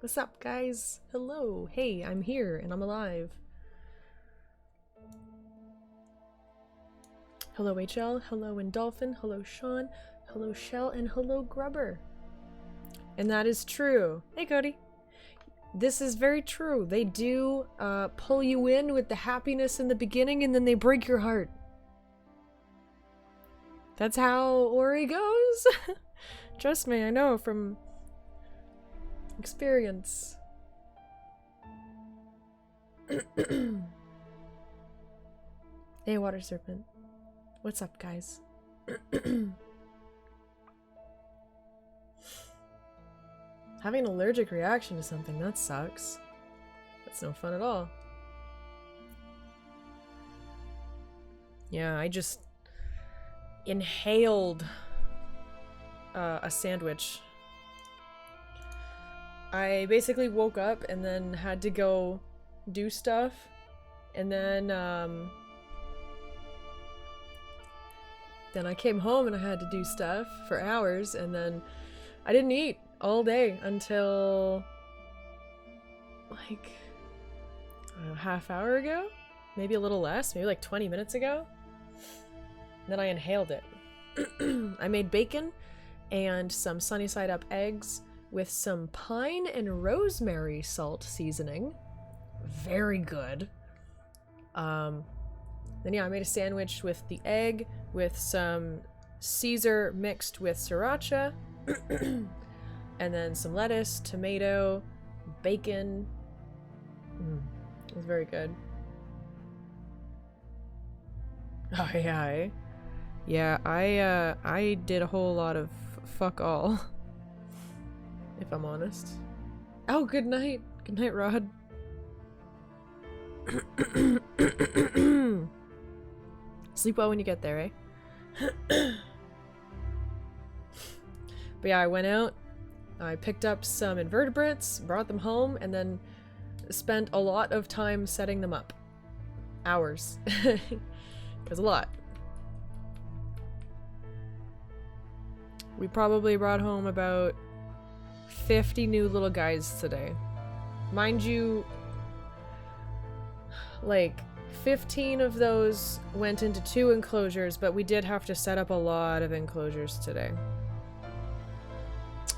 What's up, guys? Hello. Hey, I'm here and I'm alive. Hello, HL. Hello, Indolphin. Hello, Sean. Hello, Shell. And hello, Grubber. And that is true. Hey, Cody. This is very true. They do pull you in with the happiness in the beginning and then they break your heart. That's how Ori goes. Trust me, I know from experience. Hey, Water Serpent. What's up, guys? Having an allergic reaction to something, that sucks. That's no fun at all. Yeah, I just inhaled a sandwich. I basically woke up and then had to go do stuff, and then I came home and I had to do stuff for hours, and then I didn't eat all day until like a half hour ago, maybe a little less, maybe like 20 minutes ago. And then I inhaled it. I made bacon and some sunny side up eggs with some pine and rosemary salt seasoning. Very good. Then yeah, I made a sandwich with the egg with some Caesar mixed with sriracha. And then some lettuce, tomato, bacon. It was very good. Oh yeah, eh? Yeah, I did a whole lot of fuck all. If I'm honest. Oh, good night. Good night, Rod. Sleep well when you get there, eh? But yeah, I went out, I picked up some invertebrates, brought them home, and then spent a lot of time setting them up. Hours. It was a lot. We probably brought home about 50 new little guys today. Mind you, like 15 of those went into 2 enclosures, but we did have to set up a lot of enclosures today.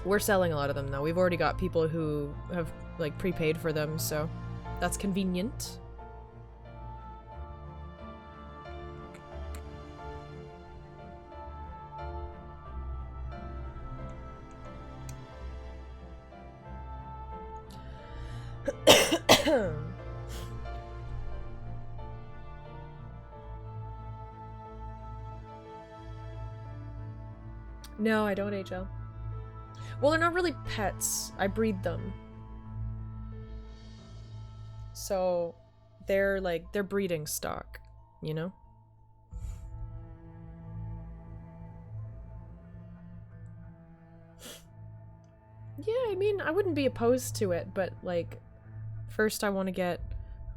We're selling a lot of them though. We've already got people who have like prepaid for them, so that's convenient. No, I don't HL. Well, they're not really pets. I breed them. So they're like, they're breeding stock, you know? Yeah, I mean, I wouldn't be opposed to it, but like, first I want to get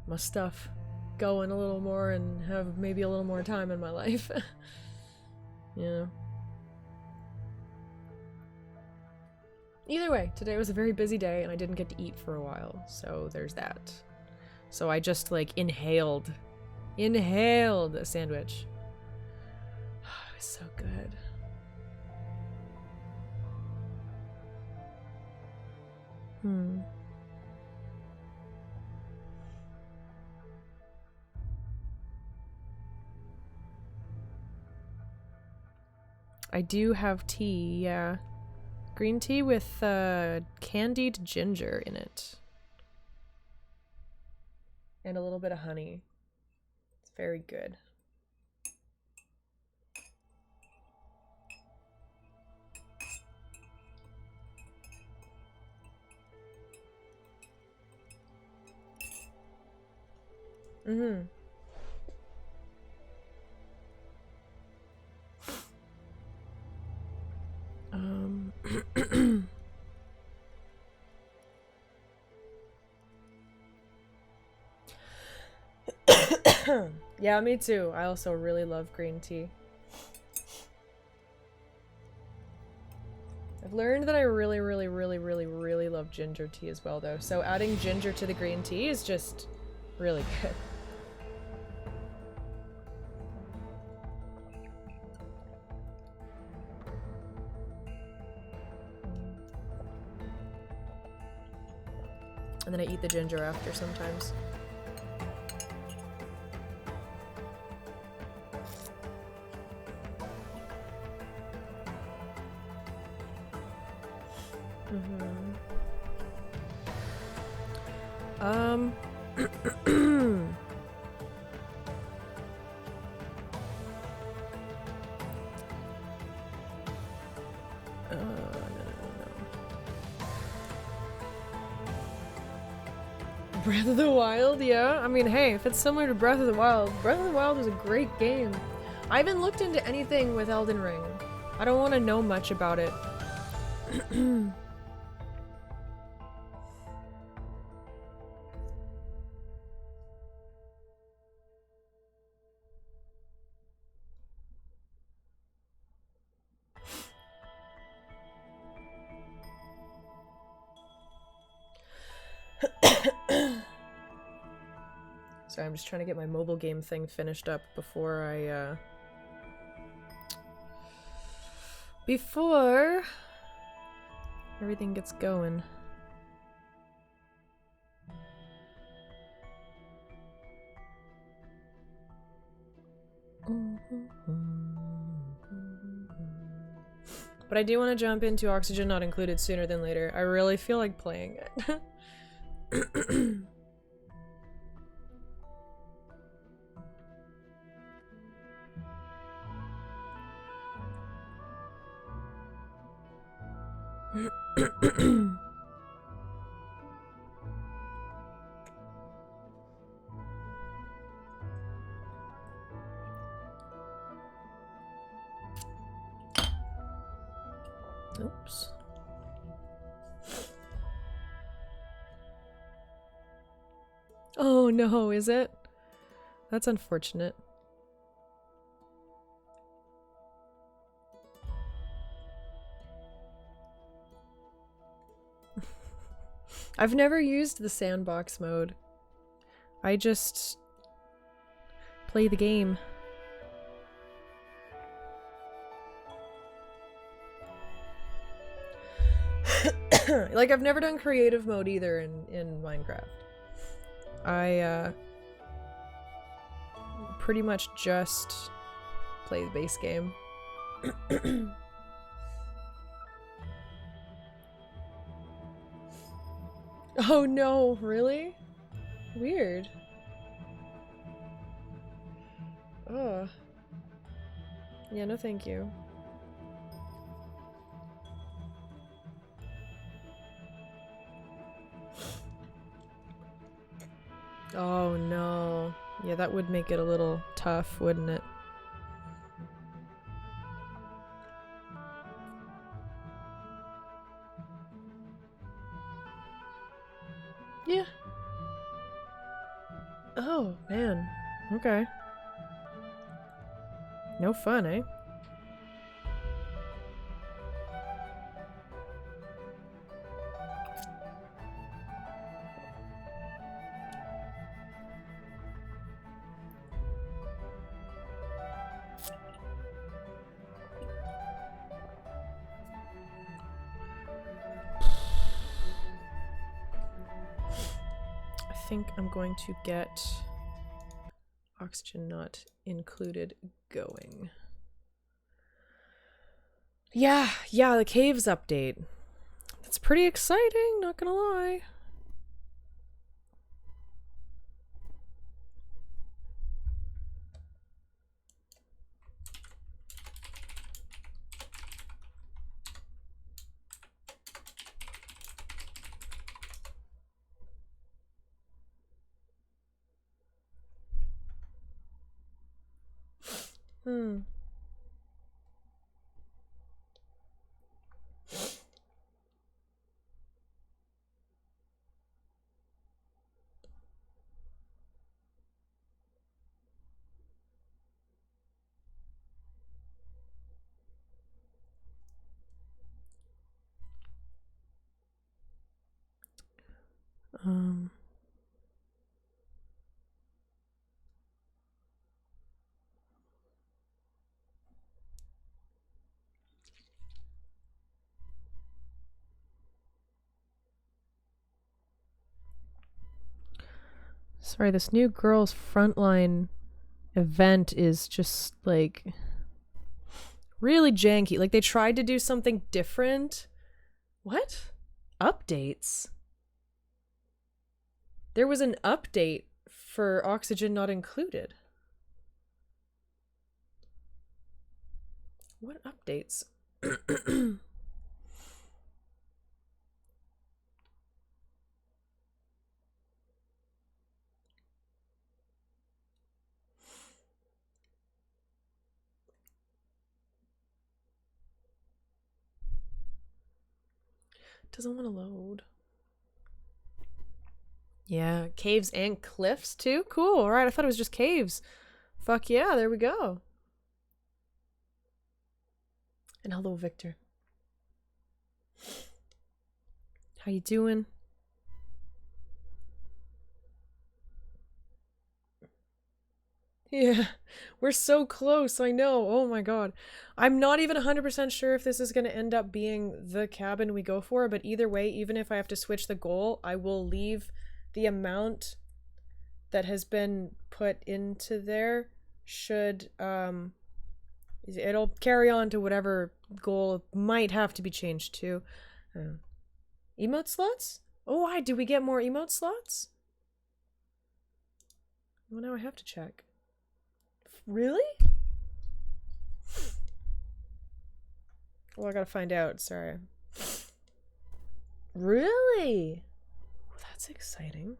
my stuff going a little more and have maybe a little more time in my life. Yeah. Either way, today was a very busy day and I didn't get to eat for a while, so there's that. So I just like inhaled a sandwich. It was so good. I do have tea, yeah. Green tea with candied ginger in it. And a little bit of honey. It's very good. Yeah, me too. I also really love green tea. I've learned that I really, really, really, really, really love ginger tea as well, though. So adding ginger to the green tea is just really good. And then I eat the ginger after sometimes. Breath of the Wild, yeah. I mean, hey, if it's similar to Breath of the Wild is a great game. I haven't looked into anything with Elden Ring. I don't want to know much about it. Sorry, I'm just trying to get my mobile game thing finished up before I, before everything gets going. But I do want to jump into Oxygen Not Included sooner than later. I really feel like playing it. Oops. Oh no, is it? That's unfortunate. I've never used the sandbox mode. I just play the game. Like, I've never done creative mode either in Minecraft. I pretty much just play the base game. Oh no, really? Weird. Ugh. Yeah, no thank you. Oh no. Yeah, that would make it a little tough, wouldn't it? Yeah. Oh, man. Okay. No fun, eh? I think I'm going to get Oxygen Not Included going. Yeah, the caves update. That's pretty exciting, not gonna lie. Sorry, this new Girls Frontline event is just like really janky. Like they tried to do something different. What? Updates? There was an update for Oxygen Not Included. What updates? Doesn't want to load. Yeah, caves and cliffs too? Cool. Alright, I thought it was just caves. Fuck yeah, there we go. And hello, Victor. How you doing? Yeah, we're so close, I know. Oh my god. I'm not even 100% sure if this is going to end up being the cabin we go for, but either way, even if I have to switch the goal, I will leave the amount that has been put into there should, it'll carry on to whatever goal might have to be changed to. Emote slots? Oh, do we get more emote slots? Well, now I have to check. Really? Well, I gotta find out, sorry. Really? Well, that's exciting.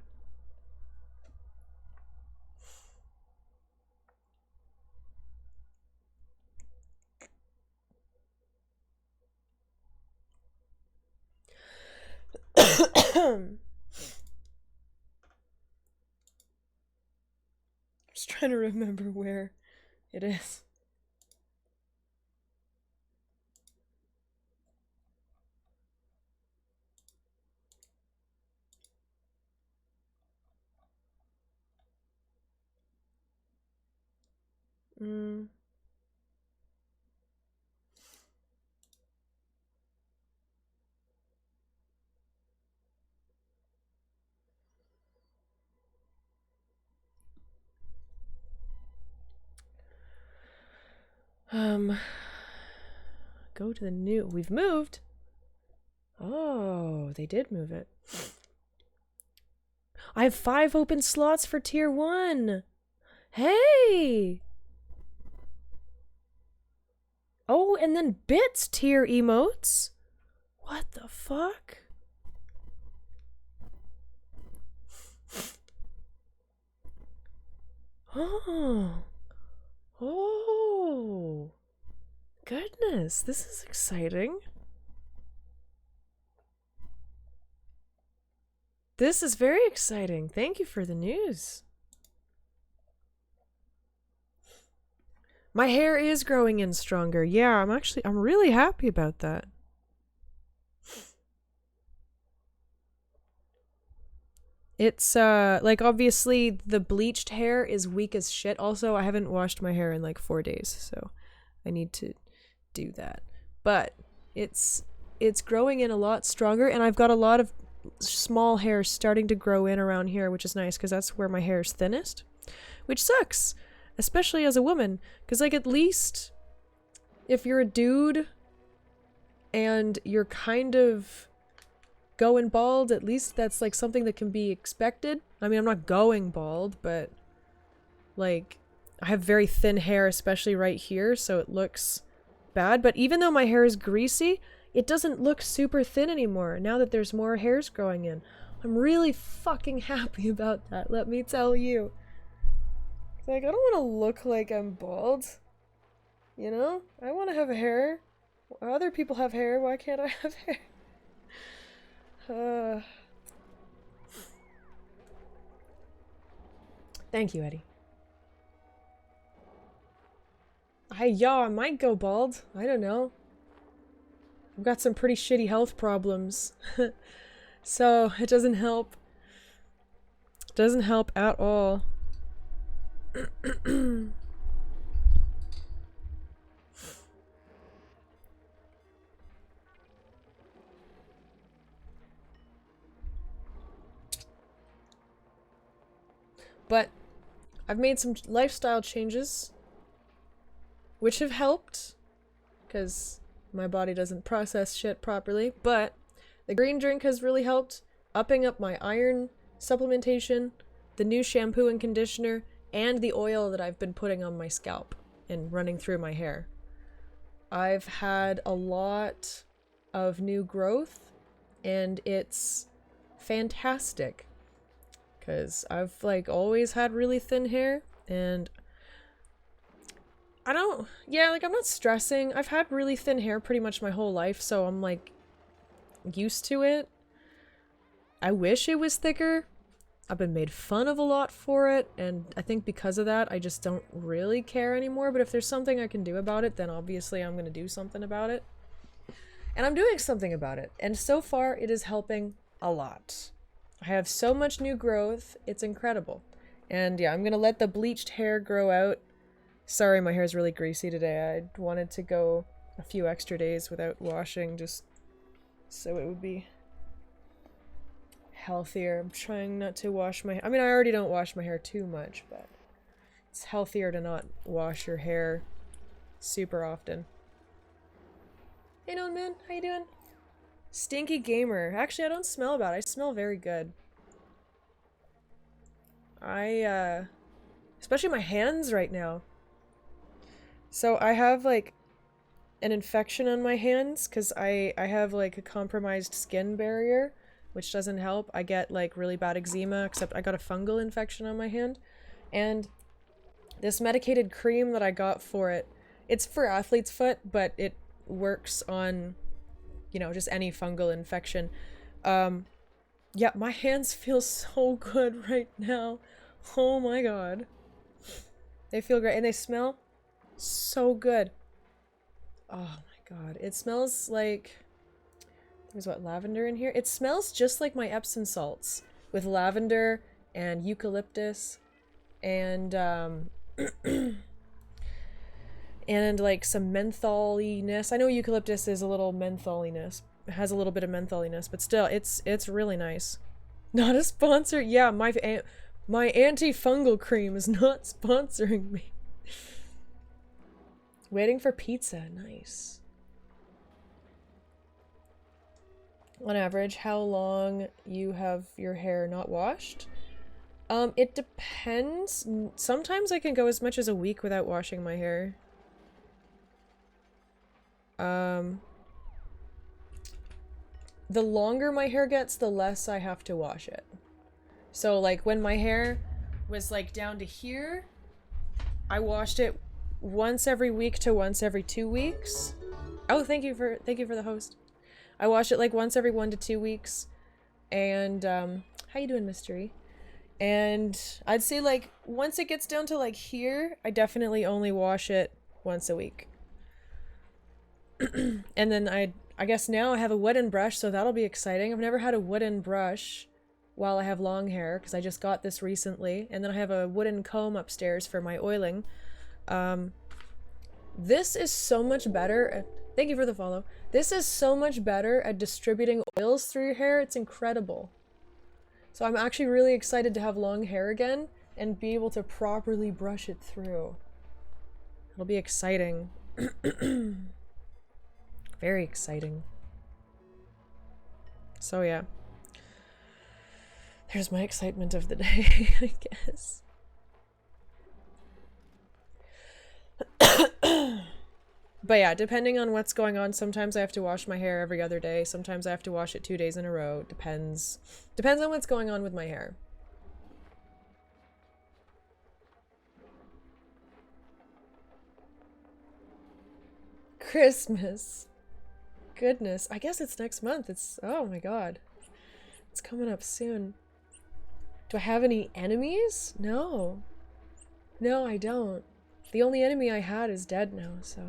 Just trying to remember where it is. Go to the new. We've moved. Oh, they did move it. I have 5 open slots for tier 1. Hey! Oh, and then bits tier emotes. What the fuck? Oh. Oh. Goodness, this is exciting. This is very exciting. Thank you for the news. My hair is growing in stronger. Yeah, I'm really happy about that. It's, like, obviously, the bleached hair is weak as shit. Also, I haven't washed my hair in, like, 4 days, so I need to do that. But it's growing in a lot stronger, and I've got a lot of small hairs starting to grow in around here, which is nice, because that's where my hair is thinnest. Which sucks, especially as a woman, because, like, at least if you're a dude and you're kind of going bald, at least that's like something that can be expected. I mean, I'm not going bald, but like I have very thin hair, especially right here, so it looks bad. But even though my hair is greasy, it doesn't look super thin anymore now that there's more hairs growing in. I'm really fucking happy about that, let me tell you. Like, I don't want to look like I'm bald. You know? I want to have hair. Other people have hair, why can't I have hair? Thank you, Eddie. I might go bald. I don't know. I've got some pretty shitty health problems. So, it doesn't help. Doesn't help at all. But I've made some lifestyle changes which have helped because my body doesn't process shit properly, but the green drink has really helped, upping up my iron supplementation, the new shampoo and conditioner, and the oil that I've been putting on my scalp and running through my hair. I've had a lot of new growth, and it's fantastic. Because I've, like, always had really thin hair, and I'm not stressing. I've had really thin hair pretty much my whole life, so I'm, like, used to it. I wish it was thicker. I've been made fun of a lot for it, and I think because of that, I just don't really care anymore, but if there's something I can do about it, then obviously I'm gonna do something about it. And I'm doing something about it, and so far it is helping a lot. I have so much new growth, it's incredible. And yeah, I'm gonna let the bleached hair grow out. Sorry, my hair's really greasy today. I wanted to go a few extra days without washing, just so it would be healthier. I'm trying not to wash my... I mean, I already don't wash my hair too much, but it's healthier to not wash your hair super often. Hey, Nolan Man, how you doing? Stinky gamer. Actually, I don't smell bad. I smell very good. Especially my hands right now. So I have, like, an infection on my hands because I have, like, a compromised skin barrier, which doesn't help. I get, like, really bad eczema, except I got a fungal infection on my hand. And this medicated cream that I got for it, it's for athlete's foot, but it works on, you know, just any fungal infection. Yeah, my hands feel so good right now. Oh my god. They feel great, and they smell so good. Oh my god. It smells like... There's what, lavender in here? It smells just like my Epsom salts, with lavender and eucalyptus and and like some mentholiness. I know eucalyptus is a little mentholiness. It has a little bit of mentholiness, but still, it's really nice. Not a sponsor? Yeah, my antifungal cream is not sponsoring me. Waiting for pizza. Nice. On average, how long you have your hair not washed? It depends. Sometimes I can go as much as a week without washing my hair. The longer my hair gets, the less I have to wash it. So, like, when my hair was, like, down to here, I washed it once every week to once every 2 weeks. Oh, thank you for the host. I wash it, like, once every 1 to 2 weeks. And, how you doing, Mystery? And I'd say, like, once it gets down to, like, here, I definitely only wash it once a week. And then I guess now I have a wooden brush, so that'll be exciting. I've never had a wooden brush while I have long hair, because I just got this recently. And then I have a wooden comb upstairs for my oiling. This is so much better. Thank you for the follow. This is so much better at distributing oils through your hair. It's incredible. So I'm actually really excited to have long hair again and be able to properly brush it through. It'll be exciting. Very exciting. So yeah. There's my excitement of the day, I guess. But yeah, depending on what's going on, sometimes I have to wash my hair every other day. Sometimes I have to wash it 2 days in a row. Depends on what's going on with my hair. Christmas. Goodness. I guess it's next month. Oh my god. It's coming up soon. Do I have any enemies? No. No, I don't. The only enemy I had is dead now, so...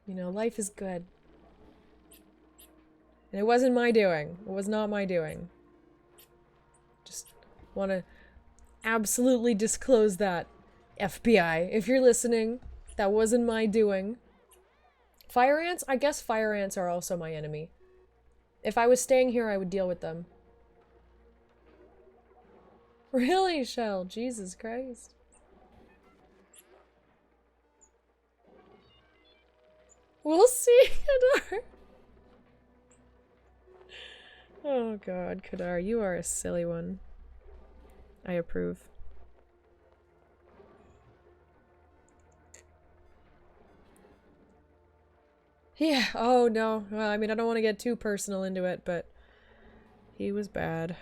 You know, life is good. And it wasn't my doing. It was not my doing. Just Want to absolutely disclose that. FBI, if you're listening, that wasn't my doing. Fire ants? I guess fire ants are also my enemy. If I was staying here, I would deal with them. Really, Shell? Jesus Christ. We'll see, Kadar. Oh god, Kadar, you are a silly one. I approve. Yeah, oh no. Well, I mean, I don't want to get too personal into it, but he was bad.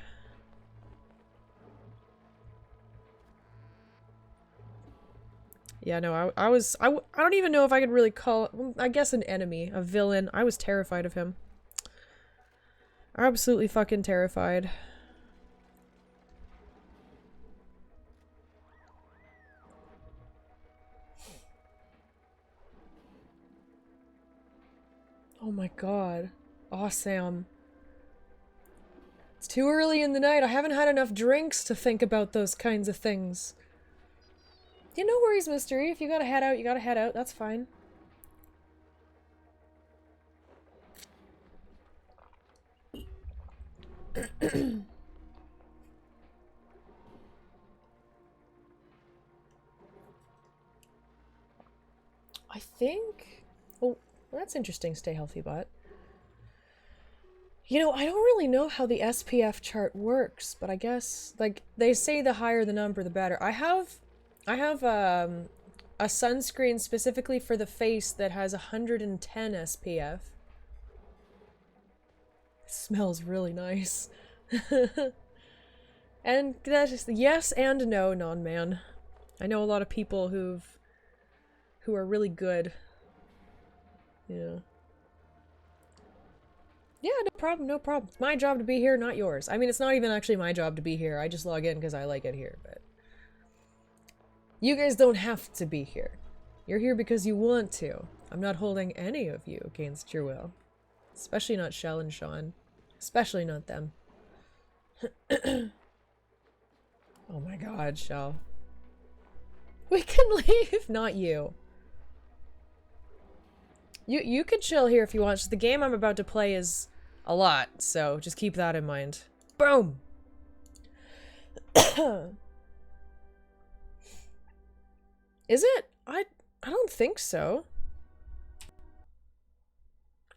Yeah, no, I don't even know if I could really call, I guess, an enemy, a villain. I was terrified of him. Absolutely fucking terrified. Oh my god. Awesome. It's too early in the night. I haven't had enough drinks to think about those kinds of things. Yeah, no worries, Mystery. If you gotta head out, you gotta head out. That's fine. I think... Oh, that's interesting. Stay healthy, bot. You know, I don't really know how the SPF chart works, but I guess, like, they say the higher the number, the better. I have a sunscreen specifically for the face that has 110 SPF. It smells really nice. And that is yes and no, non-man. I know a lot of people who are really good. Yeah. Yeah, no problem, no problem. It's my job to be here, not yours. I mean, it's not even actually my job to be here. I just log in because I like it here, but... You guys don't have to be here. You're here because you want to. I'm not holding any of you against your will. Especially not Shell and Sean. Especially not them. Oh my god, Shell. We can leave, not you. You could chill here if you want. Just the game I'm about to play is a lot, so just keep that in mind. Boom! Is it? I don't think so.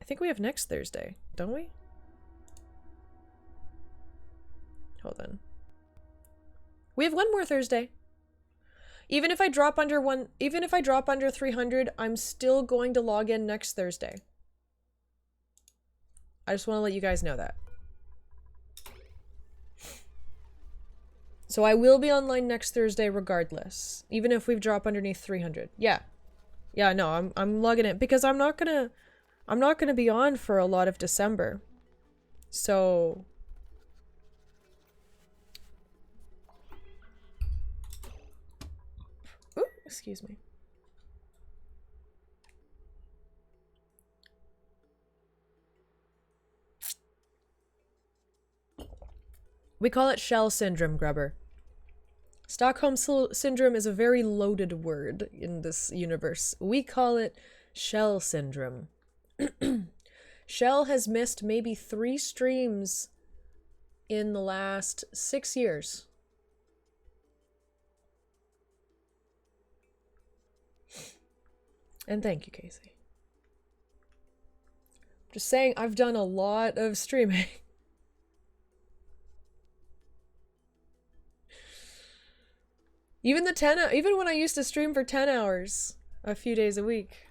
I think we have next Thursday, don't we? Hold on. We have one more Thursday. Even if I drop under 300, I'm still going to log in next Thursday. I just want to let you guys know that. So I will be online next Thursday regardless, even if we've dropped underneath 300. Yeah. Yeah, no, I'm logging it because I'm not gonna be on for a lot of December. So ooh, excuse me. We call it shell syndrome, Grubber. Stockholm syndrome is a very loaded word in this universe. We call it shell syndrome. Shell has missed maybe 3 streams in the last 6 years. And thank you, Casey. Just saying, I've done a lot of streaming. Even when I used to stream for 10 hours a few days a week.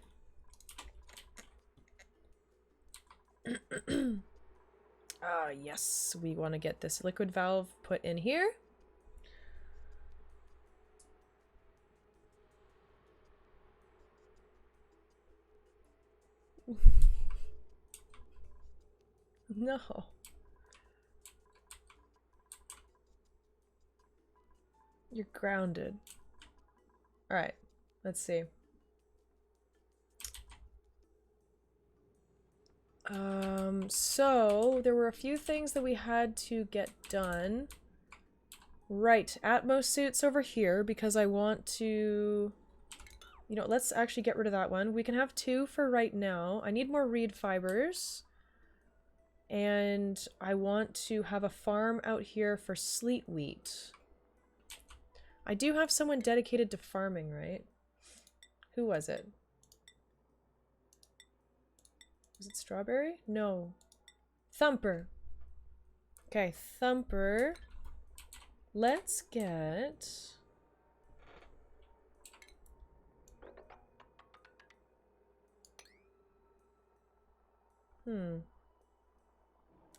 Yes, we want to get this liquid valve put in here. No. You're grounded. Alright, let's see. So there were a few things that we had to get done. Right, Atmos suits over here because I want to... You know, let's actually get rid of that one. We can have 2 for right now. I need more reed fibers. And I want to have a farm out here for sleet wheat. I do have someone dedicated to farming, right? Who was it? Was it Strawberry? No. Thumper. Okay, Thumper. Let's get...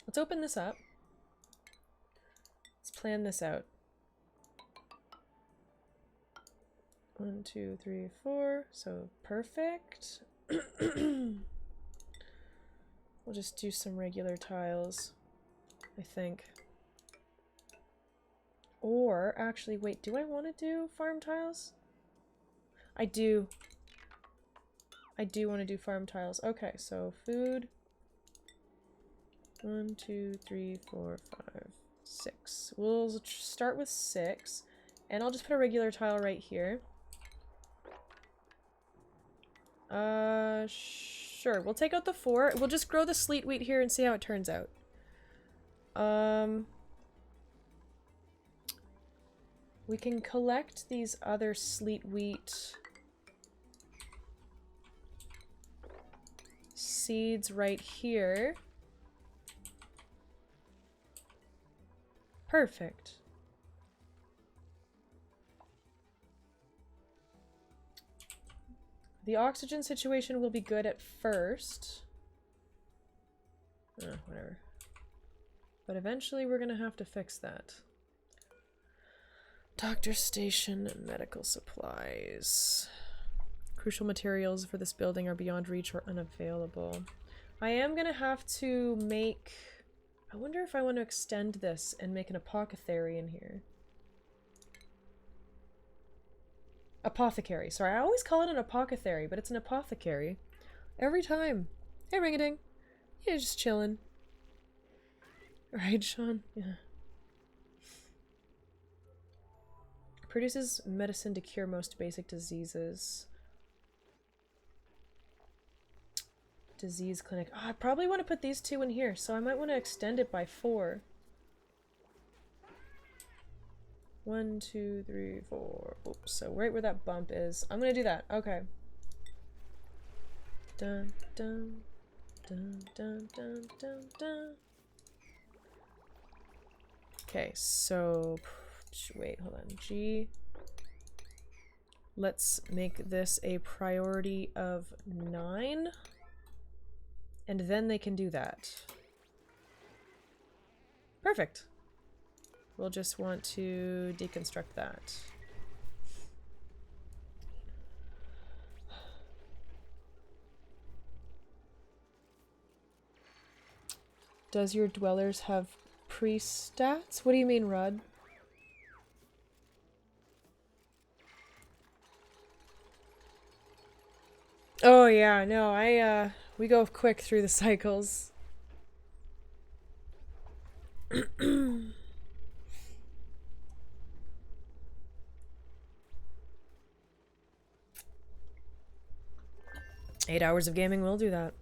Let's open this up. Let's plan this out. 1, 2, 3, 4. So perfect. We'll just do some regular tiles, I think. Or, actually, wait, do I want to do farm tiles? I do. I do want to do farm tiles. Okay, so food. 1, 2, 3, 4, 5, 6. We'll start with 6. And I'll just put a regular tile right here. Sure. We'll take out the 4. We'll just grow the sleet wheat here and see how it turns out. We can collect these other sleet wheat seeds right here. Perfect. The oxygen situation will be good at first. Whatever. But eventually we're gonna have to fix that. Doctor station and medical supplies. Crucial materials for this building are beyond reach or unavailable. I am gonna have to make... I wonder if I want to extend this and make an apothecary in here. Apothecary. Sorry, I always call it an apothecary, but it's an apothecary. Every time. Hey, Ring-a-ding. Yeah, just chilling. Right, Sean? Yeah. Produces medicine to cure most basic diseases. Disease clinic. Oh, I probably want to put these 2 in here, so I might want to extend it by 4. 1, 2, 3, 4. Oops, so right where that bump is. I'm gonna do that. Okay. Dun, dun, dun, dun, dun, dun, dun. Okay, so... Wait, hold on. G. Let's make this a priority of 9. And then they can do that. Perfect. We'll just want to deconstruct that. Does your dwellers have pre-stats? What do you mean, Rod? Oh yeah, no, we go quick through the cycles. 8 hours of gaming will do that.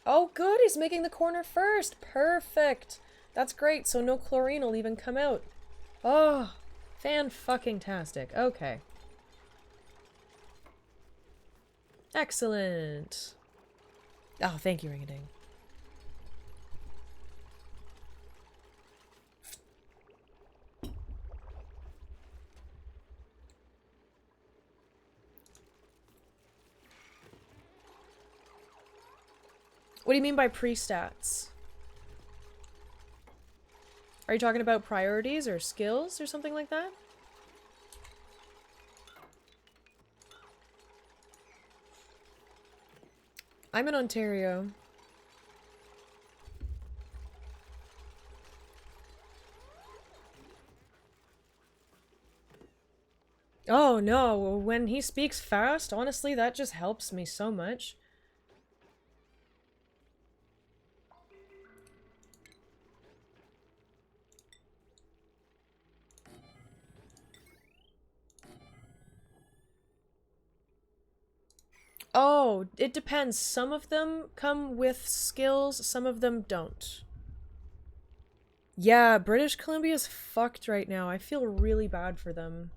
Oh good, he's making the corner first. Perfect. That's great, so no chlorine will even come out. Oh, fan-fucking-tastic. Okay. Excellent. Oh, thank you, Ring-a-ding. What do you mean by pre-stats? Are you talking about priorities or skills or something like that? I'm in Ontario. Oh no, when he speaks fast, honestly, that just helps me so much. Oh, it depends. Some of them come with skills, some of them don't. Yeah, British Columbia's fucked right now. I feel really bad for them.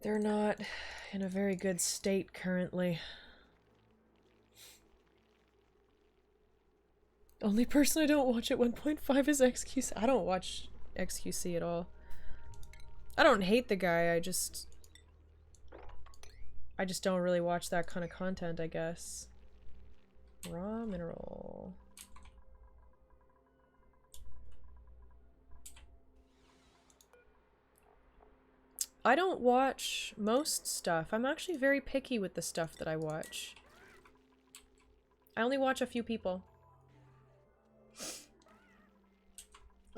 They're not in a very good state currently. Only person I don't watch at 1.5 is XQC. I don't watch XQC at all. I don't hate the guy, I just don't really watch that kind of content, I guess. Raw mineral. I don't watch most stuff. I'm actually very picky with the stuff that I watch. I only watch a few people.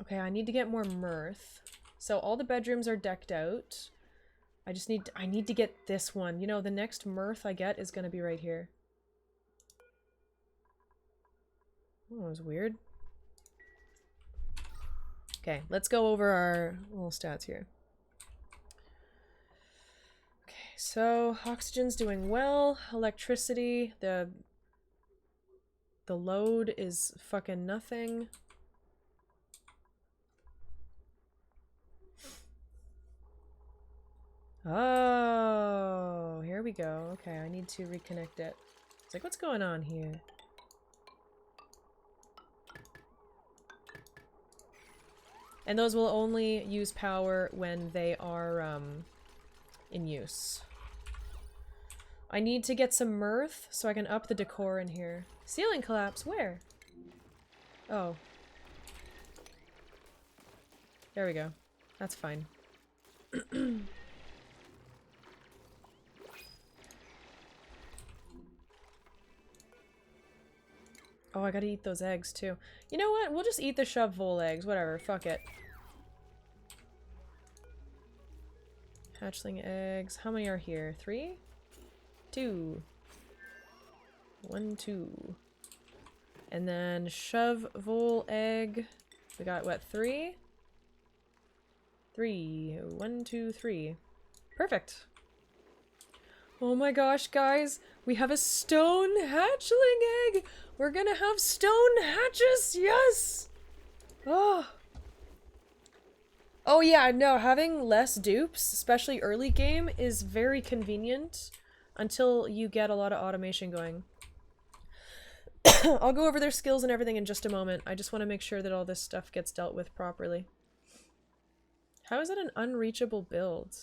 Okay, I need to get more mirth. So all the bedrooms are decked out. I need to get this one. You know, the next mirth I get is gonna be right here. Oh, that was weird. Okay, let's go over our little stats here. Okay, so oxygen's doing well. Electricity, the load is fucking nothing. Oh, here we go. Okay, I need to reconnect it. It's like, what's going on here? And those will only use power when they are, in use. I need to get some mirth so I can up the decor in here. Ceiling collapse, where? Oh. There we go. That's fine. Oh, I gotta eat those eggs too. You know what? We'll just eat the shove vole eggs. Whatever. Fuck it. Hatchling eggs. How many are here? 3? 2. 1, 2. And then shove vole egg. We got, what, 3? 3. 1, 2, 3. Perfect. Oh my gosh, guys. We have a stone hatchling egg! We're gonna have stone hatches! Yes! Oh. Oh yeah, no, having less dupes, especially early game, is very convenient until you get a lot of automation going. I'll go over their skills and everything in just a moment. I just want to make sure that all this stuff gets dealt with properly. How is it an unreachable build?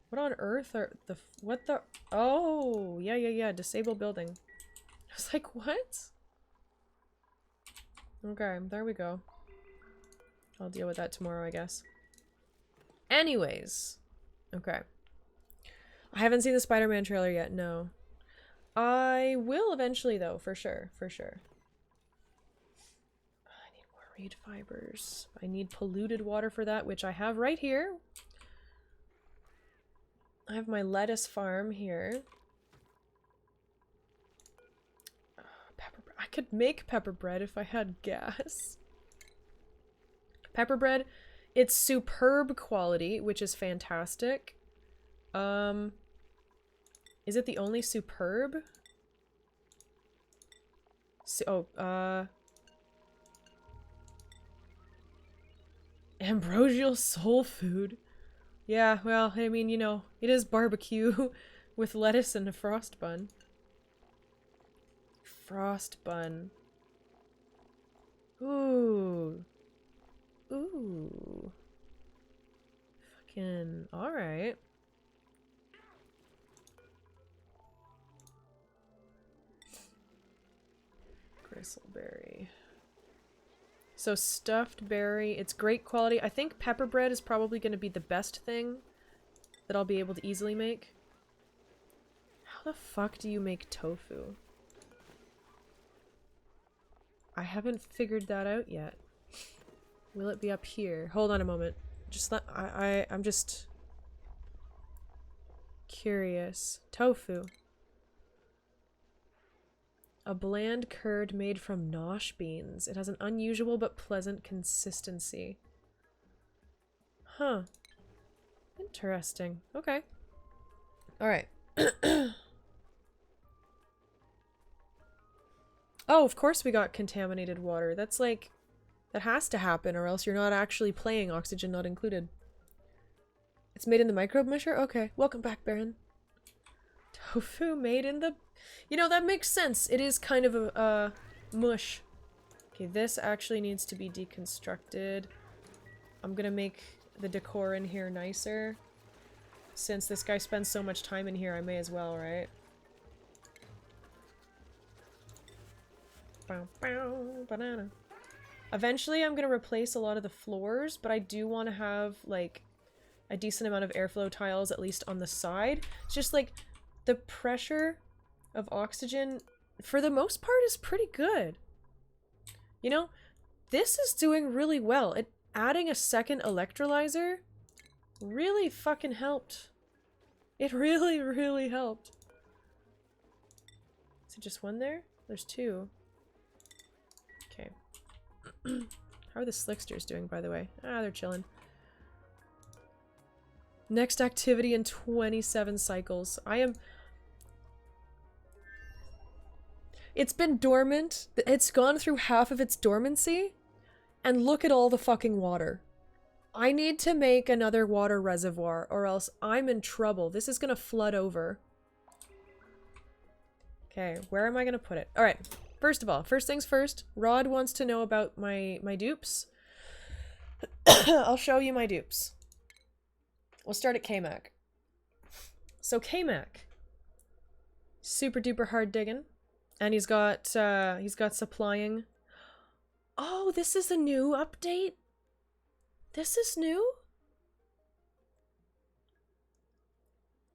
What on earth are the... what the... Oh, yeah, disable building. I was like, what? Okay, there we go. I'll deal with that tomorrow, I guess. Anyways. Okay. I haven't seen the Spider-Man trailer yet, no. I will eventually, though, for sure, for sure. I need more reed fibers. I need polluted water for that, which I have right here. I have my lettuce farm here. Pepper bread. I could make pepper bread if I had gas. Pepper bread, it's superb quality, which is fantastic. Is it the only superb? Ambrosial soul food. Yeah, well, I mean, you know, it is barbecue with lettuce and a frost bun. Frost bun. Ooh. Ooh. Fucking alright. Gristleberry. So stuffed berry, it's great quality. I think pepper bread is probably going to be the best thing that I'll be able to easily make. How the fuck do you make tofu? I haven't figured that out yet. Will it be up here? Hold on a moment. Just let I'm just curious. Tofu. A bland curd made from nosh beans. It has an unusual but pleasant consistency. Huh. Interesting. Okay. Alright. Oh, of course we got contaminated water. That's like... That has to happen or else you're not actually playing Oxygen Not Included. It's made in the microbe musher? Okay. Welcome back, Baron. Tofu made in the... You know, that makes sense. It is kind of a mush. Okay, this actually needs to be deconstructed. I'm gonna make the decor in here nicer. Since this guy spends so much time in here, I may as well, right? Bow, bow, banana. Eventually, I'm gonna replace a lot of the floors, but I do want to have, like, a decent amount of airflow tiles, at least on the side. It's just, like, the pressure of oxygen, for the most part, is pretty good. You know, this is doing really well. Adding a second electrolyzer really fucking helped. It really, really helped. Is it just one there? There's two. Okay. How are the slicksters doing, by the way? Ah, they're chilling. Next activity in 27 cycles. It's been dormant. It's gone through half of its dormancy. And look at all the fucking water. I need to make another water reservoir or else I'm in trouble. This is gonna flood over. Okay, where am I gonna put it? Alright, first of all, first things first, Rod wants to know about my dupes. I'll show you my dupes. We'll start at K-Mac. So K-Mac. Super duper hard digging. And he's got supplying. Oh, this is a new update? This is new?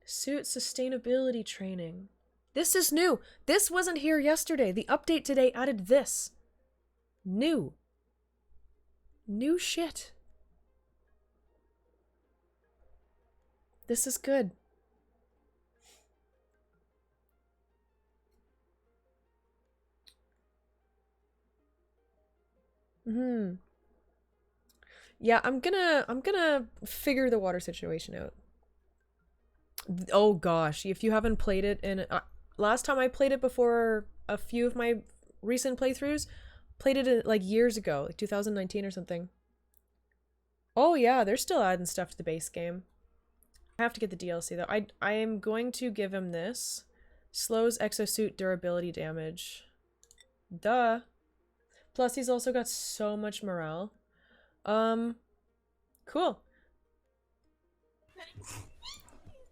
Suit sustainability training. This is new. This wasn't here yesterday. The update today added this. New. New shit. This is good. Yeah, I'm gonna figure the water situation out. Oh gosh, if you haven't played it in last time I played it before a few of my recent playthroughs, played it in, like years ago, like 2019 or something. Oh yeah, they're still adding stuff to the base game. I have to get the DLC though. I am going to give him this. Slows exosuit durability damage. Duh. Plus he's also got so much morale. Cool.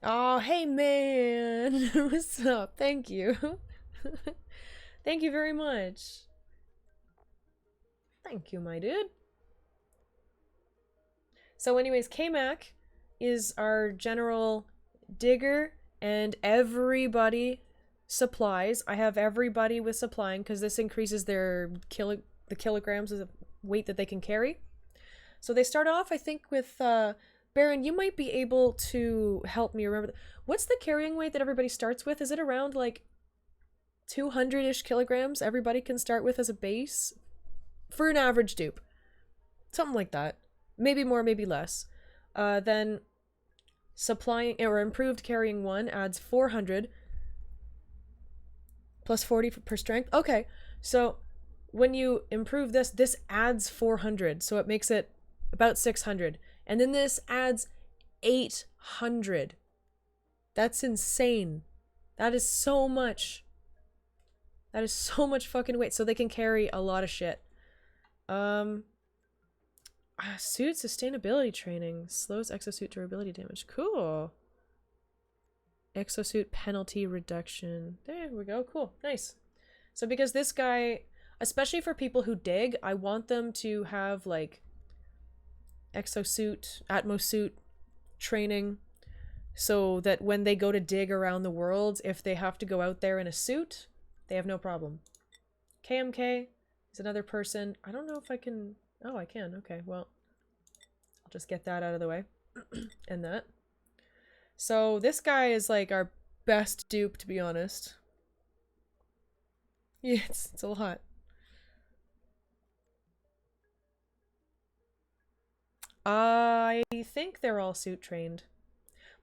Oh, hey man. What's up? Thank you. Thank you very much. Thank you, my dude. So anyways, K-Mac is our general digger and everybody supplies. I have everybody with supplying because this increases their the kilograms of weight that they can carry. So they start off, I think, with Baron, you might be able to help me remember. What's the carrying weight that everybody starts with? Is it around like 200-ish kilograms everybody can start with as a base? For an average dupe. Something like that. Maybe more, maybe less. Then supplying or improved carrying 1 adds 400 plus 40 per strength. Okay, so when you improve this, this adds 400, so it makes it about 600. And then this adds 800. That's insane. That is so much. That is so much fucking weight. So they can carry a lot of shit. Suit sustainability training. Slows exosuit durability damage. Cool. Exosuit penalty reduction. There we go. Cool. Nice. So because this guy, especially for people who dig, I want them to have like exosuit, atmosuit training so that when they go to dig around the world, if they have to go out there in a suit, they have no problem. KMK is another person. I don't know if I can... Oh, I can. Okay, well, I'll just get that out of the way. And that. So this guy is like our best dupe, to be honest. Yeah, it's a lot. I think they're all suit trained.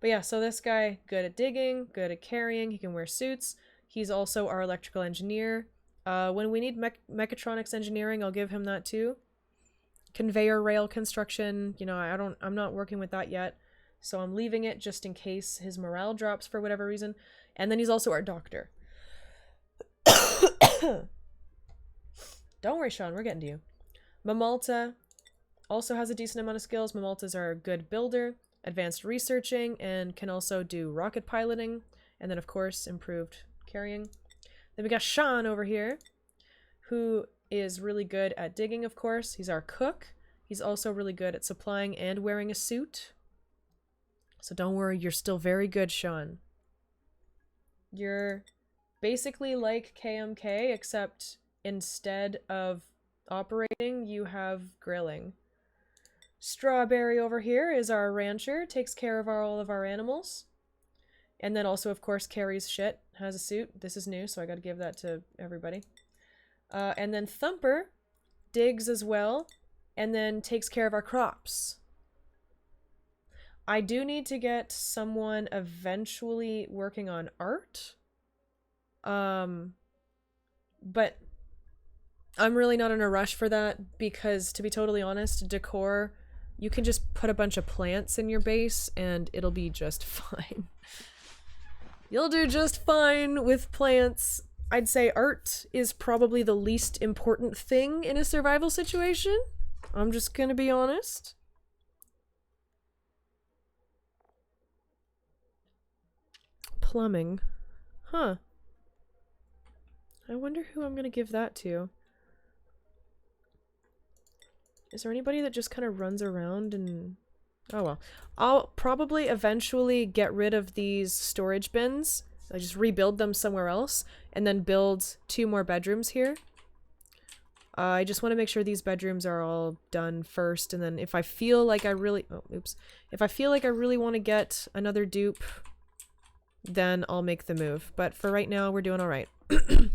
But yeah, so this guy, good at digging, good at carrying, he can wear suits. He's also our electrical engineer. When we need mechatronics engineering, I'll give him that too. Conveyor rail construction, you know, I'm not working with that yet. So I'm leaving it just in case his morale drops for whatever reason. And then he's also our doctor. Don't worry, Sean, we're getting to you. Mamalta also has a decent amount of skills. Mamaltas are a good builder, advanced researching, and can also do rocket piloting. And then, of course, improved carrying. Then we got Sean over here, who is really good at digging, of course. He's our cook. He's also really good at supplying and wearing a suit. So don't worry, you're still very good, Sean. You're basically like KMK, except instead of operating, you have grilling. Strawberry over here is our rancher, takes care of all of our animals. And then also, of course, carries shit, has a suit. This is new, so I gotta give that to everybody. And then Thumper digs as well, and then takes care of our crops. I do need to get someone eventually working on art. But I'm really not in a rush for that because, to be totally honest, decor, you can just put a bunch of plants in your base and it'll be just fine. You'll do just fine with plants. I'd say art is probably the least important thing in a survival situation. I'm just gonna be honest. Plumbing. Huh. I wonder who I'm gonna give that to. Is there anybody that just kind of runs around and... Oh well. I'll probably eventually get rid of these storage bins. I just rebuild them somewhere else and then build 2 more bedrooms here. I just want to make sure these bedrooms are all done first, and then if I feel like I really... Oh, oops. If I feel like I really want to get another dupe, then I'll make the move. But for right now, we're doing alright.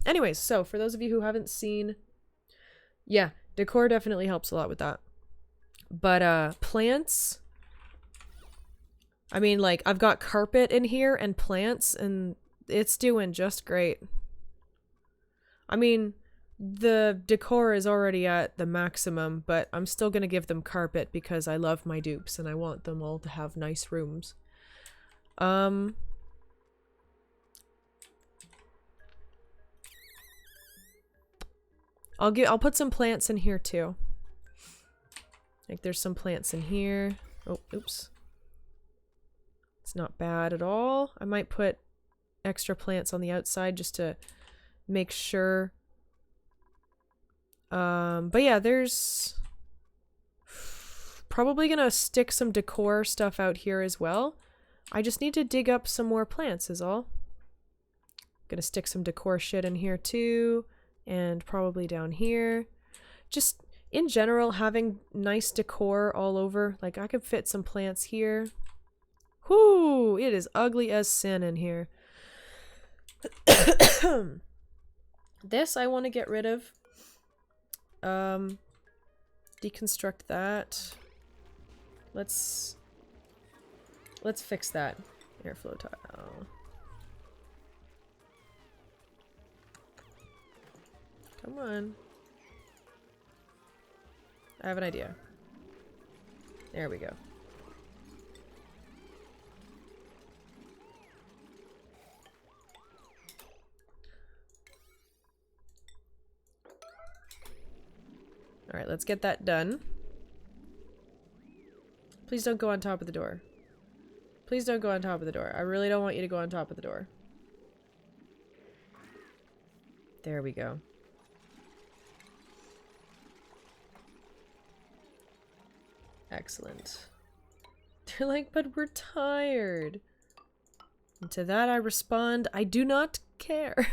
Anyways, so for those of you who haven't seen... Yeah, decor definitely helps a lot with that. But, plants... I mean, like, I've got carpet in here and plants, and it's doing just great. I mean, the decor is already at the maximum, but I'm still gonna give them carpet because I love my dupes and I want them all to have nice rooms. I'll put some plants in here too. Like, there's some plants in here. Oh, oops. It's not bad at all. I might put extra plants on the outside just to make sure. But yeah, there's probably gonna stick some decor stuff out here as well. I just need to dig up some more plants is all. Gonna stick some decor shit in here too, and probably down here. Just in general, having nice decor all over. Like, I could fit some plants here. Whoo! It is ugly as sin in here. This I want to get rid of. Deconstruct that. Let's fix that. Airflow tile. Come on. I have an idea. There we go. Alright, let's get that done. Please don't go on top of the door. Please don't go on top of the door. I really don't want you to go on top of the door. There we go. Excellent. They're like, but we're tired. And to that I respond, I do not care.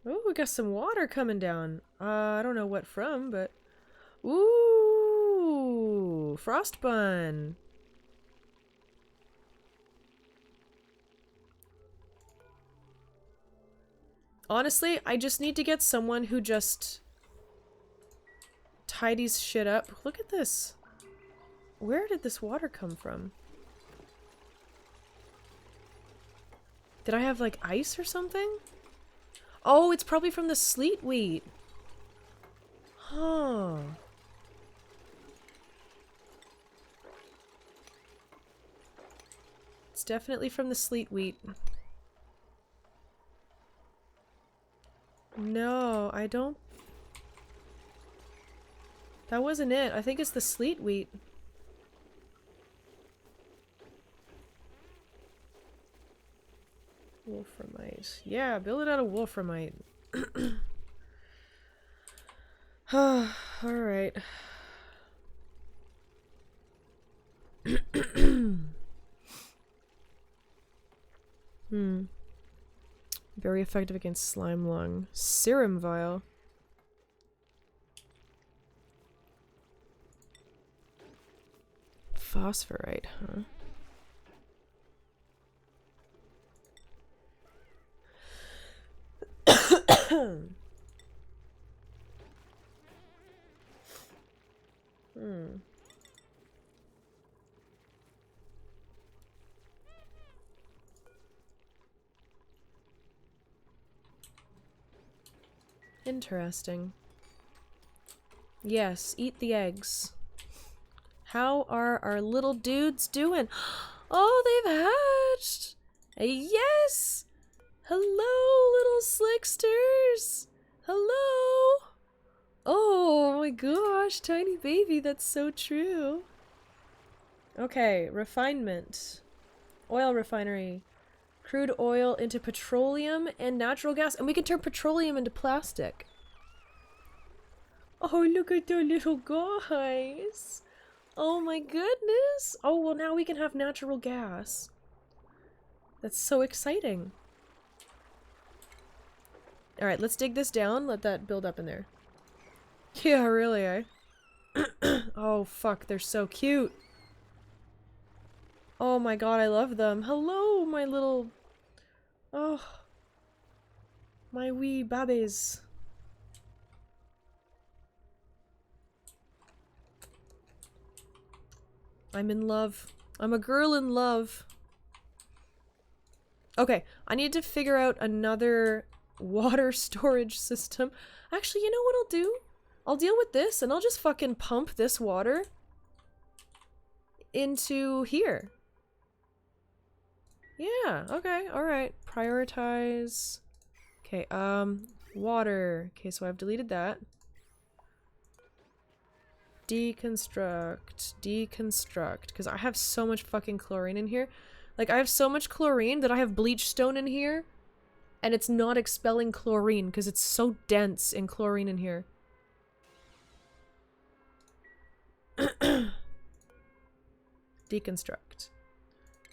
Oh, we got some water coming down. I don't know what from, but... Ooh! Frost bun! Honestly, I just need to get someone who just tidies shit up. Look at this. Where did this water come from? Did I have, like, ice or something? Oh, it's probably from the sleet wheat. Huh. It's definitely from the sleet wheat. No, I don't... That wasn't it. I think it's the sleet wheat. Wolframite. Yeah, build it out of wolframite. Alright. Very effective against slime lung. Serum vial. Phosphorite, huh? Interesting. Yes, eat the eggs. How are our little dudes doing? Oh, they've hatched! Yes! Hello, little slicksters! Hello! Oh my gosh, tiny baby, that's so true. Okay, refinement. Oil refinery. Crude oil into petroleum and natural gas. And we can turn petroleum into plastic. Oh, look at the little guys. Oh my goodness. Oh, well now we can have natural gas. That's so exciting. Alright, let's dig this down. Let that build up in there. Yeah, really, eh? Oh, fuck, they're so cute. Oh my god, I love them. Hello, my little... Oh. My wee babbies. I'm in love. I'm a girl in love. Okay, I need to figure out another water storage system. Actually, you know what I'll do? I'll deal with this and I'll just fucking pump this water into here. Yeah, okay, alright. Prioritize. Okay, water. Okay, so I've deleted that. Deconstruct. Deconstruct. Because I have so much fucking chlorine in here. Like, I have so much chlorine that I have bleach stone in here. And it's not expelling chlorine because it's so dense in chlorine in here. Deconstruct.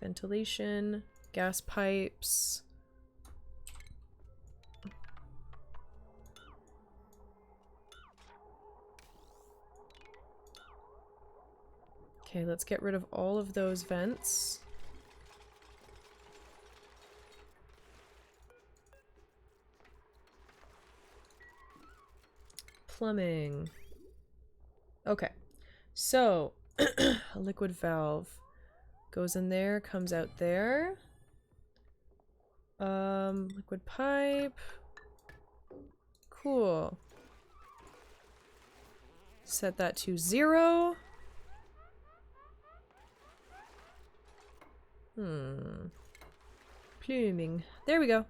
Ventilation. Gas pipes. Okay, let's get rid of all of those vents. Plumbing. Okay, so a liquid valve goes in there, comes out there. Liquid pipe. Cool. Set that to 0. Pluming. There we go.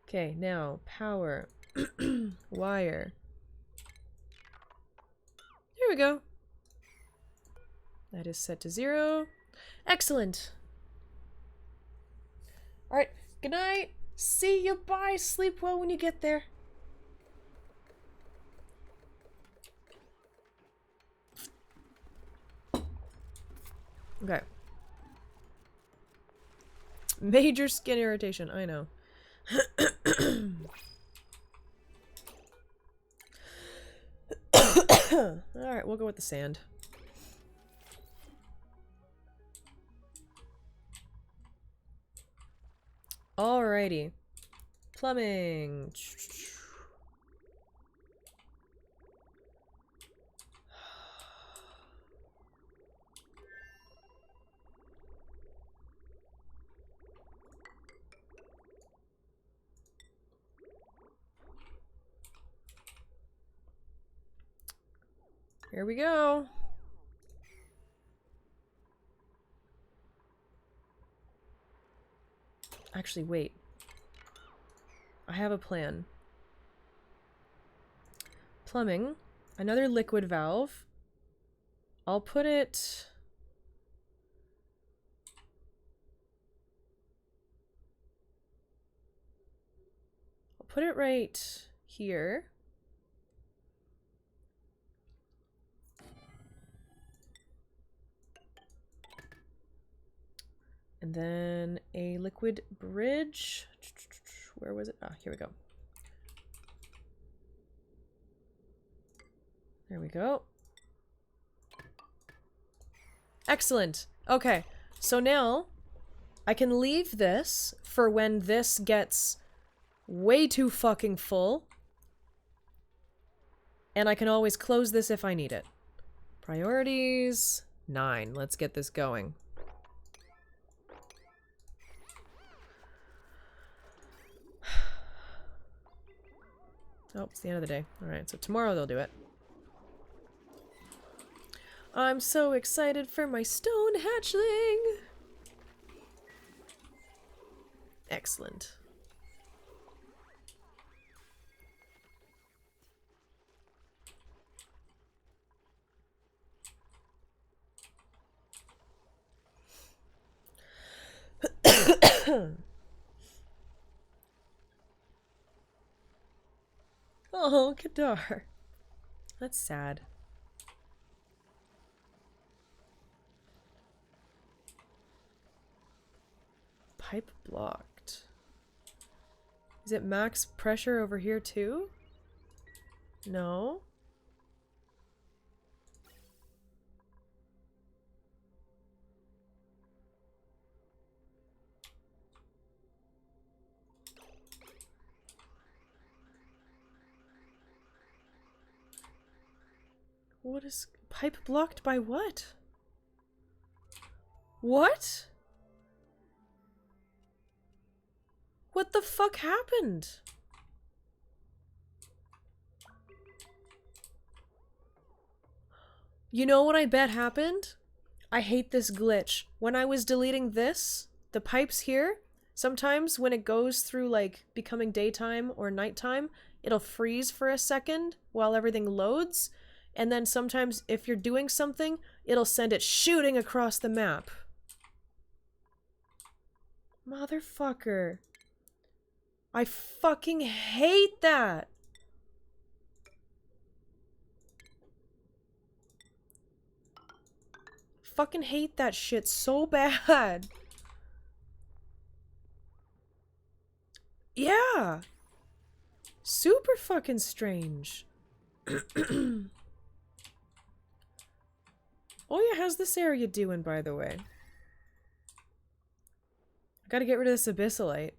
Okay, now power. Wire. There we go. That is set to 0. Excellent. Alright, good night. See you, bye. Sleep well when you get there. Okay. Major skin irritation, I know. Alright, we'll go with the sand. Alrighty. Plumbing. Here we go. Actually, wait. I have a plan. Plumbing. Another liquid valve. I'll put it... I'll put it right here. And then a liquid bridge. Where was it? Ah, here we go. There we go. Excellent. Okay, so now I can leave this for when this gets way too fucking full. And I can always close this if I need it. Priorities 9. Let's get this going. Oh, it's the end of the day. Alright, so tomorrow they'll do it. I'm so excited for my stone hatchling! Excellent. Oh, Kadar. That's sad. Pipe blocked. Is it max pressure over here too? No. What is... pipe blocked by what? What? What the fuck happened? You know what I bet happened? I hate this glitch. When I was deleting this, the pipes here, sometimes when it goes through like becoming daytime or nighttime, it'll freeze for a second while everything loads. And then sometimes if you're doing something, it'll send it shooting across the map. Motherfucker. I fucking hate that! Fucking hate that shit so bad. Yeah! Super fucking strange. Oh yeah, how's this area doing, by the way? I gotta get rid of this abyssalite.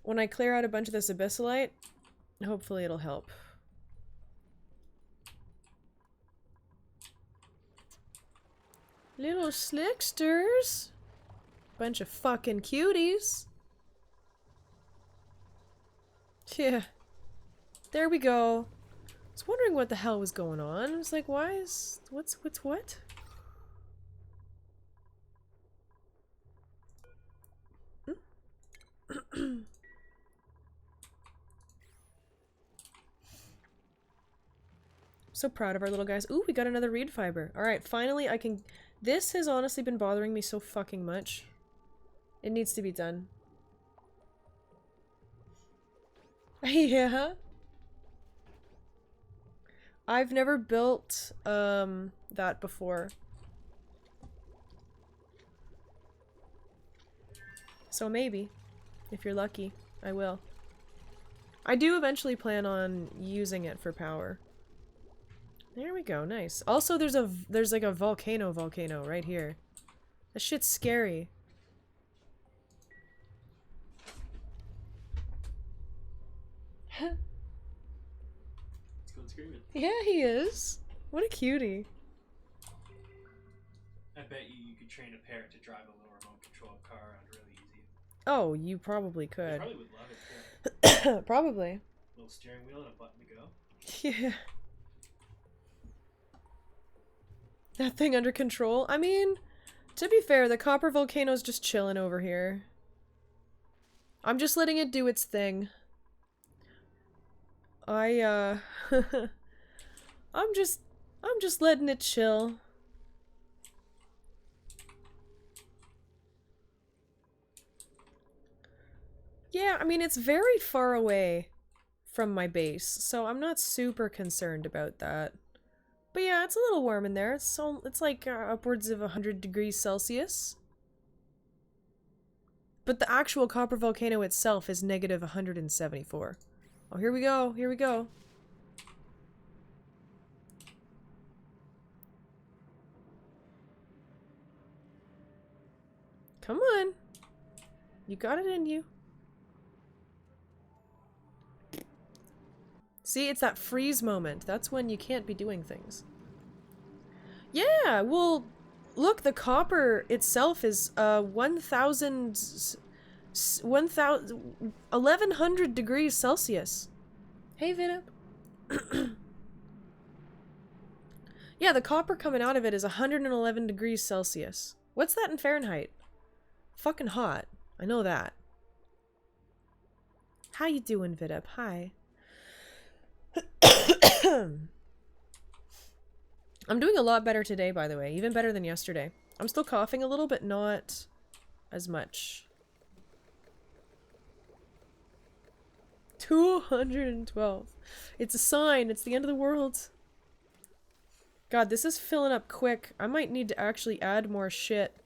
When I clear out a bunch of this abyssalite, hopefully it'll help. Little slicksters. Bunch of fucking cuties. Yeah. There we go. I was wondering what the hell was going on. I was like, why is... What's what? So proud of our little guys. Ooh, we got another reed fiber. Alright, finally I can... This has honestly been bothering me so fucking much. It needs to be done. Yeah. I've never built, that before. So maybe, if you're lucky, I will. I do eventually plan on using it for power. There we go, nice. Also, there's like a volcano right here. That shit's scary. He's going screaming. Yeah, he is. What a cutie. I bet you could train a parrot to drive a little remote control car around really easy. Oh, you probably They could. probably would love it too. Probably. Little steering wheel and a button to go. Yeah. That thing under control? I mean, to be fair, the copper volcano's just chilling over here. I'm just letting it do its thing. I'm just letting it chill. Yeah, I mean, it's very far away from my base, so I'm not super concerned about that. But yeah, it's a little warm in there. It's like upwards of 100 degrees Celsius. But the actual copper volcano itself is negative 174. Oh, here we go. Here we go. Come on. You got it in you. See, it's that freeze moment. That's when you can't be doing things. Yeah, well, look, the copper itself is 1100 degrees Celsius. Hey, Vinip. Yeah, the copper coming out of it is 111 degrees Celsius. What's that in Fahrenheit? Fucking hot. I know that. How you doing, Vidip? Hi. I'm doing a lot better today, by the way. Even better than yesterday. I'm still coughing a little, but not as much. 212. It's a sign. It's the end of the world. God, this is filling up quick. I might need to actually add more shit.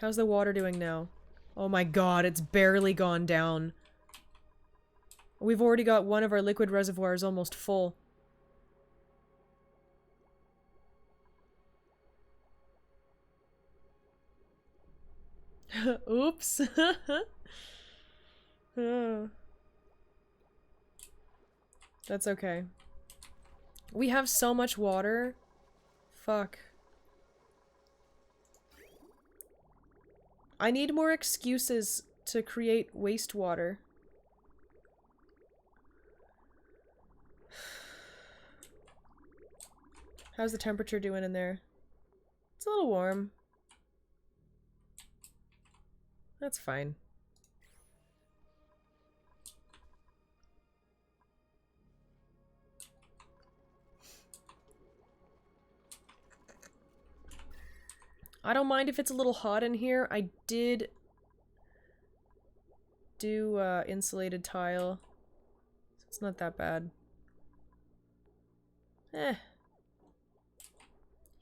How's the water doing now? Oh my god, it's barely gone down. We've already got one of our liquid reservoirs almost full. Oops. That's okay. We have so much water. Fuck. I need more excuses to create wastewater. How's the temperature doing in there? It's a little warm. That's fine. I don't mind if it's a little hot in here. I did do insulated tile. So it's not that bad. Eh.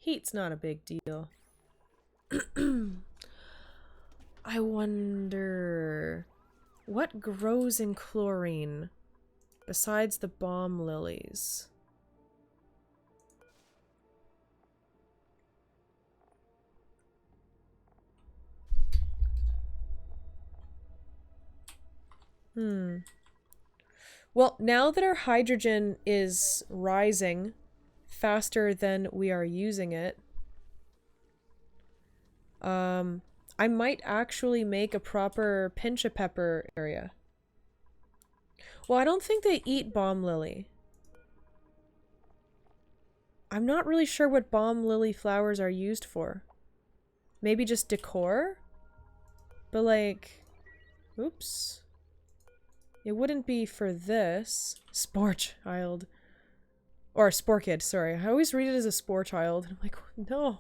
Heat's not a big deal. I wonder what grows in chlorine besides the balm lilies. Well, now that our hydrogen is rising faster than we are using it, I might actually make a proper pinch-a-pepper area. Well, I don't think they eat balm lily. I'm not really sure what balm lily flowers are used for. Maybe just decor? But like... Oops. It wouldn't be for this. Spore child. Or spore kid, sorry. I always read it as a spore child. I'm like, no.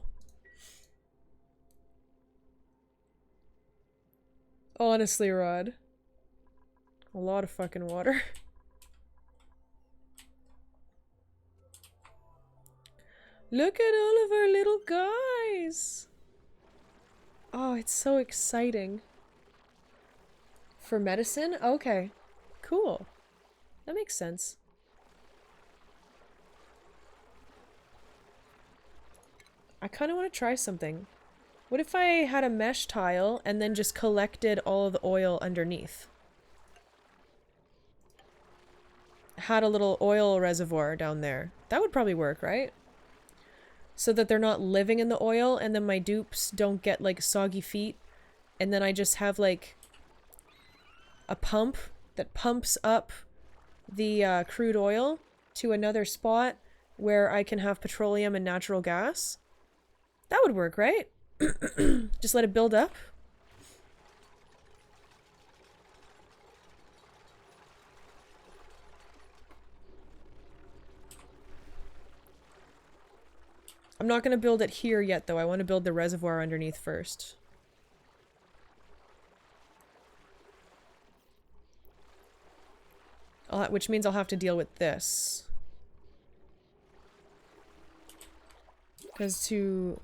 Honestly, Rod. A lot of fucking water. Look at all of our little guys. Oh, it's so exciting. For medicine? Okay. Cool. That makes sense. I kind of want to try something. What if I had a mesh tile and then just collected all of the oil underneath? Had a little oil reservoir down there. That would probably work, right? So that they're not living in the oil and then my dupes don't get like soggy feet. And then I just have like a pump that pumps up the crude oil to another spot where I can have petroleum and natural gas. That would work, right? Just let it build up. I'm not going to build it here yet, though. I want to build the reservoir underneath first. Which means I'll have to deal with this. Because to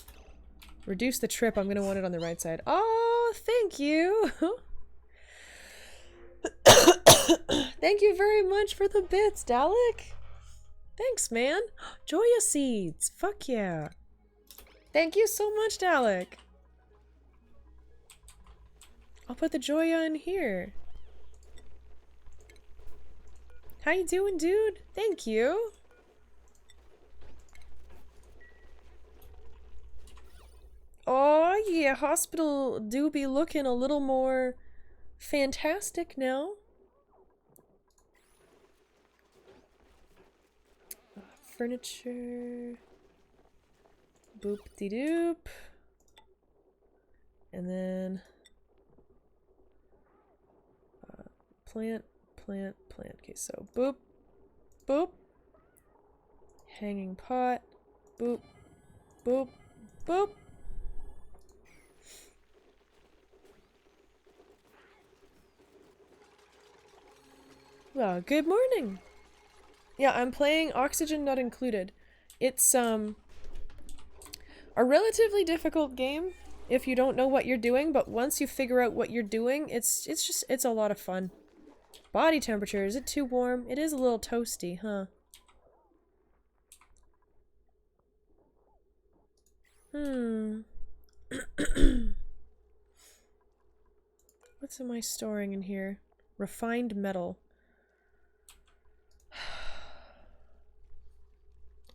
reduce the trip, I'm going to want it on the right side. Oh, thank you! Thank you very much for the bits, Dalek! Thanks, man! Joya seeds! Fuck yeah! Thank you so much, Dalek! I'll put the Joya in here. How you doing, dude? Thank you! Oh yeah, hospital do be looking a little more fantastic now. Furniture. Boop-de-doop. And then plant. Okay, so boop, boop. Hanging pot. Boop, boop, boop. Well, good morning. Yeah, I'm playing Oxygen Not Included. It's a relatively difficult game if you don't know what you're doing, but once you figure out what you're doing, it's a lot of fun. Body temperature, is it too warm? It is a little toasty, huh? What's am I storing in here? Refined metal.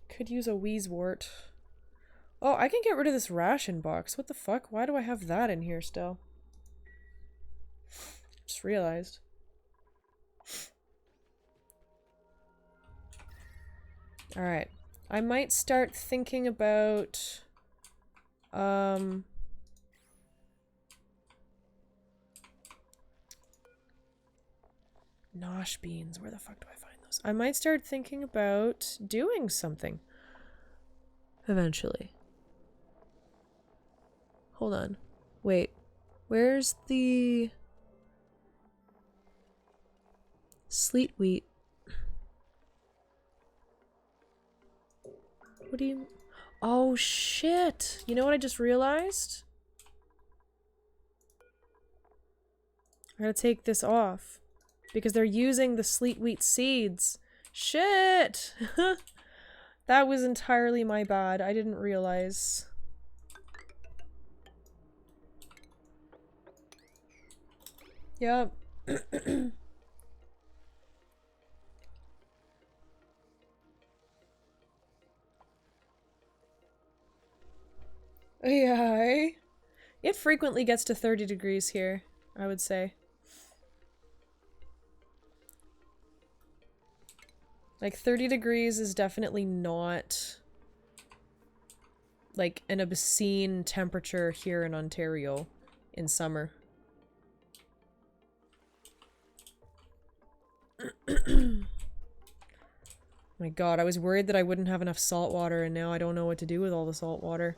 Could use a Wheezewort. Oh, I can get rid of this ration box. What the fuck? Why do I have that in here still? Just realized. Alright. I might start thinking about... Nosh beans. Where the fuck do I find those? I might start thinking about doing something. Eventually. Hold on. Wait. Where's the... Sleet wheat? What do you... Oh, shit! You know what I just realized? I gotta take this off. Because they're using the sleet wheat seeds. Shit! That was entirely my bad. I didn't realize. Yep. Yeah. It frequently gets to 30 degrees here, I would say. Like, 30 degrees is definitely not, like, an obscene temperature here in Ontario in summer. My god, I was worried that I wouldn't have enough salt water, and now I don't know what to do with all the salt water.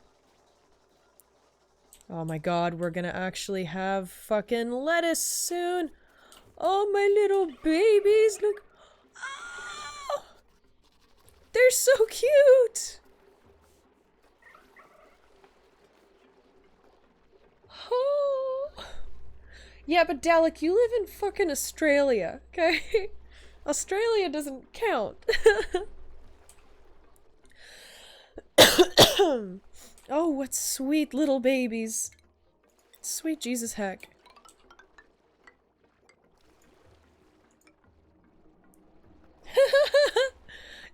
Oh my god, we're gonna actually have fucking lettuce soon! Oh, my little babies, look! Oh! They're so cute! Yeah, but Dalek, you live in fucking Australia, okay? Australia doesn't count. Oh, what sweet little babies. Sweet Jesus heck.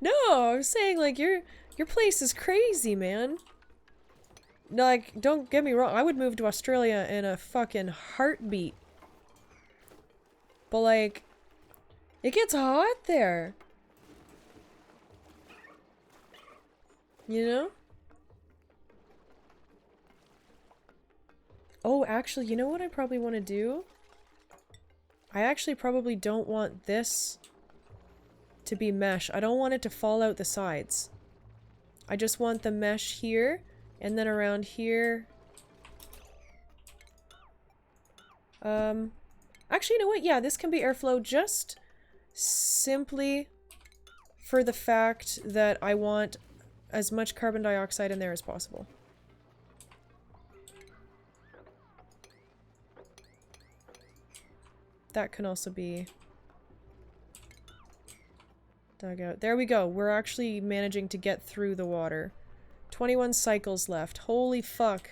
No, I was saying, like, your place is crazy, man. No, like, don't get me wrong, I would move to Australia in a fucking heartbeat. But, like, it gets hot there. You know? Oh, actually, you know what I probably want to do? I actually probably don't want this to be mesh. I don't want it to fall out the sides. I just want the mesh here, and then around here. Actually, you know what? Yeah, this can be airflow just simply for the fact that I want as much carbon dioxide in there as possible. That can also be dug out. There we go. We're actually managing to get through the water. 21 cycles left. Holy fuck.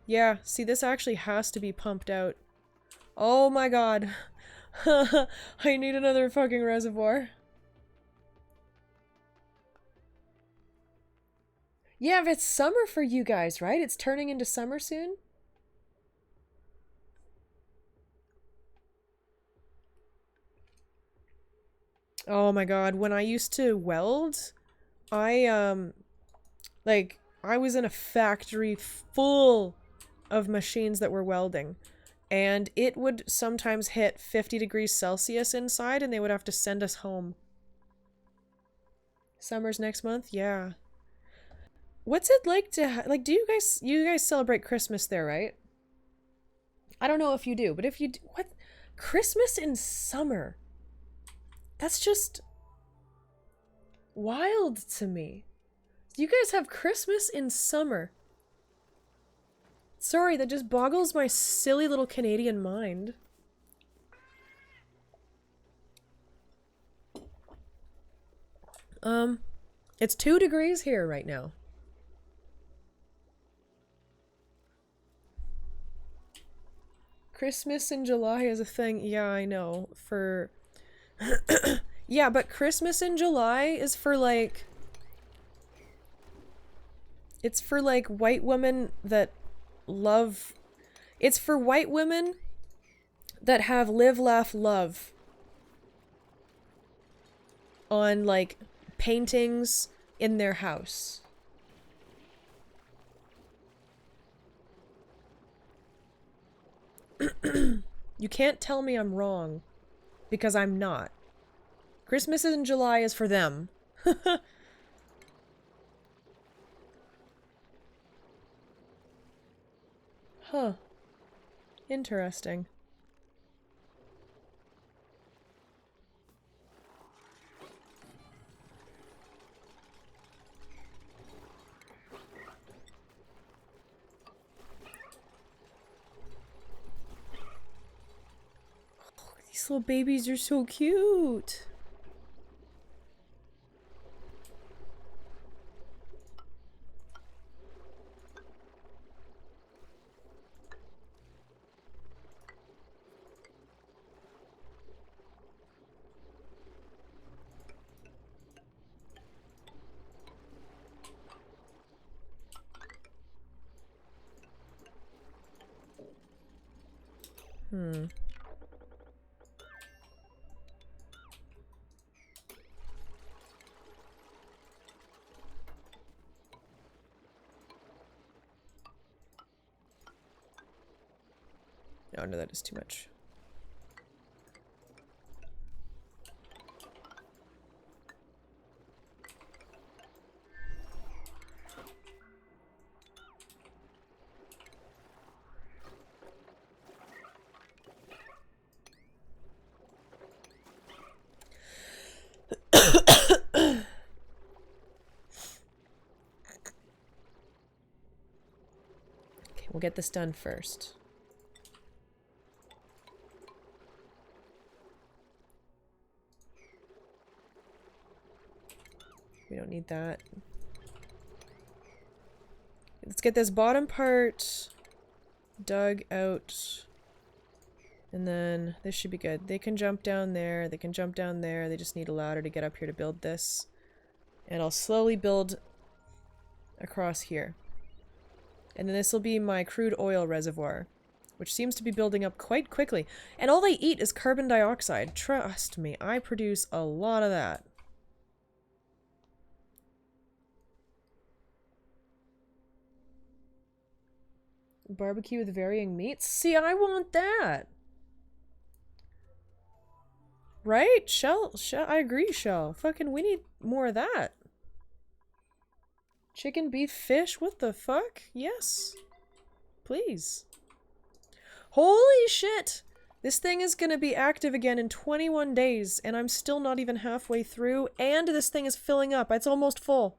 Yeah, see, this actually has to be pumped out. Oh my god. I need another fucking reservoir. Yeah, but it's summer for you guys, right? It's turning into summer soon? Oh my god, when I used to weld, I was in a factory full of machines that were welding. And it would sometimes hit 50 degrees Celsius inside and they would have to send us home. Summer's next month? Yeah. What's it like to like, do you guys celebrate Christmas there, right? I don't know if you do, but if you do, what? Christmas in summer? That's just wild to me. You guys have Christmas in summer. Sorry, that just boggles my silly little Canadian mind. It's 2 degrees here right now. Christmas in July is a thing. Yeah, I know. For... yeah, but Christmas in July is for, like... It's for, like, white women that love... It's for white women that have live, laugh, love on, like, paintings in their house. You can't tell me I'm wrong, because I'm not. Christmas in July is for them. Huh. Interesting. Oh, these little babies are so cute. Hmm. Oh no, that is too much. Okay, we'll get this done first. We don't need that. Let's get this bottom part dug out. And then this should be good. They can jump down there. They can jump down there. They just need a ladder to get up here to build this. And I'll slowly build across here. And then this will be my crude oil reservoir, which seems to be building up quite quickly. And all they eat is carbon dioxide. Trust me, I produce a lot of that. Barbecue with varying meats? See, I want that. Right? Shell, I agree, Shell. Fucking, we need more of that. Chicken, beef, fish? What the fuck? Yes. Please. Holy shit! This thing is gonna be active again in 21 days, and I'm still not even halfway through, and this thing is filling up. It's almost full.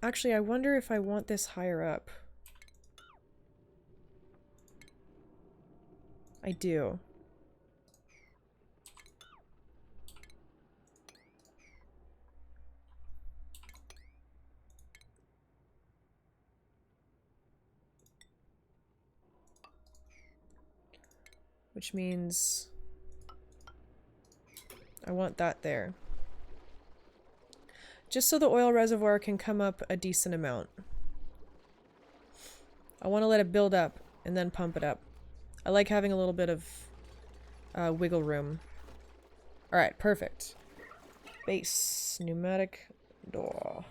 Actually, I wonder if I want this higher up. I do. Which means I want that there. Just so the oil reservoir can come up a decent amount. I want to let it build up and then pump it up. I like having a little bit of wiggle room. Alright, perfect. Base. Pneumatic door.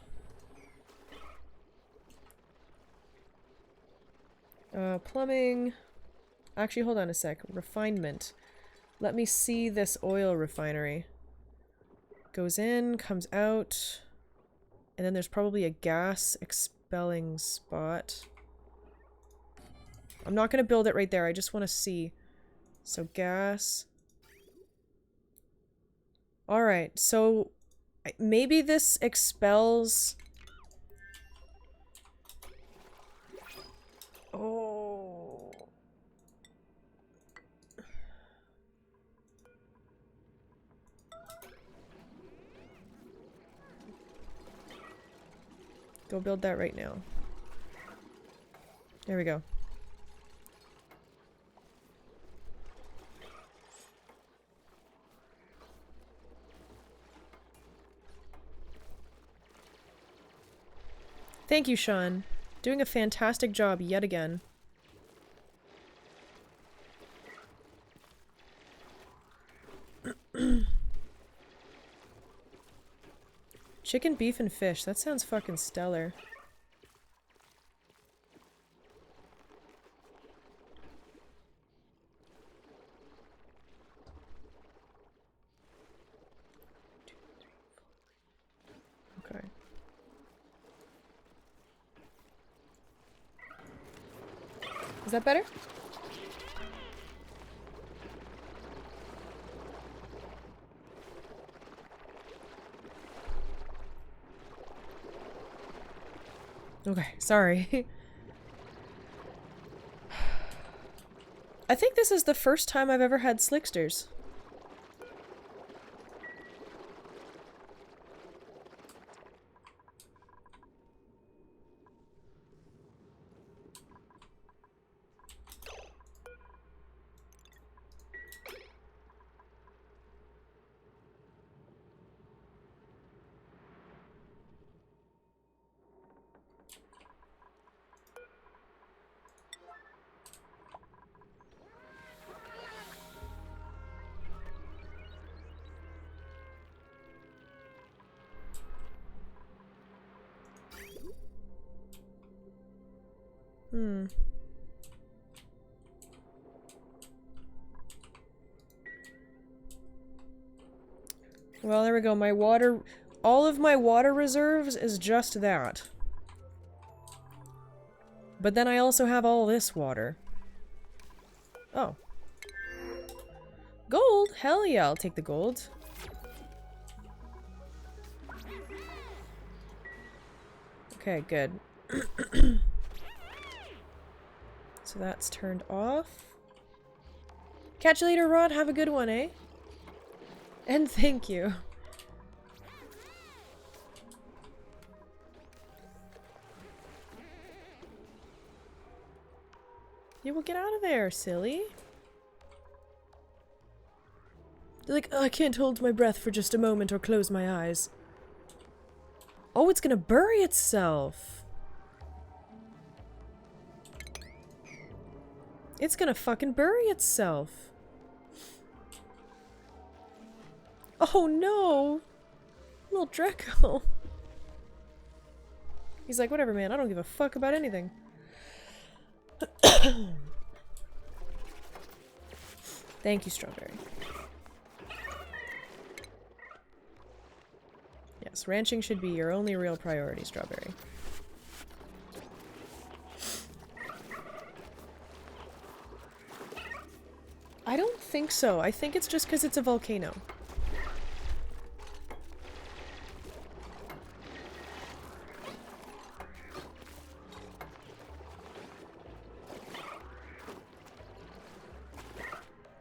Plumbing. Actually, hold on a sec. Refinement. Let me see this oil refinery. Goes in, comes out. And then there's probably a gas expelling spot. I'm not going to build it right there. I just want to see. So gas. Alright, so maybe this expels... Oh. Go build that right now. There we go. Thank you, Sean. Doing a fantastic job yet again. Chicken, beef, and fish. That sounds fucking stellar. Okay. Is that better? Okay, sorry. I think this is the first time I've ever had slicksters. Well, there we go. My water... All of my water reserves is just that. But then I also have all this water. Oh. Gold? Hell yeah, I'll take the gold. Okay, good. So that's turned off. Catch you later, Rod. Have a good one, eh? And thank you. Yeah, well, get out of there, silly. You're like, oh, I can't hold my breath for just a moment or close my eyes. Oh, it's gonna bury itself. It's gonna fucking bury itself. Oh no! Little Draco. He's like, whatever, man. I don't give a fuck about anything. Thank you, Strawberry. Yes, ranching should be your only real priority, Strawberry. I don't think so. I think it's just because it's a volcano.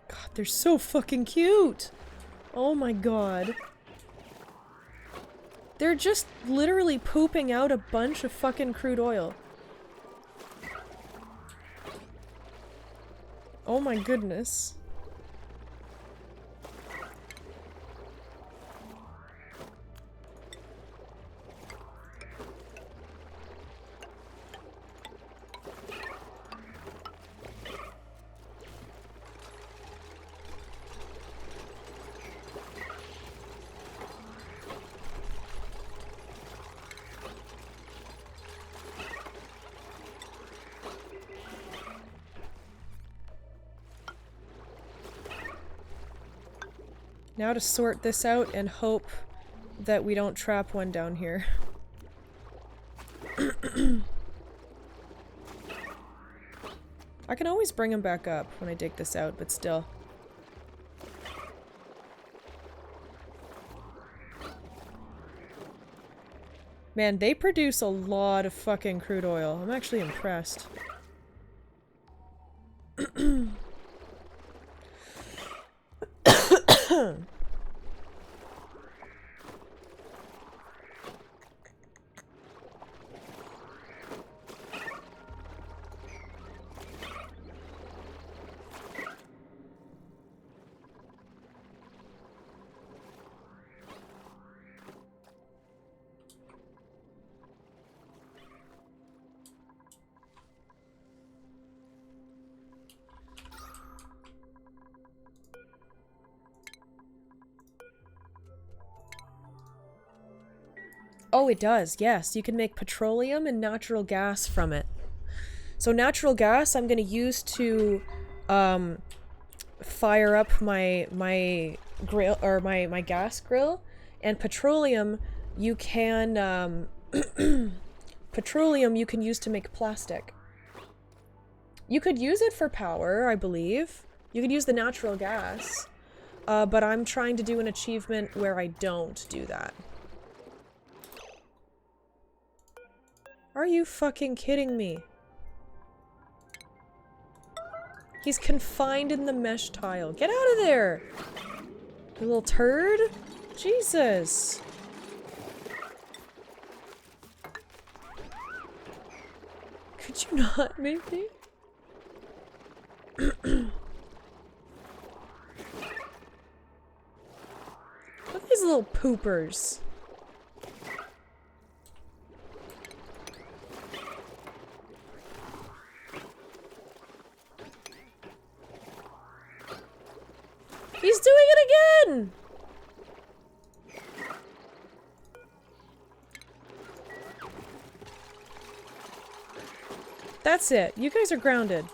God, they're so fucking cute! Oh my god. They're just literally pooping out a bunch of fucking crude oil. Oh my goodness. Now to sort this out and hope that we don't trap one down here. I can always bring him back up when I dig this out, but still. Man, they produce a lot of fucking crude oil. I'm actually impressed. Oh, it does, yes. You can make petroleum and natural gas from it. So natural gas I'm gonna use to, fire up my grill, or my gas grill. And petroleum you can, petroleum you can use to make plastic. You could use it for power, I believe. You could use the natural gas. But I'm trying to do an achievement where I don't do that. Are you fucking kidding me? He's confined in the mesh tile. Get out of there! You little turd? Jesus! Could you not, maybe? Look at these little poopers. He's doing it again! That's it. You guys are grounded.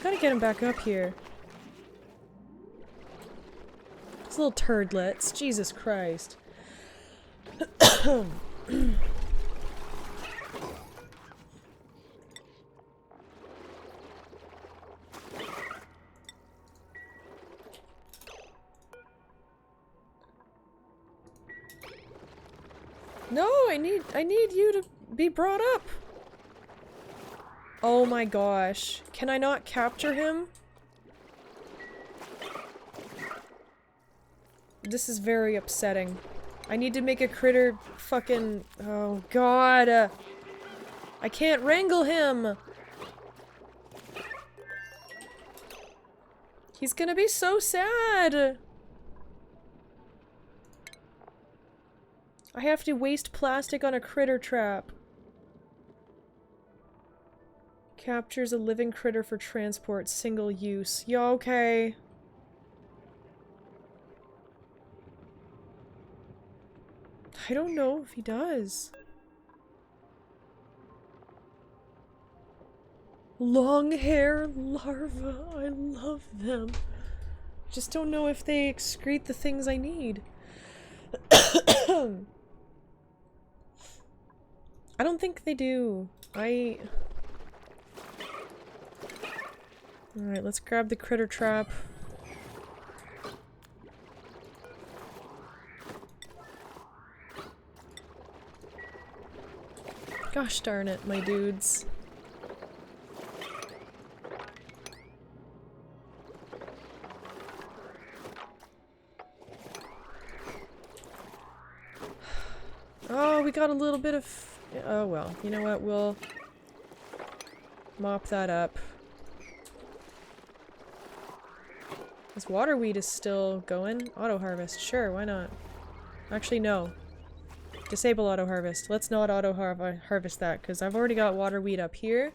Gotta get him back up here. These little turdlets. Jesus Christ. No, I need you to be brought up. Oh my gosh. Can I not capture him? This is very upsetting. I need to make a critter fucking... Oh god. I can't wrangle him. He's gonna be so sad. I have to waste plastic on a critter trap. Captures a living critter for transport, single use. Yeah, okay. I don't know if he does. Long hair larvae, I love them. Just don't know if they excrete the things I need. I don't think they do. Alright, let's grab the critter trap. Gosh darn it, my dudes. Oh, we got a little bit of... Oh well, you know what, we'll mop that up. This waterweed is still going. Auto harvest, sure, why not? Actually, no. Disable auto harvest. Let's not auto harvest that, because I've already got waterweed up here.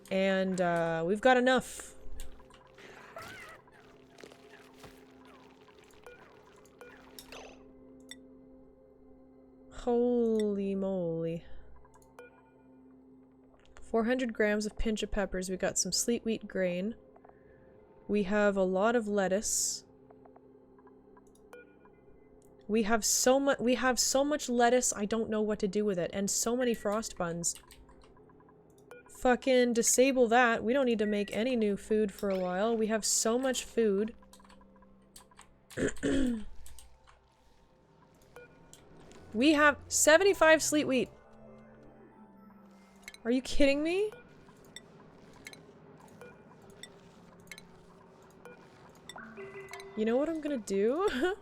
And we've got enough. Holy moly. 400 grams of pinch of peppers. We got some sleet wheat grain. We have a lot of lettuce. We have so much lettuce, I don't know what to do with it. And so many frost buns. Fucking disable that. We don't need to make any new food for a while. We have so much food. We have 75 sleet wheat. Are you kidding me? You know what I'm gonna do?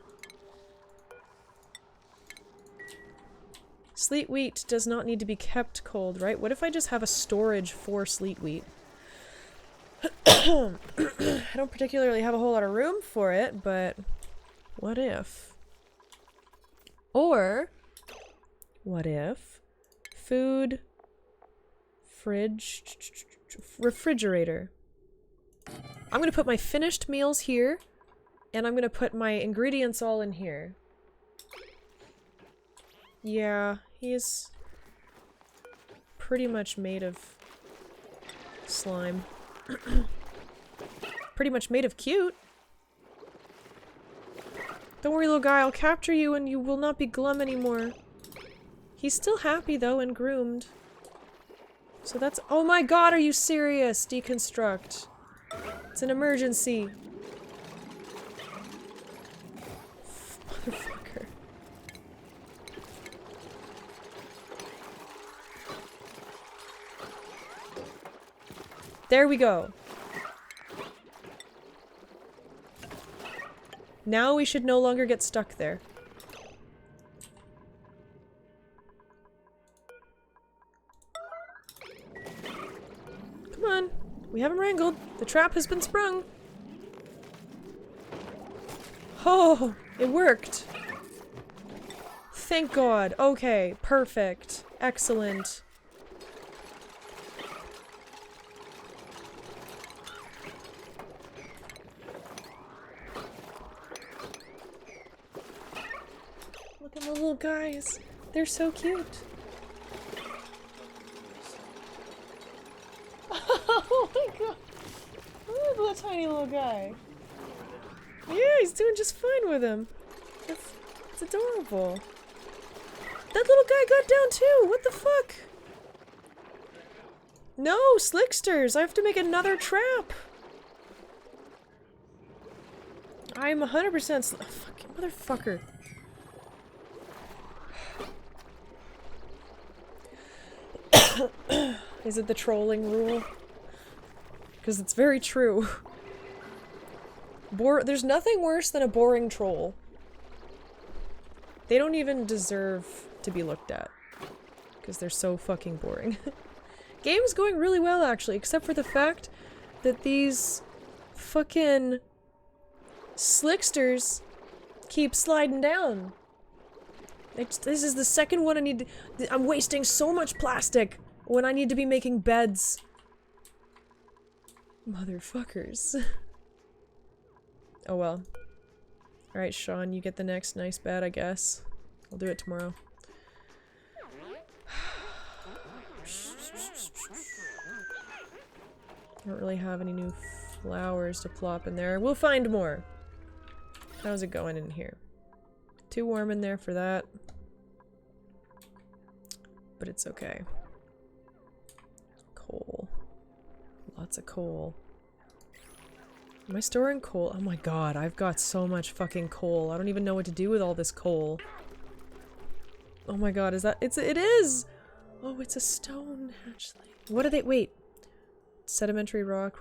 Sleet wheat does not need to be kept cold, right? What if I just have a storage for sleet wheat? I don't particularly have a whole lot of room for it, but what if? Or, what if food, fridge, refrigerator. I'm gonna put my finished meals here, and I'm gonna put my ingredients all in here. Yeah, he's pretty much made of slime. Pretty much made of cute. Don't worry, little guy, I'll capture you and you will not be glum anymore. He's still happy, though, and groomed. So that's- Oh my god, are you serious? Deconstruct. It's an emergency. Motherfucker. There we go. Now we should no longer get stuck there. Come on. We haven't wrangled. The trap has been sprung. Oh, it worked. Thank God. Okay, perfect. Excellent. Look at the little guys. They're so cute. Oh my god. Look at the tiny little guy. Yeah, he's doing just fine with him. It's adorable. That little guy got down too! What the fuck? No, Slicksters! I have to make another trap! I'm 100% fucking motherfucker. Is it the trolling rule? Because it's very true. There's nothing worse than a boring troll. They don't even deserve to be looked at. Because they're so fucking boring. Game's going really well, actually, except for the fact that these fucking Slicksters keep sliding down. This is the second one I need to— I'm wasting so much plastic when I need to be making beds. Motherfuckers. Oh well. Alright, Sean, you get the next nice bed, I guess. I'll do it tomorrow. I don't really have any new flowers to plop in there. We'll find more. How's it going in here? Too warm in there for that. But it's okay. Coal. Lots of coal. Am I storing coal? Oh my god, I've got so much fucking coal. I don't even know what to do with all this coal. Oh my god, is that— it is! Oh, it's a stone, actually. What do they— wait. Sedimentary rock.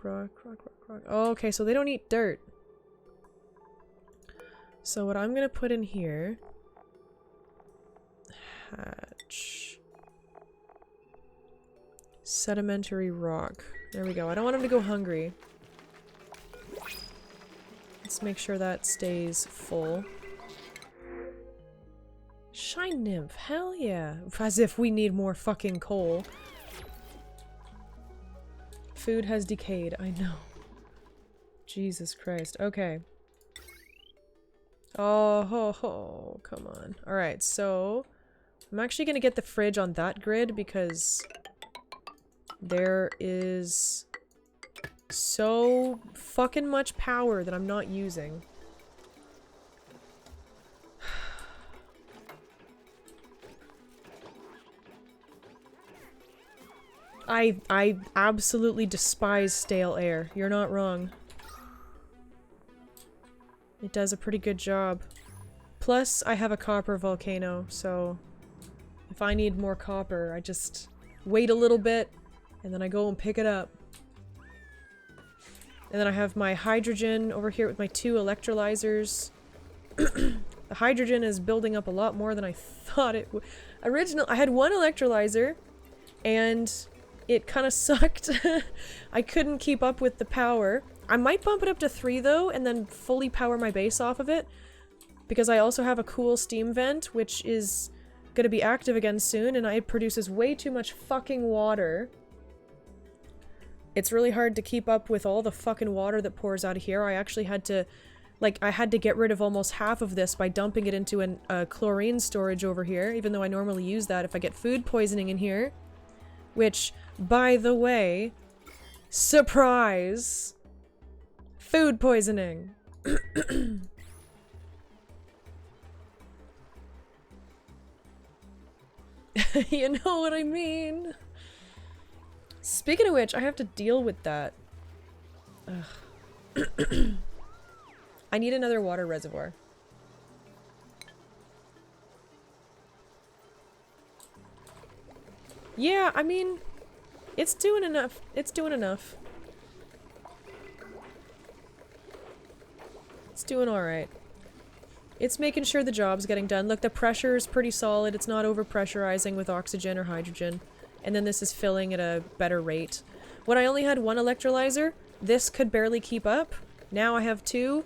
Oh, okay, so they don't eat dirt. So what I'm gonna put in here— hatch. Sedimentary rock. There we go. I don't want him to go hungry. Let's make sure that stays full. Shine nymph. Hell yeah. As if we need more fucking coal. Food has decayed. I know. Jesus Christ. Okay. Oh, ho, ho. Come on. Alright, so I'm actually gonna get the fridge on that grid because there is so fucking much power that I'm not using. I absolutely despise stale air. You're not wrong. It does a pretty good job. Plus, I have a copper volcano, so if I need more copper, I just wait a little bit, and then I go and pick it up. And then I have my hydrogen over here with my 2 electrolyzers. The hydrogen is building up a lot more than I thought it would. I had 1 electrolyzer, and it kind of sucked. I couldn't keep up with the power. I might bump it up to 3 though, and then fully power my base off of it. Because I also have a cool steam vent, which is gonna be active again soon, and it produces way too much fucking water. It's really hard to keep up with all the fucking water that pours out of here. I actually had to, like, I had to get rid of almost half of this by dumping it into a chlorine storage over here, even though I normally use that if I get food poisoning in here. Which, by the way, surprise! Food poisoning! You know what I mean? Speaking of which, I have to deal with that. Ugh. I need another water reservoir. Yeah, I mean, it's doing enough. It's doing enough. It's doing alright. It's making sure the job's getting done. Look, the pressure is pretty solid. It's not overpressurizing with oxygen or hydrogen. And then this is filling at a better rate. When I only had 1 electrolyzer, this could barely keep up. Now I have 2.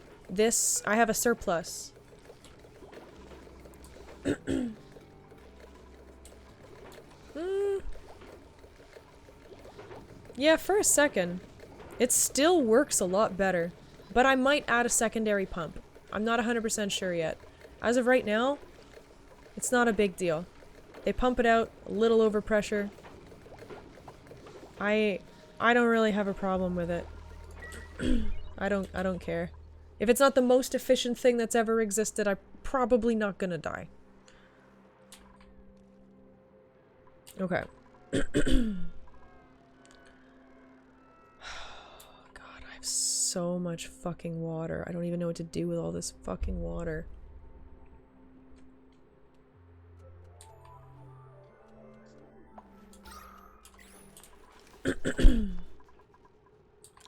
I have a surplus. Yeah, for a second. It still works a lot better. But I might add a secondary pump. I'm not 100% sure yet. As of right now, it's not a big deal. They pump it out a little overpressure. I don't really have a problem with it. I don't care. If it's not the most efficient thing that's ever existed, I'm probably not gonna die. Okay. God, I have so much fucking water. I don't even know what to do with all this fucking water.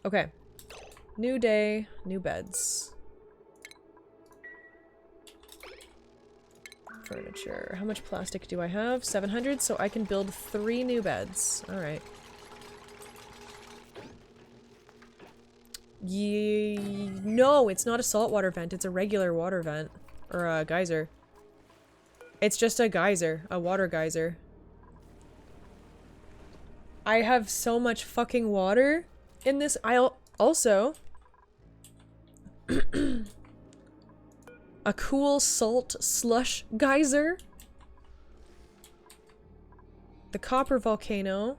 Okay. New day, new beds. Furniture. How much plastic do I have? 700, so I can build 3 new beds. Alright. No, it's not a saltwater vent. It's a regular water vent. Or a geyser. It's just a geyser. A water geyser. I have so much fucking water in this. I'll also... a cool salt slush geyser. The copper volcano.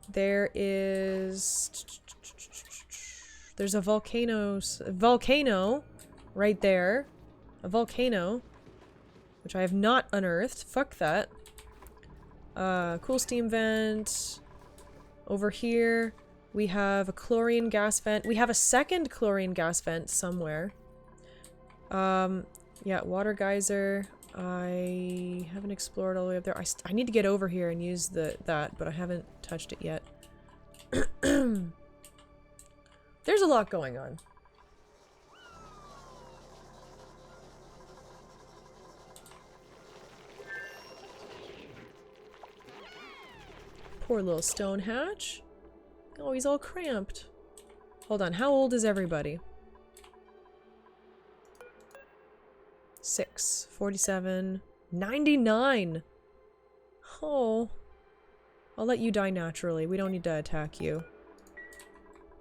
There is... There's a volcano right there. A volcano. Which I have not unearthed. Fuck that. Cool steam vent. Over here, we have a chlorine gas vent. We have a second chlorine gas vent somewhere. Yeah, water geyser. I haven't explored all the way up there. I need to get over here and use that, but I haven't touched it yet. There's a lot going on. Poor little stone hatch. Oh, he's all cramped. Hold on, how old is everybody? 6, 47, 99! Oh. I'll let you die naturally. We don't need to attack you.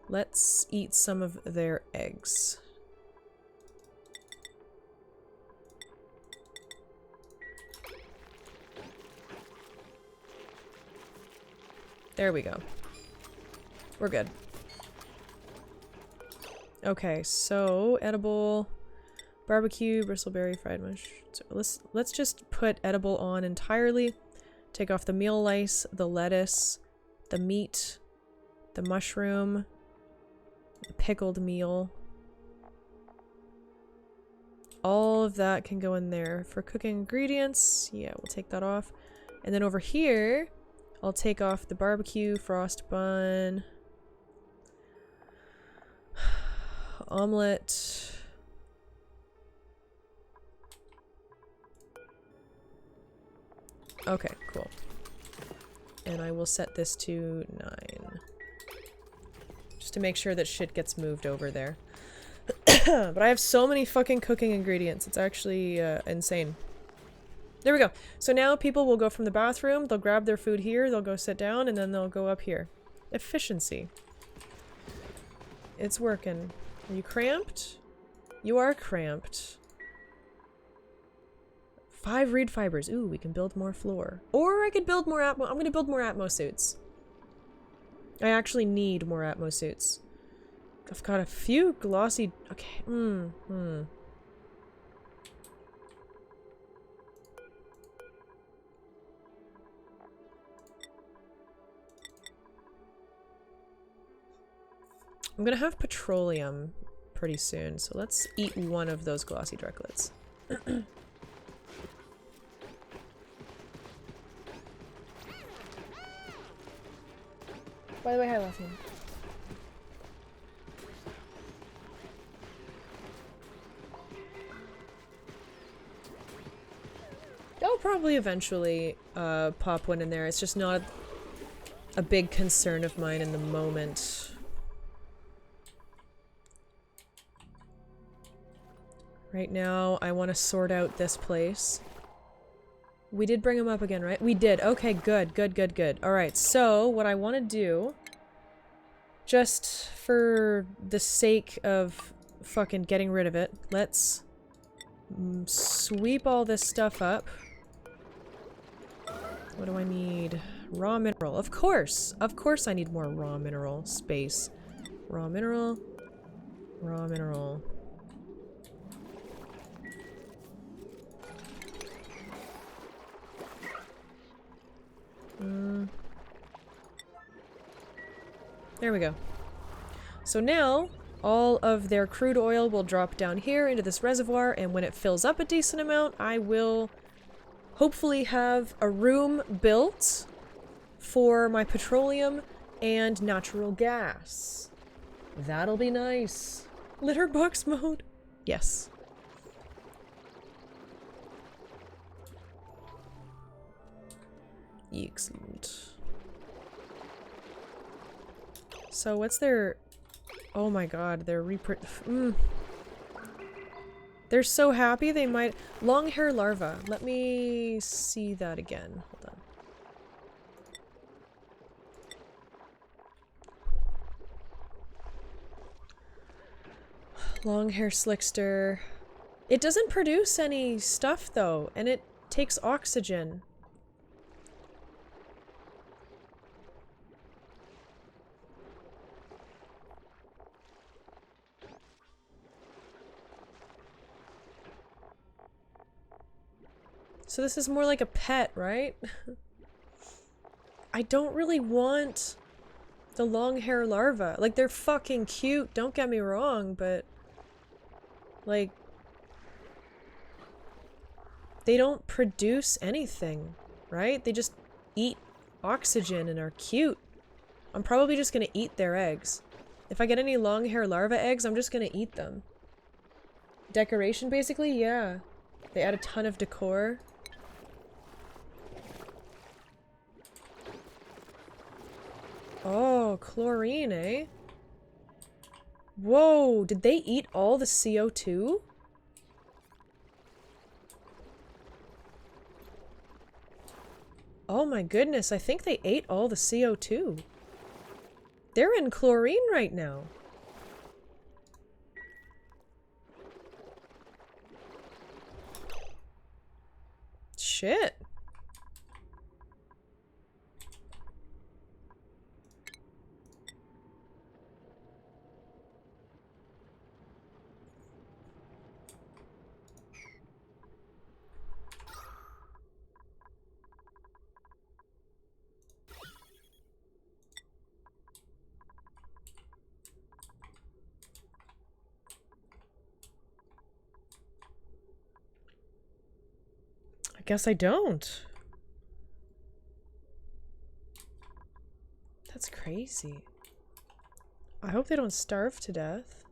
Let's eat some of their eggs. There we go. We're good. Okay, so edible, barbecue, bristleberry, fried mush. So let's just put edible on entirely. Take off the meal lice, the lettuce, the meat, the mushroom, the pickled meal. All of that can go in there. For cooking ingredients, yeah, we'll take that off. And then over here, I'll take off the barbecue, frost bun, omelet. Okay, cool. And I will set this to 9. Just to make sure that shit gets moved over there. But I have so many fucking cooking ingredients. It's actually insane. There we go. So now people will go from the bathroom, they'll grab their food here, they'll go sit down, and then they'll go up here. Efficiency. It's working. Are you cramped? You are cramped. 5 reed fibers. Ooh, we can build more floor. Or I could build more Atmo. I'm gonna build more Atmo suits. I actually need more Atmo suits. I've got a few glossy... Okay. I'm gonna have petroleum pretty soon, so let's eat one of those glossy druglets. By the way, hi, Lafayette. I'll probably eventually pop one in there. It's just not a big concern of mine in the moment. Right now, I want to sort out this place. We did bring him up again, right? We did. Okay, good, good, good, good. Alright, so what I want to do, just for the sake of fucking getting rid of it, let's sweep all this stuff up. What do I need? Raw mineral. Of course! Of course I need more raw mineral space. Raw mineral. Raw mineral. There we go. So now, all of their crude oil will drop down here into this reservoir, and when it fills up a decent amount, I will hopefully have a room built for my petroleum and natural gas. That'll be nice. Litter box mode. Yes. Excellent. So what's their... Oh my god, they're They're so happy they might... Long hair larva. Let me see that again. Hold on. Long hair slickster. It doesn't produce any stuff though, and it takes oxygen. So this is more like a pet, right? I don't really want the long hair larva. Like, they're fucking cute, don't get me wrong, but... Like... They don't produce anything, right? They just eat oxygen and are cute. I'm probably just gonna eat their eggs. If I get any long hair larva eggs, I'm just gonna eat them. Decoration, basically? Yeah. They add a ton of decor. Oh, chlorine, eh? Whoa, did they eat all the CO2? Oh my goodness, I think they ate all the CO2. They're in chlorine right now. Shit. Guess I don't. That's crazy. I hope they don't starve to death.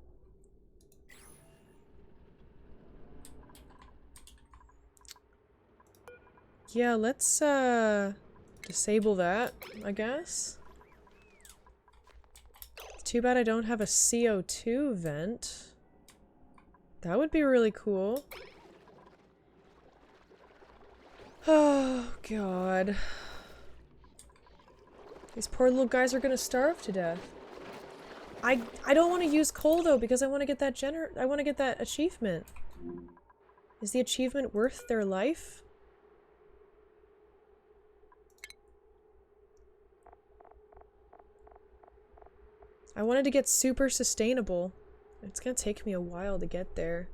Yeah, let's disable that, I guess. Too bad I don't have a CO2 vent. That would be really cool. Oh, God. These poor little guys are gonna starve to death. I don't want to use coal, though, because I want to get that I want to get that achievement. Is the achievement worth their life? I wanted to get super sustainable. It's gonna take me a while to get there.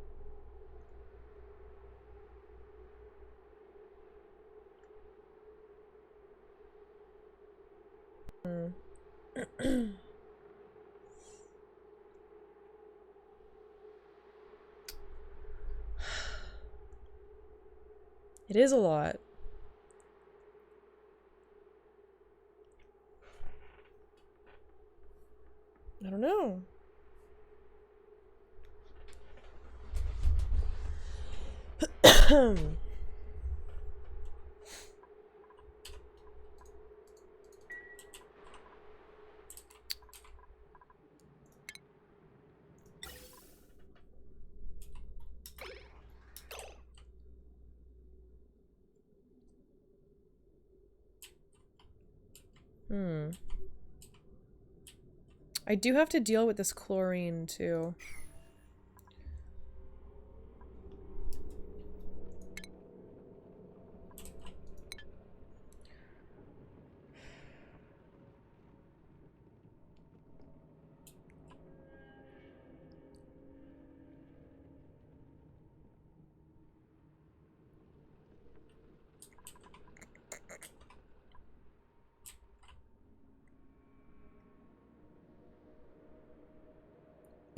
It is a lot. I don't know. I do have to deal with this chlorine, too.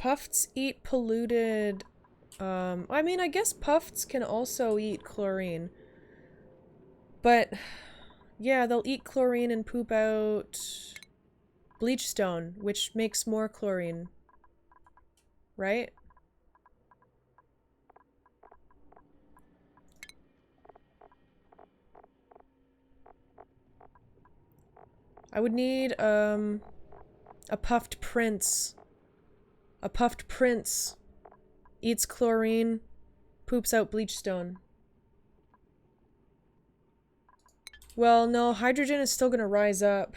Puffs eat polluted... I mean, I guess puffs can also eat chlorine. But, yeah, they'll eat chlorine and poop out bleachstone, which makes more chlorine. Right? I would need, a puffed prince. A puffed prince eats chlorine, poops out bleachstone. Well, no, hydrogen is still gonna rise up.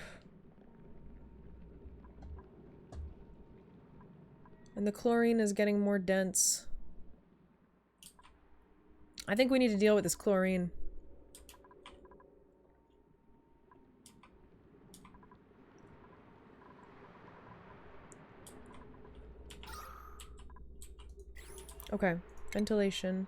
And the chlorine is getting more dense. I think we need to deal with this chlorine. Okay, ventilation.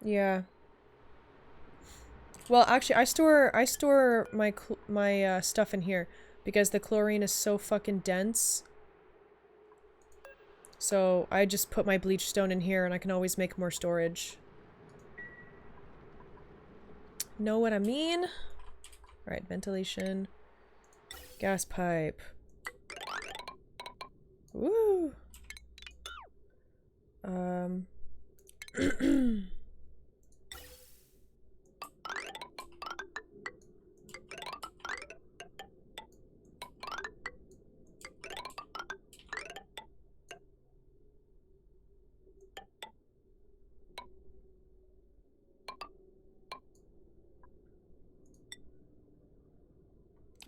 Yeah. Well, actually, I store my stuff in here because the chlorine is so fucking dense. So I just put my bleach stone in here and I can always make more storage. Know what I mean? Alright, ventilation. Gas pipe. Woo!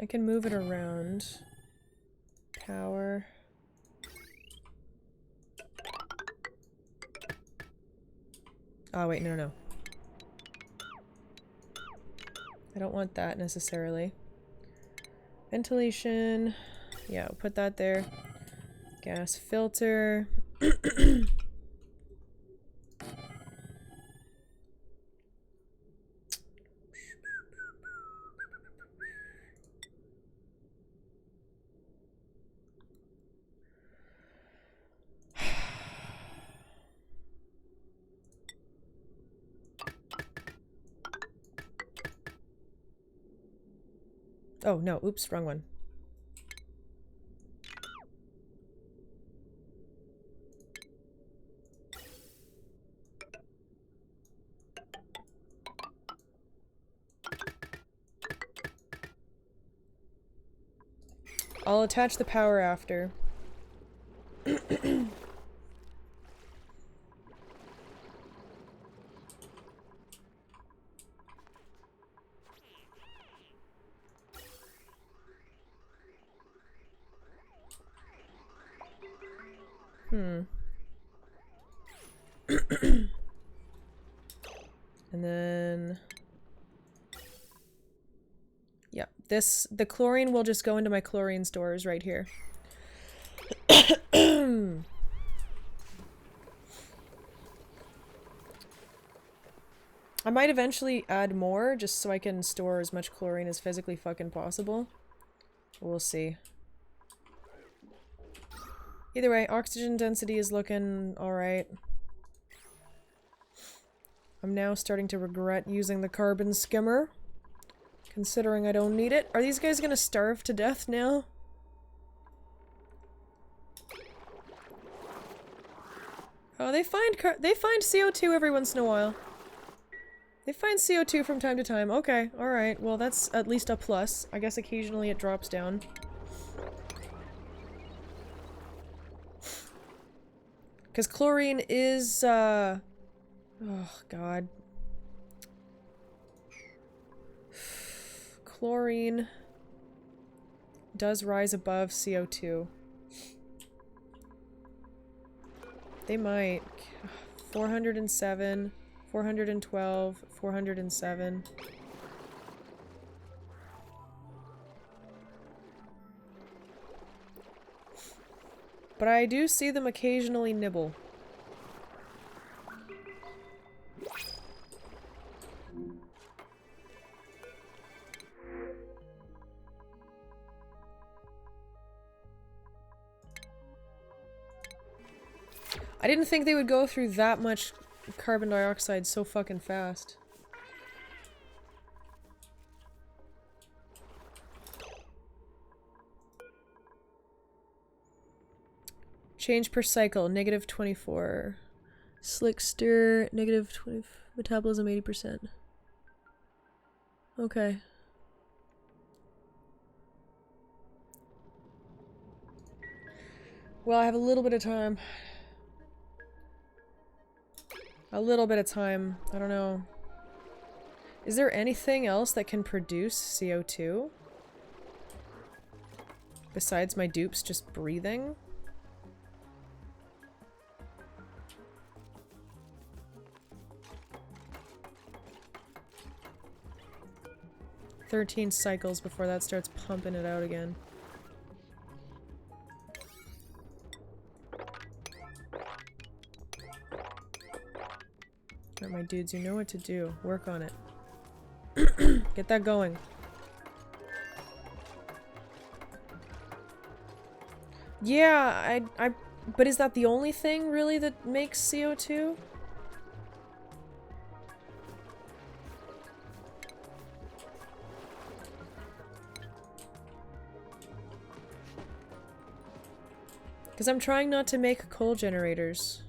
I can move it around. Power. Oh, wait, no. I don't want that necessarily. Ventilation. Yeah, I'll put that there. Gas filter. Oh, no. Oops, wrong one. I'll attach the power after. And then... yeah, the chlorine will just go into my chlorine stores right here. I might eventually add more, just so I can store as much chlorine as physically fucking possible. We'll see. Either way, oxygen density is looking alright. I'm now starting to regret using the carbon skimmer, considering I don't need it. Are these guys gonna starve to death now? Oh, they find CO2 every once in a while. They find CO2 from time to time. Okay, alright. Well, that's at least a plus. I guess occasionally it drops down. Because chlorine is, oh, God. Chlorine does rise above CO2. They might. 407, 412, 407. But I do see them occasionally nibble. I didn't think they would go through that much carbon dioxide so fucking fast. Change per cycle, -24. Slickster, -20. Metabolism, 80%. Okay. Well, I have a little bit of time. A little bit of time. I don't know. Is there anything else that can produce CO2? Besides my dupes just breathing? "13 cycles before that starts pumping it out again." Alright, my dudes, you know what to do. Work on it. Get that going. Yeah, but is that the only thing, really, that makes CO2? Because I'm trying not to make coal generators.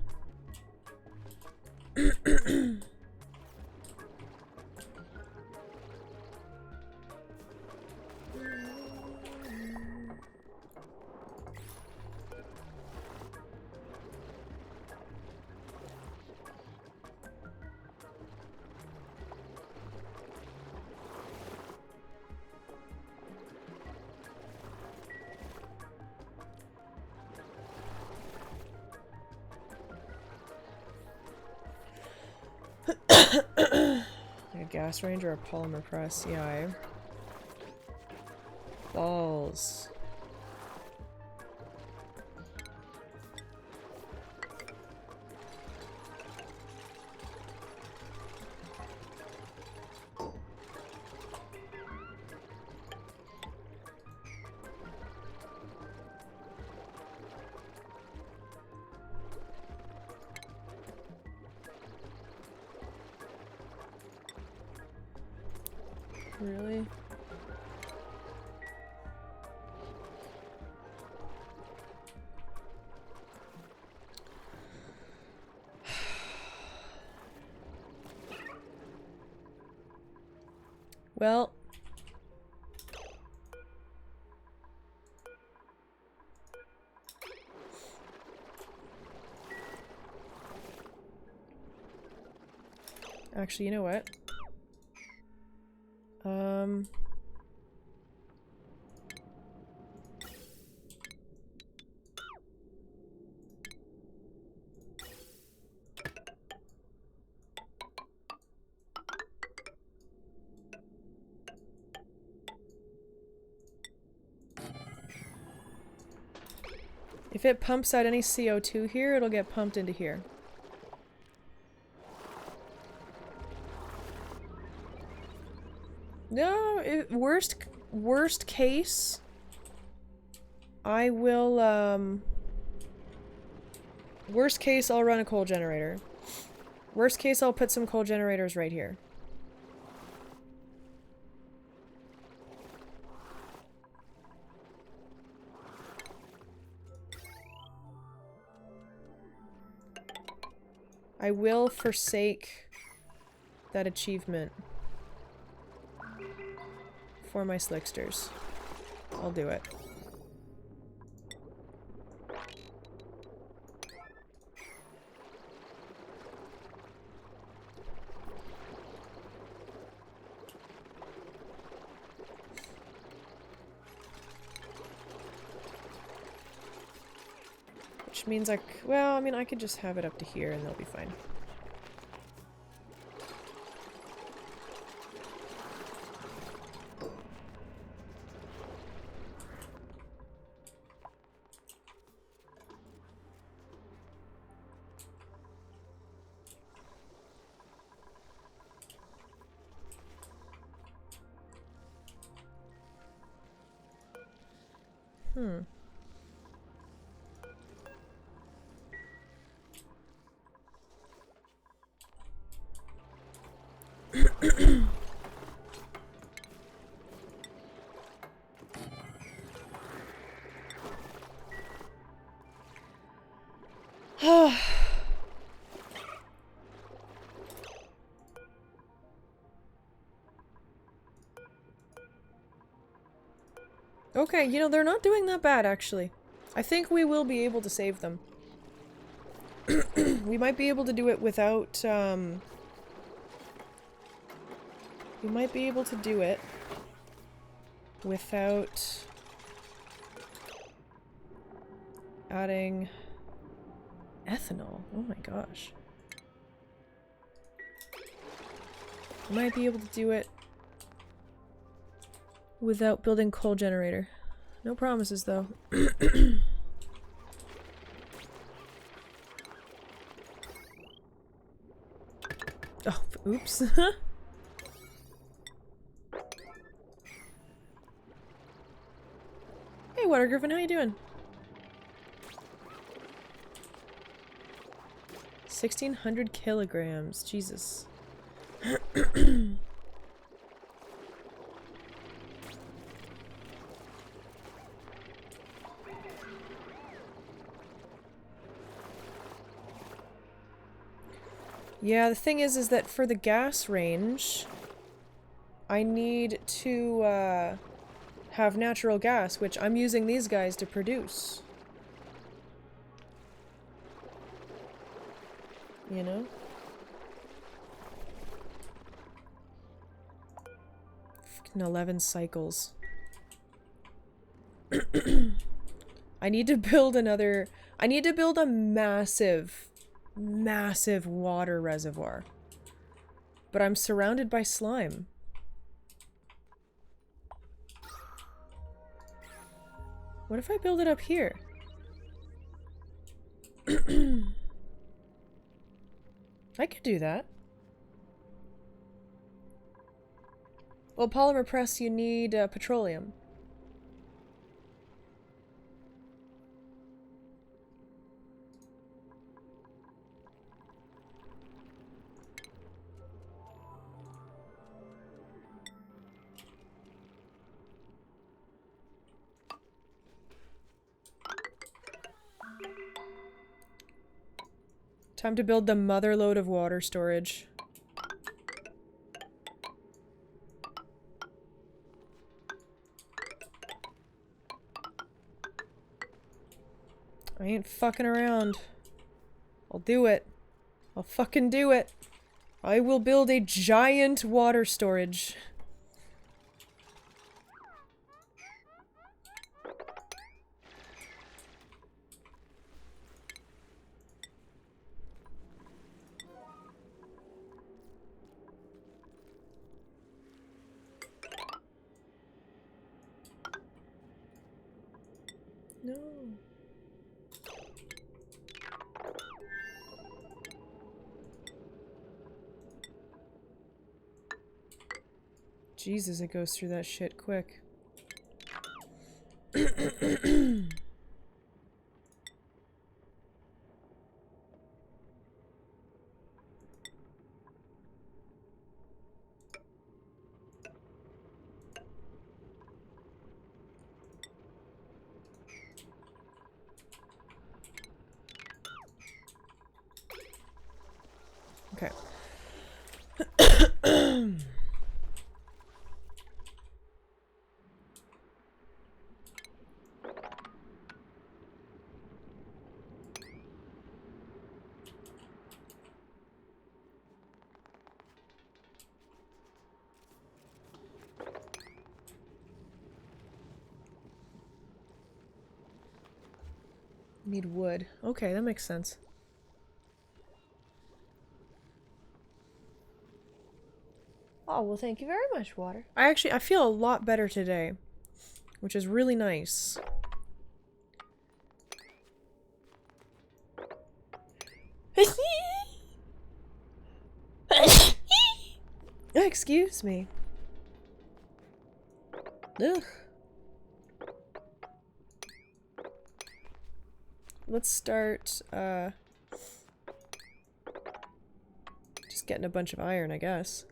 Like a gas range or a polymer press? Yeah, balls. Really? Well. Actually, you know what? If it pumps out any CO2 here, it'll get pumped into here. No, worst case, I will, worst case, I'll run a coal generator. Worst case, I'll put some coal generators right here. I will forsake that achievement for my slicksters. I'll do it. Which means well, I mean, I could just have it up to here and they'll be fine. Okay, you know, they're not doing that bad, actually. I think we will be able to save them. We might be able to do it without, we might be able to do it without adding ethanol. Oh my gosh. We might be able to do it without building coal generator. No promises, though. Oh, oops. Hey, Water Griffin, how you doing? 1,600 kilograms. Jesus. Yeah, the thing is that for the gas range, I need to, have natural gas, which I'm using these guys to produce. You know? Fucking 11 cycles. I need to build another... I need to build a massive water reservoir. But I'm surrounded by slime. What if I build it up here? I could do that. Well, polymer press, you need petroleum. Time to build the mother load of water storage. I ain't fucking around. I'll do it. I'll fucking do it. I will build a giant water storage. No. Jesus, it goes through that shit quick. Okay. Need wood. Okay, that makes sense. Oh, well, thank you very much, Water. I feel a lot better today, which is really nice. Excuse me. Ugh. Let's start, just getting a bunch of iron, I guess.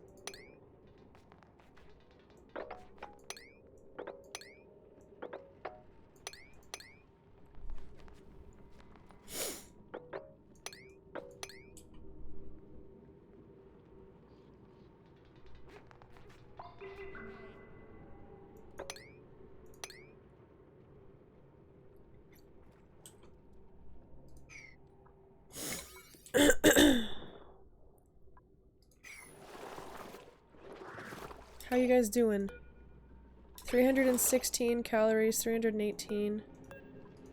How you guys doing? 316 calories, 318.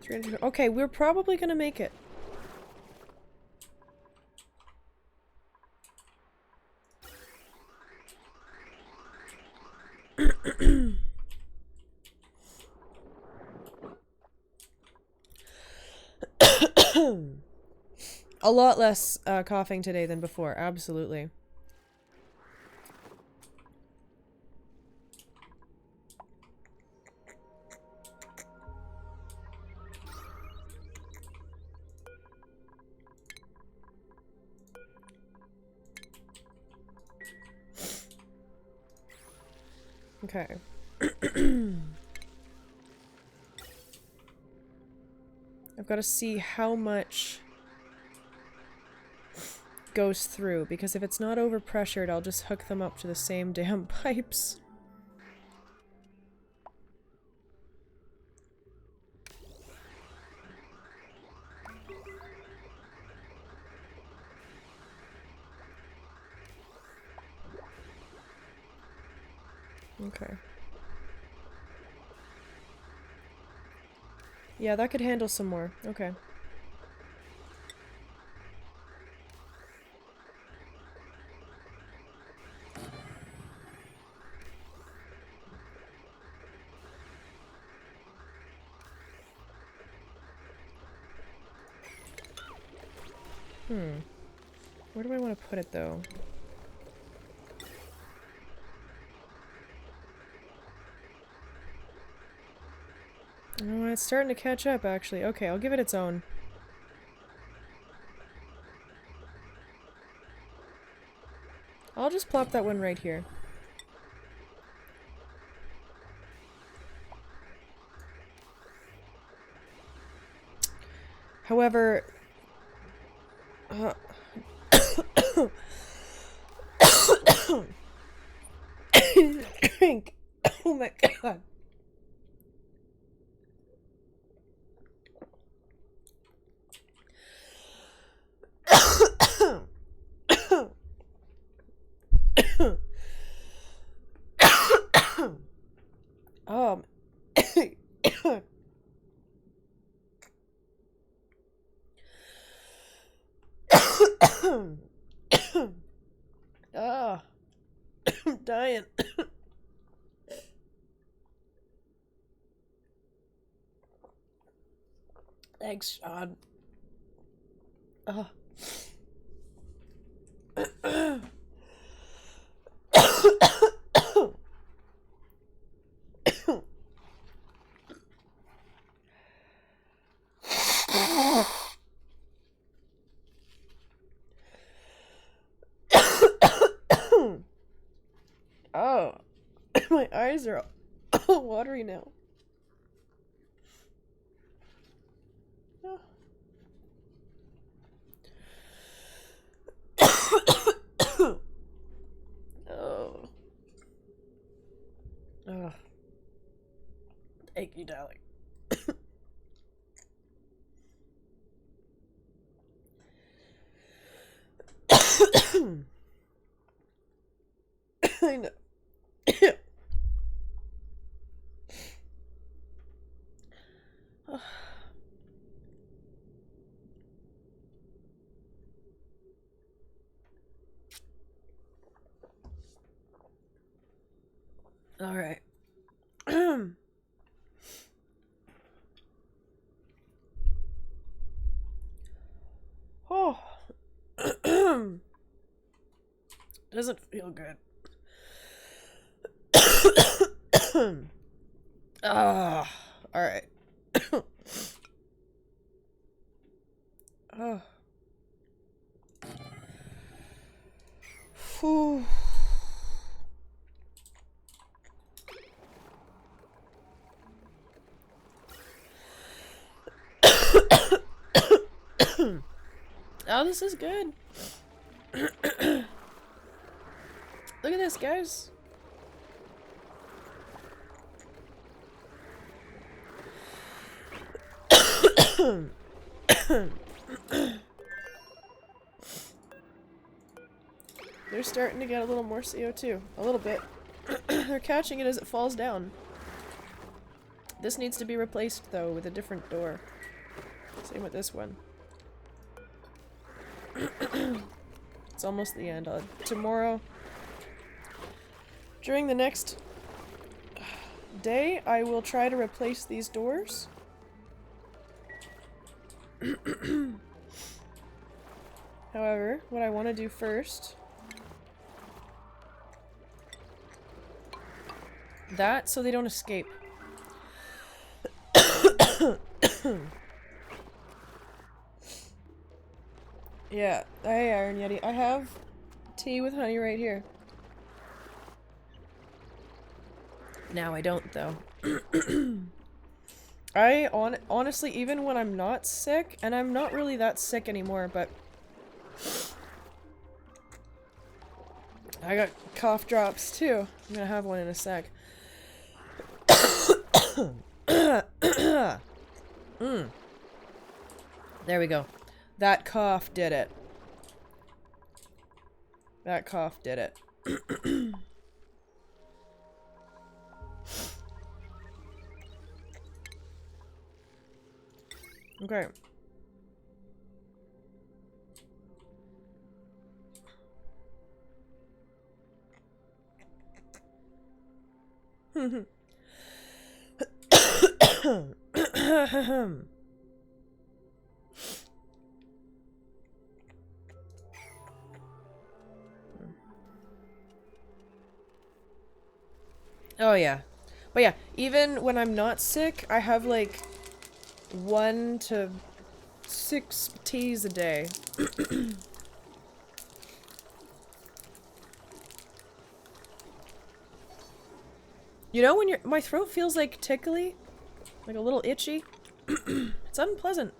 300. Okay, we're probably gonna make it. A lot less coughing today than before, absolutely. Okay. I've got to see how much goes through, because if it's not overpressured, I'll just hook them up to the same damn pipes. Okay. Yeah, that could handle some more. Okay. Where do I want to put it, though? Oh, it's starting to catch up, actually. Okay, I'll give it its own. I'll just plop that one right here. However... drink. Oh my god. um Ah, I'm dying. Thanks, Sean. Oh. Oh, my eyes are all watery now. Oh. Oh. Oh. Thank you, darling. I know. All right. Oh. Doesn't feel good. Ah. All right. Oh. Whew. Oh, this is good. Look at this, guys. They're starting to get a little more CO2. A little bit. They're catching it as it falls down. This needs to be replaced, though, with a different door. Same with this one. It's almost the end. Tomorrow, during the next day, I will try to replace these doors. However, what I want to do first... That, so they don't escape. Yeah. Hey, Iron Yeti. I have tea with honey right here. Now I don't, though. Honestly, even when I'm not sick, and I'm not really that sick anymore, but... I got cough drops, too. I'm gonna have one in a sec. There we go. That cough did it. That cough did it. Okay. Oh yeah. But yeah, even when I'm not sick, I have like 1 to 6 teas a day. You know when my throat feels like tickly? Like a little itchy? It's unpleasant.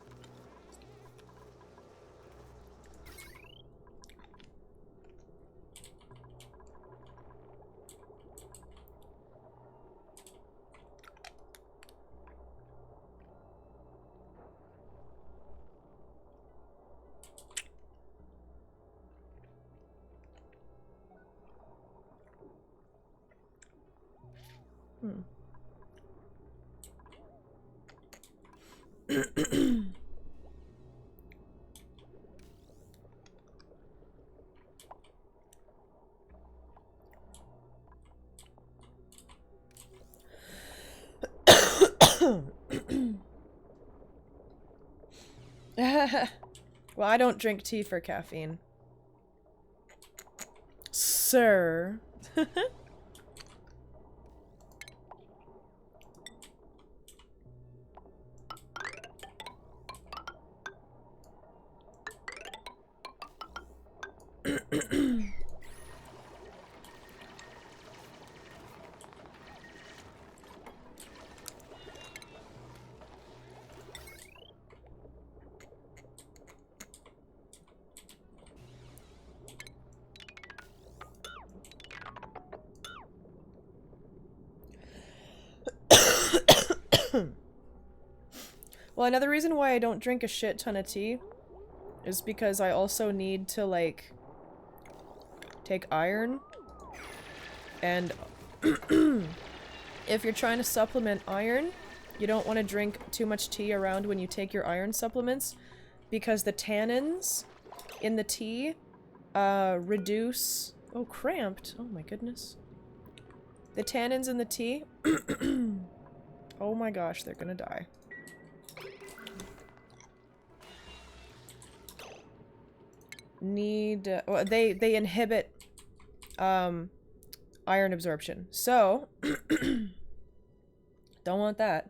Well, I don't drink tea for caffeine. Sir. Well, another reason why I don't drink a shit ton of tea is because I also need to, like, take iron. And if you're trying to supplement iron, you don't want to drink too much tea around when you take your iron supplements, because the tannins in the tea reduce... Oh, cramped. Oh my goodness. The tannins in the tea... Oh my gosh, they're gonna die. Well, they inhibit iron absorption. So don't want that.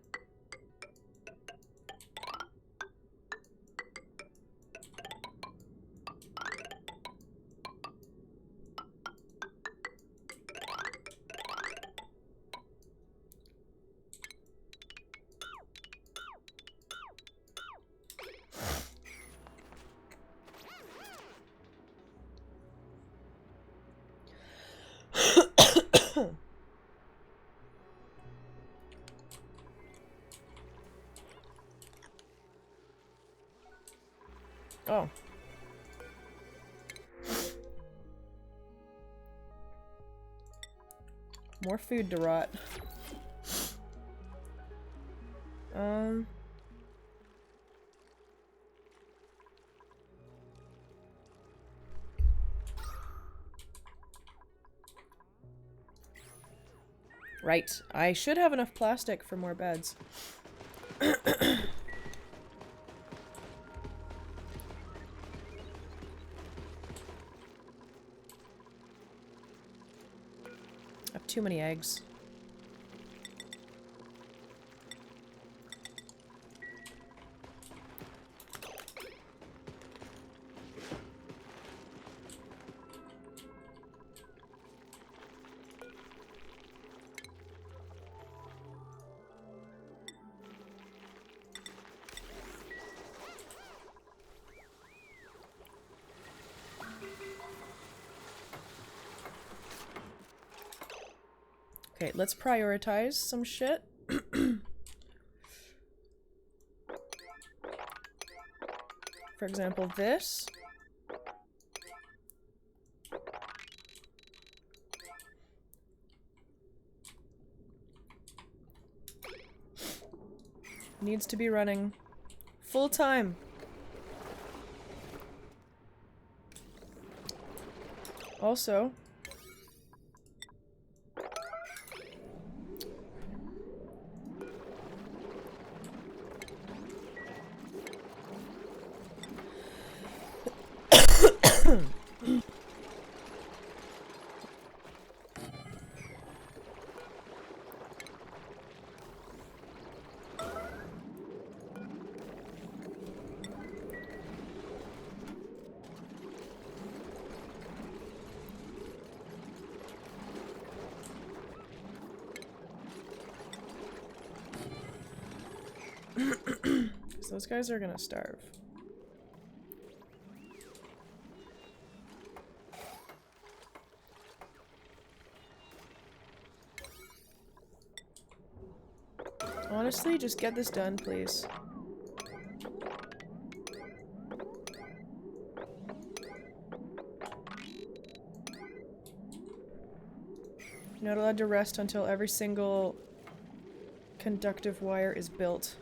Oh. More food to rot. Right. I should have enough plastic for more beds. I have too many eggs. Okay, let's prioritize some shit. For example, this. Needs to be running full time. Also, so those guys are gonna starve. Honestly, just get this done, please. You're not allowed to rest until every single conductive wire is built.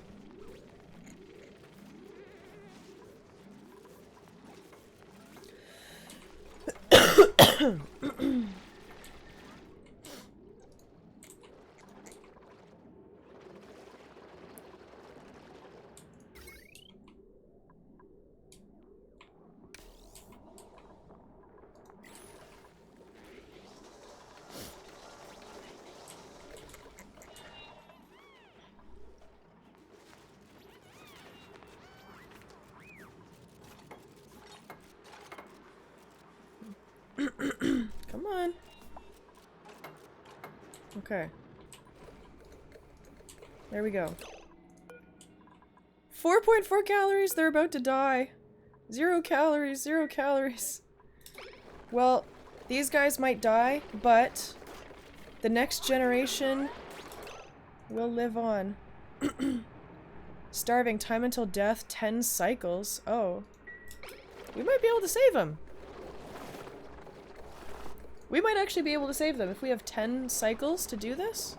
Come on. Okay. There we go. 4.4 calories, they're about to die. 0 calories, 0 calories. Well, these guys might die, but the next generation will live on. Starving, time until death, 10 cycles. Oh. We might be able to save them. We might actually be able to save them if we have 10 cycles to do this.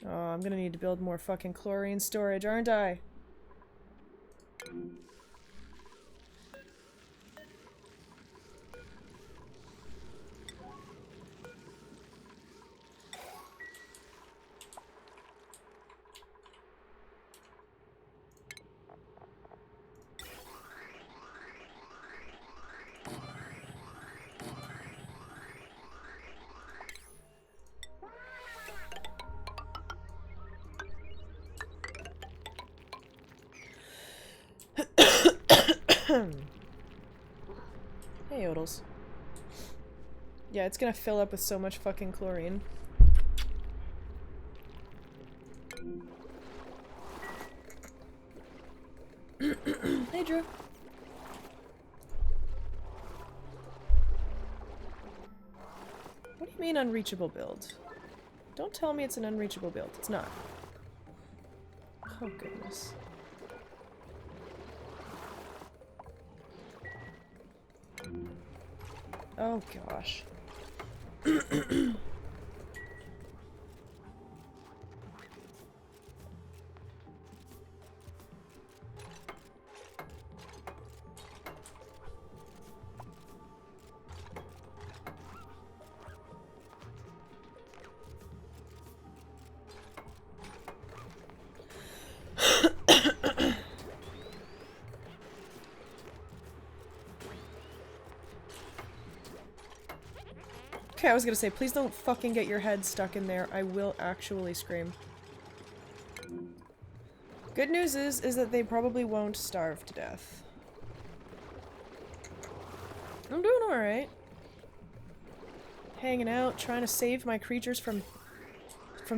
Oh, I'm gonna need to build more fucking chlorine storage, aren't I? Hey, Odals. Yeah, it's gonna fill up with so much fucking chlorine. Hey, Drew. What do you mean unreachable build? Don't tell me it's an unreachable build. It's not. Oh, goodness. Oh gosh. Okay, I was gonna say, please don't fucking get your head stuck in there. I will actually scream. Good news is that they probably won't starve to death. I'm doing alright. Hanging out, trying to save my creatures from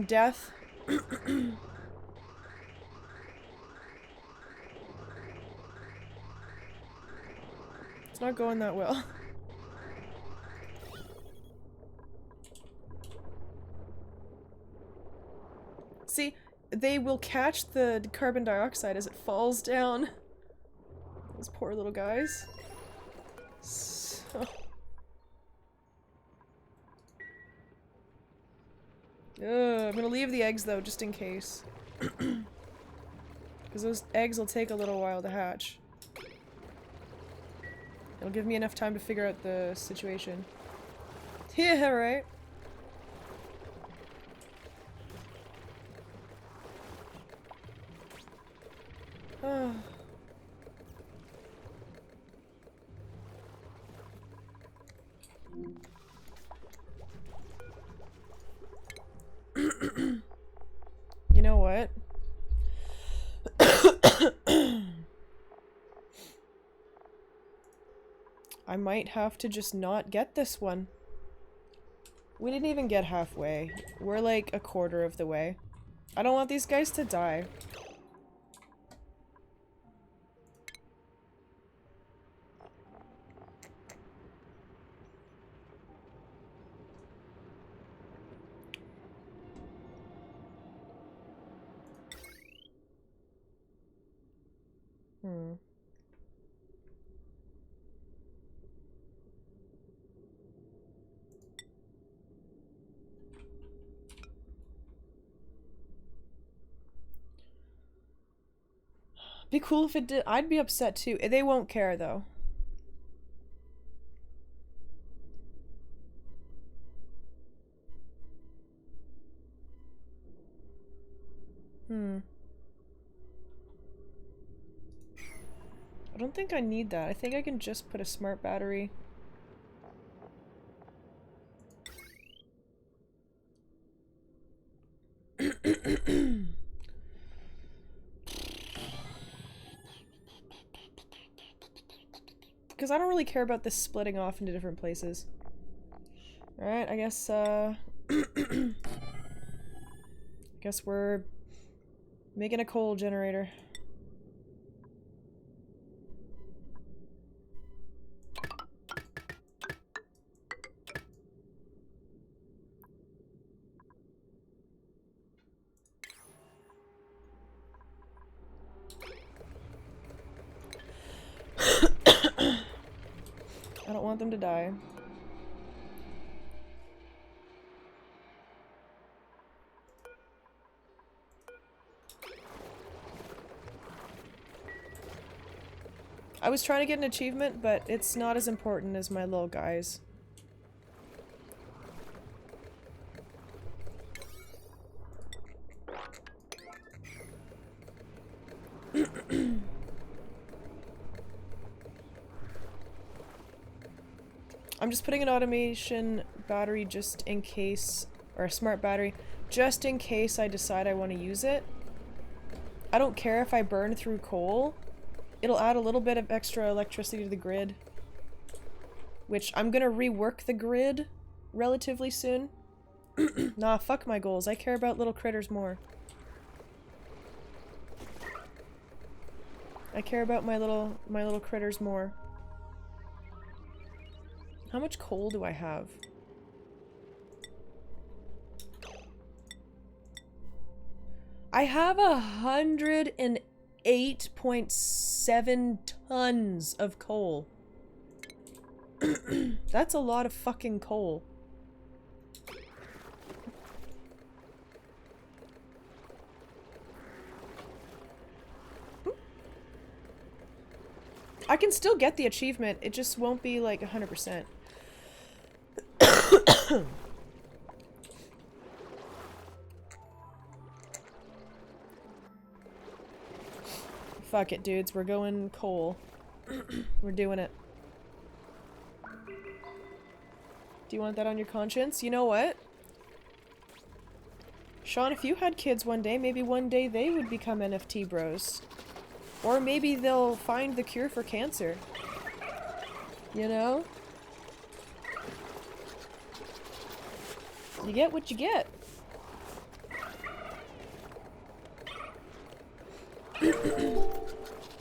death. It's not going that well. See, they will catch the carbon dioxide as it falls down. Those poor little guys. So... I'm gonna leave the eggs though, just in case. Because those eggs will take a little while to hatch. It'll give me enough time to figure out the situation. Yeah, right? Oh. You know what? I might have to just not get this one. We didn't even get halfway. We're like a quarter of the way. I don't want these guys to die. Be cool if it did. I'd be upset too. They won't care though. I don't think I need that. I think I can just put a smart battery. Because I don't really care about this splitting off into different places. Alright, I guess, guess we're making a coal generator. I don't want them to die. I was trying to get an achievement, but it's not as important as my little guys. I'm just putting an automation battery just in case, or a smart battery, just in case I decide I want to use it. I don't care if I burn through coal. It'll add a little bit of extra electricity to the grid. Which, I'm gonna rework the grid relatively soon. Nah, fuck my goals. I care about little critters more. I care about my little critters more. How much coal do I have? I have 108.7 tons of coal. That's a lot of fucking coal. I can still get the achievement, it just won't be like 100%. Fuck it, dudes. We're going coal. We're doing it. Do you want that on your conscience? You know what? Sean, if you had kids one day, maybe one day they would become NFT bros. Or maybe they'll find the cure for cancer. You know? You get what you get.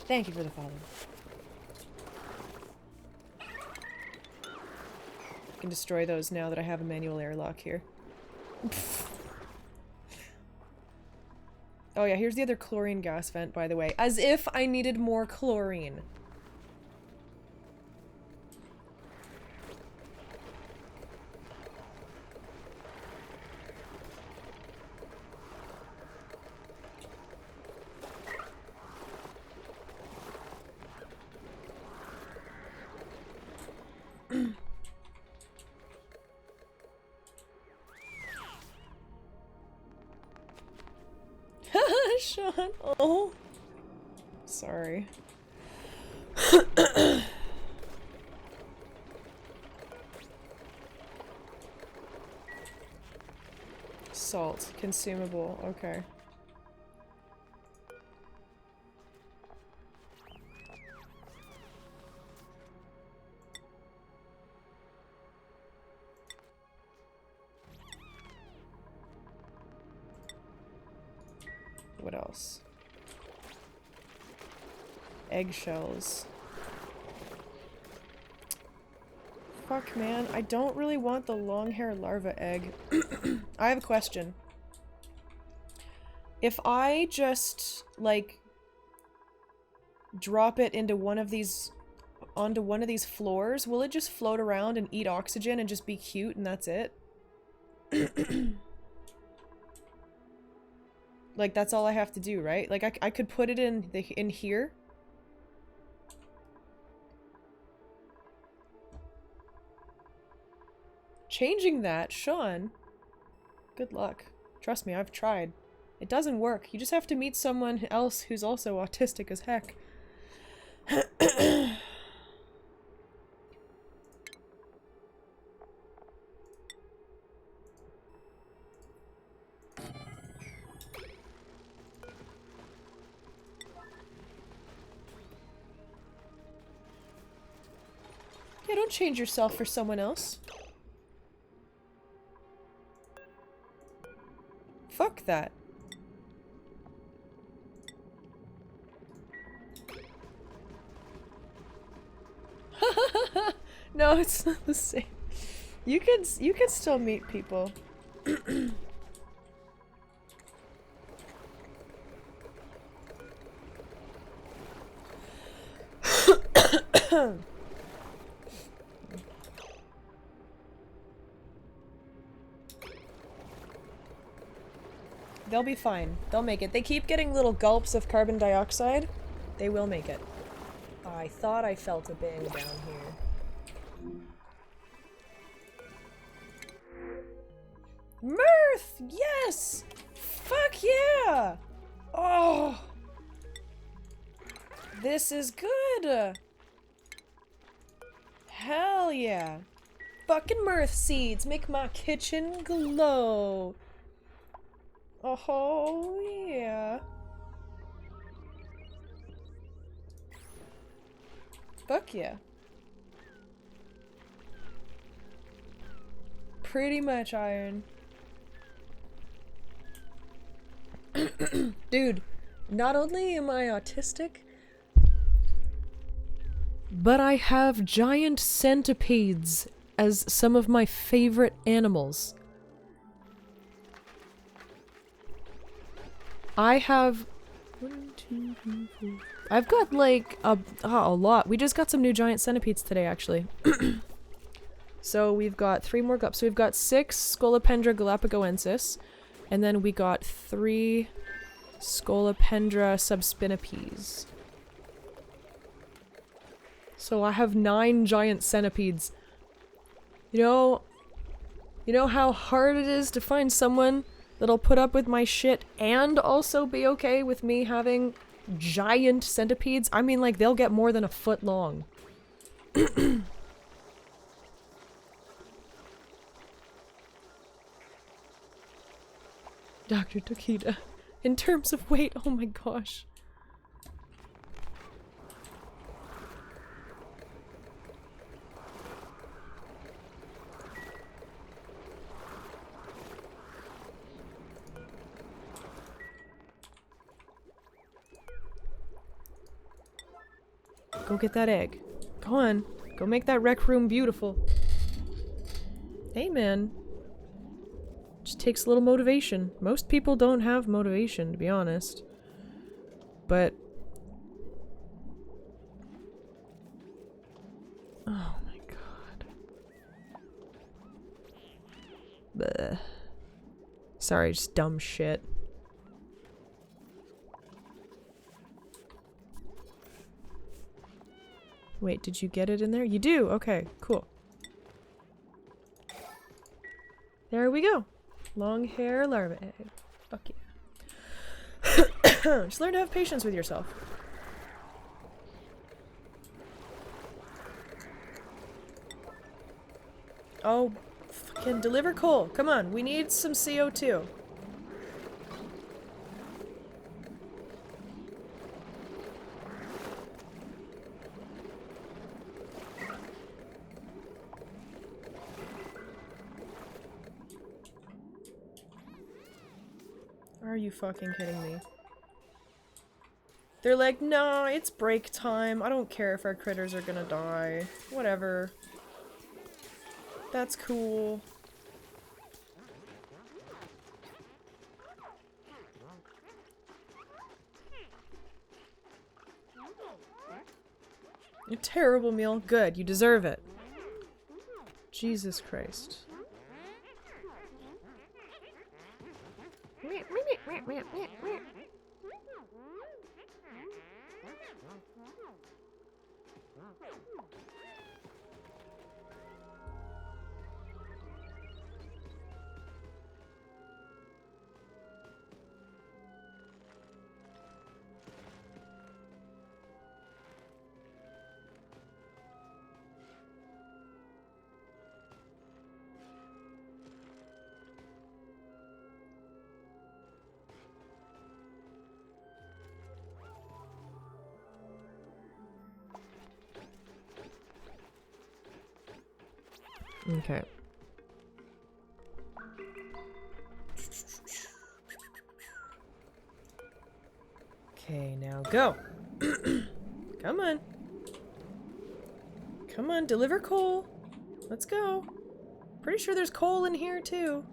Thank you for the follow. I can destroy those now that I have a manual airlock here. Oh yeah, here's the other chlorine gas vent, by the way. As if I needed more chlorine. Sean, oh. Sorry. Salt, consumable, okay. What else? Eggshells. Fuck, man. I don't really want the long hair larva egg. I have a question. If I just, like, drop it into one of these, onto one of these floors, will it just float around and eat oxygen and just be cute and that's it? Like, that's all I have to do, right? Like, I could put it in here. Changing that, Sean. Good luck. Trust me, I've tried. It doesn't work. You just have to meet someone else who's also autistic as heck. Yeah, don't change yourself for someone else. Fuck that. No, it's not the same. You could still meet people. They'll be fine. They'll make it. They keep getting little gulps of carbon dioxide. They will make it. I thought I felt a bang down here. Mirth! Yes! Fuck yeah! Oh! This is good! Hell yeah! Fucking mirth seeds make my kitchen glow! Oh yeah! Fuck yeah. Pretty much iron. Dude, not only am I autistic, but I have giant centipedes as some of my favorite animals. I have 1, 2, 3, 4. I've got like a lot. We just got some new giant centipedes today, actually. So we've got 3 more So we've got 6 Scolopendra galapagoensis. And then we got 3 Scolopendra subspinipes. So I have 9 giant centipedes. You know how hard it is to find someone that'll put up with my shit and also be okay with me having giant centipedes? I mean, like, they'll get more than a foot long. Dr. Tokita. In terms of weight, oh my gosh. Go get that egg. Go on. Go make that rec room beautiful. Hey, man. Just takes a little motivation. Most people don't have motivation, to be honest. But... oh my god. Bleh. Sorry, just dumb shit. Wait, did you get it in there? You do! Okay, cool. There we go. Long hair larva egg. Fuck yeah. Just learn to have patience with yourself. Oh, fucking deliver coal. Come on, we need some CO2. Are you fucking kidding me? They're like, no, it's break time. I don't care if our critters are gonna die. Whatever. That's cool. A terrible meal. Good, you deserve it. Jesus Christ. Okay. Okay, now go. Come on. Come on, deliver coal. Let's go. Pretty sure there's coal in here too.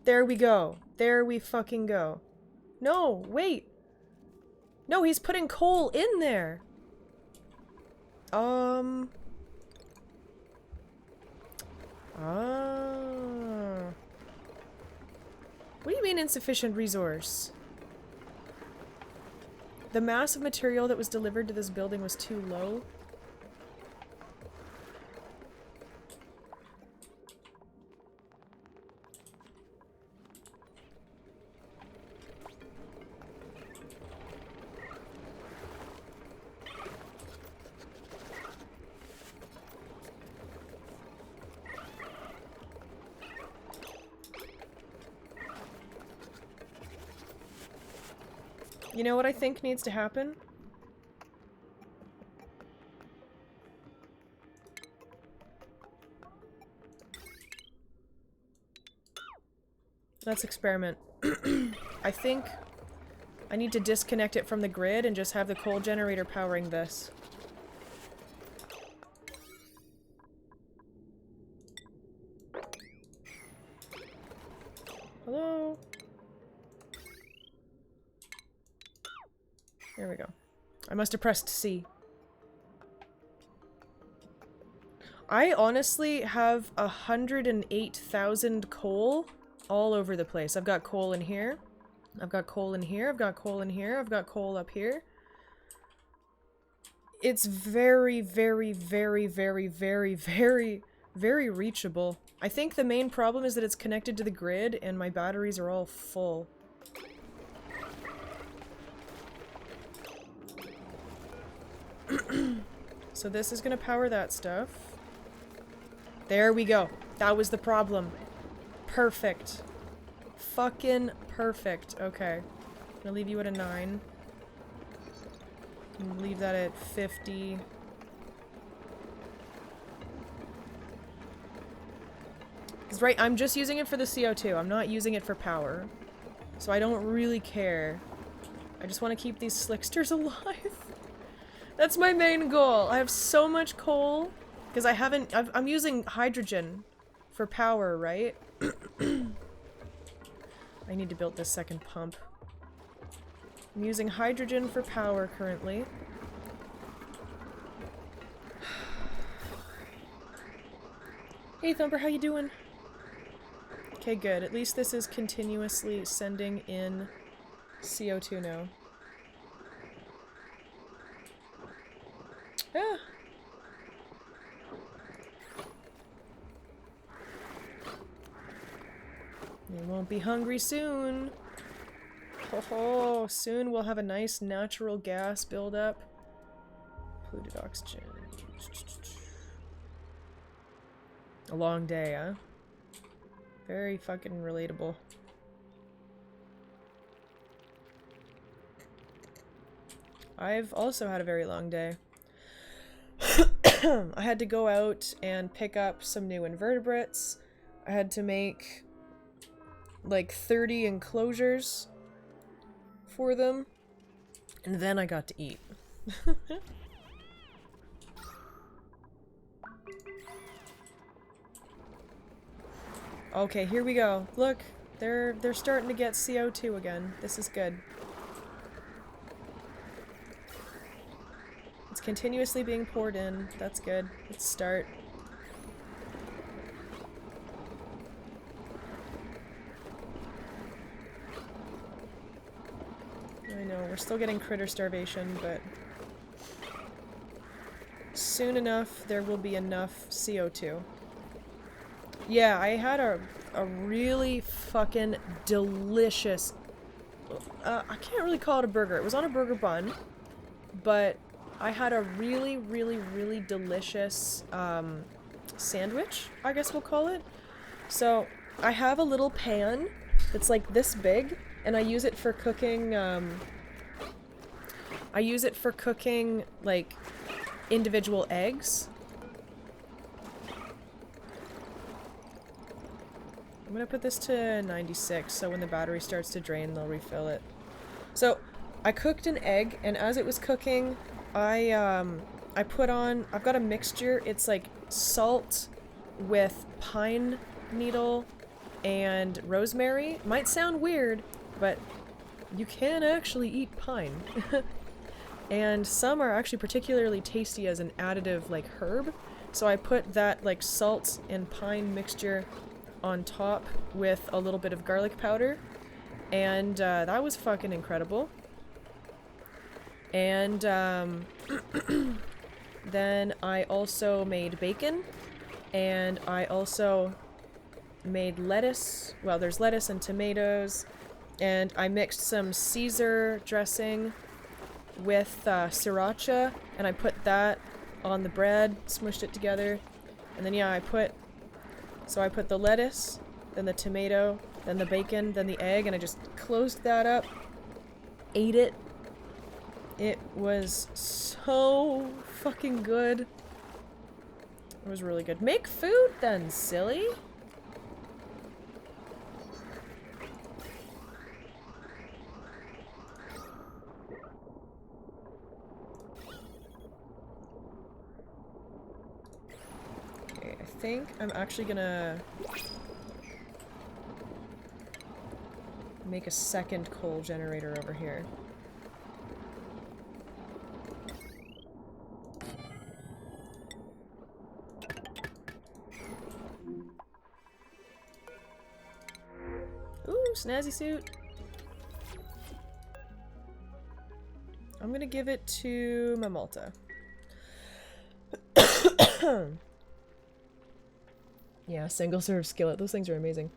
There we go. There we fucking go. No, wait. No, he's putting coal in there. Ah. What do you mean insufficient resource? The mass of material that was delivered to this building was too low? You know what I think needs to happen? Let's experiment. I think I need to disconnect it from the grid and just have the coal generator powering this. There we go. I must have pressed C. I honestly have 108,000 coal all over the place. I've got coal in here. I've got coal in here. I've got coal in here. I've got coal up here. It's very, very, very, very, very, very, very reachable. I think the main problem is that it's connected to the grid and my batteries are all full. So this is gonna power that stuff. There we go. That was the problem. Perfect. Fucking perfect. Okay. I'm gonna leave you at a 9. And leave that at 50. Because right, I'm just using it for the CO2. I'm not using it for power. So I don't really care. I just want to keep these slicksters alive. That's my main goal. I have so much coal. Because I'm using hydrogen for power, right? I need to build this second pump. I'm using hydrogen for power currently. Hey Thumper, how you doing? Okay, good. At least this is continuously sending in CO2 now. Ah! You won't be hungry soon. Oh, soon we'll have a nice natural gas buildup. Polluted oxygen. A long day, huh? Very fucking relatable. I've also had a very long day. I had to go out and pick up some new invertebrates. I had to make like 30 enclosures for them, and then I got to eat. Okay, here we go. Look, they're starting to get CO2 again. This is good. It's continuously being poured in. That's good. Let's start. I know, we're still getting critter starvation, but soon enough there will be enough CO2. Yeah, I had a really fucking delicious... I can't really call it a burger. It was on a burger bun, but I had a really, really, really delicious sandwich, I guess we'll call it. So, I have a little pan that's like this big, and I use it for cooking, like, individual eggs. I'm gonna put this to 96, so when the battery starts to drain, they'll refill it. So, I cooked an egg, and as it was cooking, I've got a mixture. It's like salt with pine needle and rosemary. Might sound weird, but you can actually eat pine. And some are actually particularly tasty as an additive, like, herb. So I put that, like, salt and pine mixture on top with a little bit of garlic powder. And that was fucking incredible. And then I also made bacon. And I also made lettuce. Well, there's lettuce and tomatoes. And I mixed some Caesar dressing with sriracha, and I put that on the bread, smushed it together, and then yeah, I put the lettuce, then the tomato, then the bacon, then the egg, and I just closed that up, ate it. It was so fucking good. It was really good. Make food then, silly! I think I'm actually gonna make a second coal generator over here. snazzy suit. I'm gonna give it to my Malta. Yeah, single serve skillet. Those things are amazing.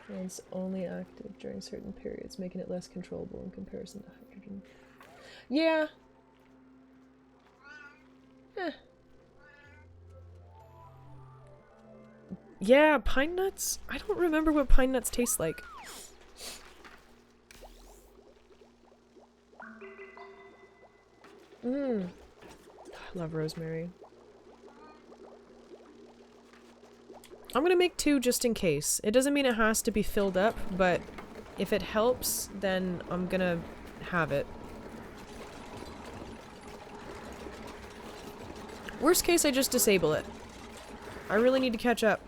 And it's only active during certain periods, making it less controllable in comparison to hydrogen. Yeah. Eh. Yeah, pine nuts? I don't remember what pine nuts taste like. Mmm. I love rosemary. I'm gonna make 2 just in case. It doesn't mean it has to be filled up, but if it helps, then I'm gonna have it. Worst case, I just disable it. I really need to catch up.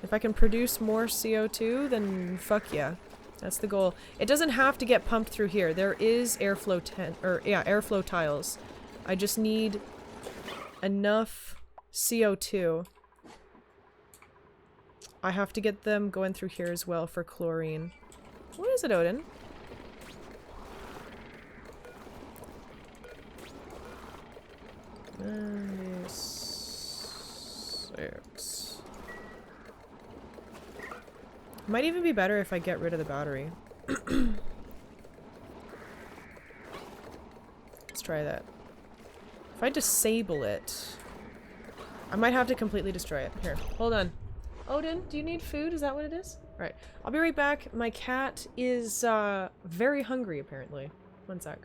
If I can produce more CO2, then fuck yeah. That's the goal. It doesn't have to get pumped through here. There is airflow airflow tiles. I just need enough CO2. I have to get them going through here as well for chlorine. What is it, Odin? And 6. Might even be better if I get rid of the battery. Let's try that. If I disable it, I might have to completely destroy it. Here, hold on. Odin, do you need food? Is that what it is? Alright, I'll be right back. My cat is very hungry, apparently. One sec.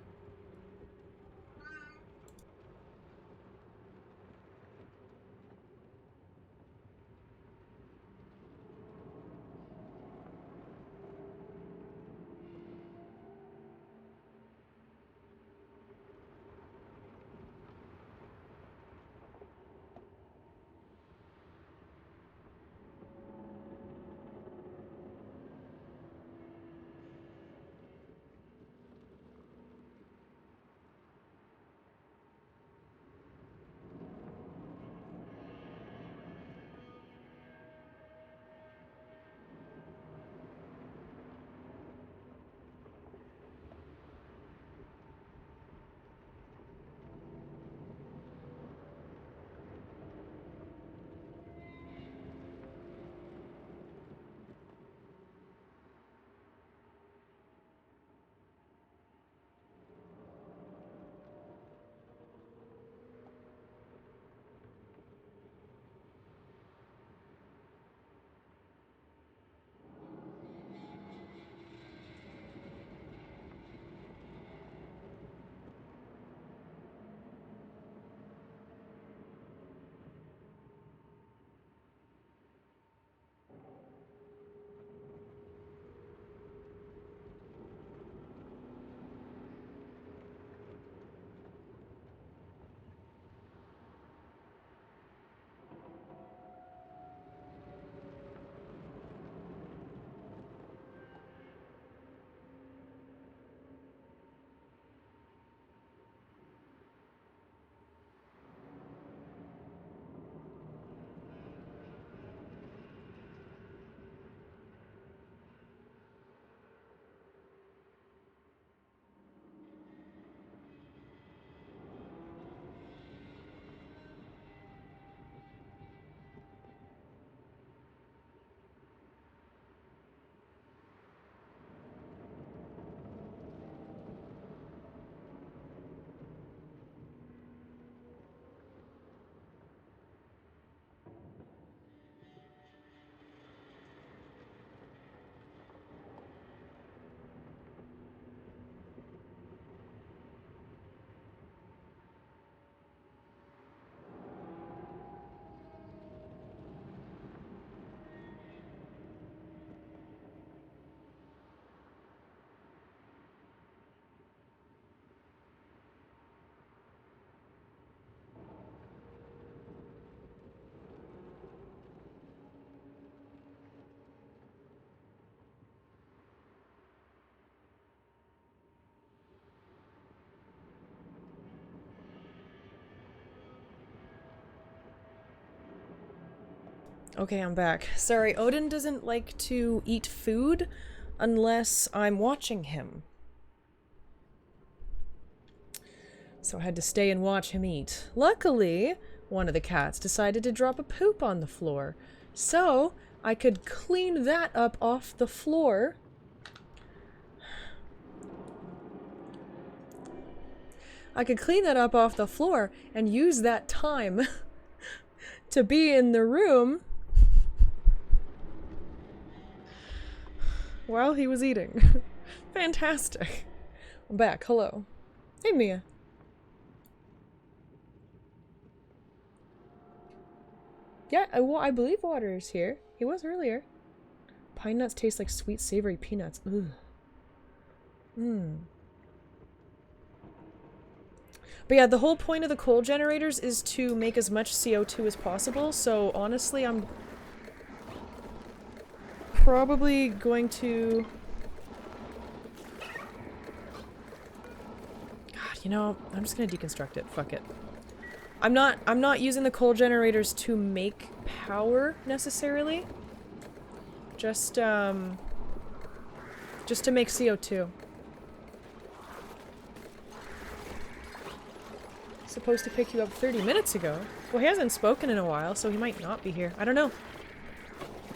Okay, I'm back. Sorry, Odin doesn't like to eat food unless I'm watching him. So I had to stay and watch him eat. Luckily, one of the cats decided to drop a poop on the floor. So I could clean that up off the floor. I could clean that up off the floor and use that time to be in the room while he was eating. Fantastic. I'm back. Hello. Hey, Mia. Yeah, I believe Water is here. He was earlier. Pine nuts taste like sweet, savory peanuts. Ugh. But yeah, the whole point of the coal generators is to make as much CO2 as possible, so honestly, I'm probably going to... God, you know, I'm just gonna deconstruct it. Fuck it. I'm not using the coal generators to make power, necessarily. Just to make CO2. Supposed to pick you up 30 minutes ago. Well, he hasn't spoken in a while, so he might not be here. I don't know.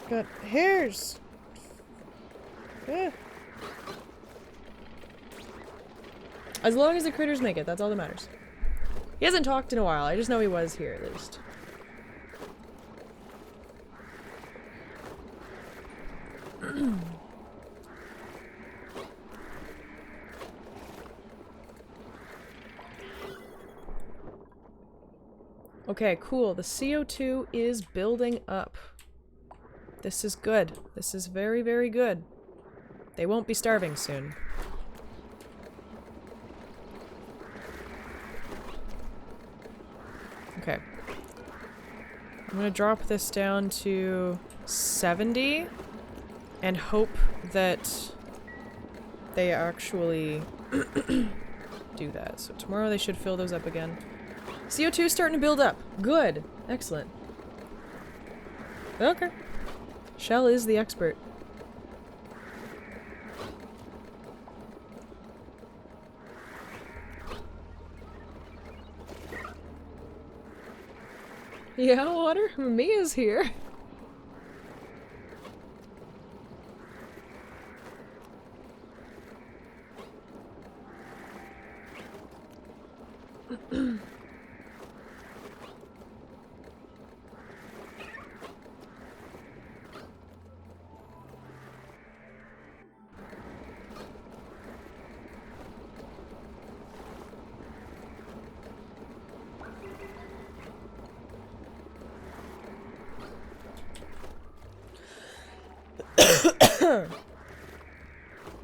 Got hairs. As long as the critters make it, that's all that matters. He hasn't talked in a while. I just know he was here, at least. Okay, cool. The CO2 is building up. This is good. This is very, very good. They won't be starving soon. Okay. I'm gonna drop this down to 70 and hope that they actually do that. So tomorrow they should fill those up again. CO2 is starting to build up. Good. Excellent. Okay. Shell is the expert. Yeah, Water? Mia's here.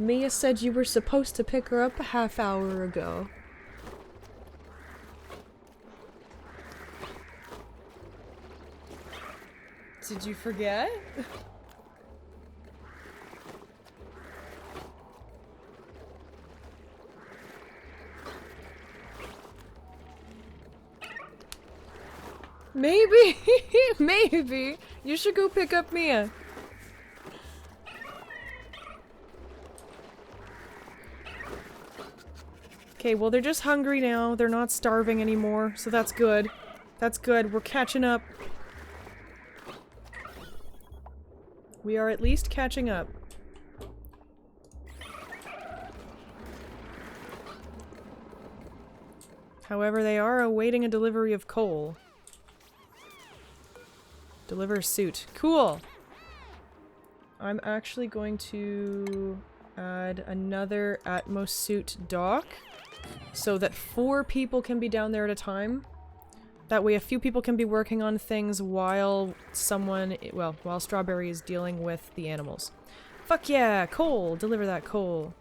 Mia said you were supposed to pick her up a half hour ago. Did you forget? Maybe. Maybe. You should go pick up Mia. Okay, well they're just hungry now. They're not starving anymore, so that's good. That's good. We're catching up. We are at least catching up. However, they are awaiting a delivery of coal. Deliver suit. Cool! I'm actually going to add another Atmos suit dock so that 4 people can be down there at a time. That way a few people can be working on things while while Strawberry is dealing with the animals. Fuck yeah! Coal! Deliver that coal.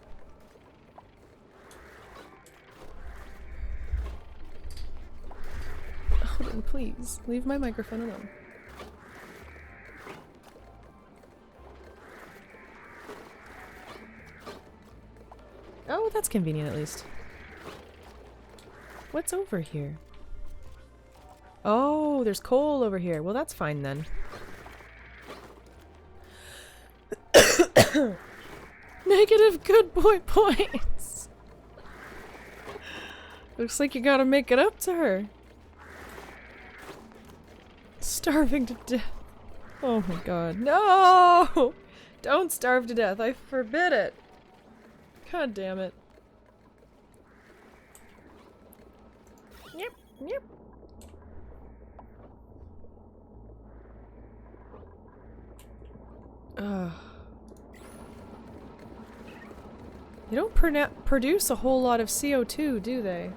Odin, please. Leave my microphone alone. Oh, that's convenient at least. What's over here? Oh, there's coal over here. Well, that's fine then. Negative good boy points. Looks like you gotta make it up to her. Starving to death. Oh my god. No! Don't starve to death. I forbid it. God damn it. Yep, yep. Ugh. They don't produce a whole lot of CO2, do they?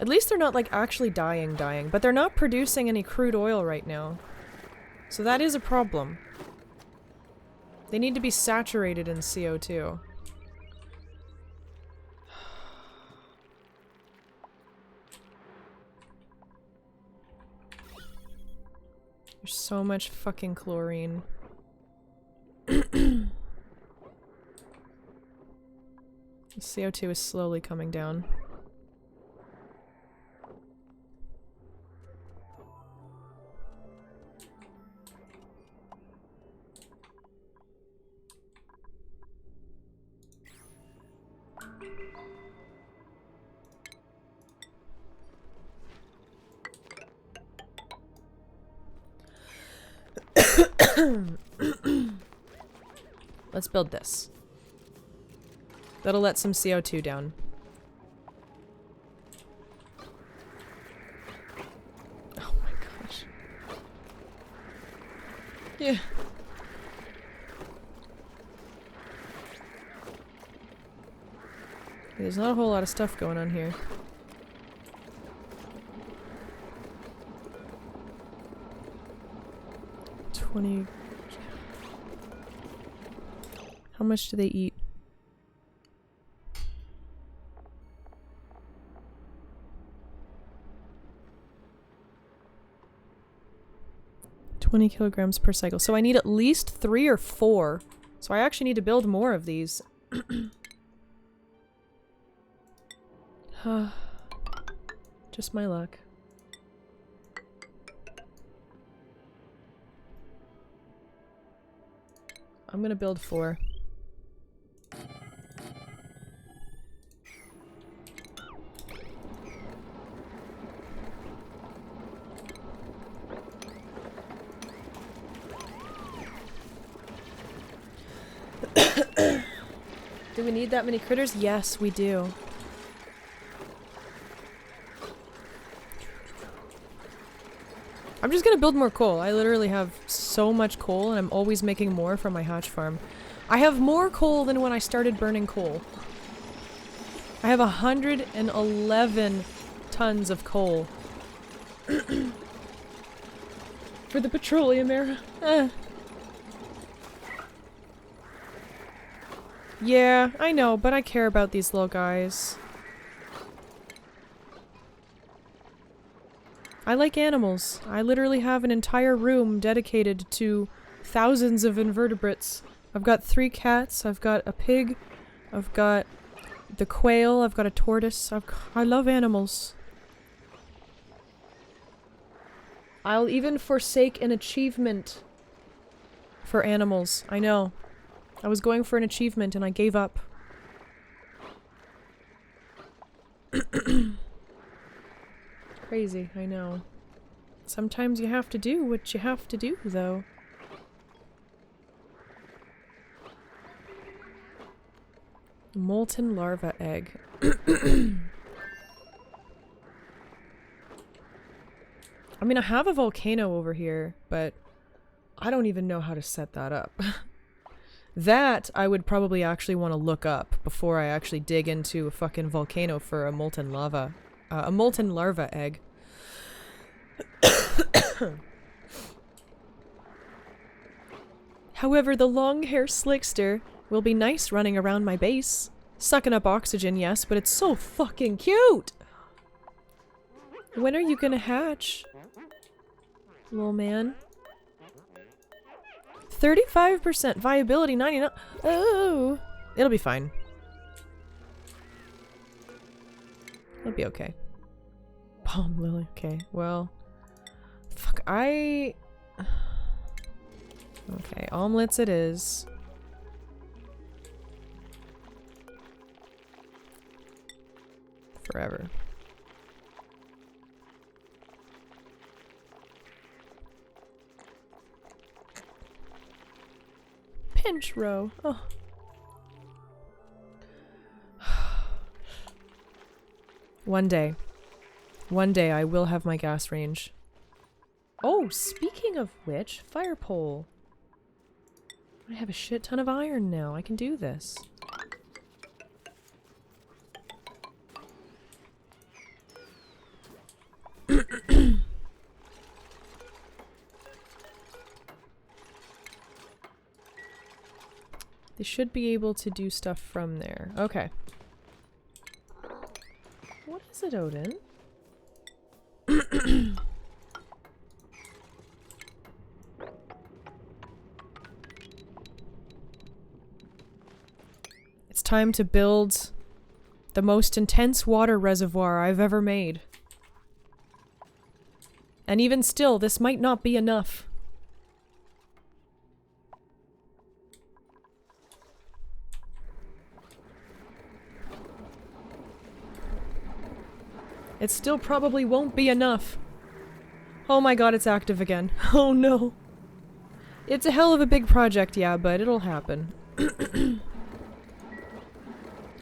At least they're not, like, actually dying, but they're not producing any crude oil right now. So that is a problem. They need to be saturated in CO2. There's so much fucking chlorine. The CO2 is slowly coming down. Let's build this. That'll let some CO2 down. Oh my gosh. Yeah. There's not a whole lot of stuff going on here. How much do they eat? $20 kilograms per cycle. So I need at least 3 or 4. So I actually need to build more of these. Just my luck. I'm gonna build 4. Do we need that many critters? Yes, we do. I'm just gonna build more coal. I literally have so much coal and I'm always making more from my hatch farm. I have more coal than when I started burning coal. I have 111 tons of coal. For the petroleum era. Yeah, I know, but I care about these little guys. I like animals. I literally have an entire room dedicated to thousands of invertebrates. I've got 3 cats, I've got a pig, I've got the quail, I've got a tortoise. I love animals. I'll even forsake an achievement for animals. I know. I was going for an achievement and I gave up. Crazy, I know. Sometimes you have to do what you have to do, though. Molten larva egg. I mean, I have a volcano over here, but I don't even know how to set that up. That I would probably actually want to look up before I actually dig into a fucking volcano for a molten larva egg. However, the long-hair slickster will be nice running around my base. Sucking up oxygen, yes, but it's so fucking cute! When are you gonna hatch? Little man. 35% viability, 99. Oh! It'll be fine. It'll be okay. Palm lily. Okay, well. Fuck, Okay, omelets it is. Forever. Pinch row. Oh. One day I will have my gas range. Oh, speaking of which, fire pole. I have a shit ton of iron now. I can do this. They should be able to do stuff from there. Okay. What is it, Odin? It's time to build the most intense water reservoir I've ever made. And even still, this might not be enough. It still probably won't be enough. Oh my god, it's active again. Oh no. It's a hell of a big project, yeah, but it'll happen.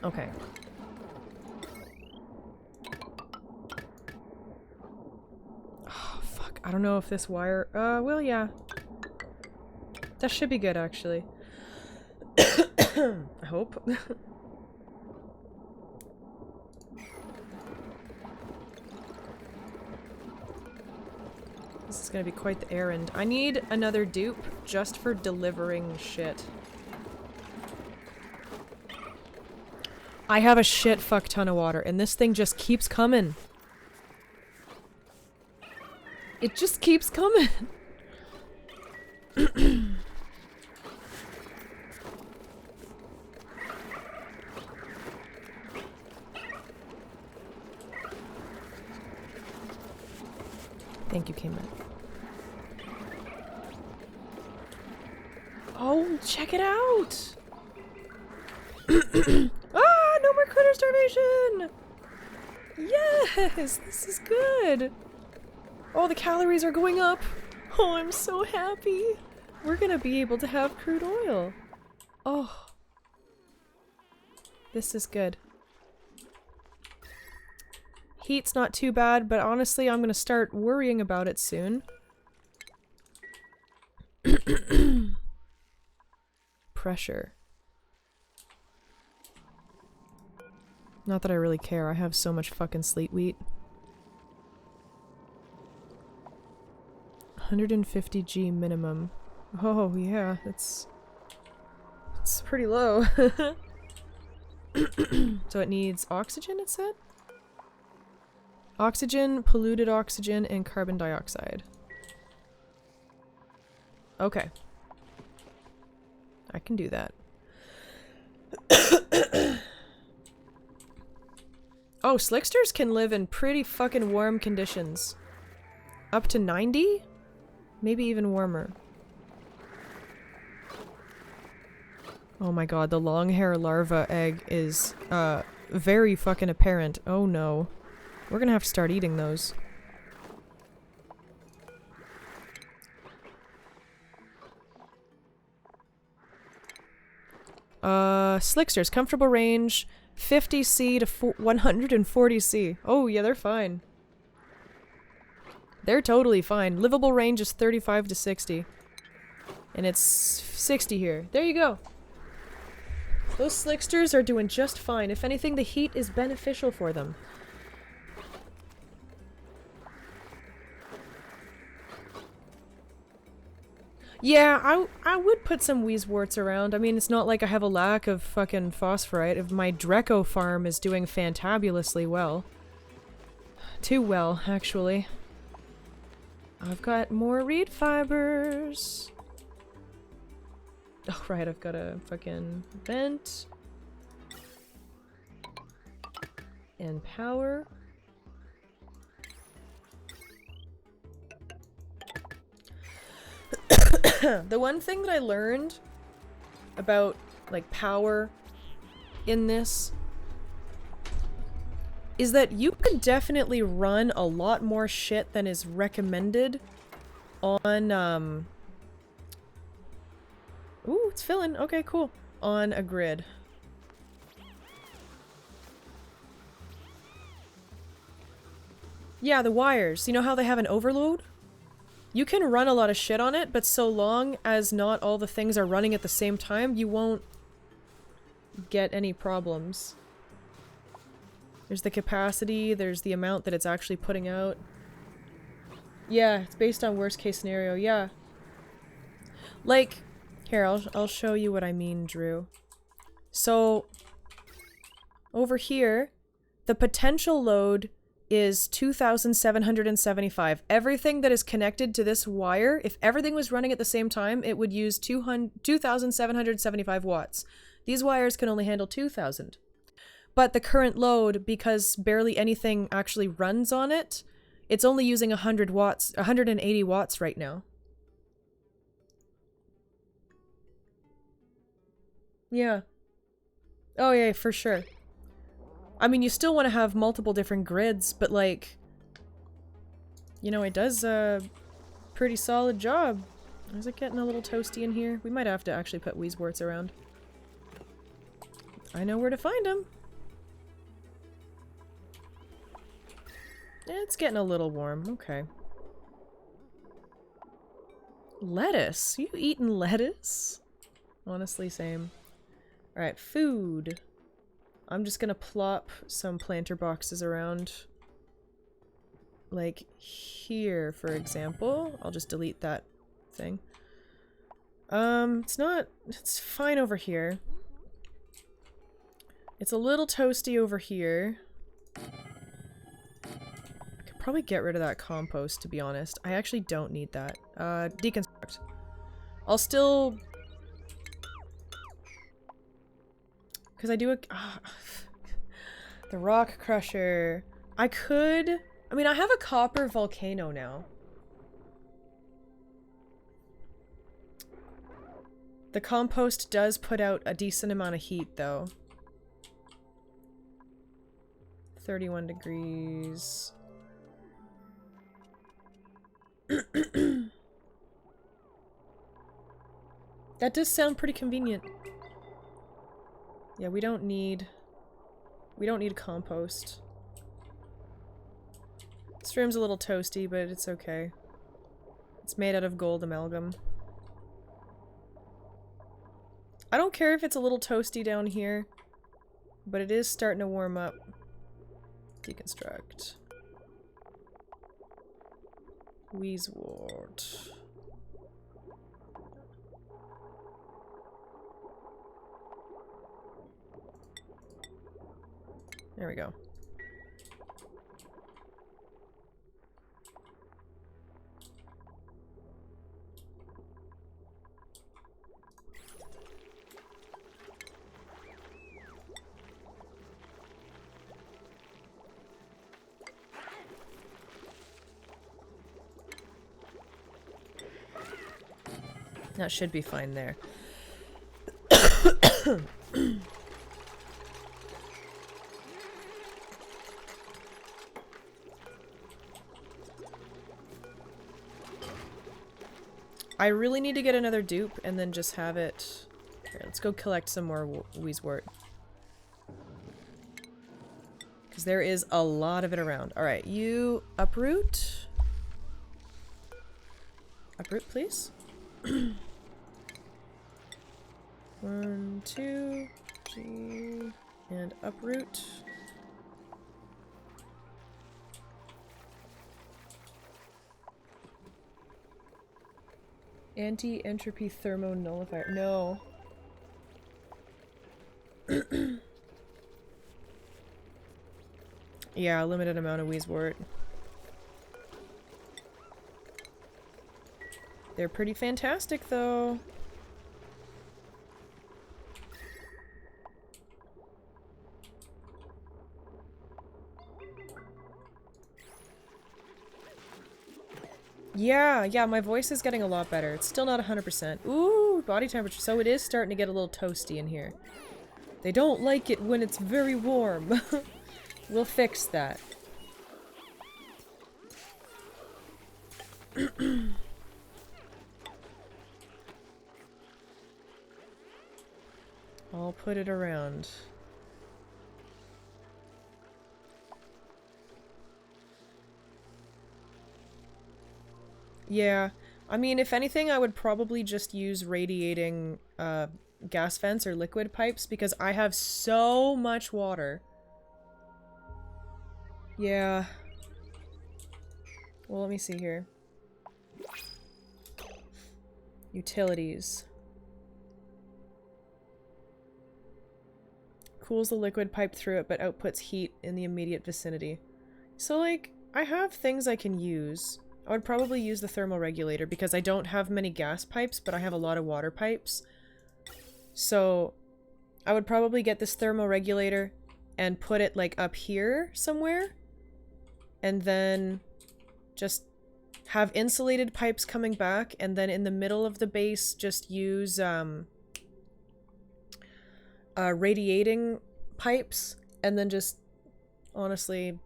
Okay. Oh, fuck. I don't know if this wire... well, yeah. That should be good, actually. I hope. This is gonna be quite the errand. I need another dupe just for delivering shit. I have a shit fuck ton of water, and this thing just keeps coming. It just keeps coming. Thank you, Cayman. Oh, check it out! Ah, no more critter starvation! Yes, this is good. Oh, the calories are going up. Oh, I'm so happy. We're gonna be able to have crude oil. Oh. This is good. Heat's not too bad, but honestly, I'm gonna start worrying about it soon. Pressure. Not that I really care, I have so much fucking sleet wheat. 150 G minimum. Oh yeah, it's pretty low. So it needs oxygen, it said? Oxygen, polluted oxygen, and carbon dioxide. Okay. I can do that. Oh, slicksters can live in pretty fucking warm conditions. Up to 90? Maybe even warmer. Oh my god, the long hair larva egg is, very fucking apparent. Oh no. We're gonna have to start eating those. Slicksters, comfortable range, 50C to 140C. Oh yeah, they're fine. They're totally fine. Livable range is 35 to 60. And it's 60 here. There you go. Those slicksters are doing just fine. If anything, the heat is beneficial for them. Yeah, I would put some Wheezeworts around. I mean, it's not like I have a lack of fucking phosphorite. If my Dreco farm is doing fantabulously well. Too well, actually. I've got more reed fibers. Oh, right, I've got a fucking vent. and power. The one thing that I learned about, like, power in this is that you could definitely run a lot more shit than is recommended on, Ooh, it's filling. Okay, cool. On a grid. Yeah, the wires. You know how they have an overload? You can run a lot of shit on it, but so long as not all the things are running at the same time, you won't get any problems. There's the capacity, there's the amount that it's actually putting out. Yeah, it's based on worst case scenario, yeah. Like, here, I'll show you what I mean, Drew. So, over here, the potential load is 2,775. Everything that is connected to this wire, if everything was running at the same time, it would use 2,775 watts. These wires can only handle 2,000. But the current load, because barely anything actually runs on it, it's only using 100 watts, 180 watts right now. Yeah. Oh yeah, for sure. I mean, you still want to have multiple different grids, but like, you know, it does a pretty solid job. Is it getting a little toasty in here? We might have to actually put Weezeworts around. I know where to find them. It's getting a little warm. Okay. Lettuce? You eating lettuce? Honestly, same. Alright, food. I'm just gonna plop some planter boxes around. Like here, for example. I'll just delete that thing. It's fine over here. It's a little toasty over here. Could probably get rid of that compost, to be honest. I actually don't need that. Deconstruct. I'll still... Because I do a... the rock crusher. I could... I mean, I have a copper volcano now. The compost does put out a decent amount of heat, though. 31 degrees. That does sound pretty convenient. Yeah, we don't need compost. This room's a little toasty, but it's okay. It's made out of gold amalgam. I don't care if it's a little toasty down here, but it is starting to warm up. Deconstruct. Weezewort. There we go. That should be fine there. I really need to get another dupe and then just have it... Here, let's go collect some more Weezewort. Because there is a lot of it around. Alright, you uproot. Uproot, please. 1, 2, G, and uproot. Anti-entropy thermo nullifier. No. Yeah, limited amount of Weezewort. They're pretty fantastic, though. Yeah, my voice is getting a lot better. It's still not 100%. Ooh, body temperature. So it is starting to get a little toasty in here. They don't like it when it's very warm. We'll fix that. I'll put it around. Yeah, I mean, if anything, I would probably just use radiating gas vents or liquid pipes because I have so much water. Yeah. Well, let me see here. Utilities. Cools the liquid pipe through it, but outputs heat in the immediate vicinity. So, like, I have things I can use. I would probably use the thermal regulator because I don't have many gas pipes, but I have a lot of water pipes. So, I would probably get this thermal regulator and put it, like, up here somewhere. And then just have insulated pipes coming back, and then in the middle of the base just use, radiating pipes, and then just honestly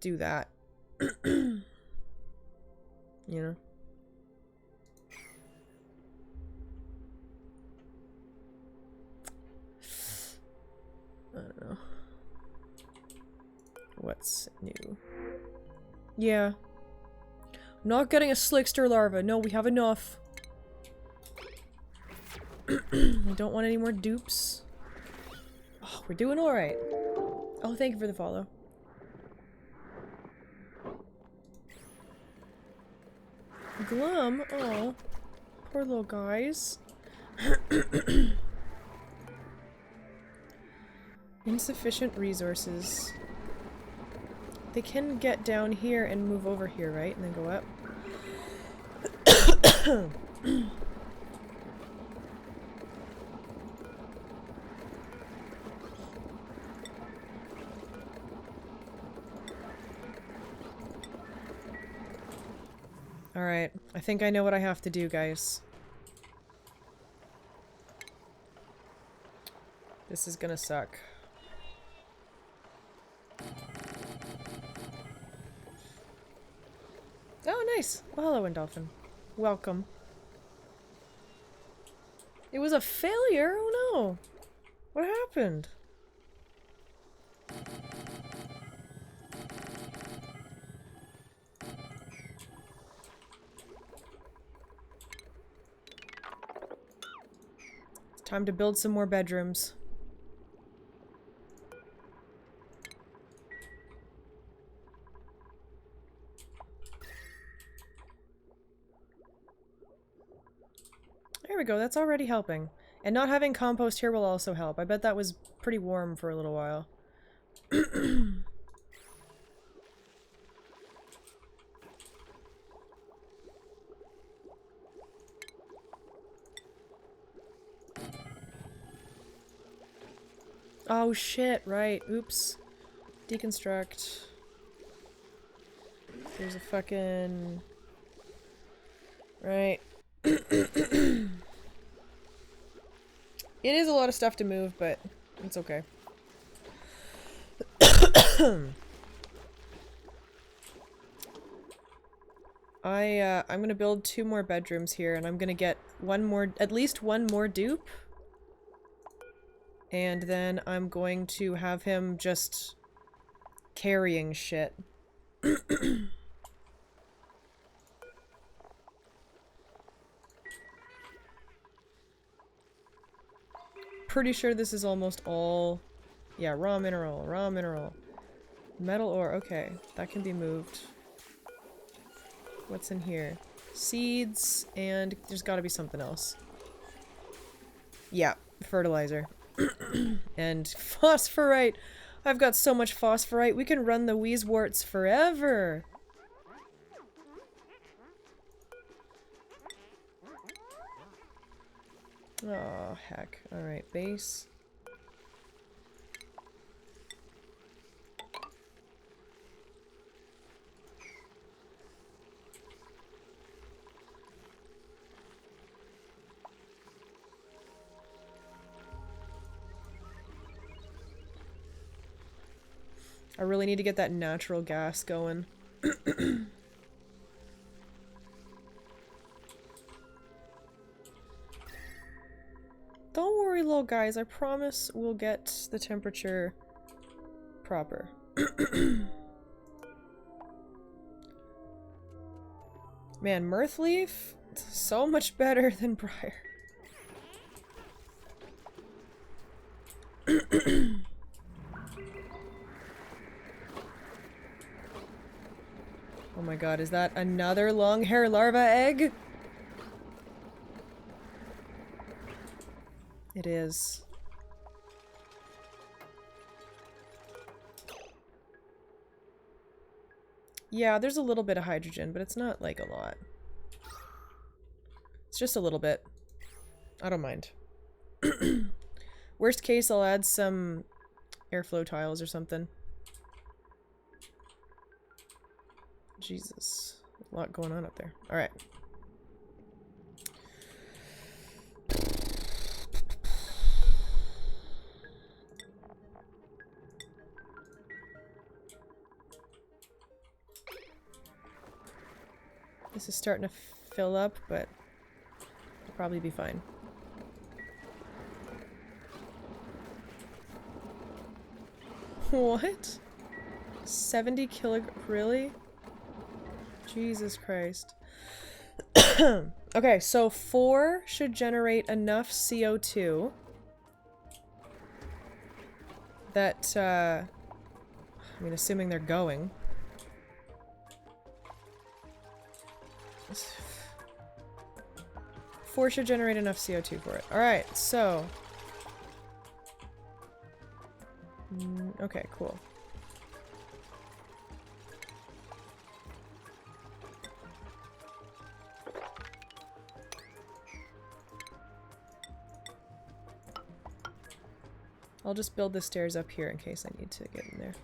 do that. You know? I don't know. What's new? Yeah. I'm not getting a slickster larva. No, we have enough. I don't want any more dupes. Oh, we're doing alright. Oh, thank you for the follow. Glum? Oh. Poor little guys. Insufficient resources. They can get down here and move over here, right? And then go up. Alright, I think I know what I have to do, guys. This is gonna suck. Oh, nice! Well, hello, Dolphin. Welcome. It was a failure? Oh no! What happened? It's time to build some more bedrooms. There we go, that's already helping. And not having compost here will also help. I bet that was pretty warm for a little while. Oh shit, right. Oops. Deconstruct. There's a fucking... Right. It is a lot of stuff to move, but it's okay. I'm gonna build 2 more bedrooms here, and I'm gonna get at least one more dupe. And then I'm going to have him just carrying shit. Pretty sure this is almost all... Yeah, raw mineral, raw mineral. Metal ore, okay. That can be moved. What's in here? Seeds, and there's gotta be something else. Yeah, fertilizer. And phosphorite! I've got so much phosphorite, we can run the Wheezeworts forever! Oh, heck. Alright, base. I really need to get that natural gas going. Don't worry, little guys. I promise we'll get the temperature proper. Man, Mirthleaf? So much better than Briar. Oh my god, is that another long hair larva egg? It is. Yeah, there's a little bit of hydrogen, but it's not like a lot. It's just a little bit. I don't mind. Worst case, I'll add some airflow tiles or something. Jesus. A lot going on up there. Alright. This is starting to fill up, but it'll probably be fine. What? 70 kilograms? Really? Jesus Christ. Okay, so 4 should generate enough CO2 that, I mean, assuming they're going. 4 should generate enough CO2 for it. Alright, so... okay, cool. I'll just build the stairs up here in case I need to get in there.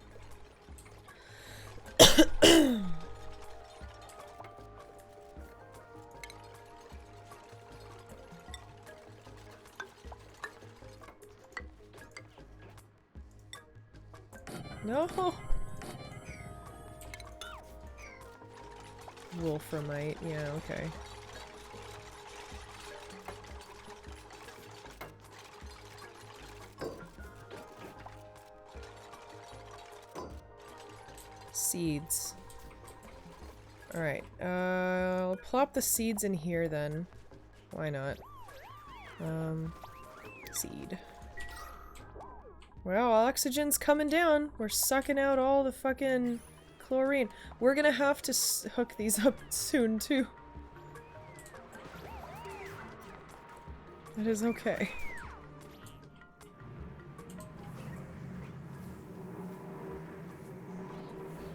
No! Wolframite, yeah, okay. Seeds. Alright, I'll plop the seeds in here then. Why not? Seed. Well, oxygen's coming down. We're sucking out all the fucking chlorine. We're gonna have to hook these up soon, too. That is okay.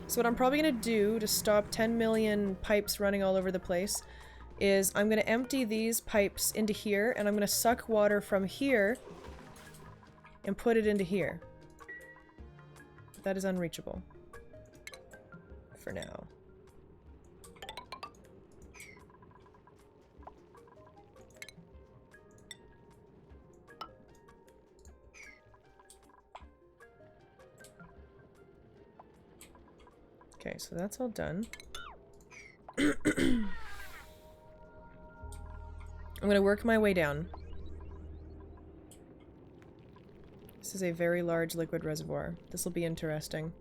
So what I'm probably gonna do to stop 10 million pipes running all over the place is I'm gonna empty these pipes into here, and I'm gonna suck water from here and put it into here. That is unreachable. For now. Okay, so that's all done. I'm gonna work my way down. This is a very large liquid reservoir. This will be interesting.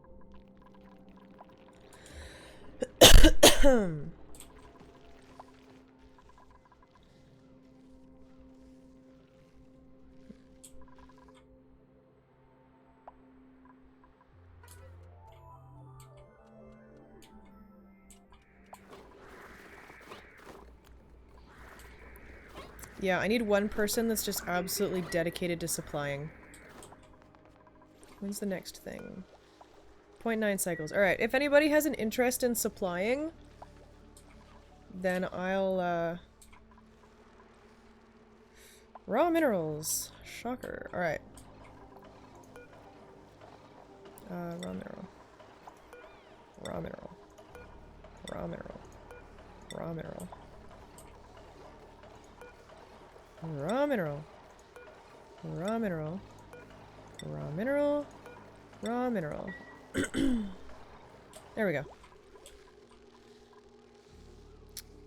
Yeah, I need one person that's just absolutely dedicated to supplying. When's the next thing? 0.9 cycles. Alright, if anybody has an interest in supplying, then I'll, raw minerals. Shocker. Alright. Raw mineral. Raw mineral. Raw mineral. Raw mineral. Raw mineral. Raw mineral. Raw mineral. Raw mineral. There we go.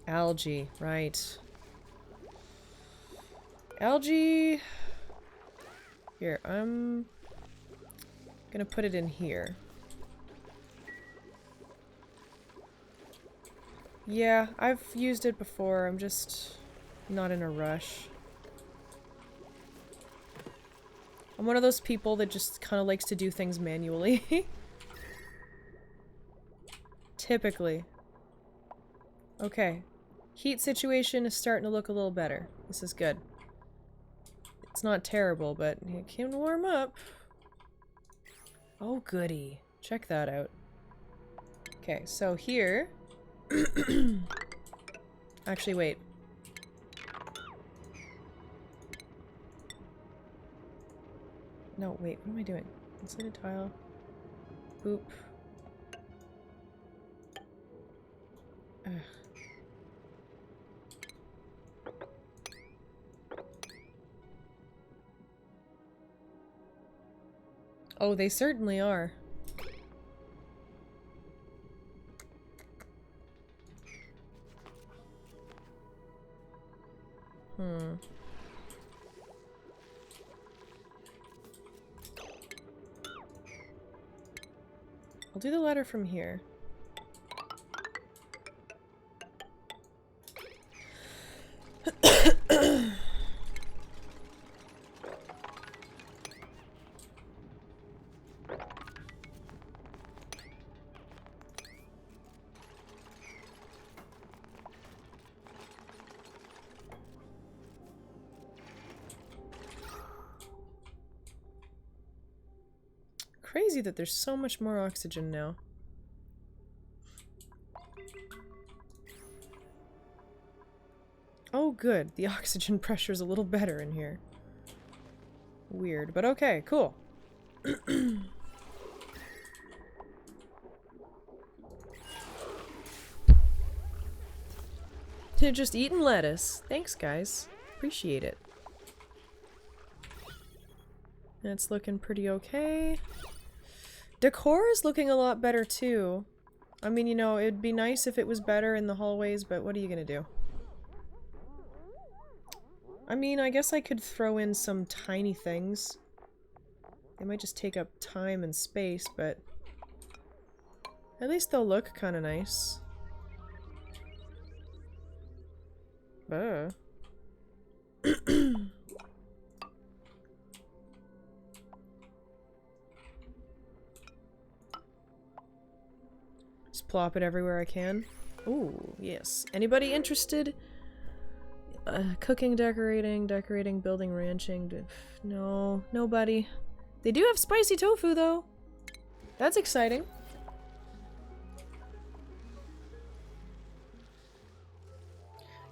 Algae, right. Algae... Here, I'm gonna put it in here. Yeah, I've used it before, I'm just not in a rush. I'm one of those people that just kind of likes to do things manually. Typically. Okay. Heat situation is starting to look a little better. This is good. It's not terrible, but it can warm up. Oh, goody. Check that out. Okay, so here... Actually, wait. No, wait, what am I doing? Inside a tile. Boop. Ugh. Oh, they certainly are. I'll do the ladder from here. Crazy that there's so much more oxygen now. Oh good, the oxygen pressure's a little better in here. Weird, but okay, cool. Just eating lettuce. Thanks, guys. Appreciate it. That's looking pretty okay. Decor is looking a lot better, too. I mean, you know, it'd be nice if it was better in the hallways, but what are you gonna do? I mean, I guess I could throw in some tiny things. They might just take up time and space, but... at least they'll look kinda nice. Just plop it everywhere I can. Ooh, yes. Anybody interested? Cooking, decorating, building, ranching. No, nobody. They do have spicy tofu, though. That's exciting.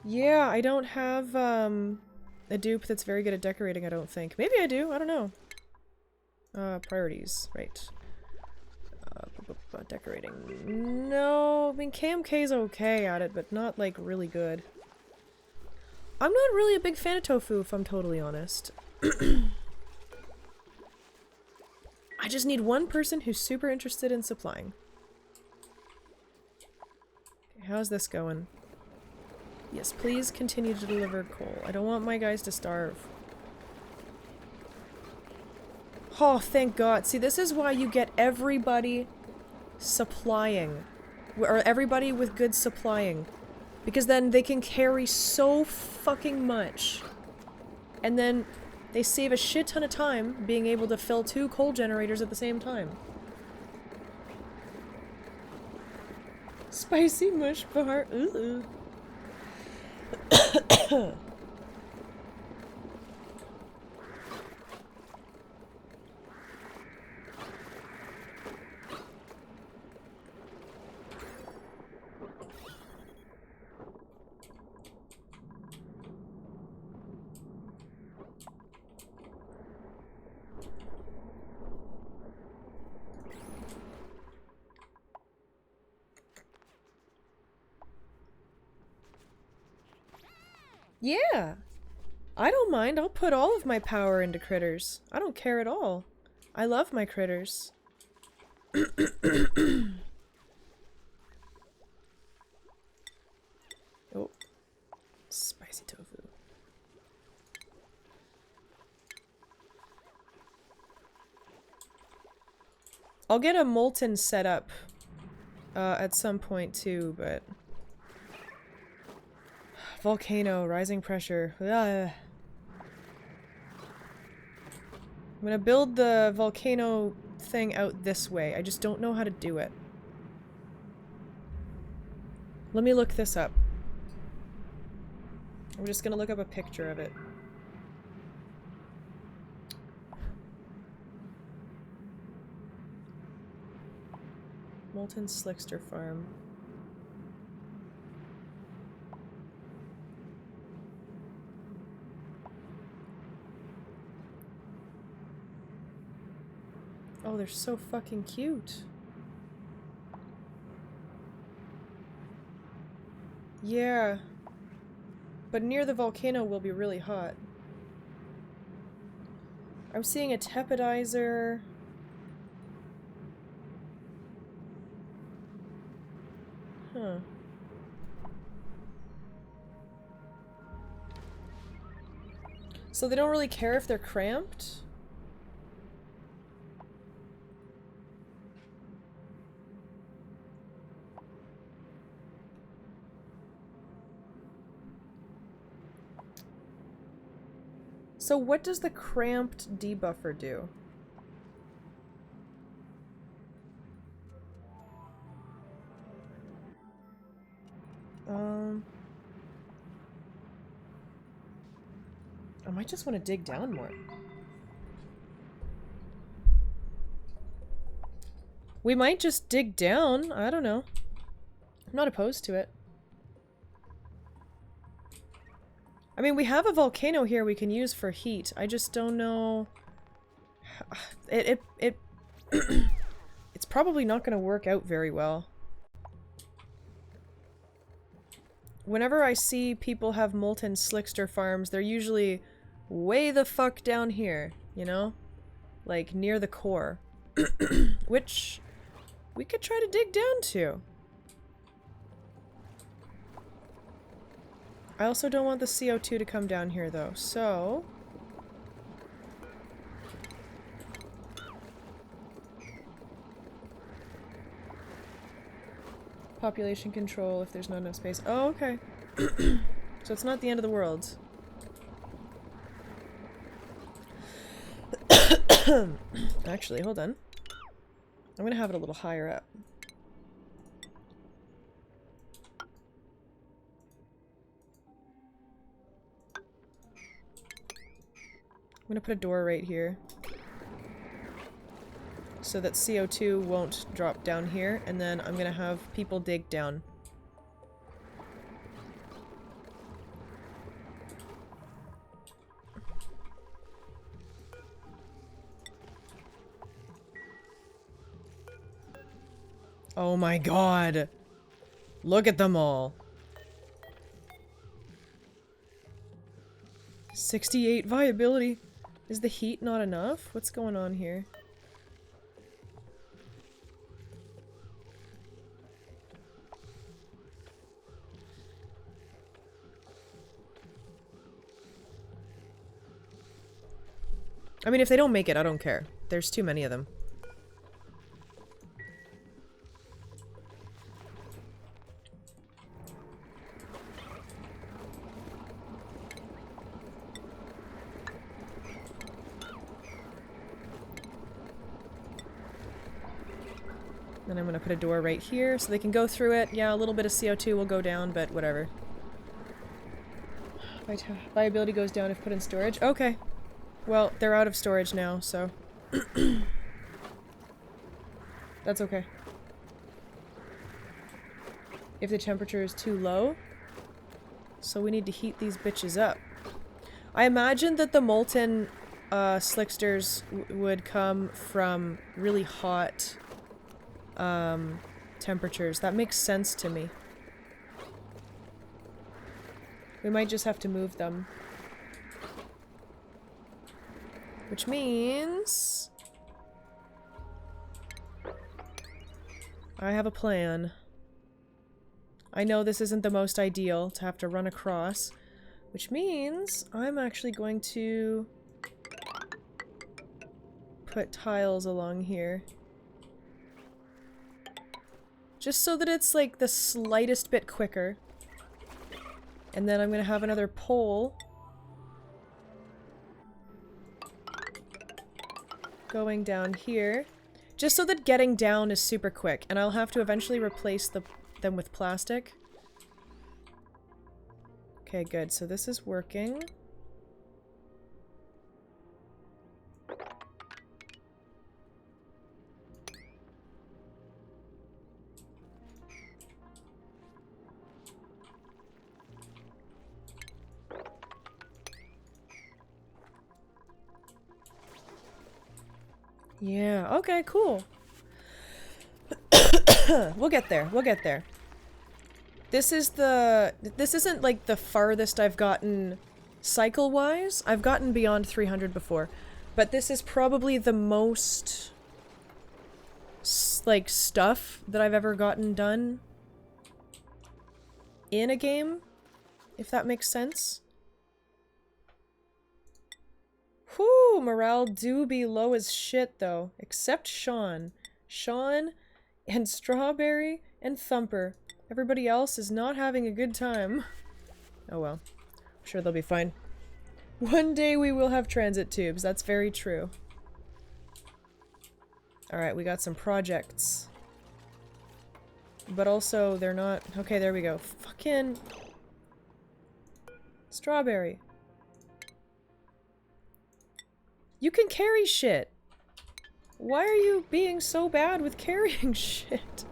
Yeah, I don't have, a dupe that's very good at decorating, I don't think. Maybe I do, I don't know. Priorities, right. Decorating. No, I mean, KMK's okay at it, but not, like, really good. I'm not really a big fan of tofu, if I'm totally honest. I just need one person who's super interested in supplying. Okay, how's this going? Yes, please continue to deliver coal. I don't want my guys to starve. Oh, thank God. See, this is why you get everybody supplying. Or everybody with good supplying. Because then they can carry so fucking much. And then they save a shit ton of time being able to fill 2 coal generators at the same time. Spicy mush bar. Ooh. Yeah. I don't mind. I'll put all of my power into critters. I don't care at all. I love my critters. Oh, spicy tofu. I'll get a molten setup at some point too, but volcano, rising pressure. Ugh. I'm gonna build the volcano thing out this way. I just don't know how to do it. Let me look this up. I'm just gonna look up a picture of it. Molten Slickster Farm. Oh, they're so fucking cute. Yeah. But near the volcano will be really hot. I'm seeing a tepidizer. Huh. So they don't really care if they're cramped? So what does the cramped debuffer do? I might just want to dig down more. We might just dig down. I don't know. I'm not opposed to it. I mean, we have a volcano here we can use for heat. I just don't know... It's probably not going to work out very well. Whenever I see people have molten slickster farms, they're usually way the fuck down here, you know? Like, near the core. Which we could try to dig down to. I also don't want the CO2 to come down here, though, so... Population control if there's not enough space. Oh, okay. So it's not the end of the world. Actually, hold on. I'm gonna have it a little higher up. I'm gonna put a door right here. So that CO2 won't drop down here, and then I'm gonna have people dig down. Oh my god! Look at them all! 68 viability! Is the heat not enough? What's going on here? I mean, if they don't make it, I don't care. There's too many of them. Then I'm gonna put a door right here so they can go through it. Yeah, a little bit of CO2 will go down, but whatever. Viability goes down if put in storage. Okay. Well, they're out of storage now, so... That's okay. If the temperature is too low. So we need to heat these bitches up. I imagine that the molten slicksters would come from really hot temperatures. That makes sense to me. We might just have to move them. Which means... I have a plan. I know this isn't the most ideal to have to run across, which means I'm actually going to put tiles along here. Just so that it's like the slightest bit quicker. And then I'm gonna have another pole going down here. Just so that getting down is super quick. And I'll have to eventually replace them with plastic. Okay, good. So this is working. Yeah, okay, cool. We'll get there, we'll get there. This isn't like the farthest I've gotten cycle-wise. I've gotten beyond 300 before. But this is probably the most, like, stuff that I've ever gotten done in a game, if that makes sense. Whew, morale do be low as shit, though. Except Sean. Sean and Strawberry and Thumper. Everybody else is not having a good time. Oh well. I'm sure they'll be fine. One day we will have transit tubes, that's very true. Alright, we got some projects. But also, they're not... Okay, there we go. Fucking... Strawberry. You can carry shit! Why are you being so bad with carrying shit?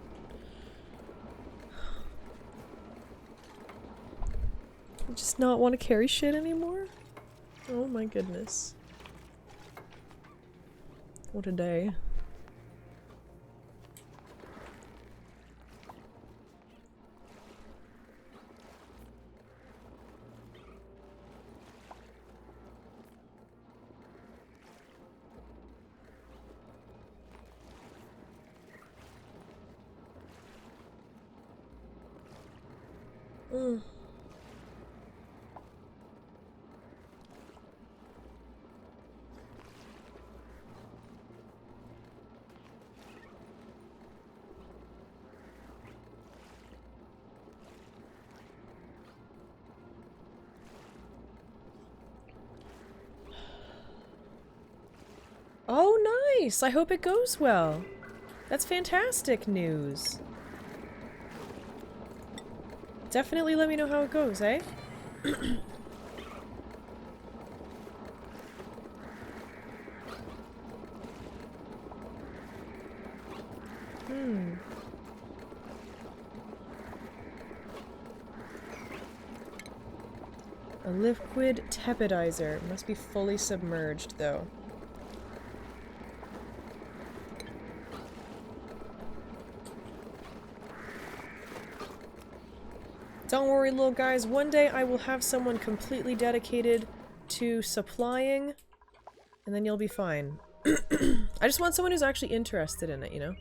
You just not want to carry shit anymore? Oh my goodness. What a day. Mm. Oh, nice! I hope it goes well. That's fantastic news. Definitely let me know how it goes, eh? A liquid tepidizer. Must be fully submerged, though. Don't worry, little guys. One day I will have someone completely dedicated to supplying, and then you'll be fine. I just want someone who's actually interested in it, you know?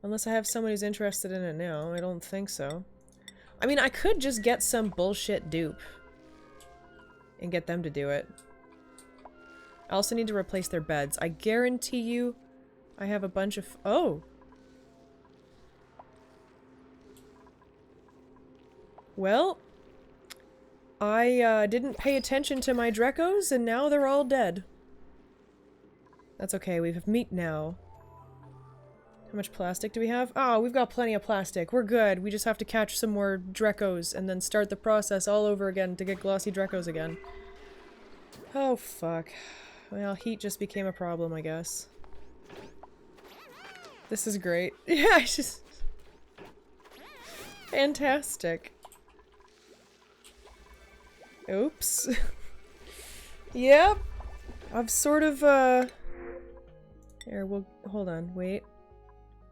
Unless I have someone who's interested in it now. I don't think so. I mean, I could just get some bullshit dupe and get them to do it. I also need to replace their beds. I guarantee you I have a bunch of... Oh! Well, I didn't pay attention to my Drecos, and now they're all dead. That's okay, we have meat now. How much plastic do we have? Oh, we've got plenty of plastic. We're good. We just have to catch some more Drecos and then start the process all over again to get glossy Drecos again. Oh, fuck. Well, heat just became a problem, I guess. This is great. Yeah, it's just... Fantastic. Oops. Yep. I've sort of, Here, we'll... Hold on, wait.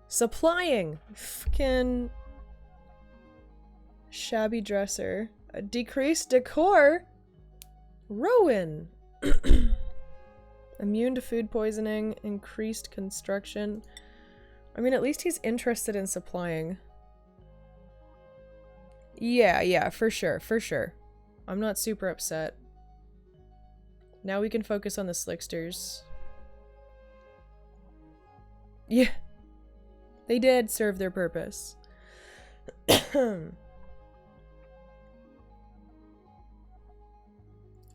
Supplying! Fucking... Shabby dresser. A decreased decor? Rowan! Immune to food poisoning, increased construction. I mean, at least he's interested in supplying. Yeah, for sure, for sure. I'm not super upset. Now we can focus on the slicksters. Yeah. They did serve their purpose.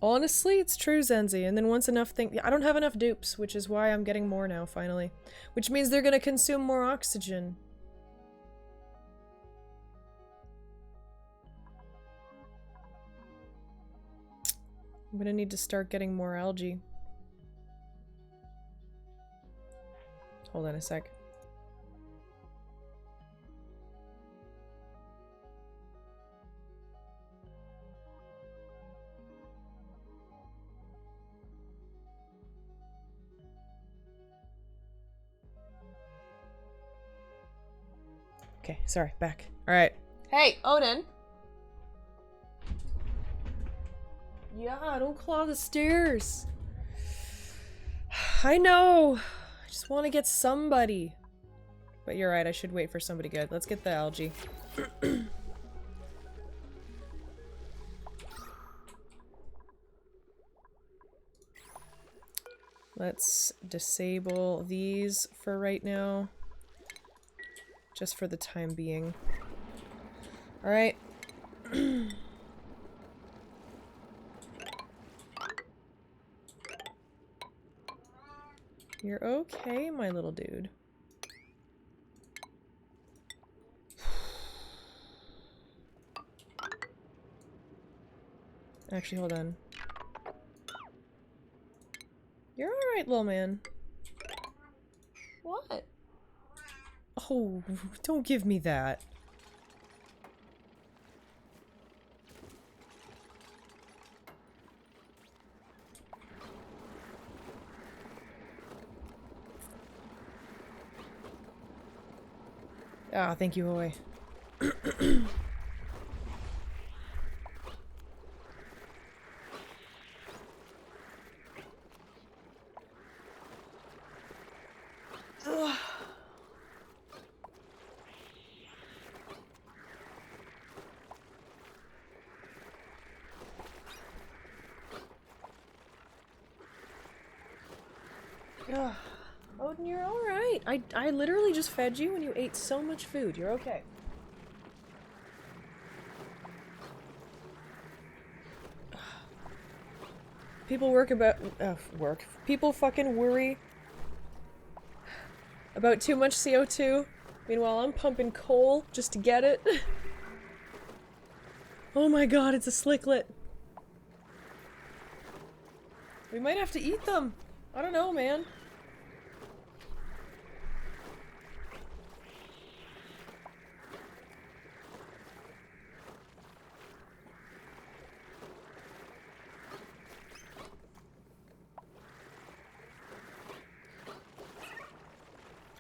Honestly, it's true, Zenzi. And then once enough I don't have enough dupes, which is why I'm getting more now, finally. Which means they're gonna consume more oxygen. I'm gonna need to start getting more algae. Hold on a sec. Okay, sorry, back. Alright. Hey, Odin! Yeah, don't claw the stairs. I know. I just want to get somebody. But you're right, I should wait for somebody good. Let's get the algae. Let's disable these for right now. Just for the time being. Alright. You're okay, my little dude. Actually, hold on. You're alright, little man. What? Oh, don't give me that. Ah, thank you, Hoy. Odin, you're alright. I literally just fed you and you ate so much food. You're okay. People People fucking worry about too much CO2. Meanwhile, I'm pumping coal just to get it. Oh my god, it's a slicklet. We might have to eat them. I don't know, man.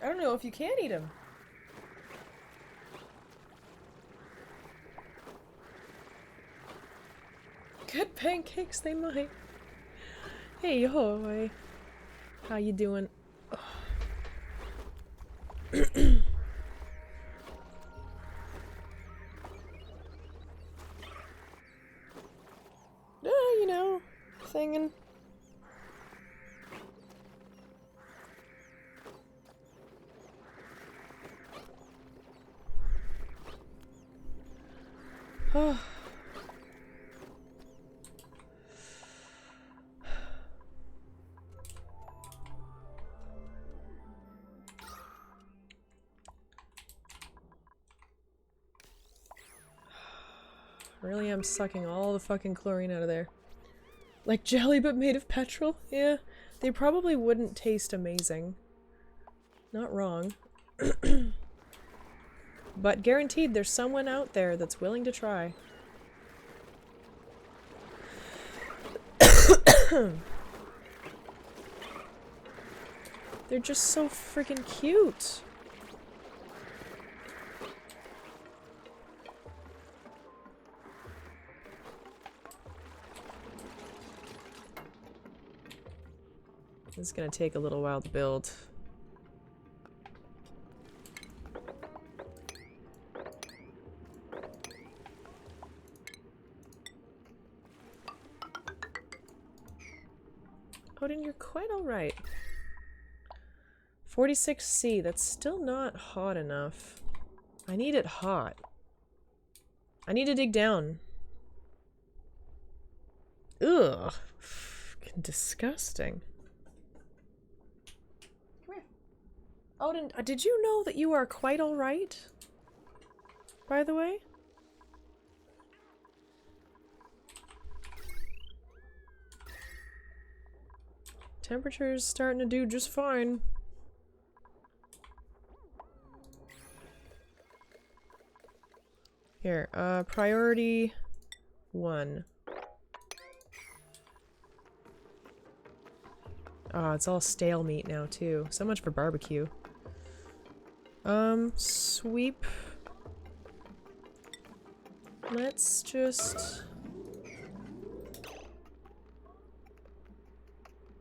I don't know if you can eat them. Good pancakes, they might. Hey, Hoy. How you doing? You know, thingin'. Oh. Really am sucking all the fucking chlorine out of there. Like jelly but made of petrol? Yeah, they probably wouldn't taste amazing. Not wrong. But guaranteed there's someone out there that's willing to try. They're just so freaking cute. This is gonna take a little while to build. Odin, you're quite alright. 46C, that's still not hot enough. I need it hot. I need to dig down. Ugh. Fucking disgusting. Come here. Odin, did you know that you are quite alright? By the way? Temperature's starting to do just fine. Here, priority 1. Ah, it's all stale meat now, too. So much for barbecue. Sweep. Let's just...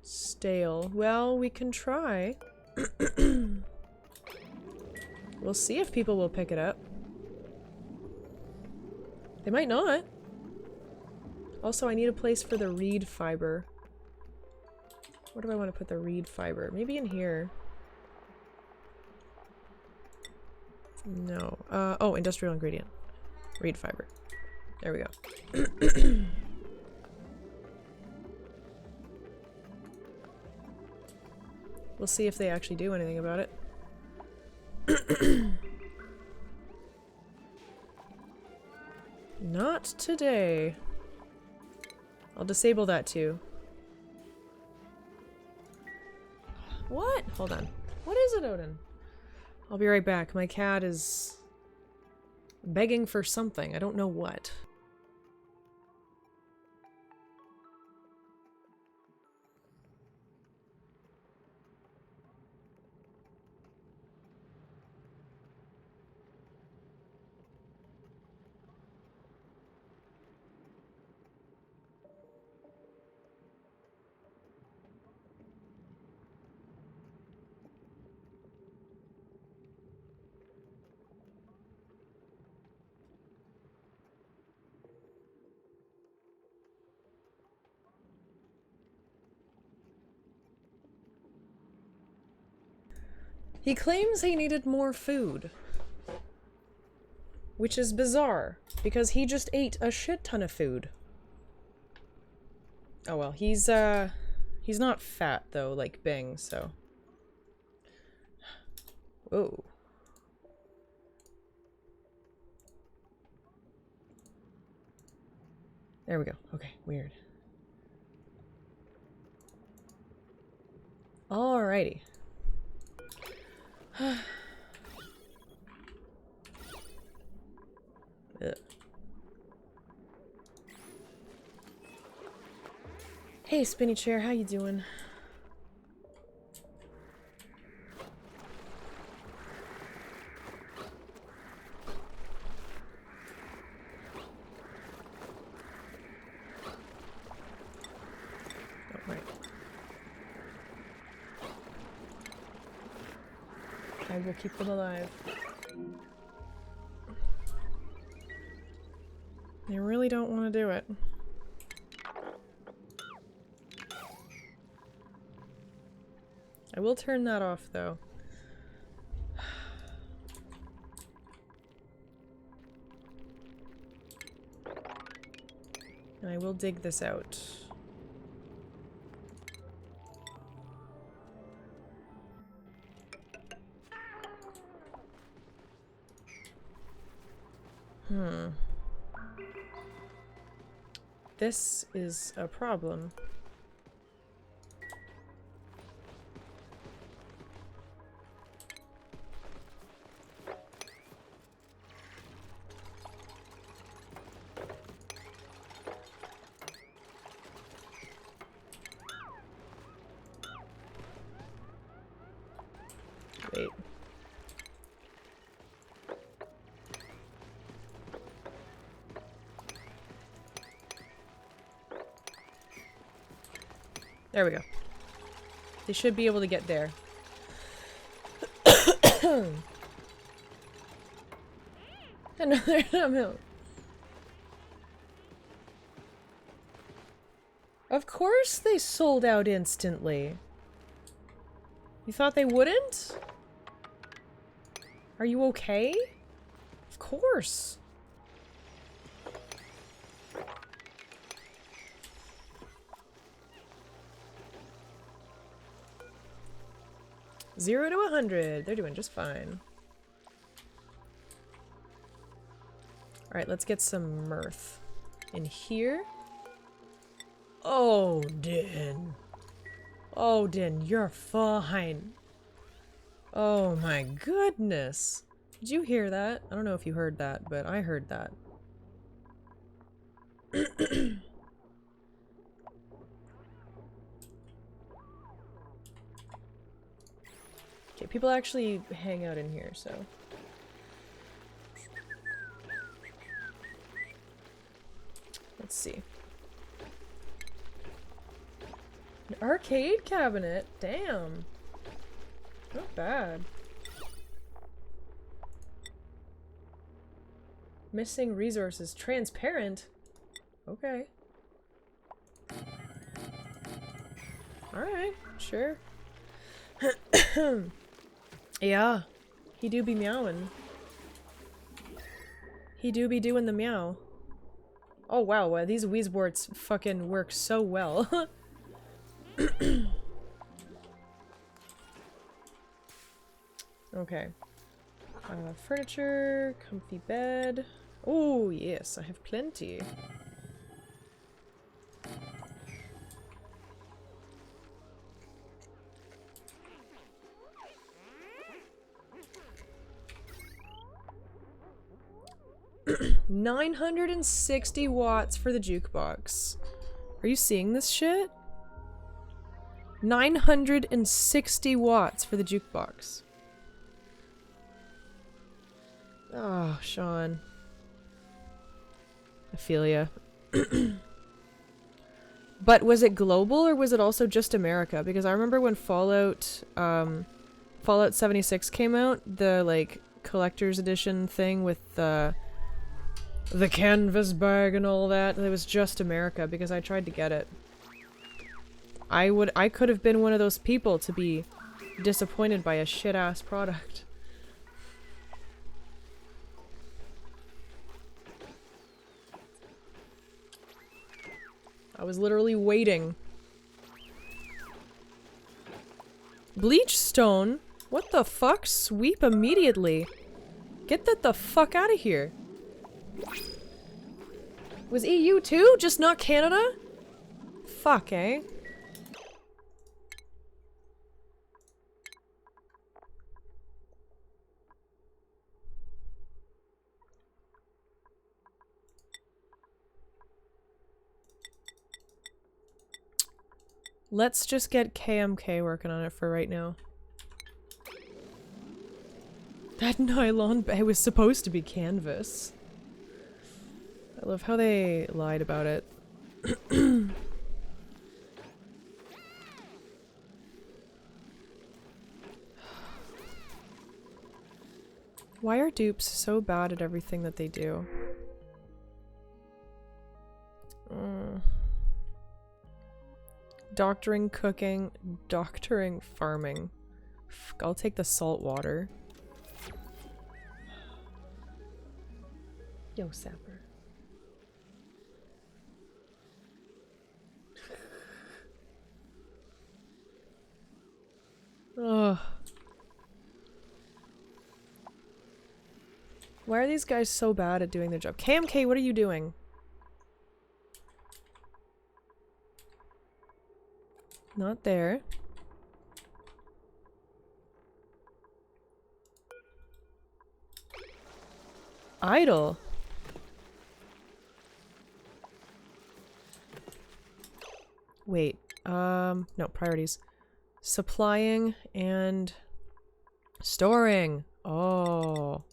Stale. Well, we can try. We'll see if people will pick it up. They might not. Also, I need a place for the reed fiber. Where do I want to put the reed fiber? Maybe in here. No. Oh, industrial ingredient. Reed fiber. There we go. We'll see if they actually do anything about it. Not today. I'll disable that too. What? Hold on. What is it, Odin? I'll be right back. My cat is begging for something. I don't know what. He claims he needed more food. Which is bizarre, because he just ate a shit ton of food. Oh well, he's not fat though, like Bing, so. Whoa. There we go. Okay, weird. Alrighty. Ugh. Hey, Spinny Chair, how you doing? Oh, right. I will keep them alive. They really don't want to do it. I will turn that off, though. And I will dig this out. This is a problem. Wait. There we go. They should be able to get there. Another milk. Of course they sold out instantly. You thought they wouldn't? Are you okay? Of course. Zero to 100. They're doing just fine. Alright, let's get some mirth in here. Odin. Odin, you're fine. Oh my goodness. Did you hear that? I don't know if you heard that, but I heard that. Okay, people actually hang out in here, so. Let's see. An arcade cabinet? Damn. Not bad. Missing resources. Transparent? Okay. Alright, sure. Yeah. He do be meowing. He do be doing the meow. Oh wow, these Wheezeworts fucking work so well. Okay. Furniture, comfy bed. Oh yes, I have plenty. $960 watts for the jukebox. Are you seeing this shit? 960 watts for the jukebox. Oh, Sean. I feel ya. But was it global or was it also just America? Because I remember when Fallout 76 came out, the like collector's edition thing with the canvas bag and all that, it was just America because I tried to get it. I could have been one of those people to be disappointed by a shit-ass product. I was literally waiting. Bleach stone? What the fuck? Sweep immediately. Get that the fuck out of here. Was EU too? Just not Canada? Fuck, eh? Let's just get KMK working on it for right now. That nylon bag was supposed to be canvas. I love how they lied about it. Why are dupes so bad at everything that they do? Doctoring, cooking, doctoring, farming. I'll take the salt water. Yo, Sapper. Ugh. Why are these guys so bad at doing their job? KMK, what are you doing? Not there. Idle. Wait. No, priorities. Supplying and storing. Oh.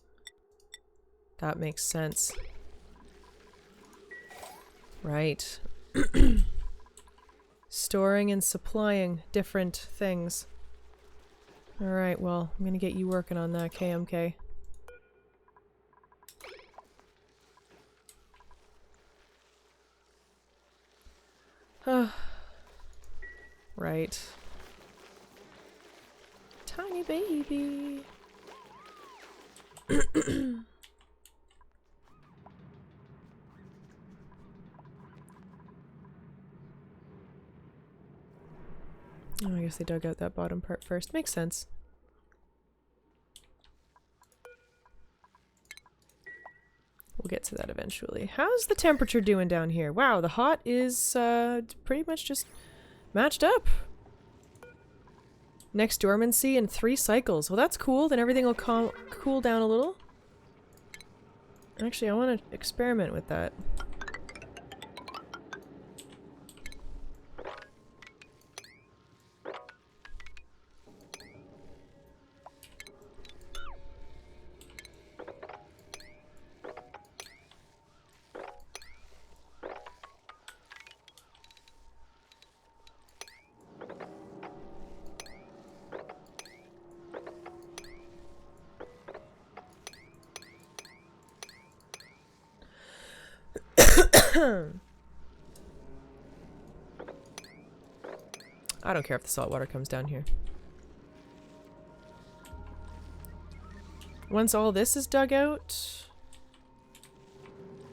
That makes sense. Right. Storing and supplying different things. Alright, well, I'm gonna get you working on that, KMK. Right. Tiny baby. Oh, I guess they dug out that bottom part first. Makes sense. We'll get to that eventually. How's the temperature doing down here? Wow, the hot is pretty much just matched up. Next dormancy in 3 cycles. Well, that's cool. Then everything will cool down a little. Actually, I want to experiment with that. I don't care if the salt water comes down here. Once all this is dug out,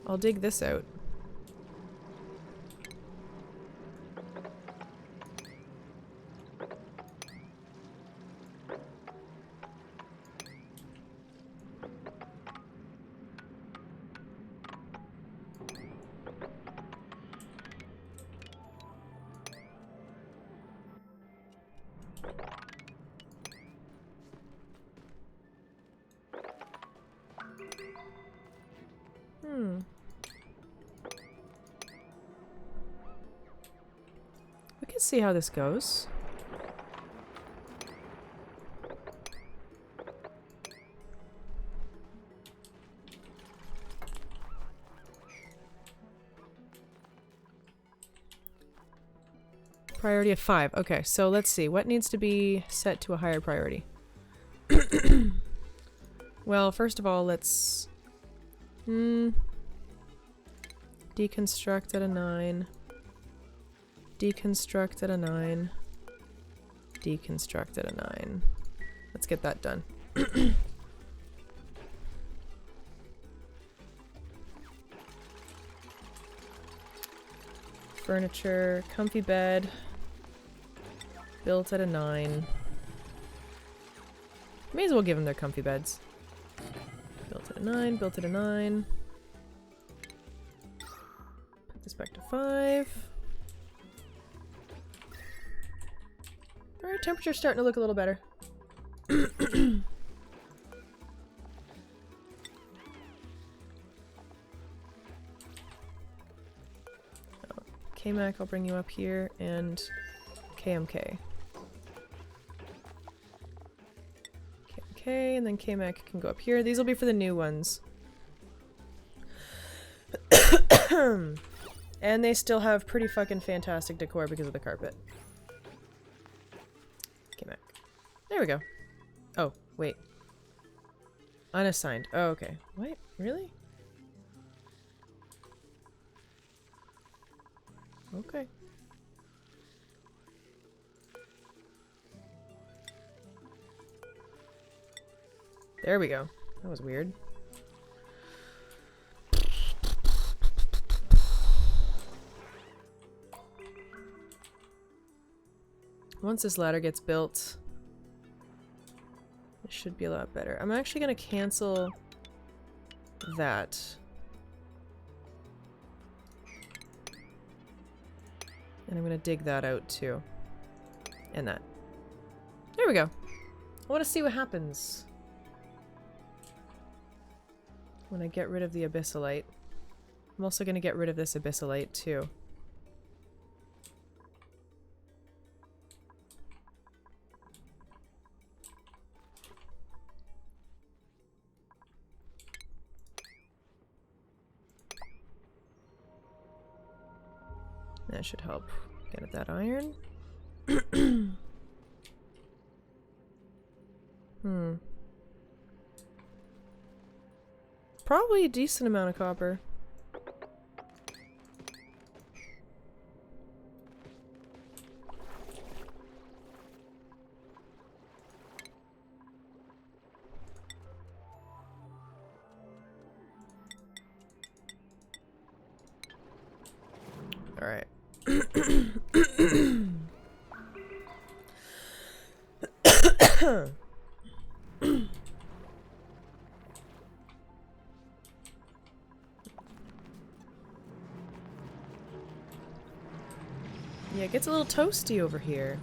I'll dig this out. We can see how this goes. Priority of 5. Okay, so let's see. What needs to be set to a higher priority? Well, first of all, let's... deconstruct at a 9. Deconstruct at a 9. Deconstruct at a 9. Let's get that done. Furniture, comfy bed. Built at a 9. May as well give them their comfy beds. Built at a 9, built at a 9. Put this back to 5. Alright, temperature's starting to look a little better. KMAC, I'll bring you up here, and KMK. KMK, and then KMAC can go up here. These will be for the new ones. And they still have pretty fucking fantastic decor because of the carpet. KMAC. There we go. Oh, wait. Unassigned. Oh, okay. What? Really? Okay. There we go. That was weird. Once this ladder gets built, it should be a lot better. I'm actually gonna cancel that. And I'm gonna dig that out too. And that. There we go. I want to see what happens when I get rid of the abyssalite. I'm also gonna get rid of this abyssalite too. That should help. Get at that iron. Probably a decent amount of copper. All right. Yeah, it gets a little toasty over here.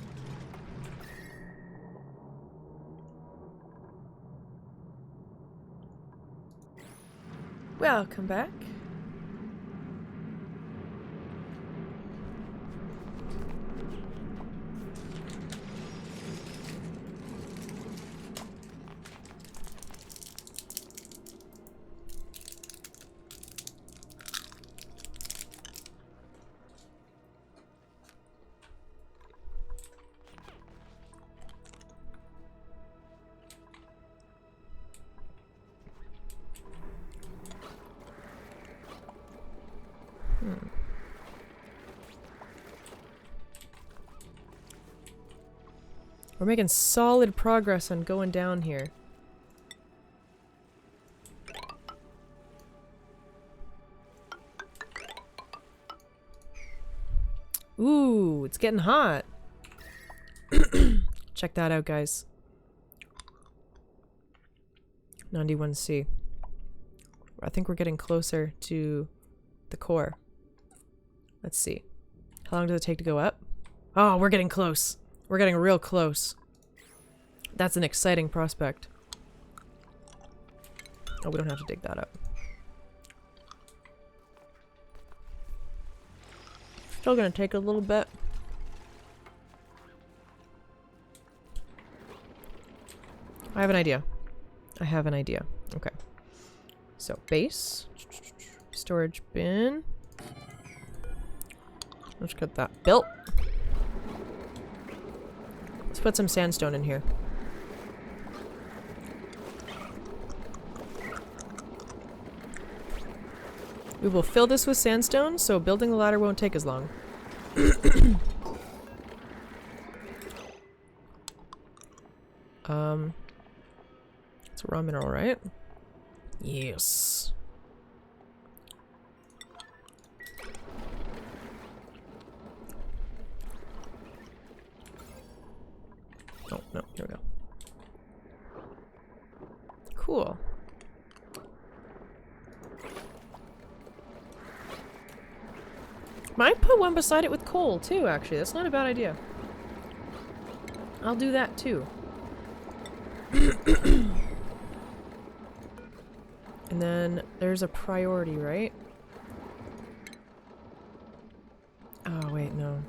Welcome back. We're making solid progress on going down here. Ooh, it's getting hot. Check that out, guys. 91C. I think we're getting closer to the core. Let's see. How long does it take to go up? Oh, we're getting close. We're getting real close. That's an exciting prospect. Oh, we don't have to dig that up. Still gonna take a little bit. I have an idea. I have an idea. Okay. So, base. Storage bin. Let's get that built. Let's put some sandstone in here. We will fill this with sandstone, so building the ladder won't take as long. It's a raw mineral, right? Yes. Oh, no, here we go. Cool. Might put one beside it with coal, too, actually. That's not a bad idea. I'll do that, too. And then there's a priority, right? Oh, wait, no.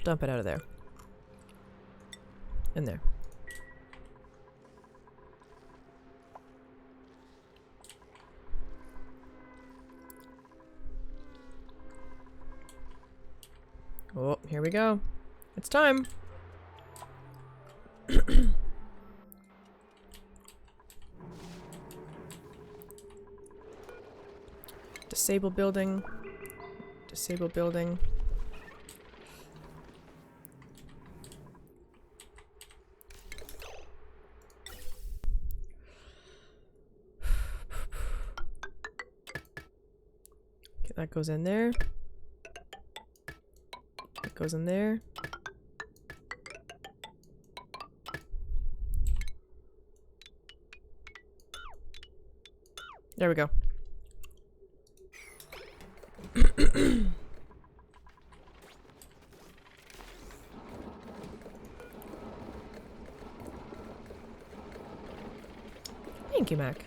Dump it out of there. In there. Oh, here we go. It's time. Disable building. Disable building. Okay, that goes in there. That goes in there. There we go. Thank you, Mac.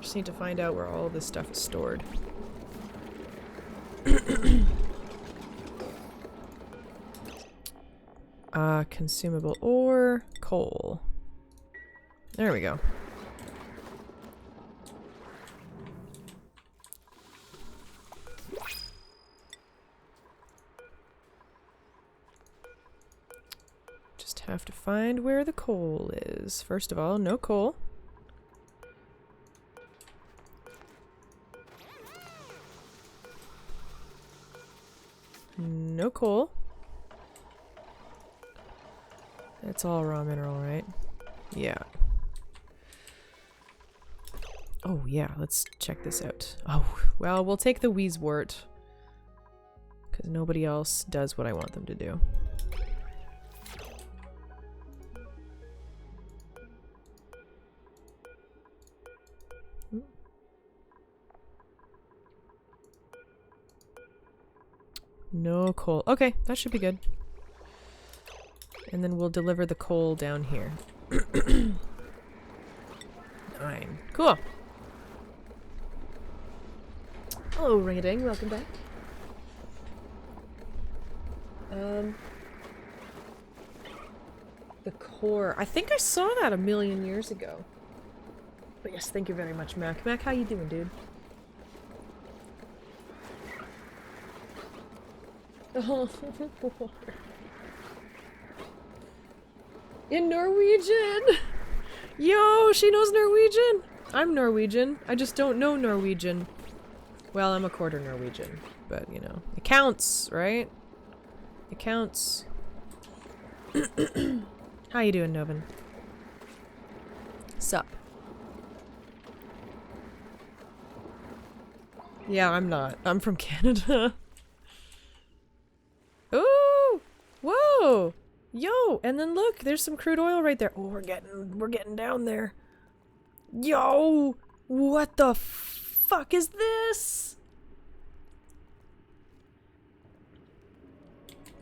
Just need to find out where all this stuff is stored. Consumable ore, coal. There we go. Just have to find where the coal is. First of all, no coal. No coal. It's all raw mineral, right? Yeah. Oh, yeah, let's check this out. Oh, well, we'll take the Wheezewort. Because nobody else does what I want them to do. No coal. Okay, that should be good. And then we'll deliver the coal down here. 9. Cool. Hello, Ring-a-Ding. Welcome back. The core. I think I saw that a million years ago. But yes, thank you very much, Mac. Mac, how you doing, dude? Oh, in Norwegian! Yo, she knows Norwegian! I'm Norwegian. I just don't know Norwegian. Well, I'm a quarter Norwegian, but you know, it counts, right? It counts. How you doing, Novin? Sup? Yeah, I'm not. I'm from Canada. Ooh! Whoa! Yo! And then look, there's some crude oil right there. Oh, we're getting down there. Yo! What the fuck is this?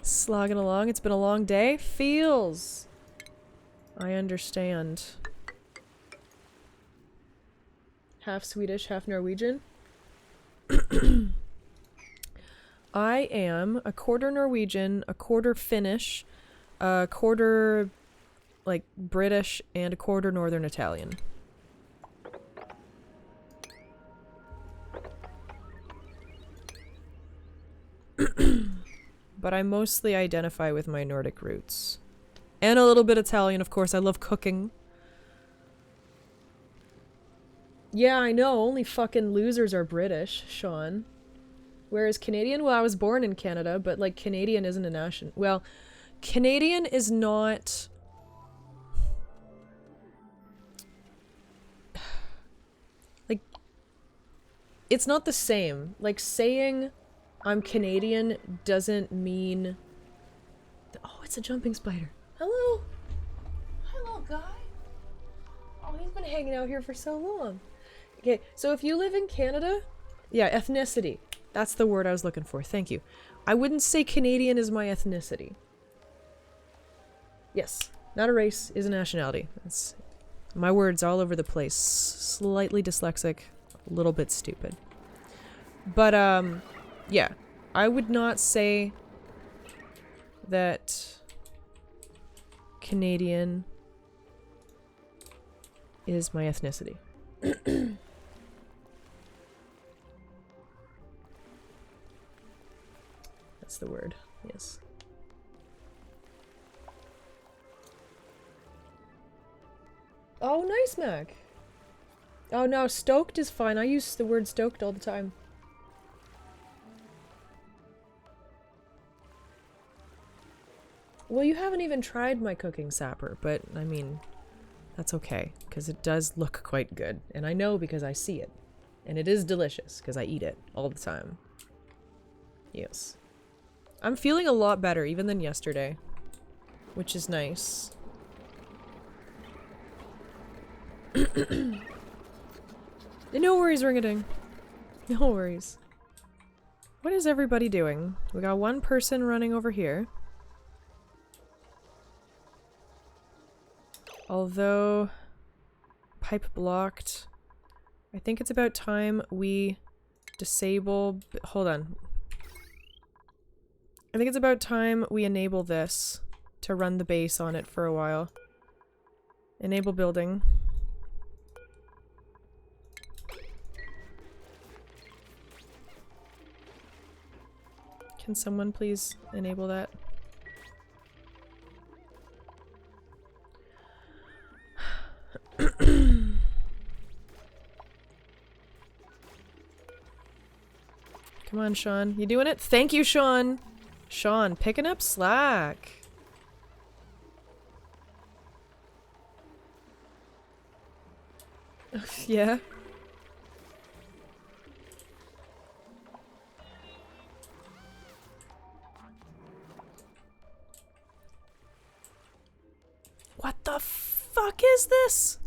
Slogging along. It's been a long day. Feels. I understand. Half Swedish, half Norwegian. I am a quarter Norwegian, a quarter Finnish, a quarter, like, British, and a quarter Northern Italian. But I mostly identify with my Nordic roots. And a little bit Italian, of course. I love cooking. Yeah, I know. Only fucking losers are British, Sean. Whereas Canadian, well, I was born in Canada, but, like, Canadian isn't a nation. Well, Canadian is not... like, it's not the same. Like, saying I'm Canadian doesn't mean... Oh, it's a jumping spider. Hello! Hello, guy! Oh, he's been hanging out here for so long. Okay, so if you live in Canada... Yeah, ethnicity. That's the word I was looking for. Thank you. I wouldn't say Canadian is my ethnicity. Yes, not a race, is a nationality. It's my words all over the place. Slightly dyslexic, a little bit stupid. But, yeah. I would not say that Canadian is my ethnicity. That's the word, yes. Oh, nice, Mac. Oh, no, stoked is fine. I use the word stoked all the time. Well, you haven't even tried my cooking sapper, but, I mean, that's okay, because it does look quite good. And I know because I see it. And it is delicious, because I eat it all the time. Yes. I'm feeling a lot better, even than yesterday. Which is nice. No worries, Ring-a-Ding. No worries. What is everybody doing? We got one person running over here. Although... pipe blocked. I think it's about time we disable... Hold on. I think it's about time we enable this to run the base on it for a while. Enable building. Can someone please enable that? Come on, Sean. You doing it? Thank you, Sean! Sean, picking up slack. Yeah? What the fuck is this?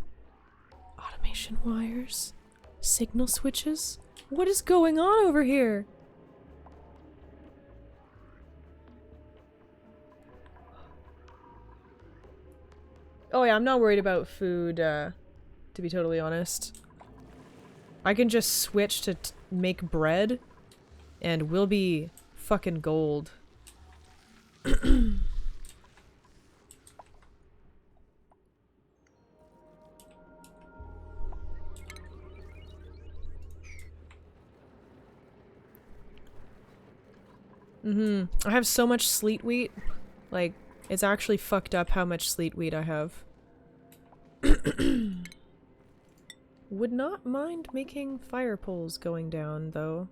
Automation wires? Signal switches? What is going on over here? Oh yeah, I'm not worried about food, to be totally honest. I can just switch to make bread, and we'll be fucking gold. I have so much sleet wheat. Like, it's actually fucked up how much sleet wheat I have. Would not mind making fire poles going down, though.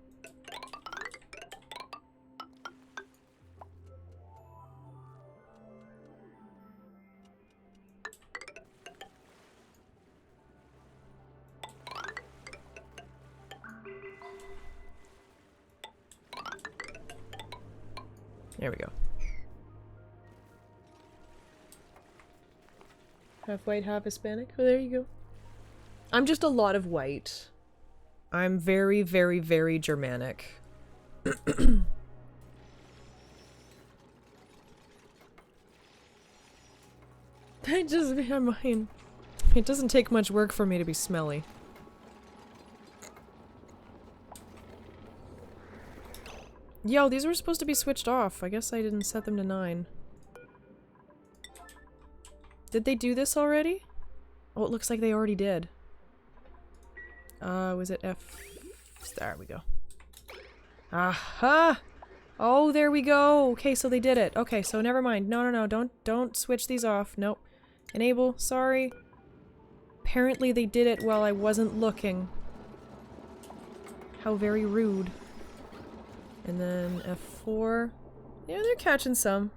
There we go. Half white, half Hispanic. Oh, there you go. I'm just a lot of white. I'm very, very, very Germanic. I mean, it doesn't take much work for me to be smelly. Yo, these were supposed to be switched off. I guess I didn't set them to 9. Did they do this already? Oh, it looks like they already did. Was it F? There we go. Aha! Oh, there we go! Okay, so they did it. Okay, so never mind. No, don't switch these off. Nope. Enable, sorry. Apparently they did it while I wasn't looking. How very rude. And then F4. Yeah, they're catching some.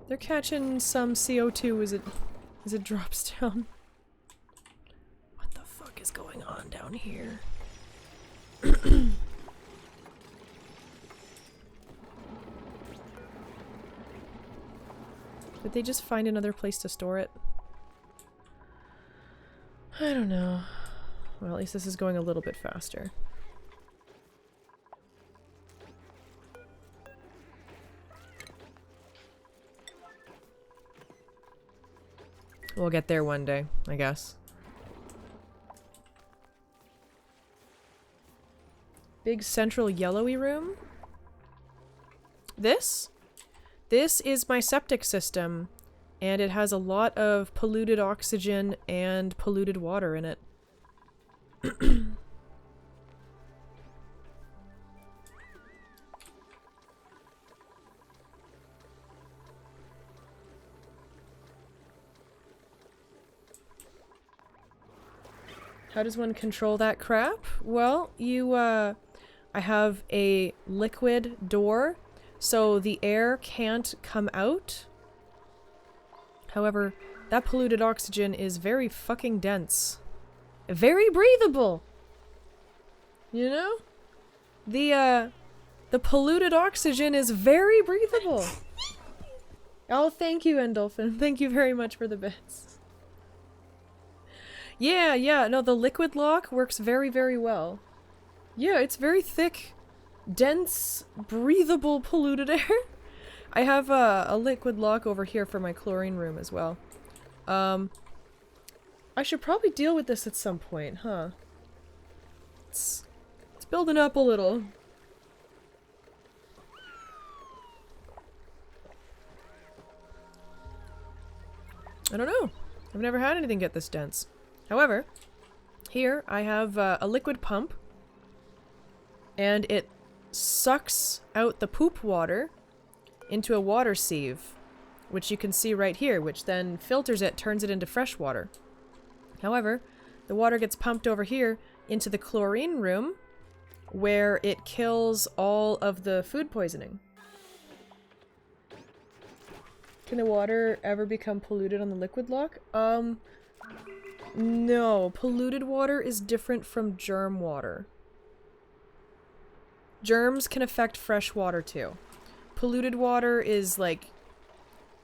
They're catching some CO2 as it drops down. What the fuck is going on down here? Did they just find another place to store it? I don't know. Well, at least this is going a little bit faster. We'll get there one day, I guess. Big central yellowy room? This? This is my septic system, and it has a lot of polluted oxygen and polluted water in it. How does one control that crap? Well, I have a liquid door, so the air can't come out. However, that polluted oxygen is very fucking dense. Very breathable! You know? The polluted oxygen is very breathable. Oh, thank you, Endolphin. Thank you very much for the bits. Yeah, no, the liquid lock works very, very well. Yeah, it's very thick, dense, breathable, polluted air. I have a liquid lock over here for my chlorine room as well. I should probably deal with this at some point, huh? It's building up a little. I don't know. I've never had anything get this dense. However, here I have a liquid pump, and it sucks out the poop water into a water sieve, which you can see right here, which then filters it, turns it into fresh water. However, the water gets pumped over here into the chlorine room, where it kills all of the food poisoning. Can the water ever become polluted on the liquid lock? No. Polluted water is different from germ water. Germs can affect fresh water too. Polluted water is like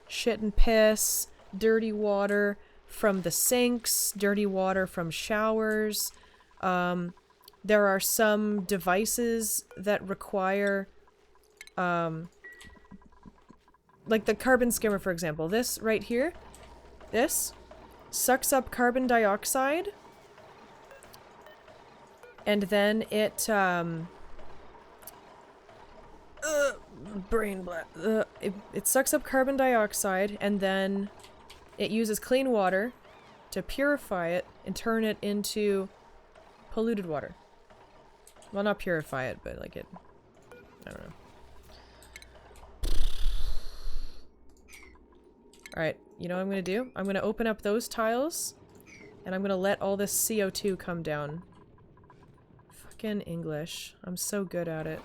shit and piss, dirty water from the sinks, dirty water from showers. There are some devices that require, like the carbon skimmer, for example. This right here, this sucks up carbon dioxide, and then it, it sucks up carbon dioxide, and then it uses clean water to purify it and turn it into polluted water. Well, not purify it, but like it, I don't know. Alright, you know what I'm gonna do? I'm gonna open up those tiles, and I'm gonna let all this CO2 come down. Fucking English. I'm so good at it.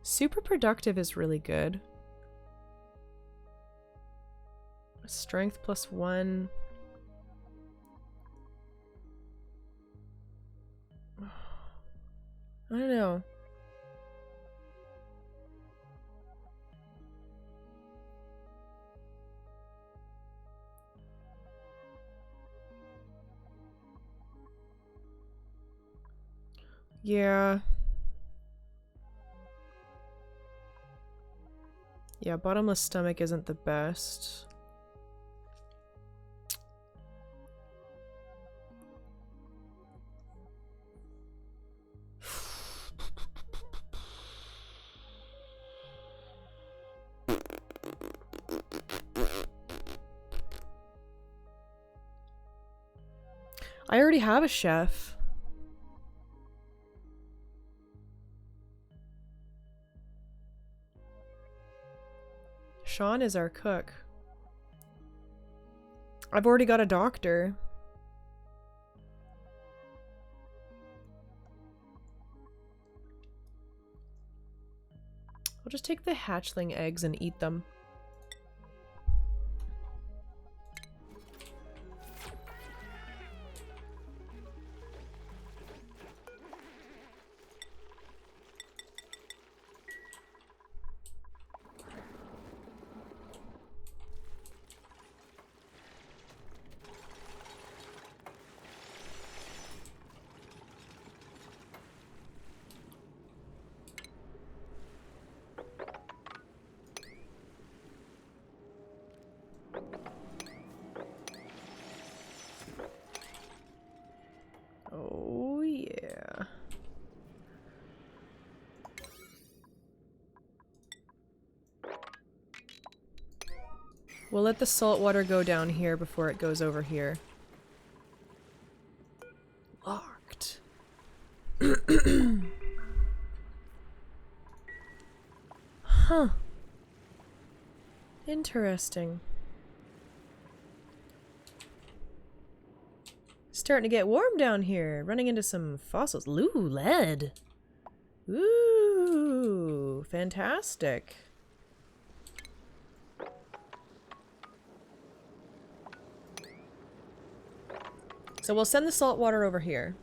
Super productive is really good. Strength +1. I don't know. Yeah. Yeah, bottomless stomach isn't the best. I already have a chef. Sean is our cook. I've already got a doctor. I'll just take the hatchling eggs and eat them. Oh, yeah. We'll let the salt water go down here before it goes over here. Locked. Huh. Interesting. Starting to get warm down here. Running into some fossils. Ooh, lead. Ooh, fantastic. So we'll send the salt water over here.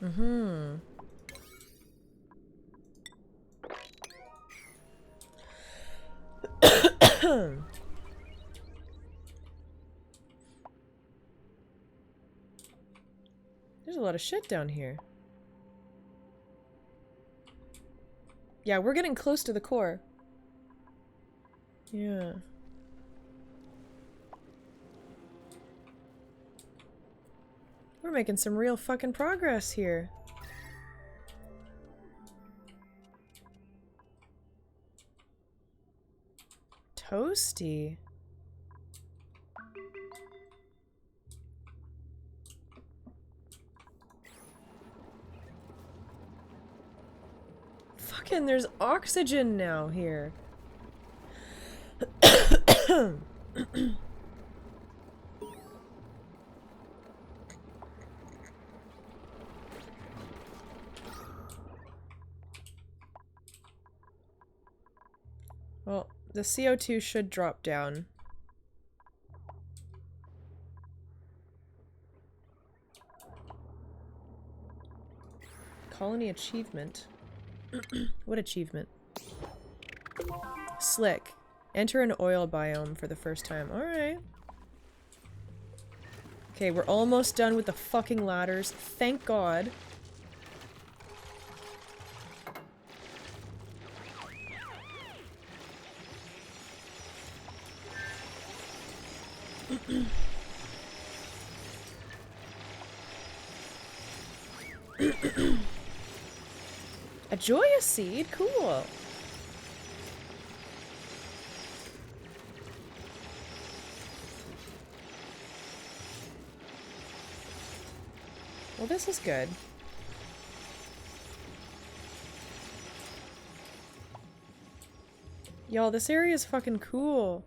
Mm-hmm. There's a lot of shit down here. Yeah, we're getting close to the core. Yeah. We're making some real fucking progress here. Toasty. Fucking there's oxygen now here. Well, the CO2 should drop down. Colony achievement. What achievement? Slick. Enter an oil biome for the first time. Alright. Okay, we're almost done with the fucking ladders. Thank God. A joyous seed? Cool. Well, this is good. Y'all, this area is fucking cool.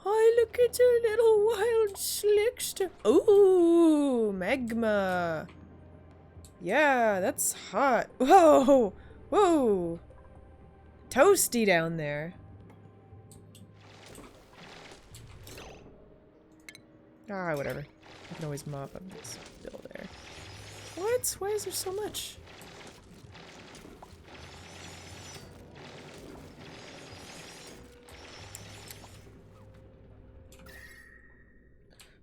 Oh, look at a little wild slickster. Ooh, magma. Yeah, that's hot. Whoa! Whoa! Toasty down there. Ah, whatever. I can always mop up this bill there. What? Why is there so much?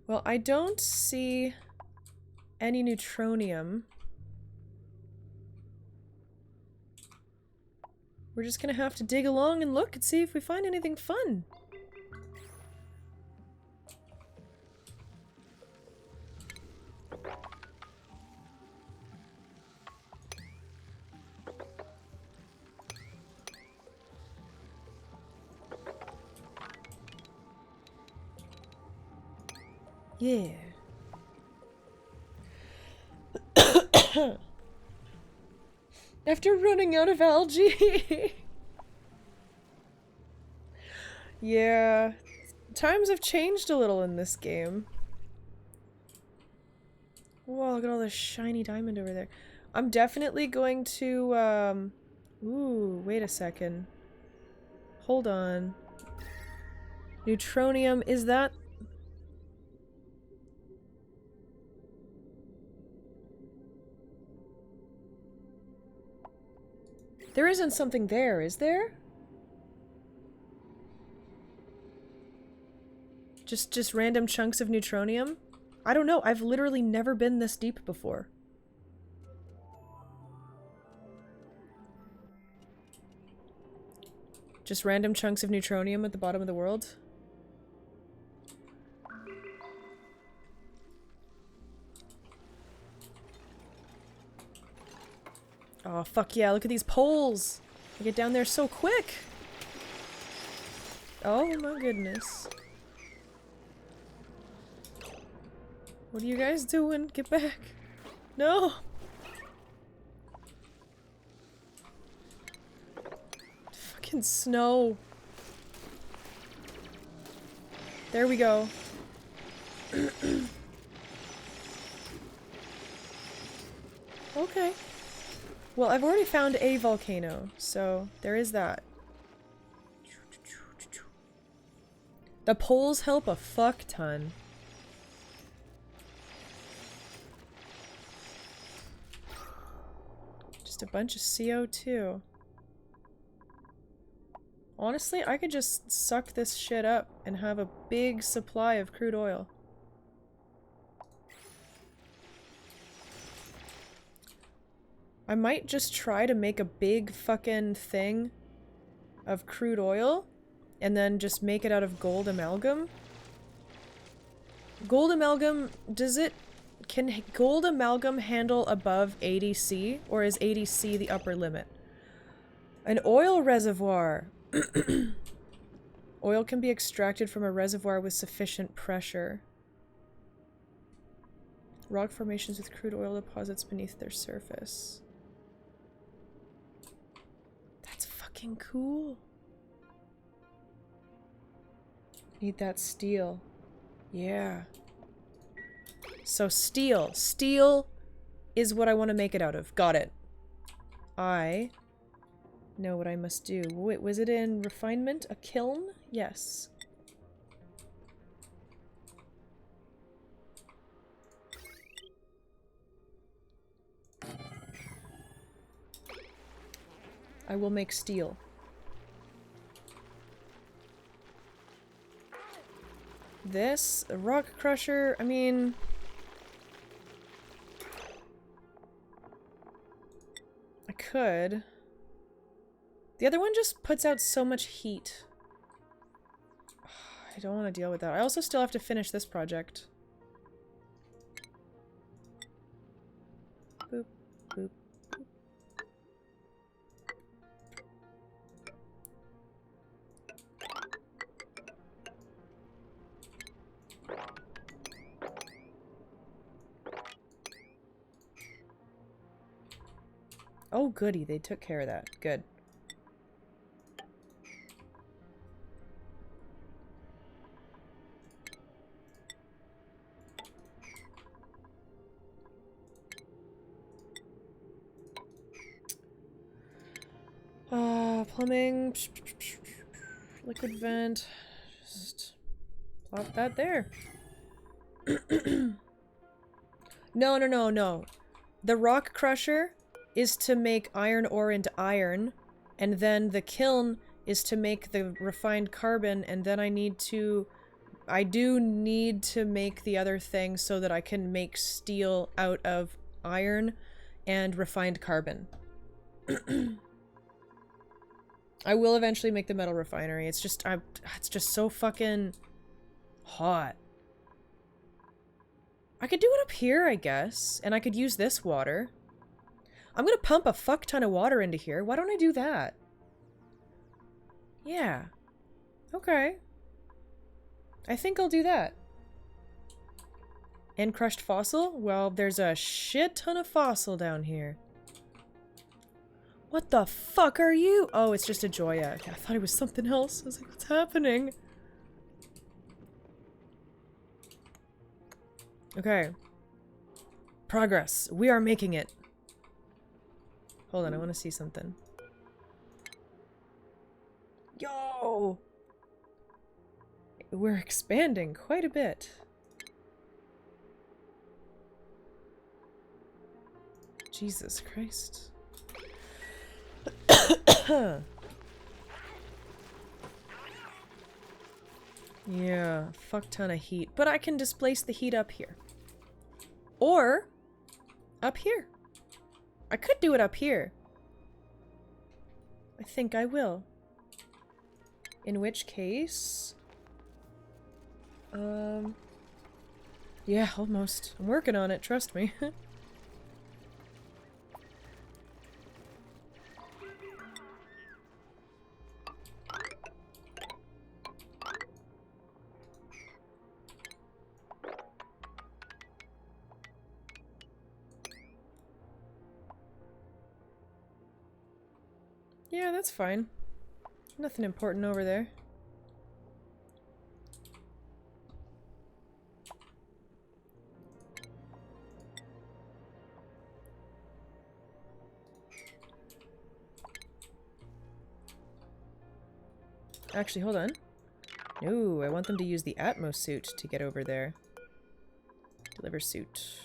Well, I don't see any neutronium. We're just gonna have to dig along and look and see if we find anything fun. Yeah. After running out of algae. Yeah. Times have changed a little in this game. Whoa, look at all this shiny diamond over there. I'm definitely going to, ooh, wait a second. Hold on. Neutronium, is that... There isn't something there, is there? Just random chunks of neutronium? I don't know, I've literally never been this deep before. Just random chunks of neutronium at the bottom of the world? Oh, fuck yeah, look at these poles! I get down there so quick! Oh my goodness. What are you guys doing? Get back! No! Fucking snow. There we go. Okay. Well, I've already found a volcano, so there is that. The poles help a fuck ton. Just a bunch of CO2. Honestly, I could just suck this shit up and have a big supply of crude oil. I might just try to make a big fucking thing of crude oil and then just make it out of gold amalgam. Gold amalgam, can gold amalgam handle above 80C, or is 80C the upper limit? An oil reservoir. Oil can be extracted from a reservoir with sufficient pressure. Rock formations with crude oil deposits beneath their surface. That's fucking cool. Need that steel. Yeah. So steel. Steel is what I want to make it out of. Got it. I know what I must do. Wait, was it in refinement? A kiln? Yes. I will make steel. This, the rock crusher, I mean... I could. The other one just puts out so much heat. I don't want to deal with that. I also still have to finish this project. Boop, boop, boop. Oh, goody. They took care of that. Good. Plumbing. Liquid vent. Just plop that there. No. The rock crusher is to make iron ore into iron, and then the kiln is to make the refined carbon, and then I do need to make the other thing so that I can make steel out of iron and refined carbon. I will eventually make the metal refinery. It's just so fucking hot. I could do it up here, I guess, and I could use this water. I'm gonna pump a fuck ton of water into here. Why don't I do that? Yeah. Okay. I think I'll do that. And crushed fossil? Well, there's a shit ton of fossil down here. What the fuck are you? Oh, it's just a Joya. I thought it was something else. I was like, what's happening? Okay. Progress. We are making it. Hold on, I want to see something. Yo! We're expanding quite a bit. Jesus Christ. Yeah, fuck ton of heat. But I can displace the heat up here. Or up here. I could do it up here. I think I will. In which case... Yeah, almost. I'm working on it, trust me. Yeah, that's fine. Nothing important over there. Actually, hold on. No, I want them to use the Atmos suit to get over there. Deliver suit.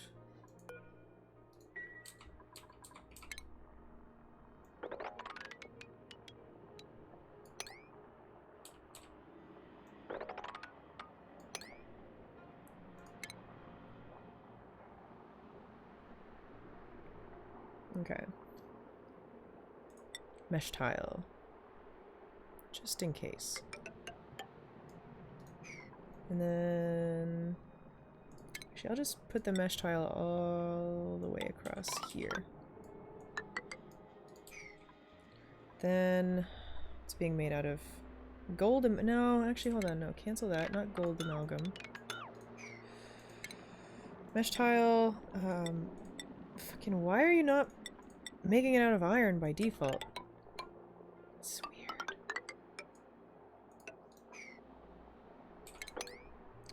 Okay. Mesh tile. Just in case. And then... Actually, I'll just put the mesh tile all the way across here. Then... It's being made out of gold... No, actually, hold on. No, cancel that. Not gold amalgam. Mesh tile... Fucking, why are you not making it out of iron by default? It's weird.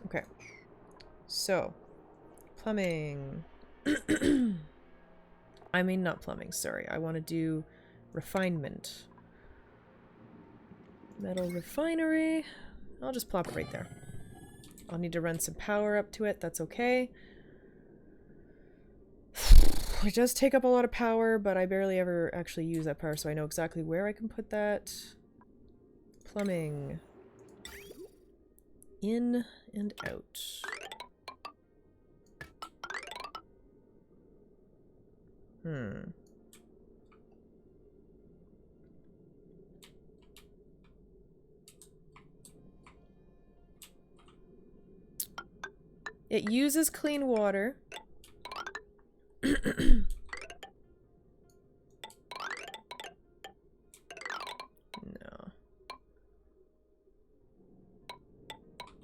Okay. So, plumbing. I mean, not plumbing, sorry. I want to do refinement. Metal refinery. I'll just plop it right there. I'll need to run some power up to it, that's okay. It does take up a lot of power, but I barely ever actually use that power, so I know exactly where I can put that. Plumbing. In and out. It uses clean water. No.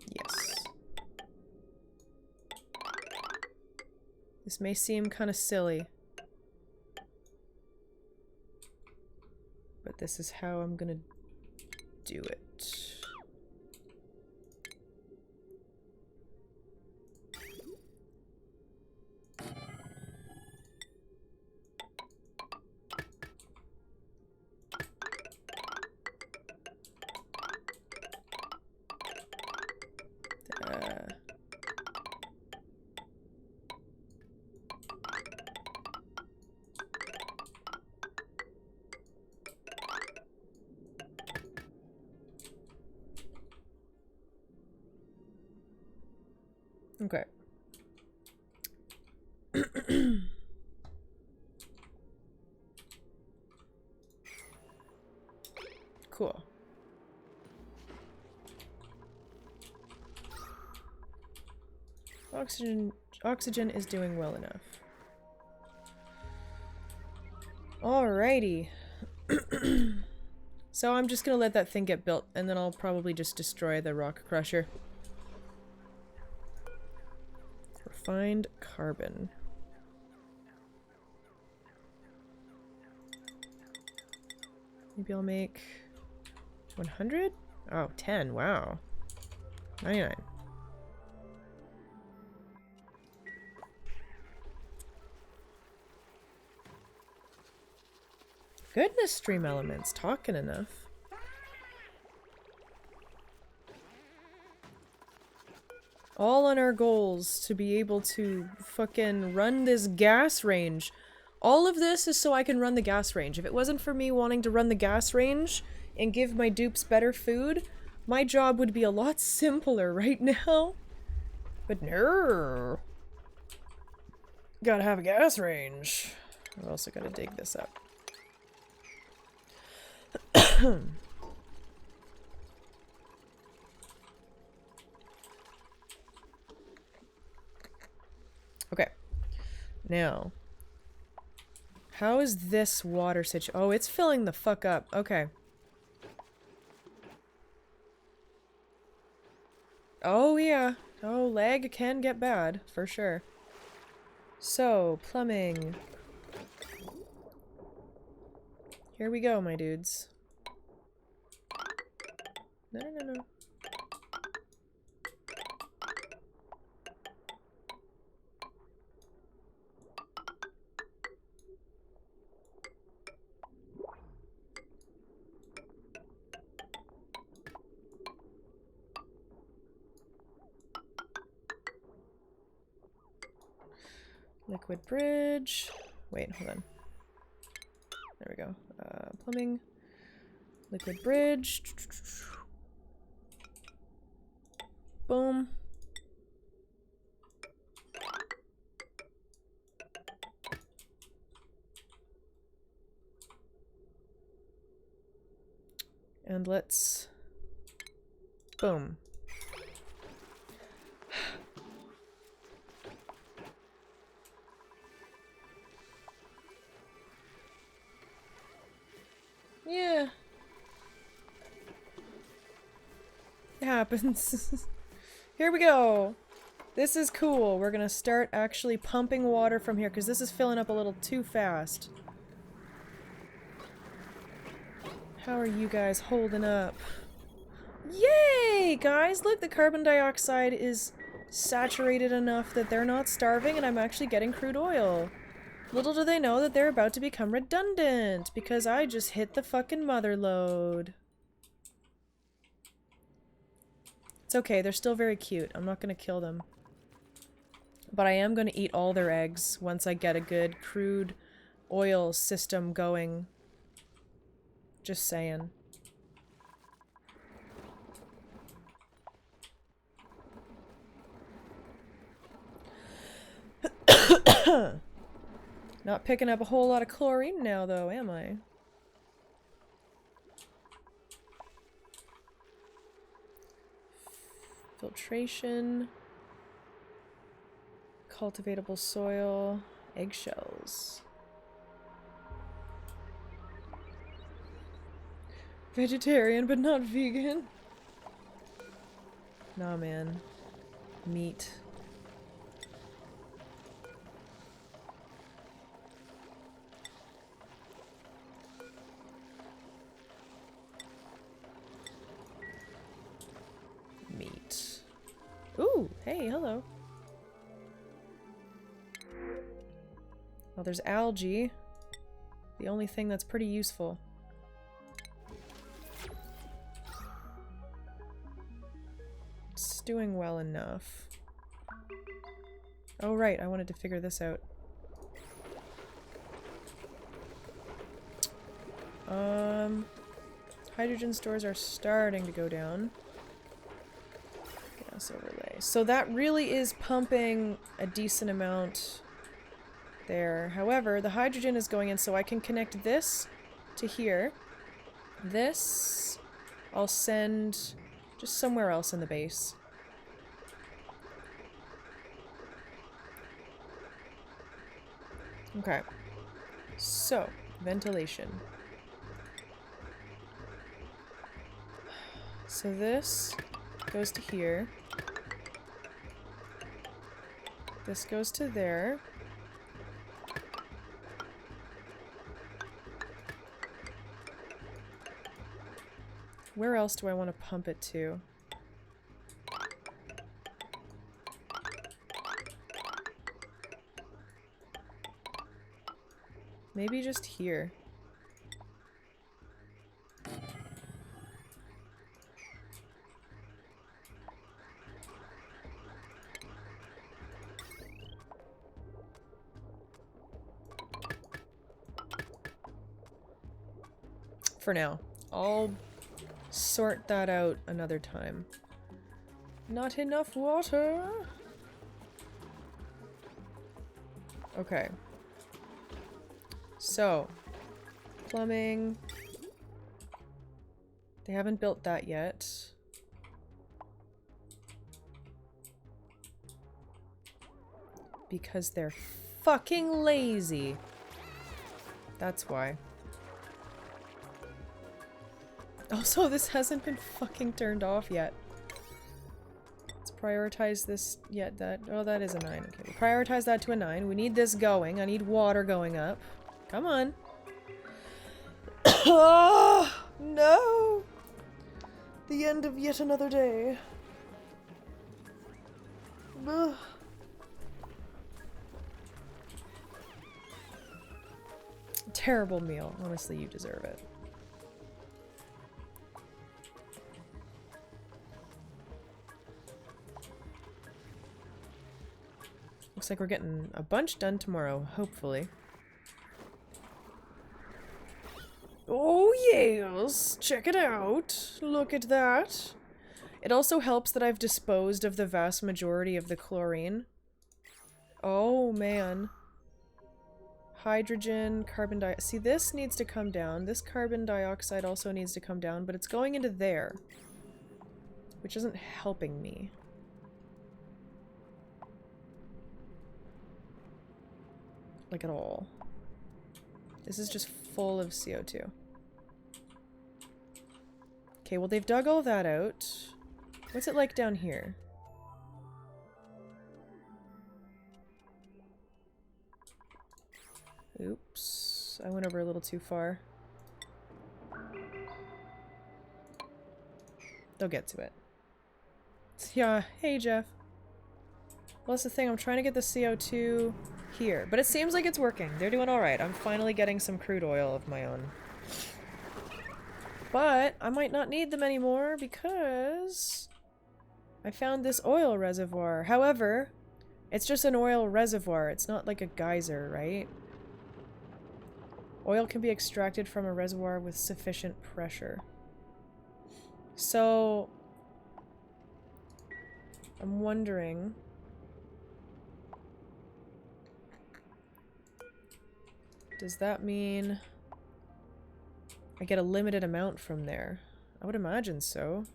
Yes. This may seem kind of silly. But this is how I'm gonna do it. Okay. Cool. Oxygen is doing well enough. Alrighty. So I'm just gonna let that thing get built, and then I'll probably just destroy the rock crusher. Refined carbon. Maybe I'll make 100? Oh, 10. Wow. 99. Goodness, stream elements. Talking enough. All on our goals to be able to fucking run this gas range. All of this is so I can run the gas range. If it wasn't for me wanting to run the gas range and give my dupes better food, my job would be a lot simpler right now. But no. Gotta have a gas range. I also gotta dig this up. Okay. Now. How is this water situation? Oh, it's filling the fuck up. Okay. Oh, yeah. Oh, lag can get bad, for sure. So, plumbing. Here we go, my dudes. No, no, no, no. Liquid bridge. Wait, hold on. There we go. Plumbing. Liquid bridge. Boom. And let's... Boom. Yeah. It happens. Here we go. This is cool. We're gonna start actually pumping water from here, because this is filling up a little too fast. How are you guys holding up? Yay! Guys, look, the carbon dioxide is saturated enough that they're not starving, and I'm actually getting crude oil. Little do they know that they're about to become redundant, because I just hit the fucking mother lode. It's okay, they're still very cute. I'm not gonna kill them. But I am gonna eat all their eggs once I get a good crude oil system going. Just saying. Not picking up a whole lot of chlorine now, though, am I? Filtration. Cultivatable soil. Eggshells. Vegetarian, but not vegan. Nah, man. Meat. Meat. Ooh, hey, hello. Well, there's algae. The only thing that's pretty useful. It's doing well enough. Oh, right, I wanted to figure this out. Hydrogen stores are starting to go down. Gas overlay. So that really is pumping a decent amount there. However, the hydrogen is going in, so I can connect this to here. This I'll send just somewhere else in the base. Okay. So, ventilation. So this goes to here. This goes to there. Where else do I want to pump it to? Maybe just here. For now. I'll sort that out another time. Not enough water. Okay. So, plumbing. They haven't built that yet. Because they're fucking lazy. That's why. Also, this hasn't been fucking turned off yet. Let's prioritize this yet. Oh, that is a 9. Okay, we'll prioritize that to a 9. We need this going. I need water going up. Come on. Oh, no! The end of yet another day. Ugh. Terrible meal. Honestly, you deserve it. Looks like we're getting a bunch done tomorrow, hopefully. Oh yes! Check it out! Look at that! It also helps that I've disposed of the vast majority of the chlorine. Oh man. hydrogen, carbon dioxide. See, this needs to come down. This carbon dioxide also needs to come down, but it's going into there, which isn't helping me. Like at all. This is just full of CO2. Okay, well they've dug all that out. What's it like down here? Oops. I went over a little too far. They'll get to it. Yeah, hey Jeff. Well, that's the thing, I'm trying to get the CO2 here. But it seems like it's working. They're doing alright. I'm finally getting some crude oil of my own. But I might not need them anymore because I found this oil reservoir. However, it's just an oil reservoir. It's not like a geyser, right? Oil can be extracted from a reservoir with sufficient pressure. So, I'm wondering... Does that mean I get a limited amount from there? I would imagine so.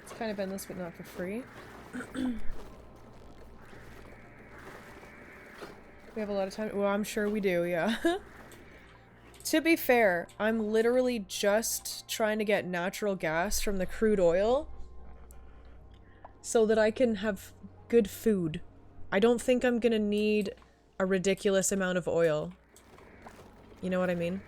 It's kind of endless, but not for free. We have a lot of time. Well, I'm sure we do, yeah. To be fair, I'm literally just trying to get natural gas from the crude oil so that I can have good food. I don't think I'm gonna need a ridiculous amount of oil. You know what I mean?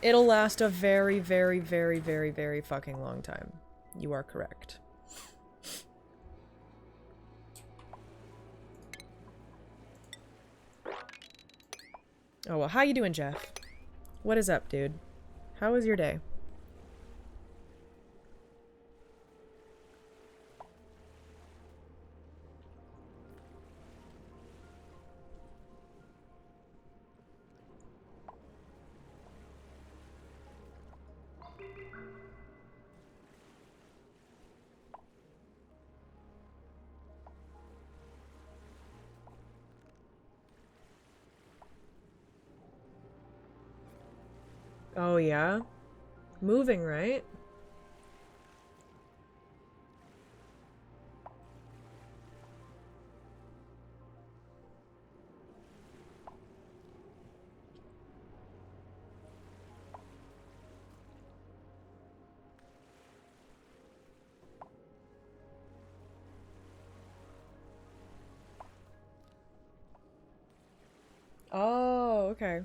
It'll last a very, very, very, very, very fucking long time. You are correct. Oh, well, how you doing, Jeff? What is up, dude? How was your day? Oh, yeah? Moving, right? Oh, okay.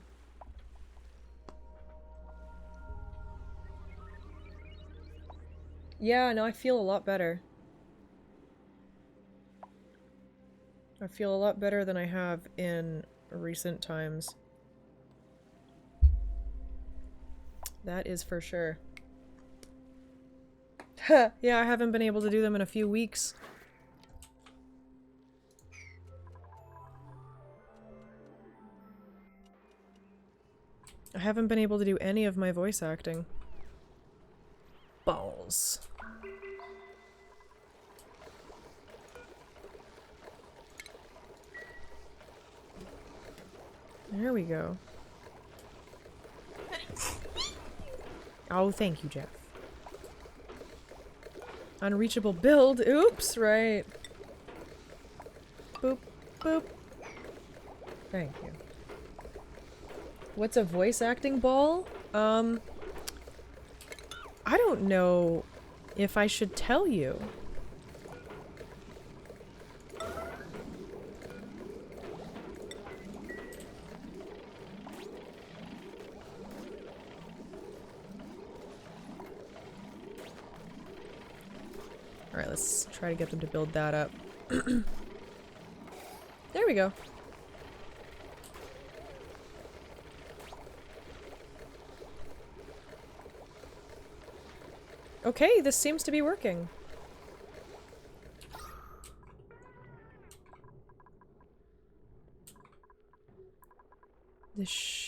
Yeah, no, I feel a lot better. I feel a lot better than I have in recent times. That is for sure. Yeah, I haven't been able to do them in a few weeks. I haven't been able to do any of my voice acting. Balls. There we go. Oh, thank you, Jeff. Unreachable build. Oops, right. Boop, boop. Thank you. What's a voice acting ball? I don't know if I should tell you. Alright, let's try to get them to build that up. There we go. Okay, this seems to be working.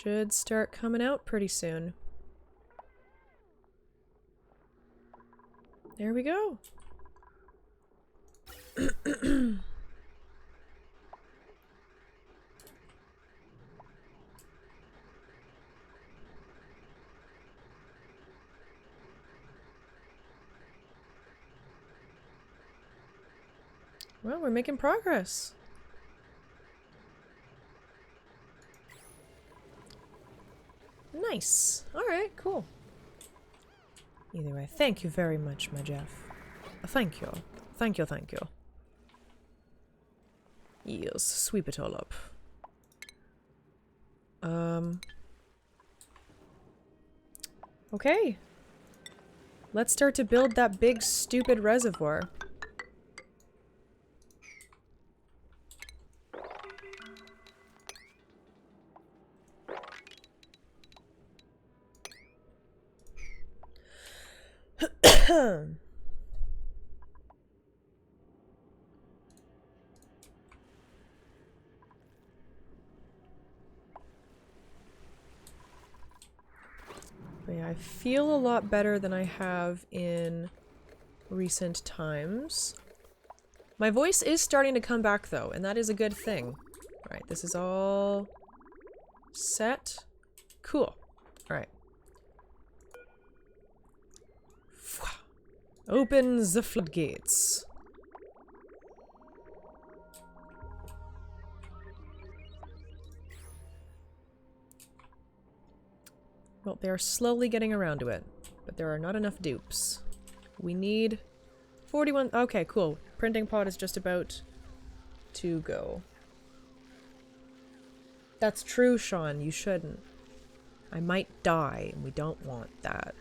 should start coming out pretty soon. There we go. Well, we're making progress. Nice. Alright, cool. Either way, thank you very much, my Jeff. Thank you. Thank you, thank you. Yes, sweep it all up. Okay. Let's start to build that big, stupid reservoir. But yeah, I feel a lot better than I have in recent times. My voice is starting to come back though, and that is a good thing. Alright, this is all set. Cool. Alright. Open the floodgates. Well, they are slowly getting around to it, but there are not enough dupes. We need 41. Okay, cool. Printing pod is just about to go. That's true, Sean. You shouldn't. I might die, and we don't want that.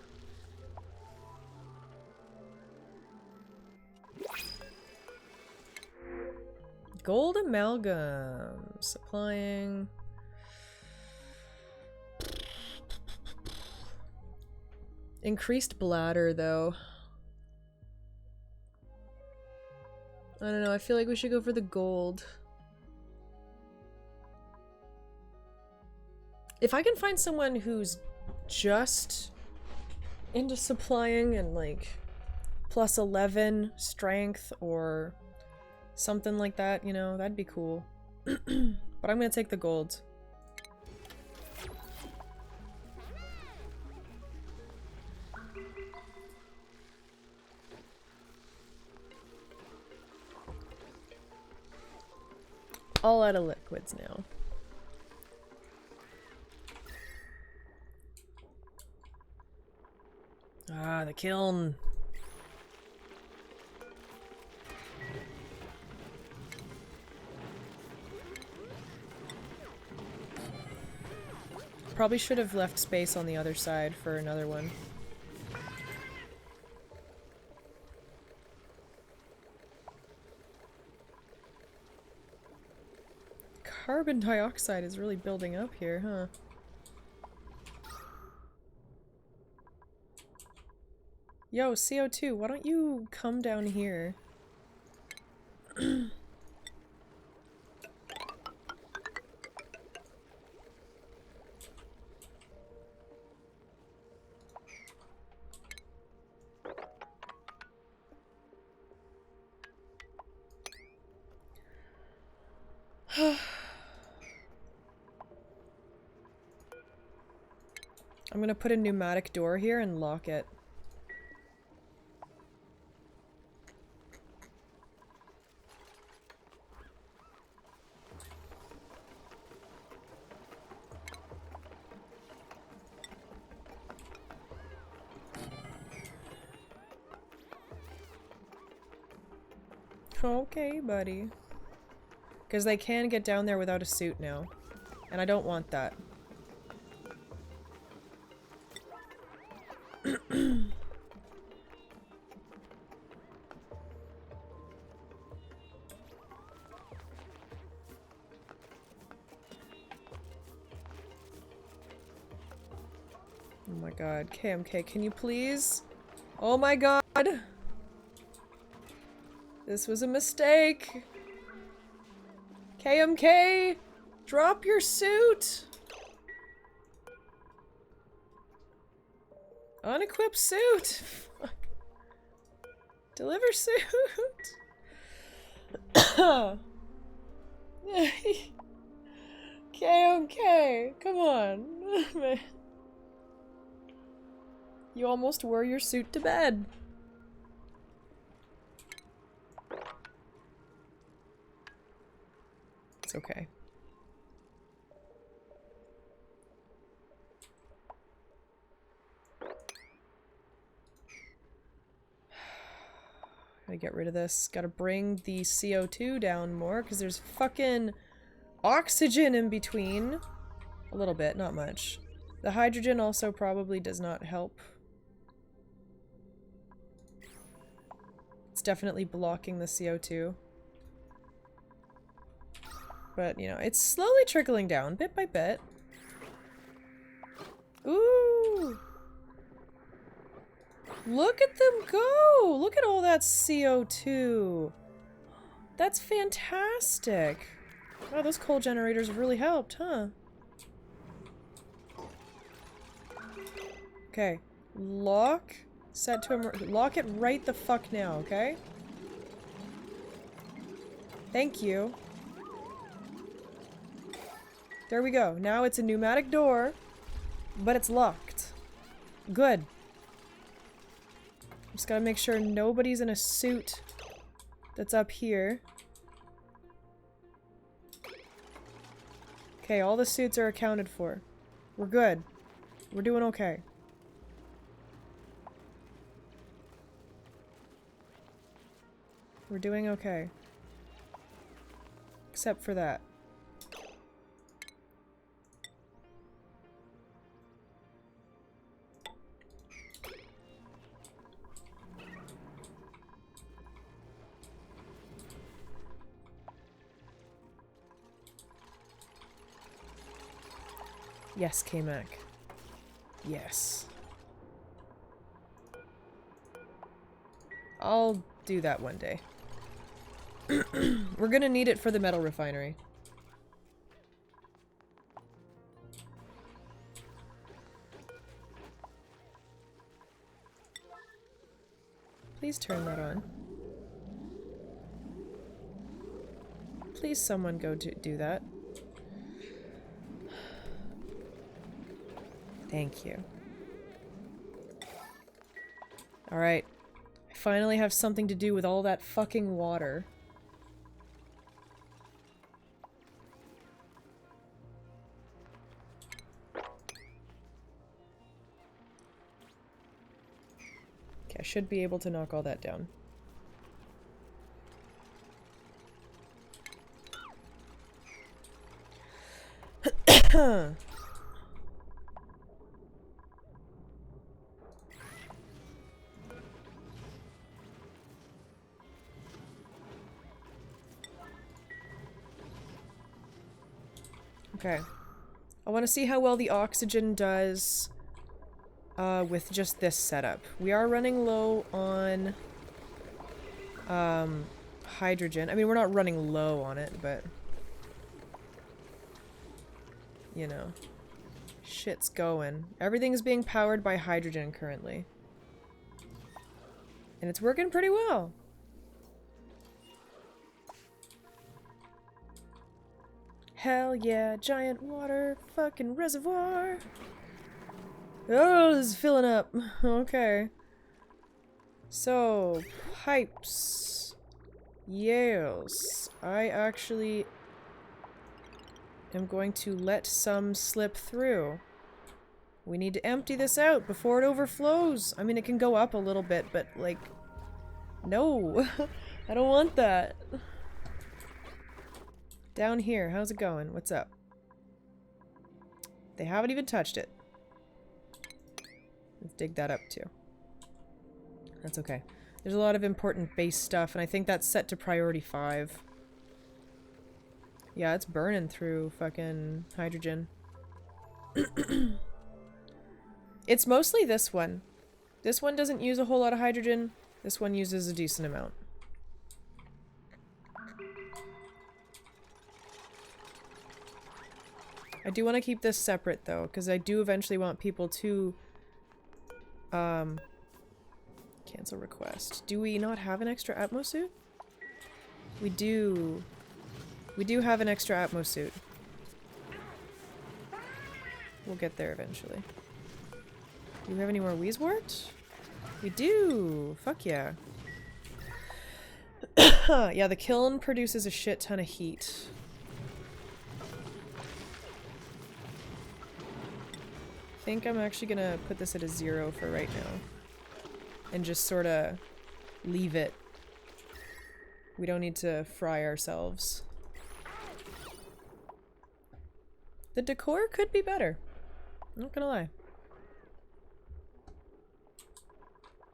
Gold amalgam. Supplying. Increased bladder, though. I don't know, I feel like we should go for the gold. If I can find someone who's just into supplying and like plus 11 strength or something like that, you know, that'd be cool. But I'm gonna take the gold. All out of liquids now. Ah, the kiln. Probably should have left space on the other side for another one. Carbon dioxide is really building up here, huh? Yo, CO2, why don't you come down here? I'm gonna put a pneumatic door here and lock it. Okay, buddy. Because they can get down there without a suit now. And I don't want that. Oh my god. KMK, can you please? Oh my god! This was a mistake! KMK! Drop your suit! Unequip suit! Fuck. Deliver suit! Okay. Come on. You almost wore your suit to bed. It's okay. Gotta get rid of this. Gotta bring the CO2 down more, because there's fucking oxygen in between. A little bit, not much. The hydrogen also probably does not help. It's definitely blocking the CO2. But, you know, it's slowly trickling down, bit by bit. Ooh! Look at them go! Look at all that CO2! That's fantastic! Wow, those coal generators really helped, huh? Okay. Lock. Set to lock it right the fuck now, okay? Thank you. There we go. Now it's a pneumatic door, but it's locked. Good. Just gotta make sure nobody's in a suit that's up here. Okay, all the suits are accounted for. We're good. We're doing okay. We're doing okay. Except for that. Yes, K-Mac. Yes. I'll do that one day. We're gonna need it for the metal refinery. Please turn that on. Please someone go do that. Thank you. Alright. I finally have something to do with all that fucking water. Okay, I should be able to knock all that down. Okay. I want to see how well the oxygen does with just this setup. We are running low on hydrogen. I mean, we're not running low on it, but you know, shit's going. Everything's being powered by hydrogen currently. And it's working pretty well. Hell yeah, giant water fucking reservoir. Oh, this is filling up. Okay. So, pipes. Yes. I actually am going to let some slip through. We need to empty this out before it overflows. I mean, it can go up a little bit, but like, no. I don't want that. Down here, how's it going? What's up? They haven't even touched it. Let's dig that up too. That's okay. There's a lot of important base stuff, and I think that's set to priority 5. Yeah, it's burning through fucking hydrogen. It's mostly this one. This one doesn't use a whole lot of hydrogen. This one uses a decent amount. I do want to keep this separate though, because I do eventually want people to Cancel request. Do we not have an extra Atmo suit? We do. We do have an extra Atmo suit. We'll get there eventually. Do we have any more Wheezewort? We do! Fuck yeah. Yeah, the kiln produces a shit ton of heat. I think I'm actually gonna put this at a 0 for right now. And just sorta leave it. We don't need to fry ourselves. The decor could be better. I'm not gonna lie.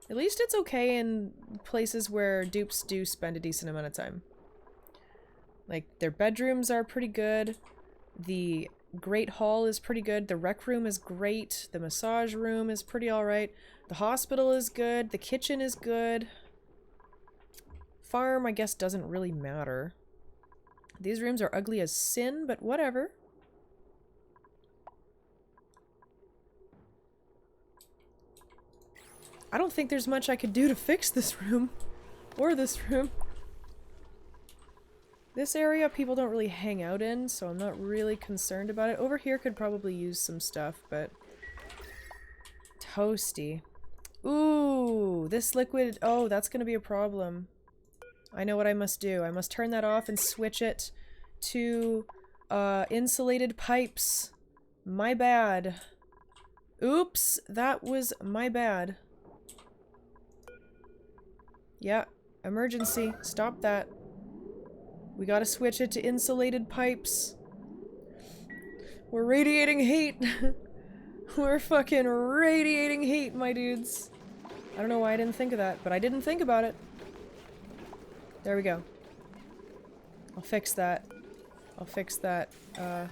At least it's okay in places where dupes do spend a decent amount of time. Like, their bedrooms are pretty good. The Great Hall is pretty good. The rec room is great. The massage room is pretty alright. The hospital is good. The kitchen is good. Farm, I guess, doesn't really matter. These rooms are ugly as sin, but whatever. I don't think there's much I could do to fix this room. Or this room. This area people don't really hang out in, so I'm not really concerned about it. Over here could probably use some stuff, but... Toasty. Ooh, this liquid... Oh, that's gonna be a problem. I know what I must do. I must turn that off and switch it to insulated pipes. My bad. Oops, that was my bad. Yeah, emergency. Stop that. We gotta switch it to insulated pipes. We're radiating heat. We're fucking radiating heat, my dudes. I don't know why I didn't think of that, but I didn't think about it. There we go. I'll fix that. I'll fix that. As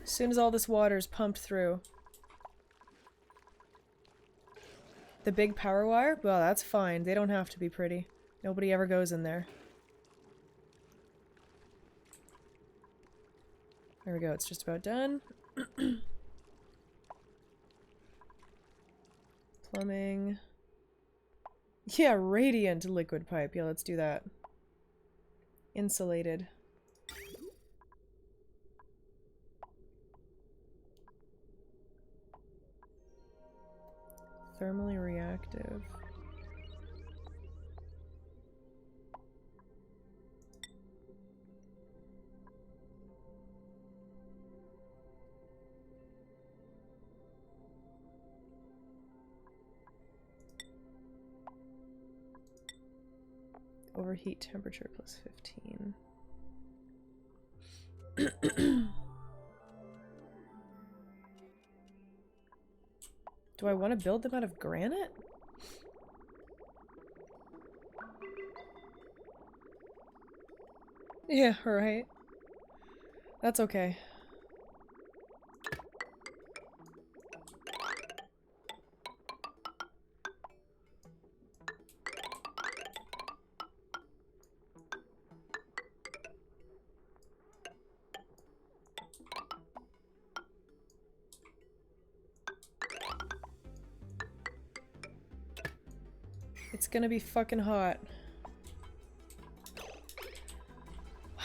soon as all this water's pumped through. The big power wire? Well, that's fine. They don't have to be pretty. Nobody ever goes in there. There we go. It's just about done. Plumbing. Yeah, radiant liquid pipe. Yeah, let's do that. Insulated. Thermally reactive. Overheat temperature plus 15. Do I want to build them out of granite? Yeah, right. That's okay. It's gonna be fucking hot.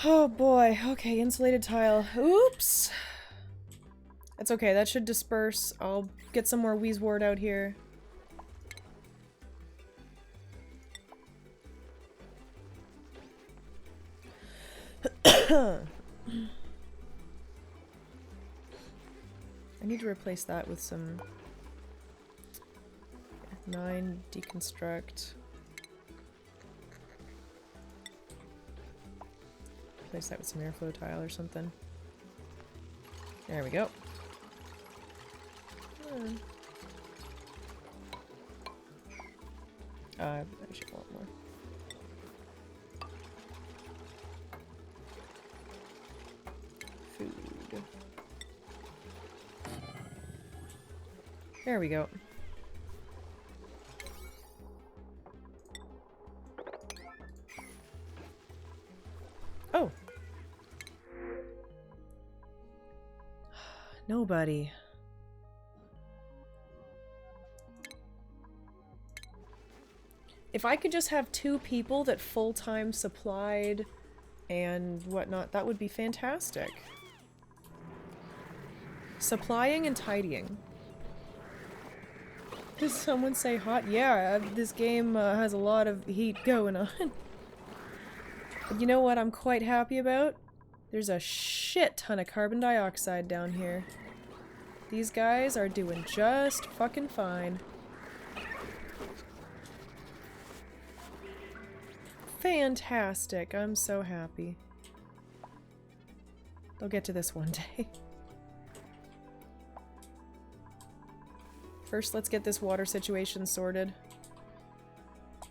Oh boy. Okay, insulated tile. Oops! It's okay, that should disperse. I'll get some more Wheezewort out here. I need to replace that with some... 9, deconstruct. Replace that with some airflow tile or something. There we go. I should want more. Food. There we go. Oh. Nobody. If I could just have 2 people that full-time supplied and whatnot, that would be fantastic. Supplying and tidying. Does someone say hot? Yeah, this game has a lot of heat going on. But you know what I'm quite happy about? There's a shit ton of carbon dioxide down here. These guys are doing just fucking fine. Fantastic. I'm so happy. They'll get to this one day. First, let's get this water situation sorted.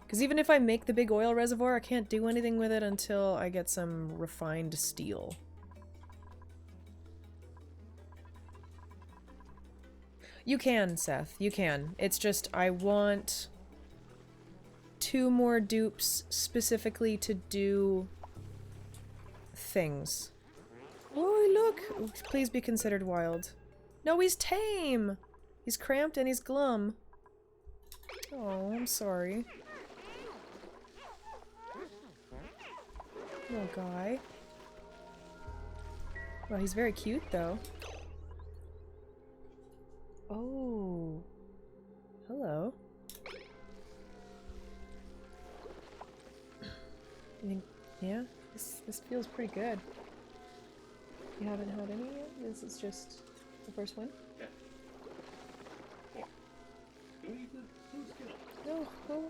Because even if I make the big oil reservoir, I can't do anything with it until I get some refined steel. You can, Seth. You can. It's just I want 2 more dupes specifically to do things. Oh, look! Please be considered wild. No, he's tame! He's cramped and he's glum. Oh, I'm sorry. Little guy. Well, he's very cute, though. Oh. Hello. You think, yeah? This feels pretty good. You haven't had any yet? This is just the first one? Yeah. Don't eat the skin. No, well,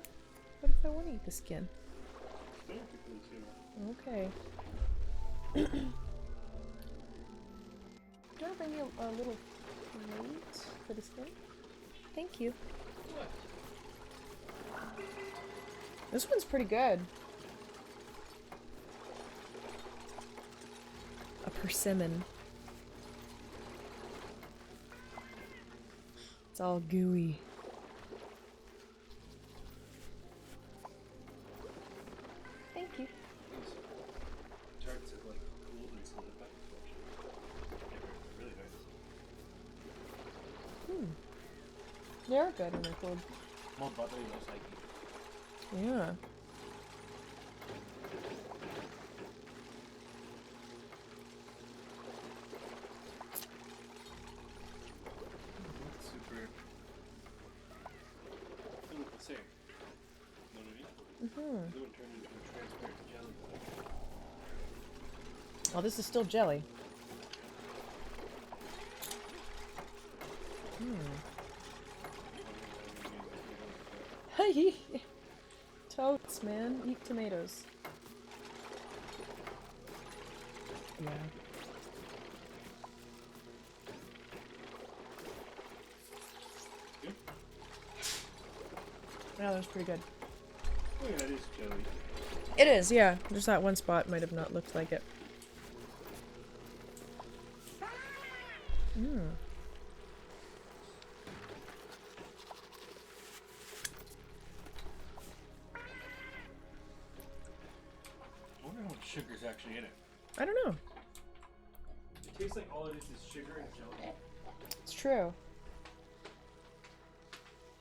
what if I want to eat the skin? Don't eat the skin. Okay. Can I bring you a little plate for the skin? Thank you. What? This one's pretty good. A persimmon. It's all gooey. Thank you. Tarts are like cooled in some of the buttons. They're really nice. They're good when they're cold. More buttery, less like. Yeah. Super. They look the same. Know what I mean? The one turned into a transparent jelly. Oh, this is still jelly. Hey! Totes, man. Eat tomatoes. Yeah. Good? Yeah, that was pretty good. Oh yeah, it is jelly. It is, yeah. Just that one spot might have not looked like it. I wonder how much sugar's actually in it. I don't know. It tastes like all it is sugar and jelly. It's true.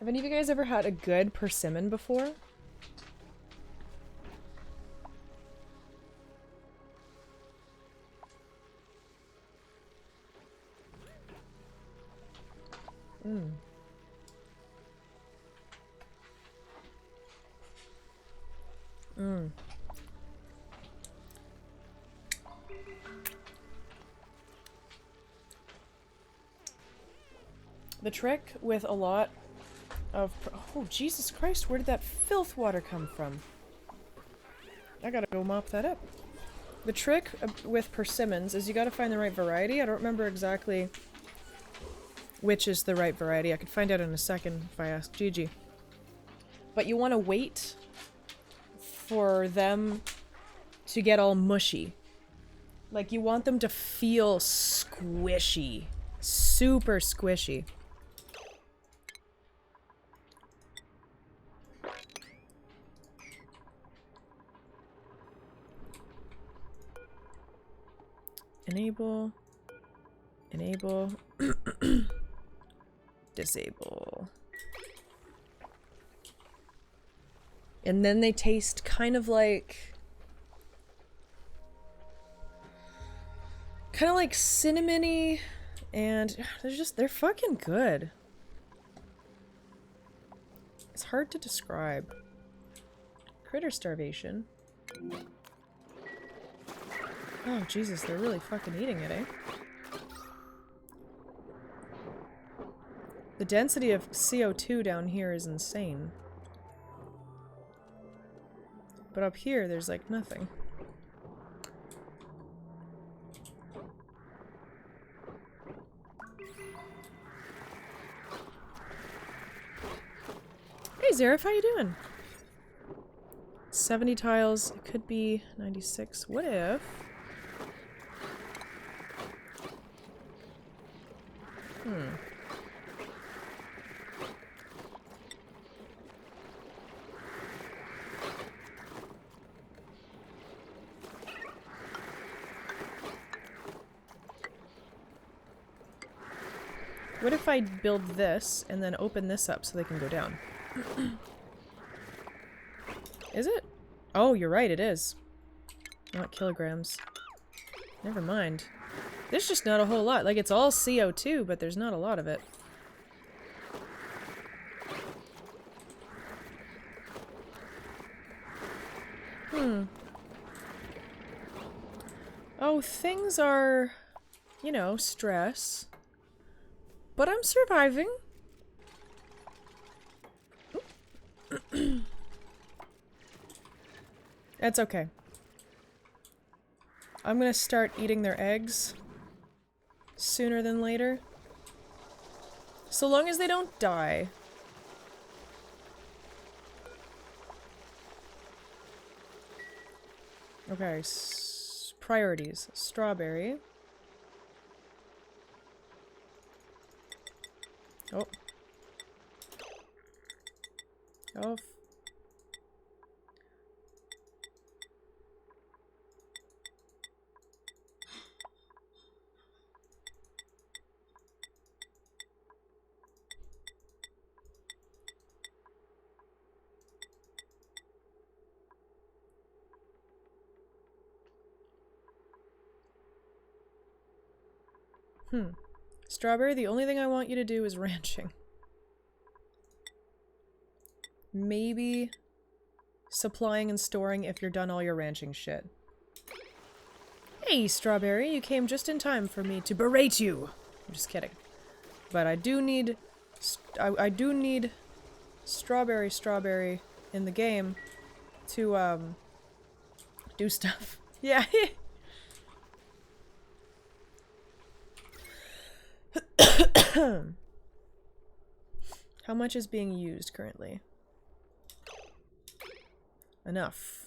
Have any of you guys ever had a good persimmon before? The trick with a lot of... Oh, Jesus Christ, where did that filth water come from? I gotta go mop that up. The trick with persimmons is you gotta find the right variety. I don't remember exactly which is the right variety. I could find out in a second if I ask Gigi. But you want to wait for them to get all mushy. Like, you want them to feel squishy. Super squishy. Enable. Enable. Disable. And then they taste kind of like cinnamony, and they're fucking good. It's hard to describe. Critter starvation. Oh, Jesus, they're really fucking eating it, eh? The density of CO2 down here is insane. But up here, there's like nothing. Hey, Zareth, how you doing? 70 tiles. It could be 96. What if... What if I build this and then open this up so they can go down? Is it? Oh, you're right, it is. Not kilograms. Never mind. There's just not a whole lot. Like, it's all CO2, but there's not a lot of it. Oh, things are, you know, stress. But I'm surviving. That's okay. I'm gonna start eating their eggs sooner than later. So long as they don't die. Okay, priorities. Strawberry. Oh. Oh. Strawberry, the only thing I want you to do is ranching. Maybe supplying and storing if you're done all your ranching shit. Hey, Strawberry, you came just in time for me to berate you. I'm just kidding. But I do need... I do need Strawberry in the game to, do stuff. Yeah. How much is being used currently? Enough.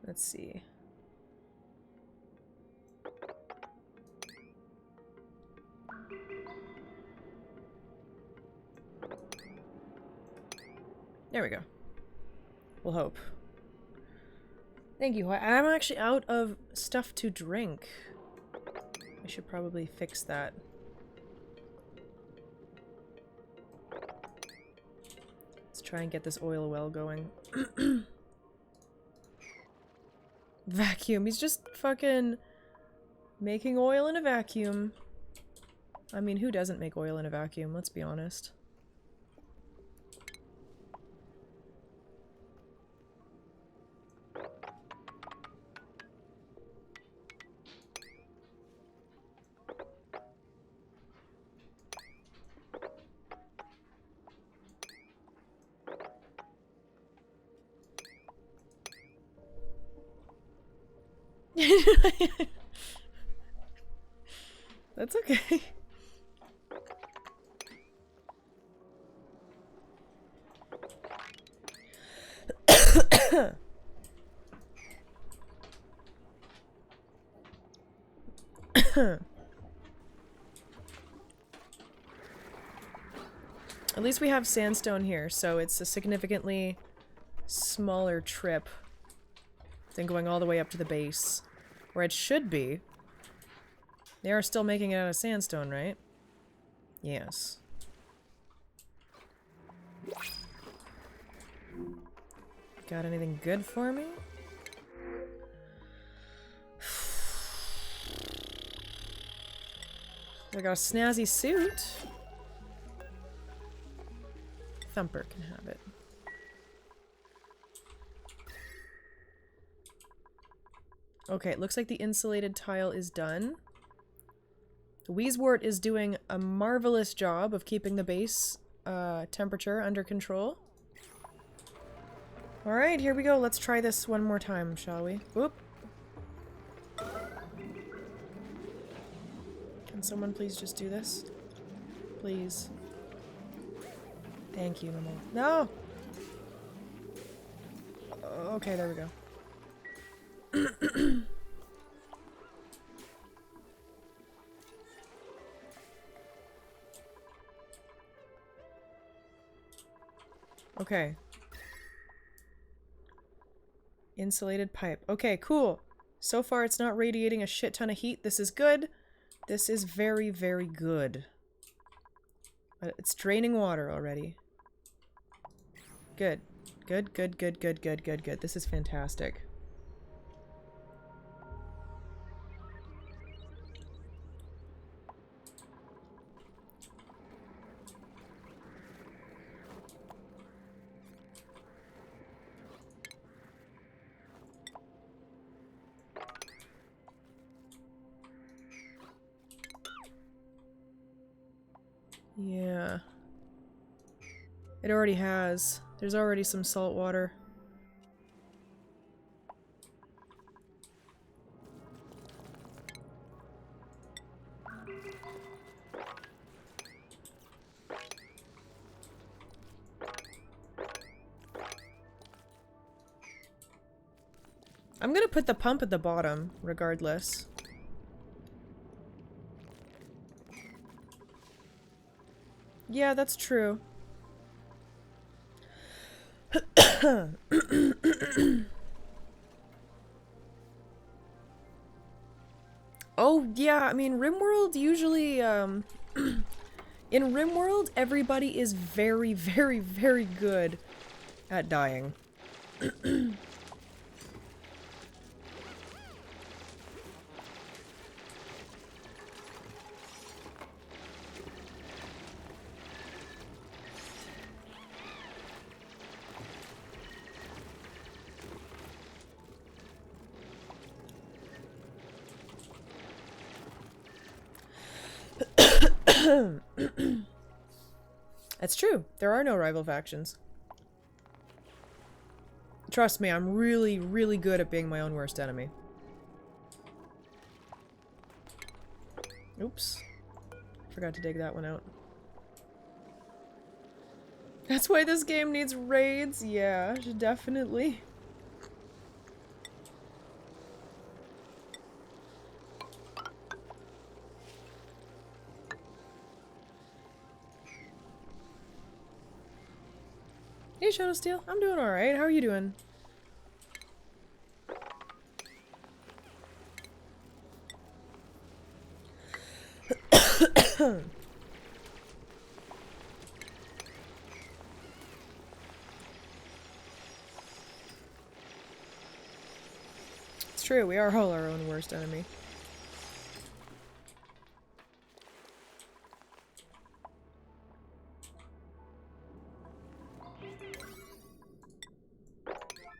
Let's see. There we go. We'll hope. Thank you. I'm actually out of stuff to drink. I should probably fix that. Try and get this oil well going. Vacuum. He's just fucking making oil in a vacuum. I mean, who doesn't make oil in a vacuum? Let's be honest. That's okay. At least we have sandstone here, so it's a significantly smaller trip than going all the way up to the base, where it should be. They are still making it out of sandstone, right? Yes. Got anything good for me? I got a snazzy suit. Thumper can have it. Okay, it looks like the insulated tile is done. The Wheezewort is doing a marvelous job of keeping the base temperature under control. Alright, here we go. Let's try this one more time, shall we? Whoop. Can someone please just do this? Please. Thank you, Mama. No! Okay, there we go. Okay. Insulated pipe. Okay, cool. So far it's not radiating a shit ton of heat. This is good. This is very, very good. It's draining water already. Good. Good, good, good, good, good, good, good. This is fantastic. Yeah. It already has. There's already some salt water. I'm gonna put the pump at the bottom, regardless. Yeah, that's true. Oh, yeah, I mean, RimWorld usually, in RimWorld, everybody is very, very, very good at dying. That's true. There are no rival factions. Trust me, I'm really, really good at being my own worst enemy. Oops. Forgot to dig that one out. That's why this game needs raids? Yeah, definitely. Hey, Shadow Steel. I'm doing alright. How are you doing? true, we are all our own worst enemy. I'm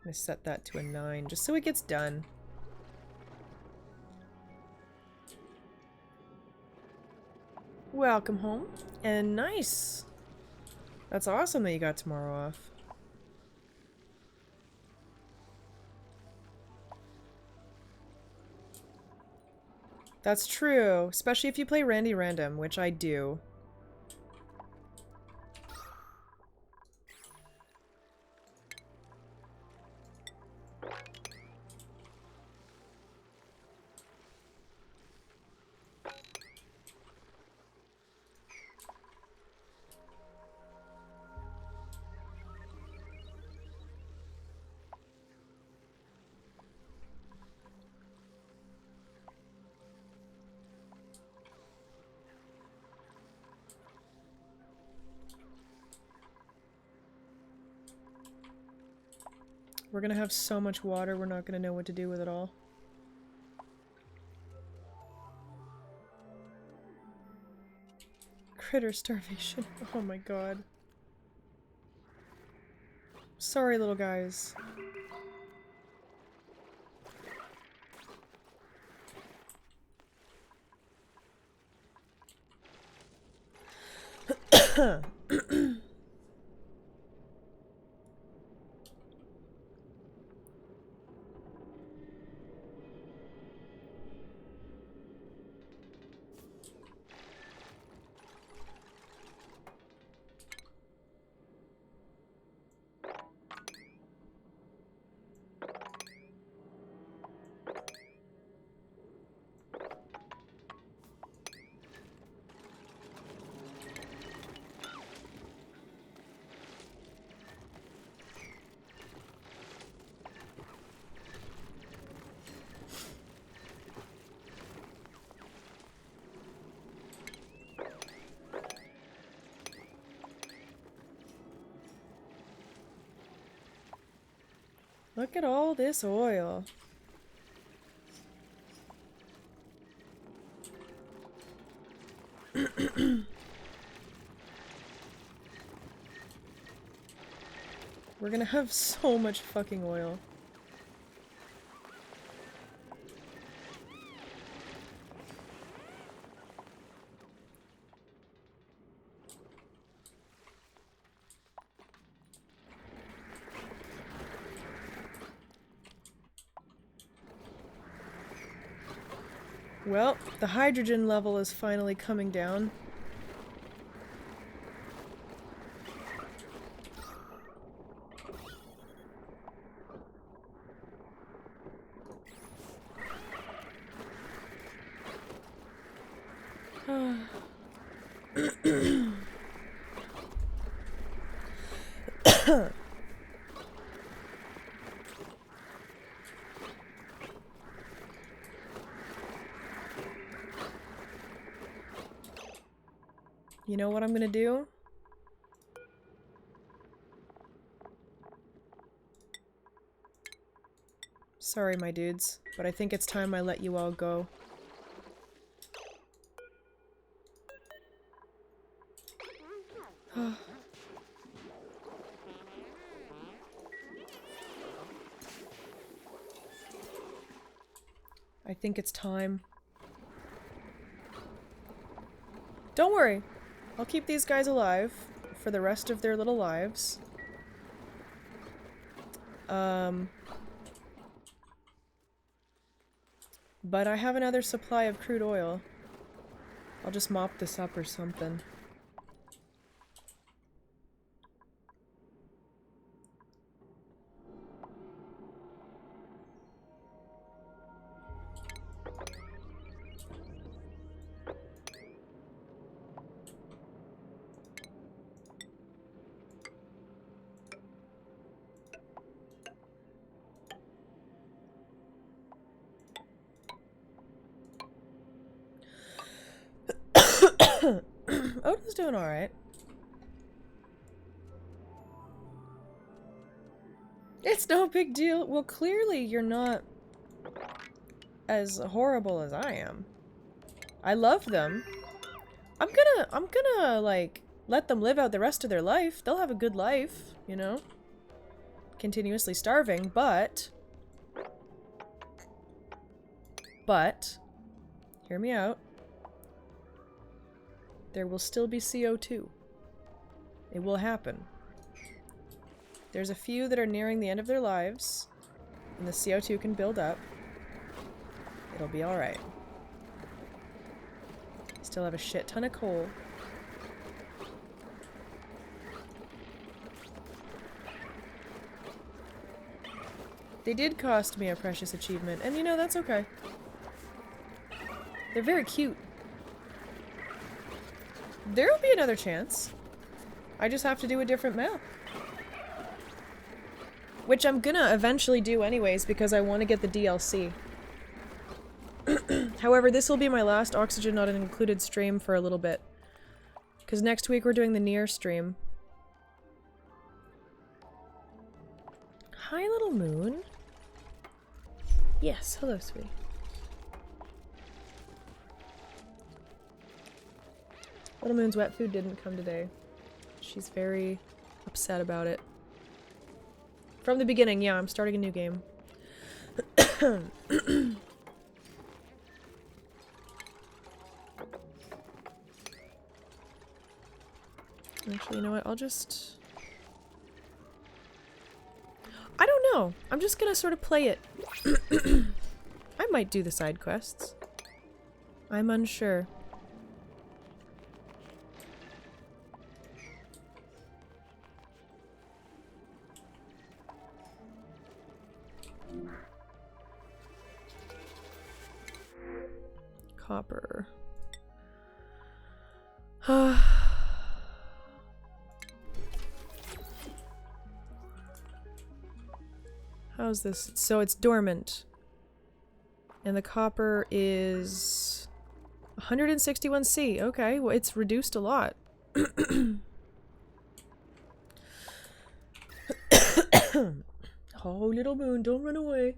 gonna set that to a 9, just so it gets done. Welcome home. And nice! That's awesome that you got tomorrow off. That's true, especially if you play Randy Random, which I do. We're gonna have so much water, we're not gonna know what to do with it all. Critter starvation. Oh my god. Sorry, little guys. Look at all this oil. We're gonna have so much fucking oil. Well, the hydrogen level is finally coming down. You know what I'm gonna do? Sorry, my dudes, but I think it's time I let you all go. I think it's time. Don't worry. I'll keep these guys alive for the rest of their little lives. But I have another supply of crude oil. I'll just mop this up or something. Odin's doing alright. It's no big deal. Well, clearly you're not as horrible as I am. I love them. I'm gonna, like, let them live out the rest of their life. They'll have a good life, you know? Continuously starving, but, hear me out. There will still be CO2. It will happen. There's a few that are nearing the end of their lives, and the CO2 can build up. It'll be alright. Still have a shit ton of coal. They did cost me a precious achievement, and you know, that's okay. They're very cute. There'll be another chance. I just have to do a different map. Which I'm gonna eventually do anyways, because I want to get the DLC. However, this will be my last Oxygen Not Included stream for a little bit. Because next week we're doing the Nier stream. Hi, little moon. Yes, hello, sweetie. Little Moon's wet food didn't come today. She's very upset about it. From the beginning, yeah, I'm starting a new game. Actually, you know what? I'll just... I don't know. I'm just gonna sort of play it. I might do the side quests. I'm unsure. Copper. How's this? So it's dormant. And the copper is 161C. Okay, well, it's reduced a lot. Oh, little moon, don't run away.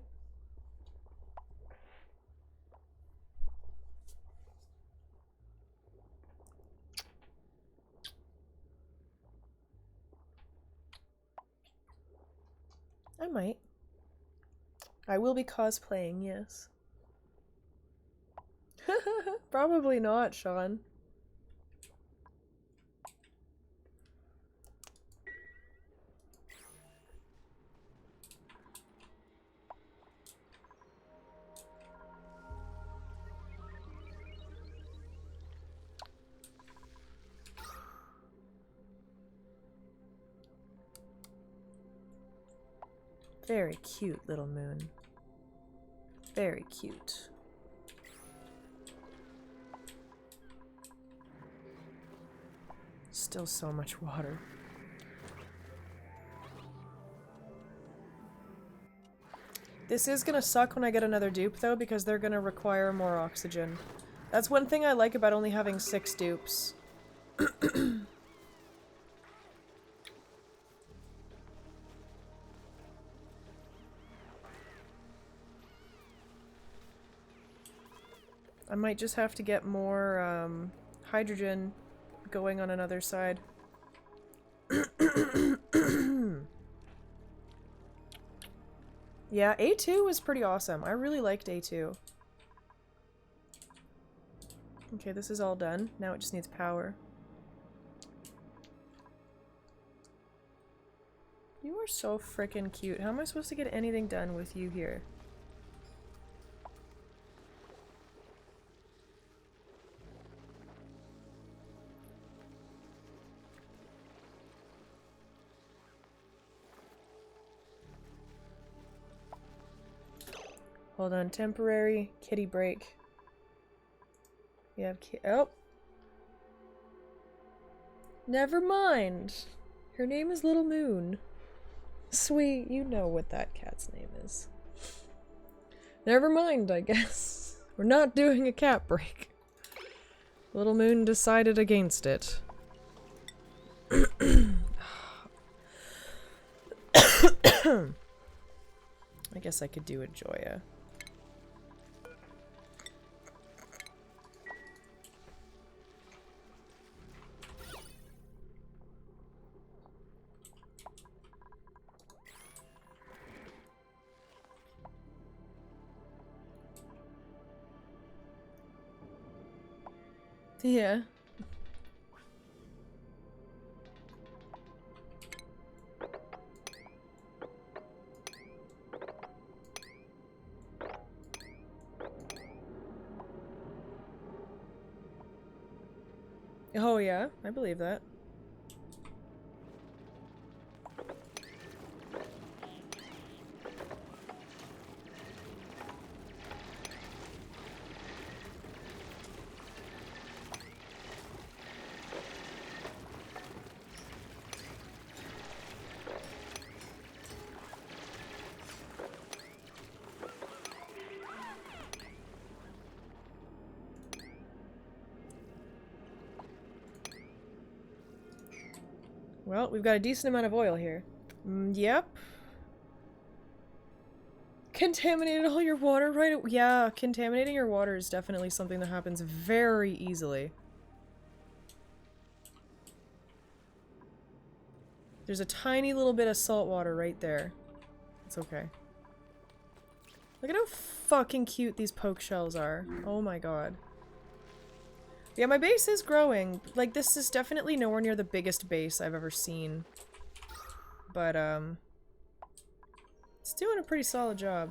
I might. I will be cosplaying, yes. Probably not, Sean. Very cute, little moon. Very cute. Still so much water. This is gonna suck when I get another dupe, though, because they're gonna require more oxygen. That's one thing I like about only having 6 dupes. I might just have to get more, hydrogen going on another side. Yeah, A2 was pretty awesome. I really liked A2. Okay, this is all done. Now it just needs power. You are so frickin' cute. How am I supposed to get anything done with you here? Hold on, temporary kitty break. We have oh. Never mind. Her name is Little Moon. Sweet, you know what that cat's name is. Never mind, I guess. We're not doing a cat break. Little Moon decided against it. I guess I could do a Joya. Yeah. Oh yeah, I believe that. Well, we've got a decent amount of oil here. Yep. Contaminated all your water right at— yeah, contaminating your water is definitely something that happens very easily. There's a tiny little bit of salt water right there. It's okay. Look at how fucking cute these poke shells are. Oh my god. Yeah, my base is growing. Like, this is definitely nowhere near the biggest base I've ever seen. But, it's doing a pretty solid job.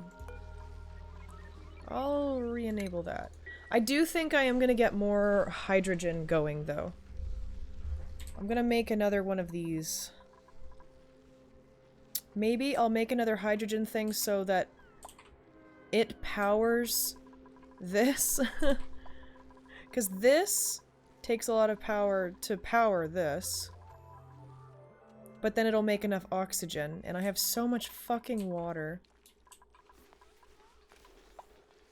I'll re-enable that. I do think I am gonna get more hydrogen going, though. I'm gonna make another one of these. Maybe I'll make another hydrogen thing so that it powers this. Because this takes a lot of power to power this. But then it'll make enough oxygen, and I have so much fucking water.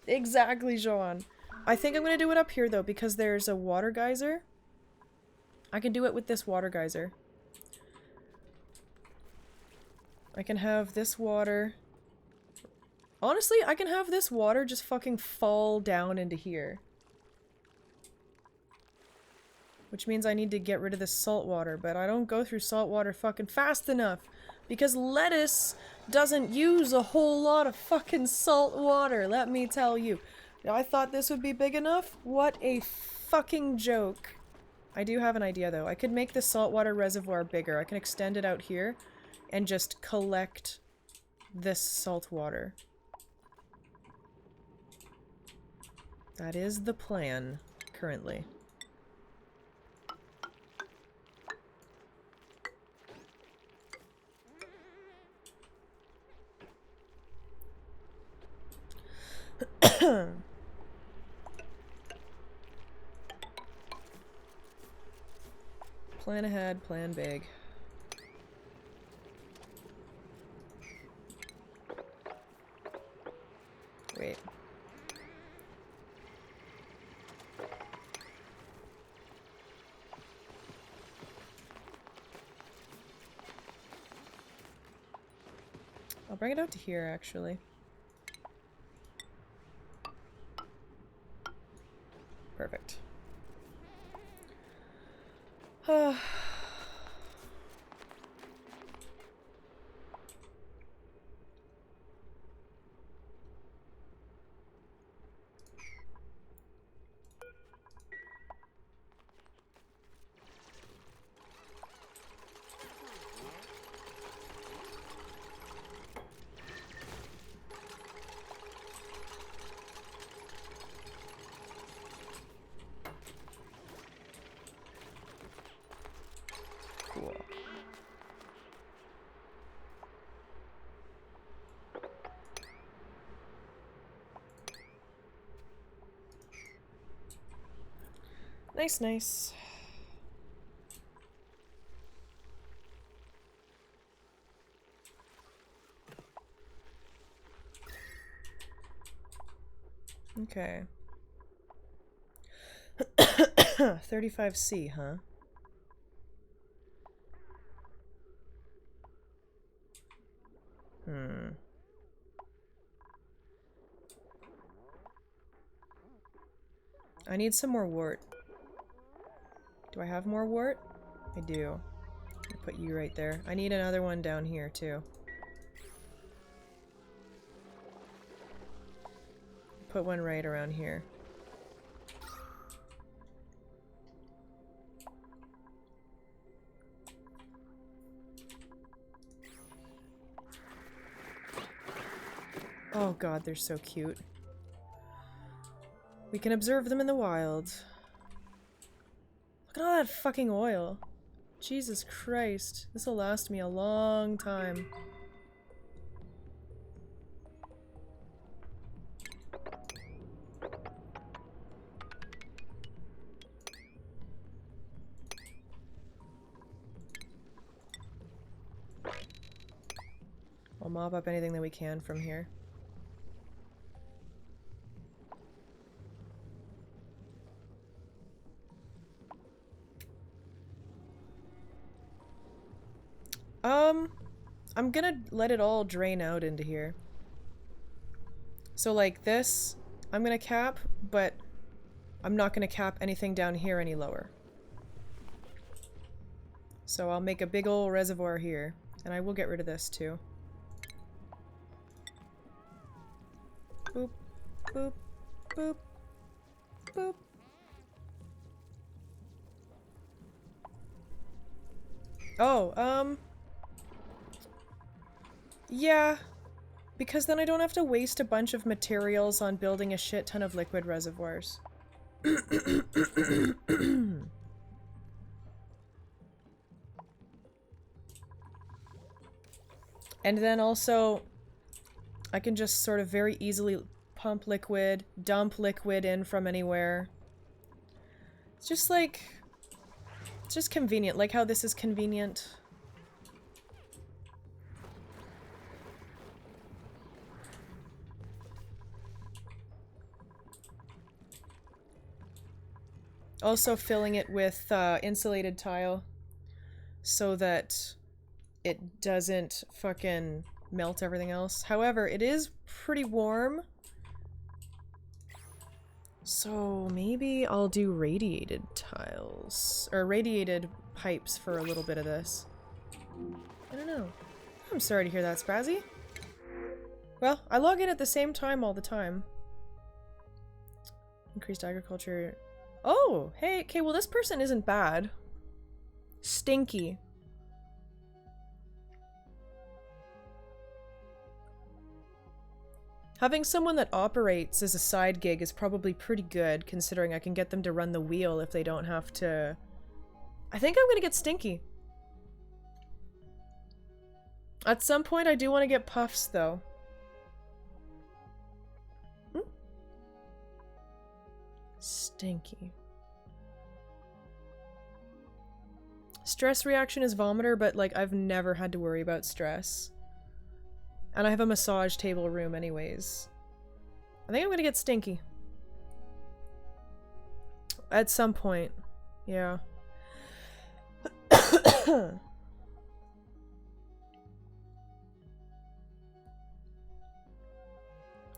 Exactly, Joan. I think I'm gonna do it up here, though, because there's a water geyser. I can do it with this water geyser. I can have this water... Honestly, I can have this water just fucking fall down into here. Which means I need to get rid of this salt water, but I don't go through salt water fucking fast enough. Because lettuce doesn't use a whole lot of fucking salt water, let me tell you. I thought this would be big enough? What a fucking joke. I do have an idea, though. I could make the saltwater reservoir bigger. I can extend it out here and just collect this salt water. That is the plan, currently. Plan ahead, plan big. Wait. I'll bring it out to here, actually. Perfect. Cool. Nice, nice. Okay. 35C, huh? I need some more wart. Do I have more wart? I do. I'll put you right there. I need another one down here, too. Put one right around here. Oh god, they're so cute. We can observe them in the wild. Look at all that fucking oil. Jesus Christ. This'll last me a long time. I'll mop up anything that we can from here. I'm gonna let it all drain out into here. So like this, I'm gonna cap, but I'm not gonna cap anything down here any lower. So I'll make a big ol' reservoir here, and I will get rid of this too. Boop, boop, boop, boop. Oh, yeah, because then I don't have to waste a bunch of materials on building a shit ton of liquid reservoirs. And then also, I can just sort of very easily pump liquid, dump liquid in from anywhere. It's just like, it's just convenient, like how this is convenient. Also filling it with insulated tile so that it doesn't fucking melt everything else. However, it is pretty warm. So maybe I'll do radiated tiles, or radiated pipes for a little bit of this. I don't know. I'm sorry to hear that, Spazzy. Well, I log in at the same time all the time. Increased agriculture. Oh, hey, okay, well this person isn't bad. Stinky. Having someone that operates as a side gig is probably pretty good, considering I can get them to run the wheel if they don't have to... I think I'm gonna get Stinky. At some point I do want to get Puffs, though. Hmm? Stinky. Stress reaction is vomiter, but like I've never had to worry about stress. And I have a massage table room anyways. I think I'm gonna get Stinky. At some point. Yeah.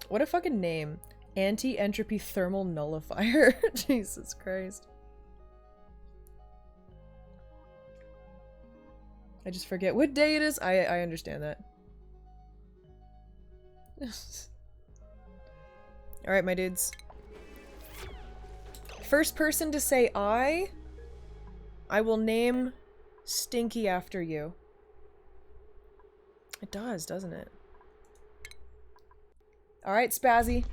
What a fucking name. Anti-entropy thermal nullifier. Jesus Christ. I just forget what day it is. I understand that. Alright, my dudes. First person to say I will name Stinky after you. It does, doesn't it? Alright, Spazzy.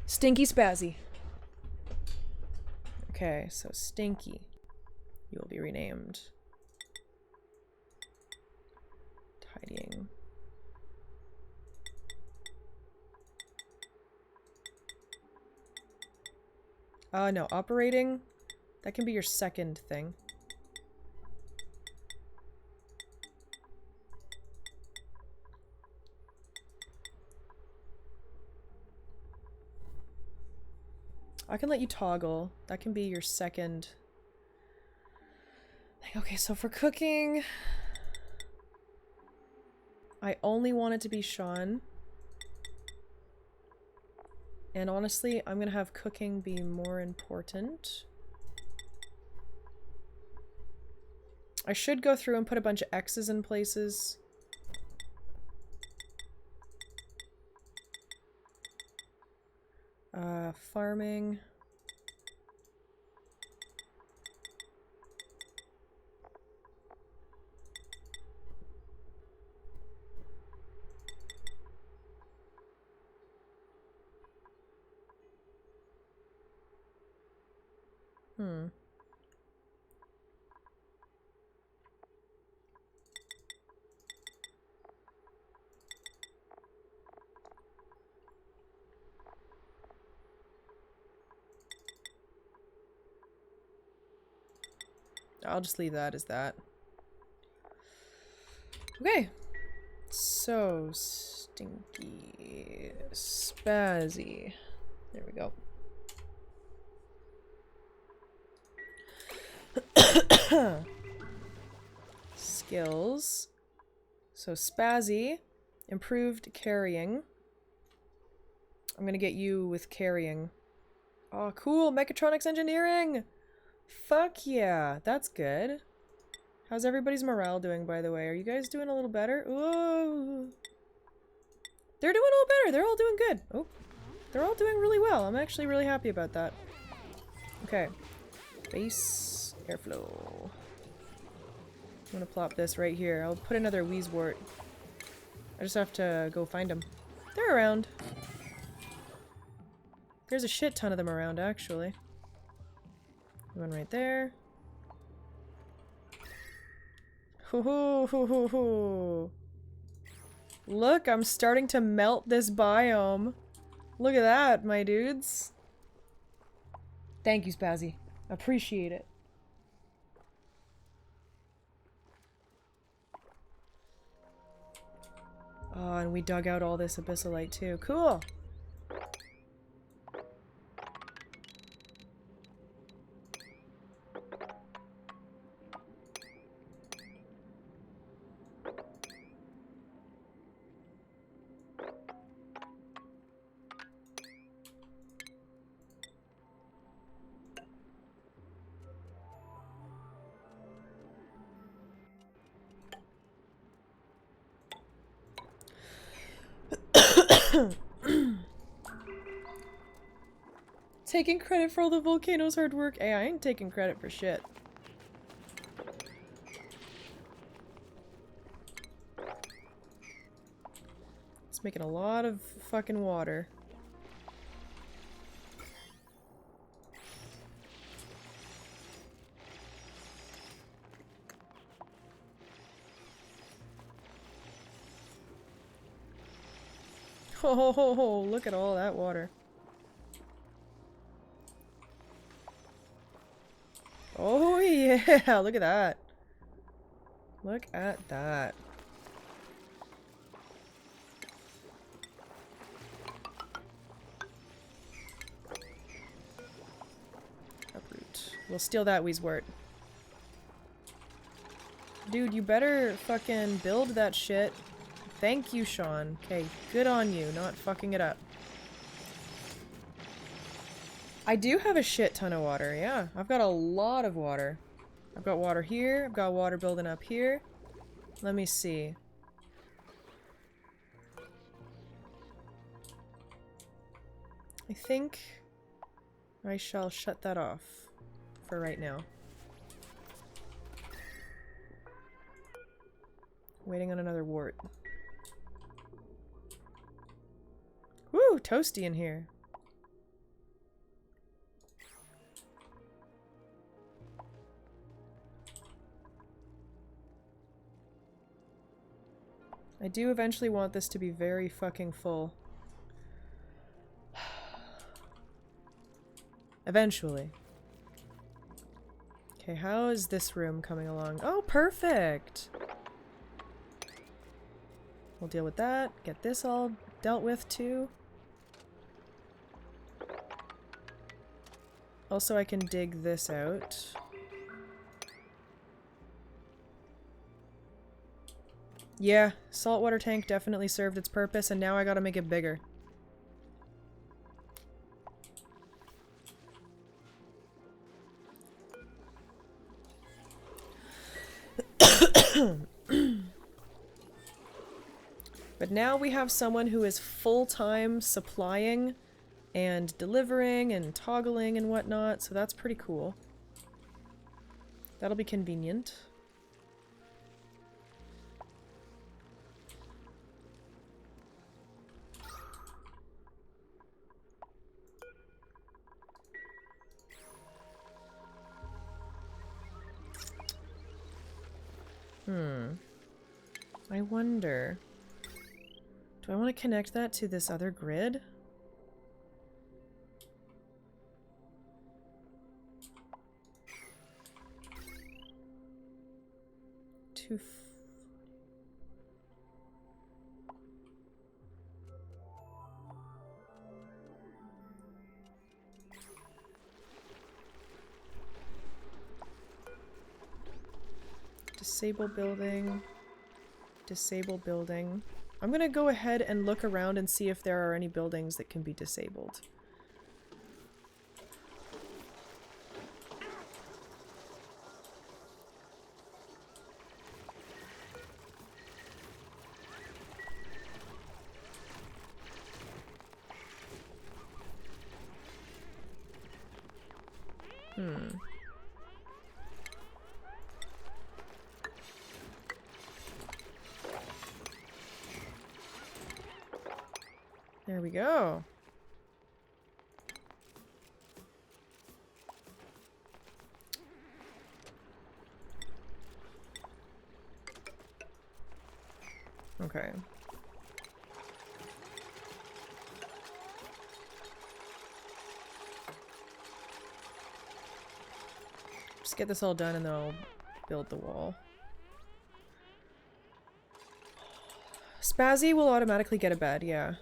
Stinky Spazzy. Okay, so Stinky. You will be renamed. Tidying. No, operating. That can be your second thing. I can let you toggle. That can be your second. Okay, so for cooking, I only want it to be Sean. And honestly, I'm gonna have cooking be more important. I should go through and put a bunch of X's in places. Farming. Hmm. I'll just leave that as that. Okay. So, stinky. Spazzy. There we go. Skills. So, Spazzy. Improved carrying. I'm gonna get you with carrying. Oh, cool! Mechatronics engineering! Fuck yeah! That's good. How's everybody's morale doing, by the way? Are you guys doing a little better? Ooh. They're doing all better. They're all doing good. Oh. They're all doing really well. I'm actually really happy about that. Okay. Base airflow. I'm gonna plop this right here. I'll put another Wheezewort. I just have to go find them. They're around. There's a shit ton of them around, actually. One right there. Hoo hoo hoo hoo hoo. Look, I'm starting to melt this biome. Look at that, my dudes. Thank you, Spazzy. Appreciate it. Oh, and we dug out all this abyssalite too. Cool. Taking credit for all the volcano's hard work. Hey, I ain't taking credit for shit. It's making a lot of fucking water. Ho ho ho ho, look at all that water. Oh yeah, look at that. Look at that. Uproot. We'll steal that Wheezewort. Dude, you better fucking build that shit. Thank you, Sean. Okay, good on you, not fucking it up. I do have a shit ton of water, yeah. I've got a lot of water. I've got water here, I've got water building up here. Let me see. I think I shall shut that off for right now. Waiting on another wart. Woo, toasty in here. I do eventually want this to be very fucking full. Eventually. Okay, how is this room coming along? Oh, perfect! We'll deal with that. Get this all dealt with, too. Also, I can dig this out. Yeah, saltwater tank definitely served its purpose, and now I gotta make it bigger. But now we have someone who is full-time supplying and delivering and toggling and whatnot, so that's pretty cool. That'll be convenient. I wonder. Do I want to connect that to this other grid? Two. Disable building. Disable building. I'm gonna go ahead and look around and see if there are any buildings that can be disabled. There we go. Okay. Just get this all done and then I'll build the wall. Spazzy will automatically get a bed, yeah.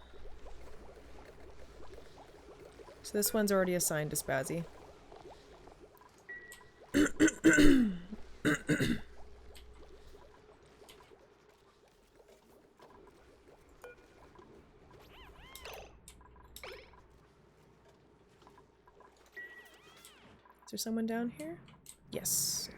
So this one's already assigned to Spazzy. Is there someone down here? Yes.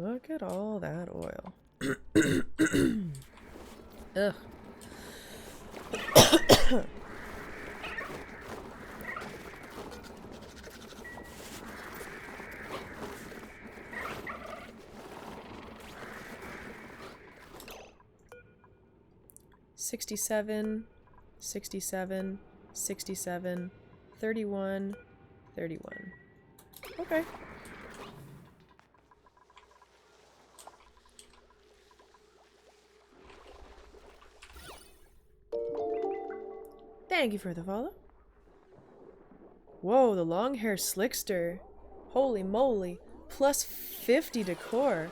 Look at all that oil. Ugh. 67, 67, 67, 31, 31. Okay. Thank you for the follow. Whoa, the long hair slickster. Holy moly. Plus 50 decor.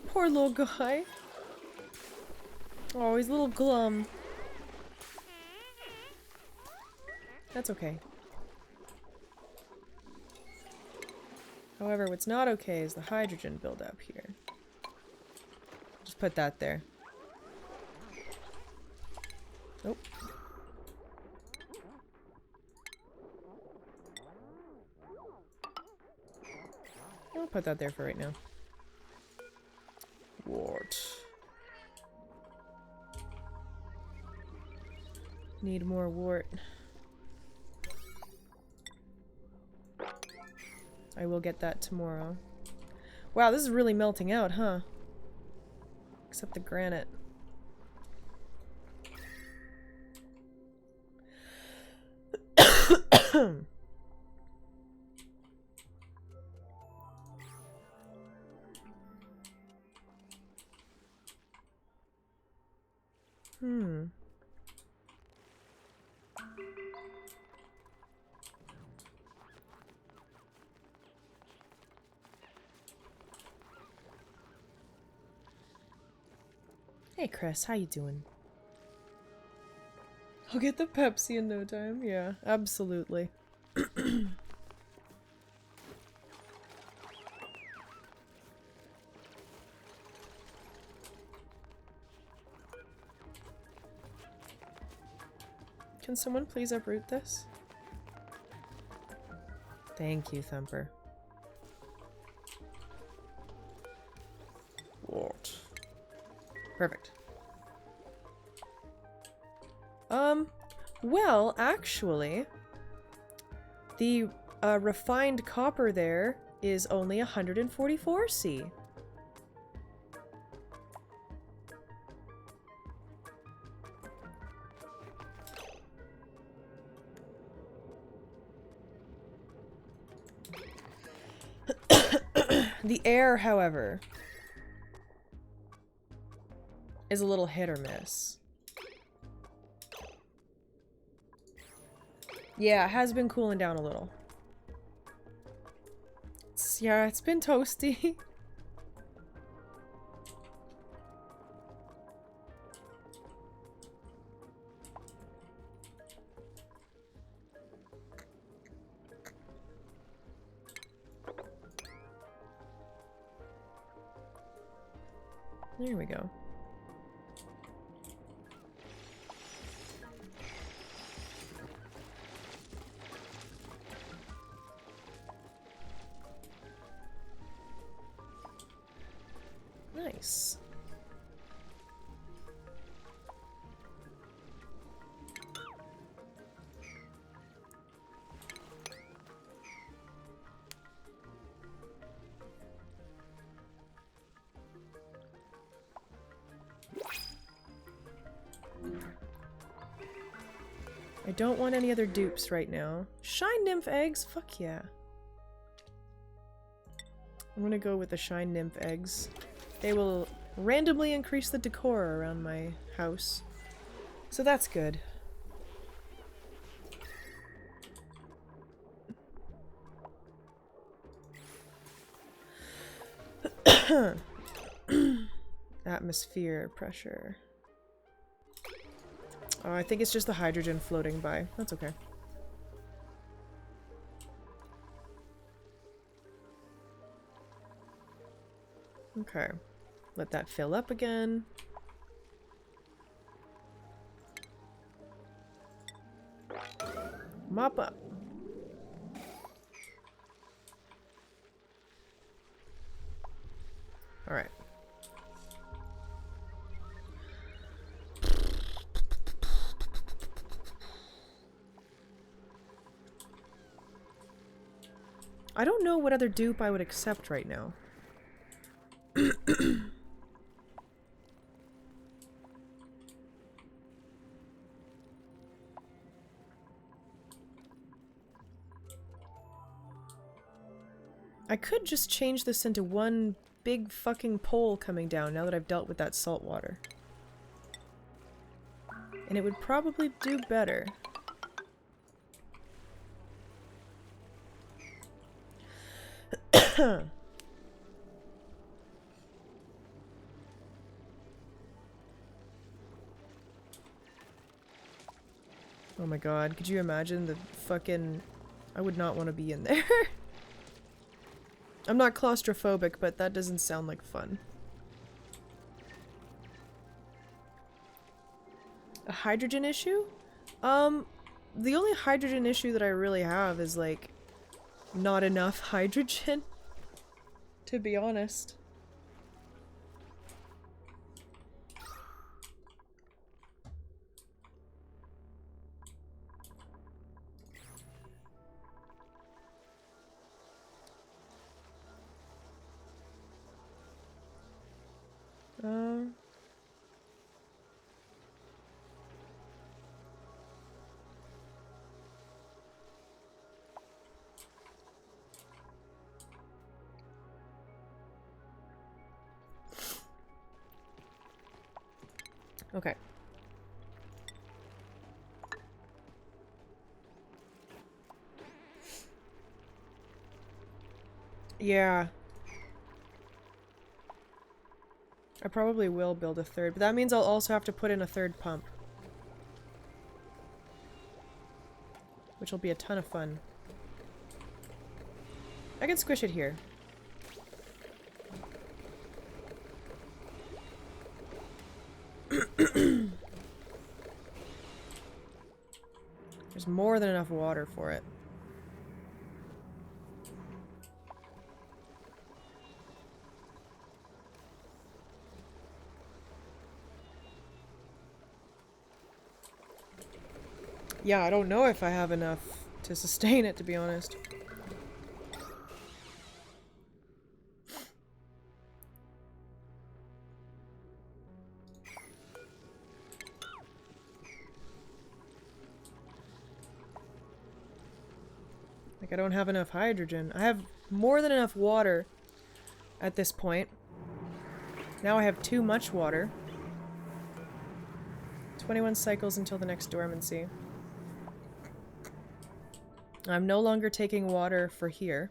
Poor little guy. Oh, he's a little glum. That's okay. However, what's not okay is the hydrogen buildup here. Just put that there. Nope. I'll put that there for right now. Wart. Need more wart. I will get that tomorrow. Wow, this is really melting out, huh? Except the granite. Hey Chris, how you doing? I'll get the Pepsi in no time. Yeah, absolutely. Can someone please uproot this? Thank you, Thumper. What? Perfect. Well, actually, the refined copper there is only 144C. The air, however, is a little hit or miss. Yeah, it has been cooling down a little. Yeah, it's been toasty. There we go. Nice. I don't want any other dupes right now. Shine nymph eggs? Fuck yeah. I'm gonna go with the shine nymph eggs. They will randomly increase the decor around my house. So that's good. Atmosphere pressure. Oh, I think it's just the hydrogen floating by. That's okay. Okay. Let that fill up again. Mop up. All right. I don't know what other dupe I would accept right now. I could just change this into one big fucking pole coming down now that I've dealt with that salt water. And it would probably do better. Oh my god, could you imagine the fucking... I would not want to be in there. I'm not claustrophobic, but that doesn't sound like fun. A hydrogen issue? The only hydrogen issue that I really have is, like, not enough hydrogen, to be honest. Okay. Yeah. I probably will build a third, but that means I'll also have to put in a third pump. Which will be a ton of fun. I can squish it here. There's more than enough water for it. Yeah, I don't know if I have enough to sustain it, to be honest. Like, I don't have enough hydrogen. I have more than enough water at this point. Now I have too much water. 21 cycles until the next dormancy. I'm no longer taking water for here.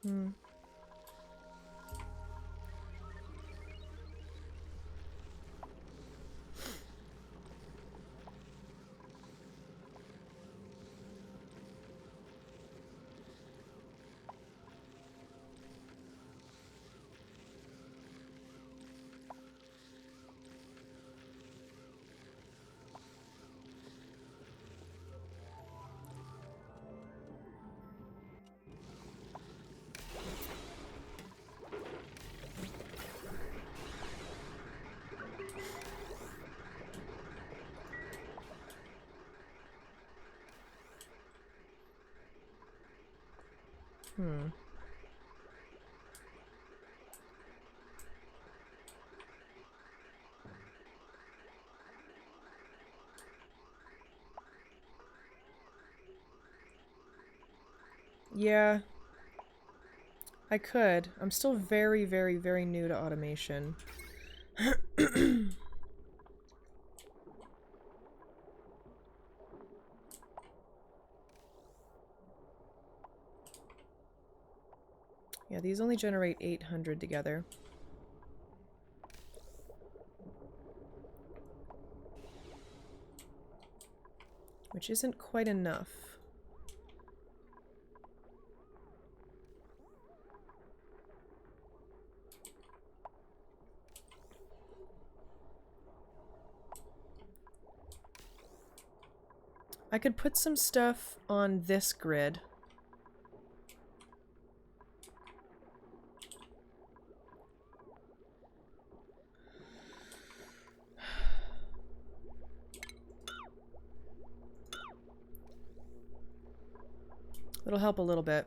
Hmm. Hmm. Yeah. I could. I'm still very, very, very new to automation. Yeah, these only generate 800 together. Which isn't quite enough. I could put some stuff on this grid. It'll help a little bit.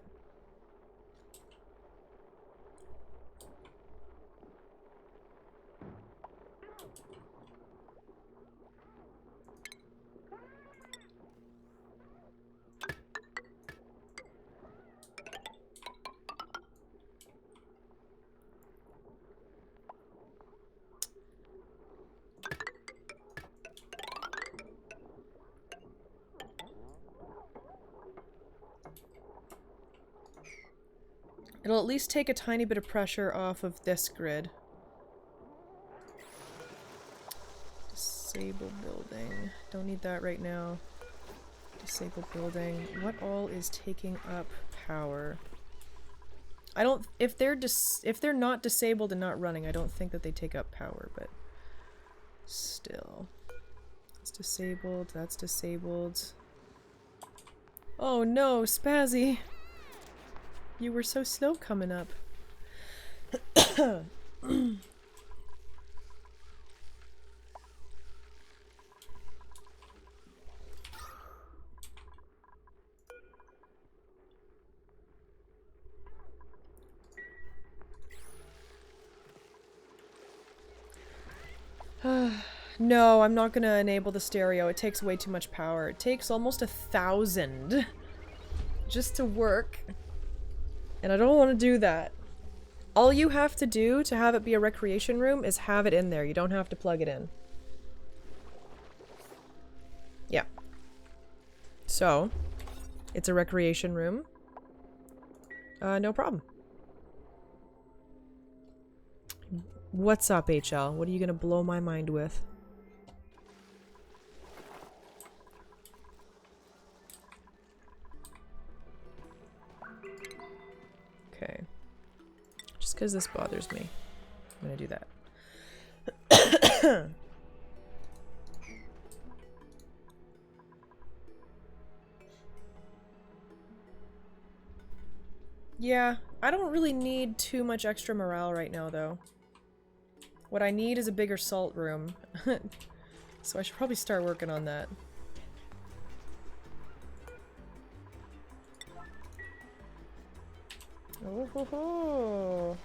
It'll at least take a tiny bit of pressure off of this grid. Disable building. Don't need that right now. Disable building. What all is taking up power? I don't... If they're not disabled and not running, I don't think that they take up power, but... Still. That's disabled. That's disabled. Oh no, Spazzy! You were so slow coming up. No, I'm not gonna enable the stereo. It takes way too much power. It takes almost 1,000 just to work. And I don't want to do that. All you have to do to have it be a recreation room is have it in there. You don't have to plug it in. Yeah. So, it's a recreation room. No problem. What's up, HL? What are you gonna blow my mind with? Okay. Just because this bothers me, I'm gonna do that. Yeah, I don't really need too much extra morale right now, though. What I need is a bigger salt room. So I should probably start working on that. Oh ho ho!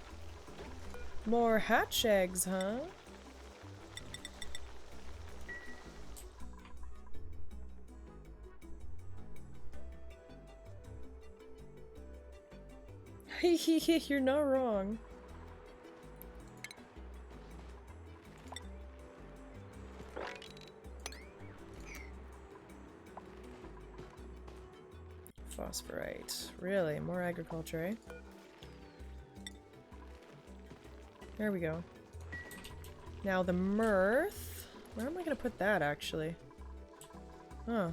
More hatch eggs, huh? You're not wrong. Phosphorite. Really? More agriculture, eh? There we go. Now the mirth. Where am I gonna put that, actually? Huh.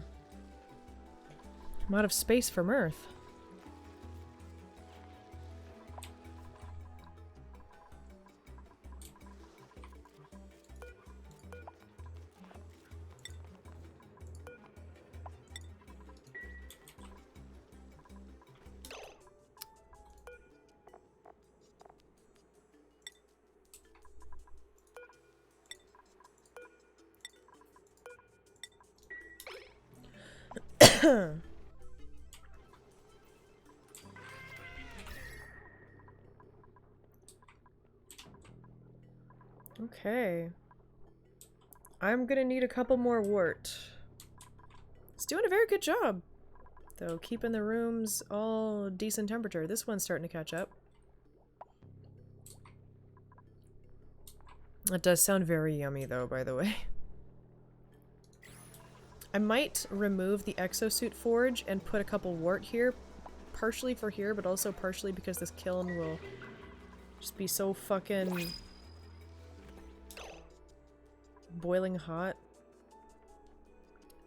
I'm out of space for mirth. Okay. I'm gonna need a couple more wort. It's doing a very good job, though, keeping the rooms all decent temperature. This one's starting to catch up. It does sound very yummy, though, by the way. I might remove the exosuit forge and put a couple wort here. Partially for here, but also partially because this kiln will just be so fucking boiling hot.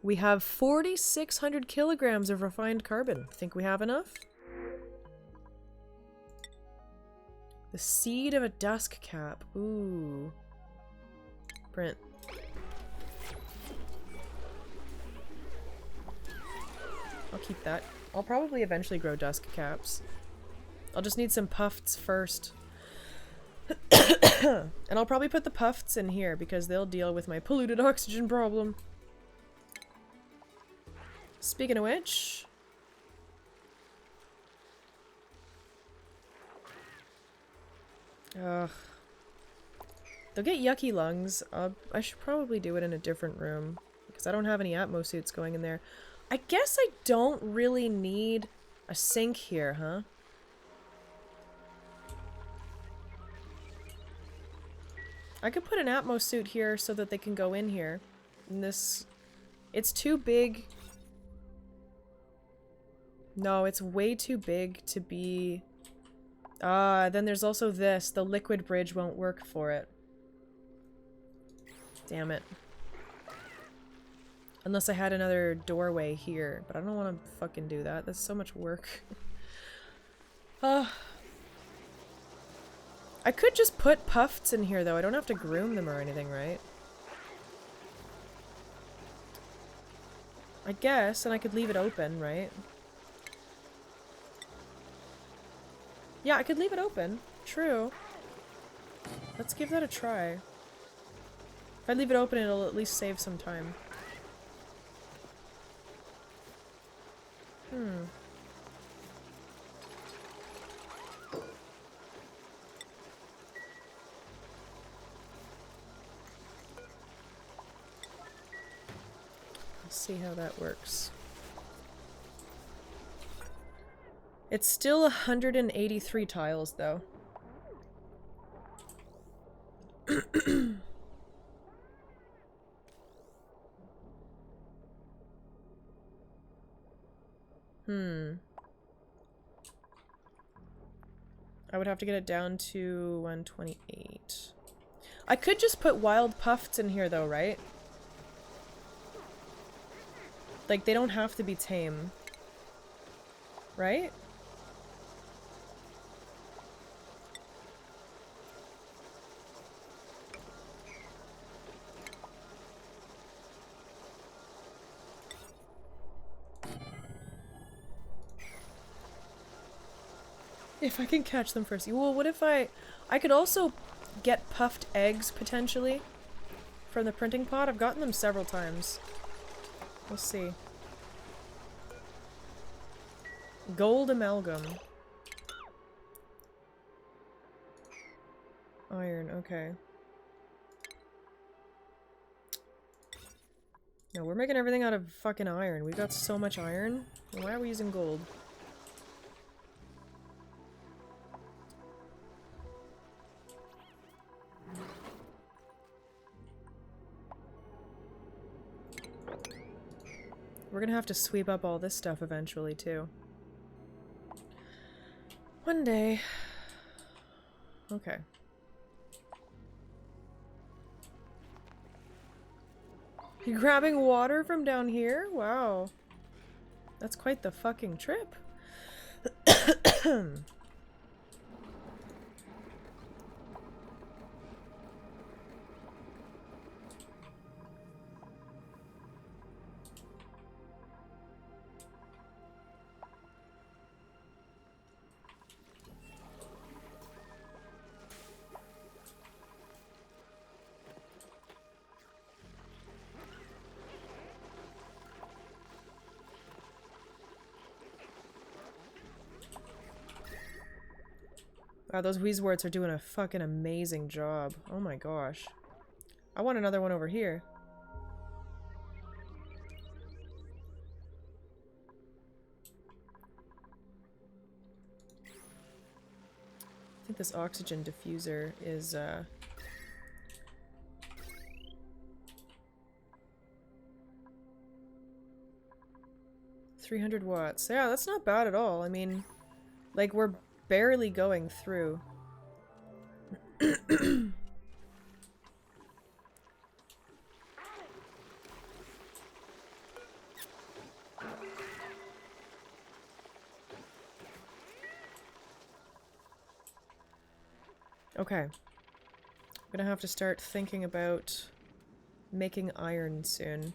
We have 4,600 kilograms of refined carbon. Think we have enough? The seed of a dusk cap. Ooh. Print. I'll keep that. I'll probably eventually grow dusk caps. I'll just need some puffs first. And I'll probably put the puffs in here because they'll deal with my polluted oxygen problem. Speaking of which... Ugh. They'll get yucky lungs. I should probably do it in a different room because I don't have any Atmo suits going in there. I guess I don't really need a sink here, huh? I could put an Atmo suit here so that they can go in here. And this... It's too big. No, it's way too big to be... then there's also this. The liquid bridge won't work for it. Damn it. Unless I had another doorway here. But I don't want to fucking do that. That's so much work. I could just put puffs in here, though. I don't have to groom them or anything, right? I guess, and I could leave it open, right? Yeah, I could leave it open. True. Let's give that a try. If I leave it open, it'll at least save some time. Let's see how that works. It's still 183 tiles, though. I would have to get it down to 128. I could just put wild puffs in here, though, right? Like, they don't have to be tame. Right? If I can catch them first. Well, what if I could also get puffed eggs, potentially, from the printing pot? I've gotten them several times. We'll see. Gold amalgam. Iron, okay. No, we're making everything out of fucking iron. We've got so much iron. Why are we using gold? We're gonna have to sweep up all this stuff eventually, too. One day. Okay. You grabbing water from down here? Wow. That's quite the fucking trip. Wow, those Weezwarts are doing a fucking amazing job. Oh my gosh. I want another one over here. I think this oxygen diffuser is, 300 watts. Yeah, that's not bad at all. I mean, like, we're barely going through. Okay. I'm gonna have to start thinking about making iron soon.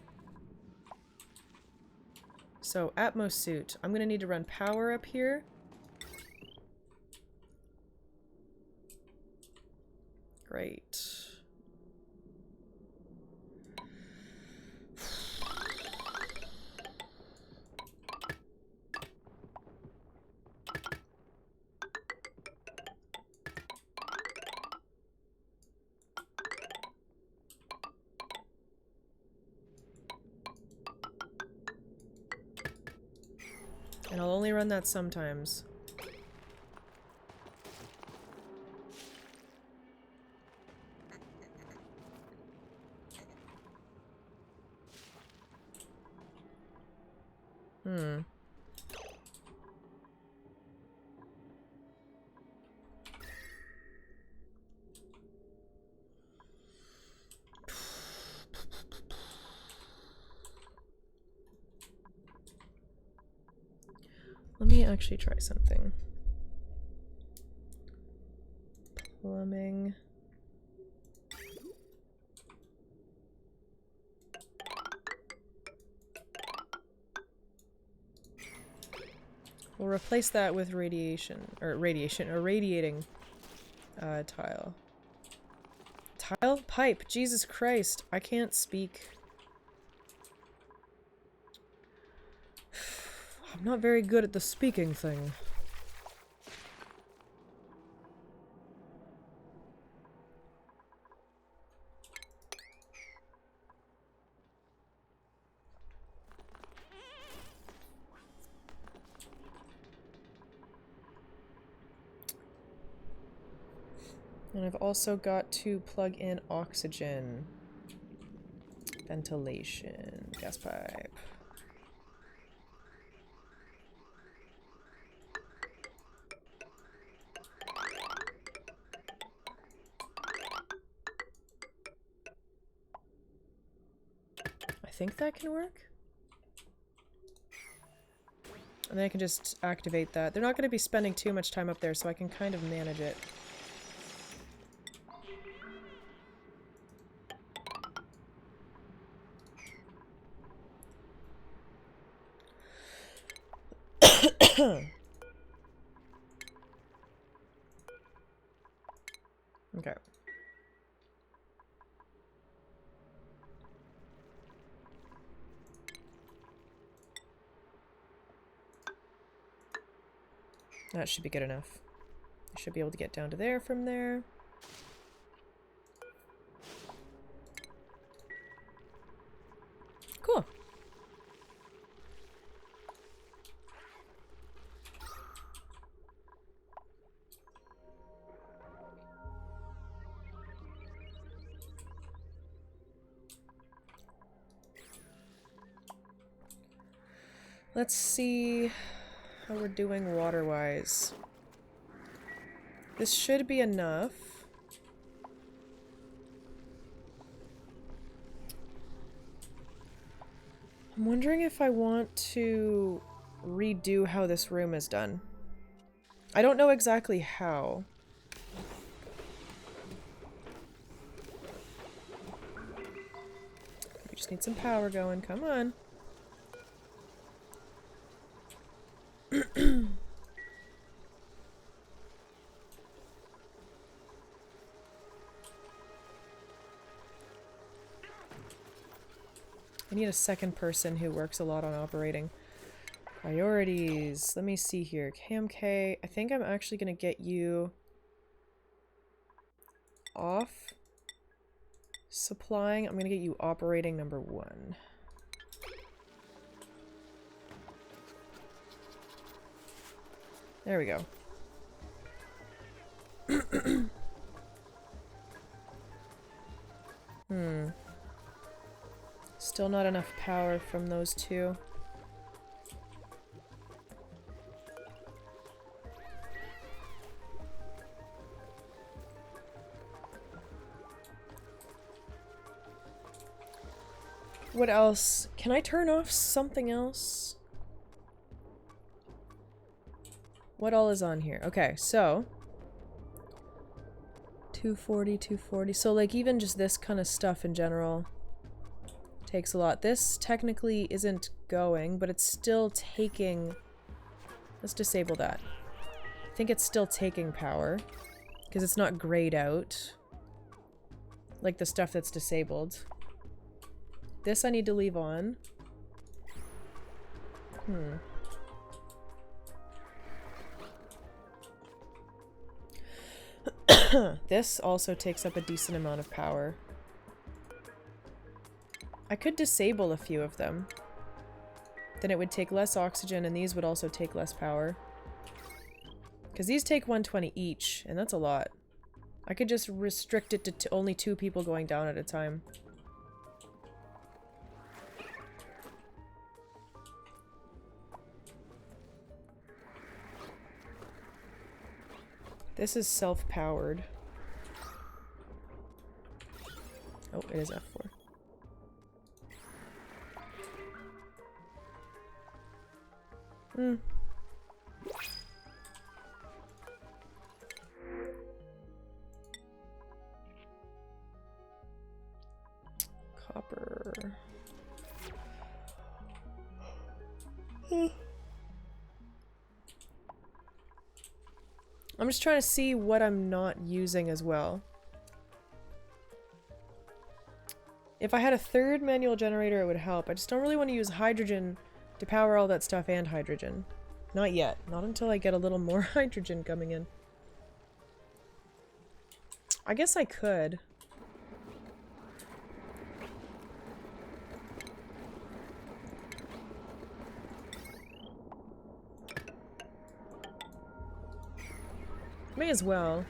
So, Atmos suit. I'm gonna need to run power up here. Great. And I'll only run that sometimes. Let me actually try something. Plumbing. We'll replace that with radiating tile. Tile? Pipe! Jesus Christ! I can't speak. I'm not very good at the speaking thing. And I've also got to plug in oxygen. Ventilation. Gas pipe. I think that can work. And then I can just activate that. They're not going to be spending too much time up there, so I can kind of manage it. Okay. That should be good enough. I should be able to get down to there from there. Cool. Let's see how we're doing water-wise. This should be enough. I'm wondering if I want to redo how this room is done. I don't know exactly how. We just need some power going. Come on. I need a second person who works a lot on operating. Priorities. Let me see here. KMK. I think I'm actually going to get you off supplying. I'm going to get you operating number 1. There we go. Still not enough power from those two. What else? Can I turn off something else? What all is on here? Okay, so 240, 240. So like even just this kind of stuff in general takes a lot. This technically isn't going, but it's still taking... Let's disable that. I think it's still taking power because it's not grayed out like the stuff that's disabled. This I need to leave on. This also takes up a decent amount of power. I could disable a few of them. Then it would take less oxygen and these would also take less power. Because these take 120 each, and that's a lot. I could just restrict it to only 2 people going down at a time. This is self-powered. Oh, it is F4. Copper. I'm just trying to see what I'm not using as well. If I had a third manual generator, it would help. I just don't really want to use hydrogen to power all that stuff and hydrogen. Not yet. Not until I get a little more hydrogen coming in. I guess I could. May as well.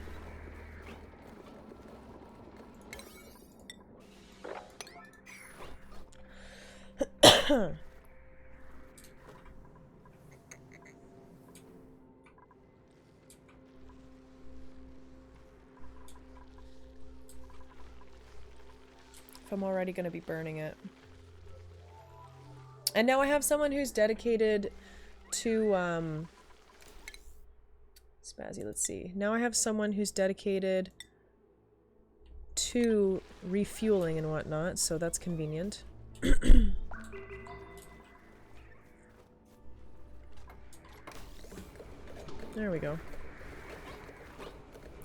If I'm already going to be burning it. And now I have someone who's dedicated to, Spazzy, let's see. Now I have someone who's dedicated to refueling and whatnot, so that's convenient. There we go.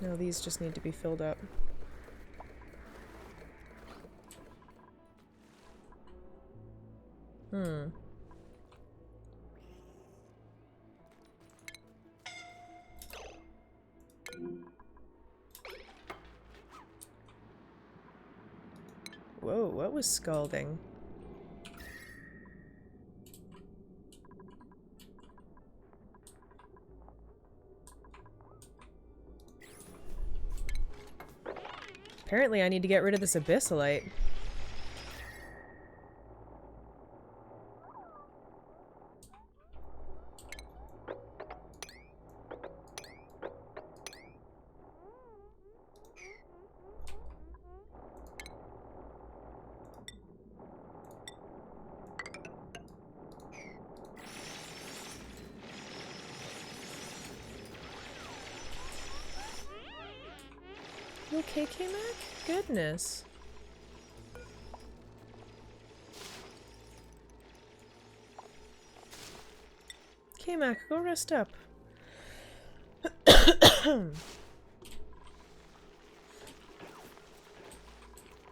Now these just need to be filled up. Whoa, what was scalding? Apparently I need to get rid of this abyssalite. You okay, K-Mac? Goodness. K-Mac, go rest up.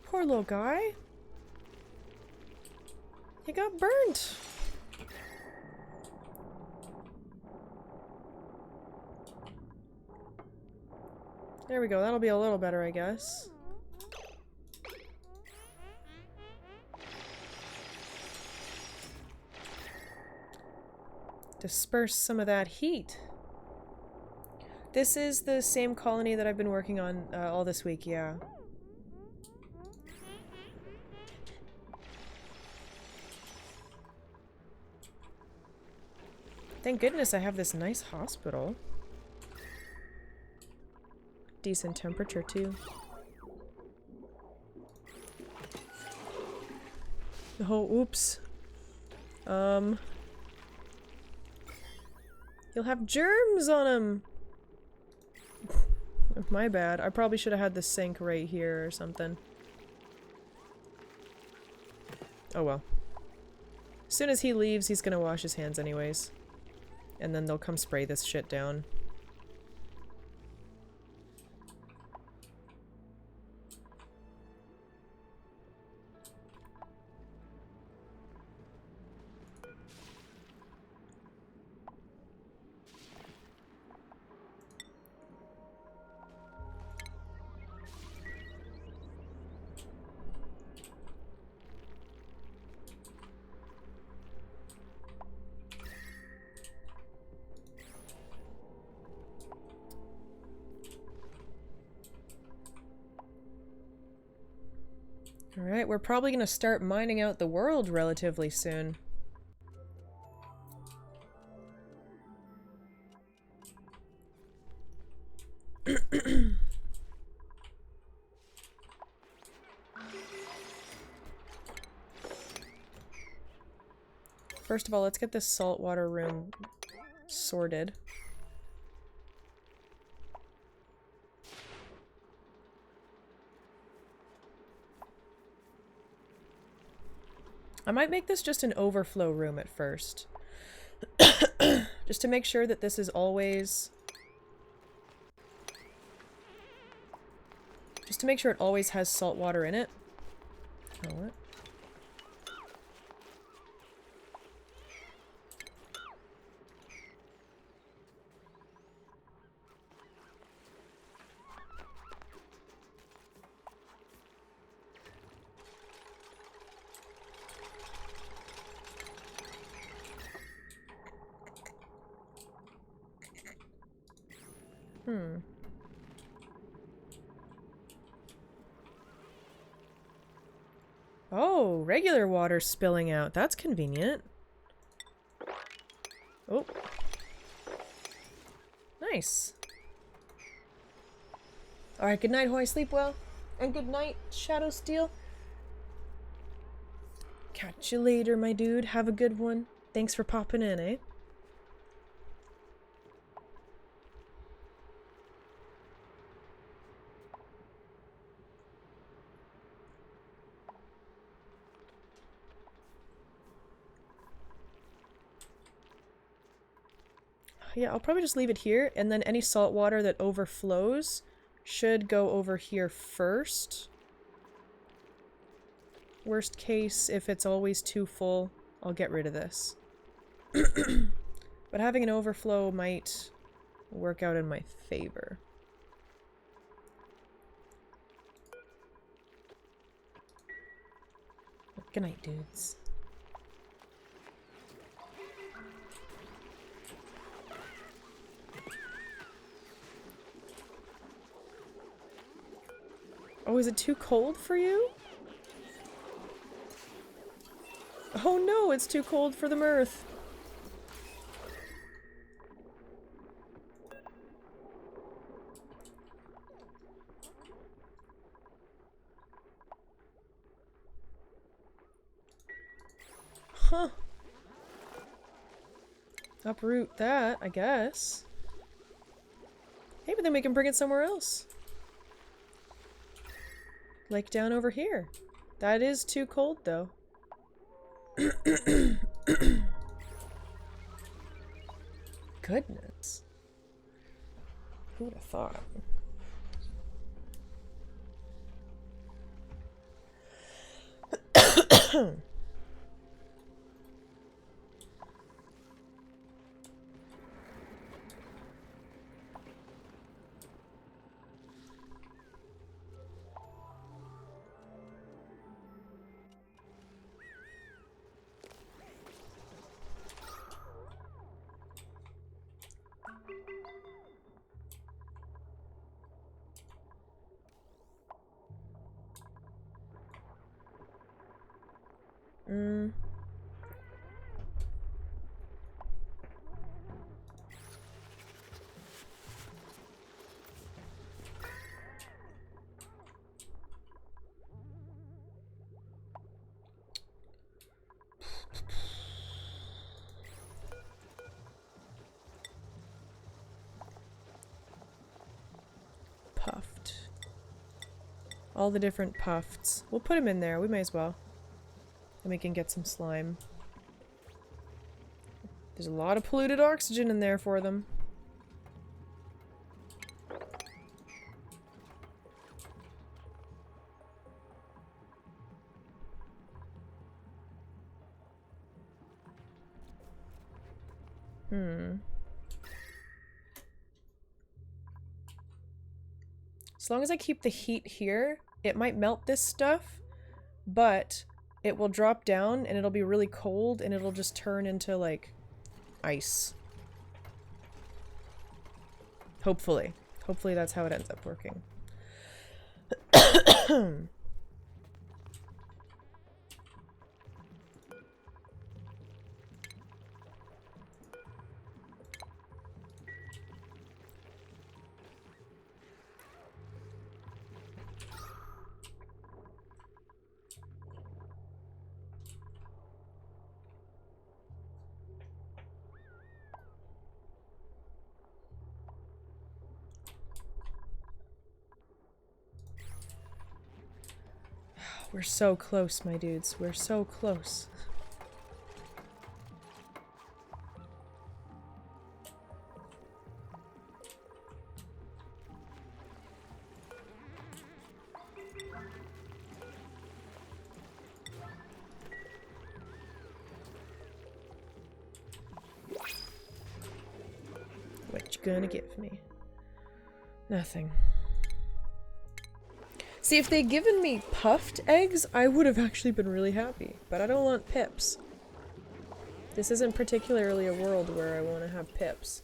Poor little guy. He got burnt. There we go, that'll be a little better, I guess. Disperse some of that heat. This is the same colony that I've been working on all this week, yeah. Thank goodness I have this nice hospital. Decent temperature, too. Oh, oops. He'll have germs on him! My bad. I probably should have had the sink right here or something. Oh well. As soon as he leaves, he's gonna wash his hands anyways. And then they'll come spray this shit down. Alright, we're probably gonna start mining out the world relatively soon. First of all, let's get this saltwater room sorted. I might make this just an overflow room at first. Just to make sure that this is always... Just to make sure it always has salt water in it. Oh, what? Oh, regular water spilling out. That's convenient. Oh. Nice. Alright, good night, Hoy. Sleep well. And good night, Shadow Steel. Catch you later, my dude. Have a good one. Thanks for popping in, eh? Yeah, I'll probably just leave it here, and then any salt water that overflows should go over here first. Worst case, if it's always too full, I'll get rid of this. But having an overflow might work out in my favor. Good night, dudes. Oh, is it too cold for you? Oh no, it's too cold for the mirth. Huh. Uproot that, I guess. Maybe then we can bring it somewhere else. Like down over here. That is too cold though. Goodness. Who would have thought? Puffed. All the different puffs. We'll put them in there. We may as well. And we can get some slime. There's a lot of polluted oxygen in there for them. As long as I keep the heat here, it might melt this stuff, but it will drop down and it'll be really cold and it'll just turn into, like, ice. Hopefully. Hopefully that's how it ends up working. We're so close, my dudes. We're so close. What you gonna give me? Nothing. See, if they'd given me puffed eggs, I would have actually been really happy. But I don't want pips. This isn't particularly a world where I want to have pips.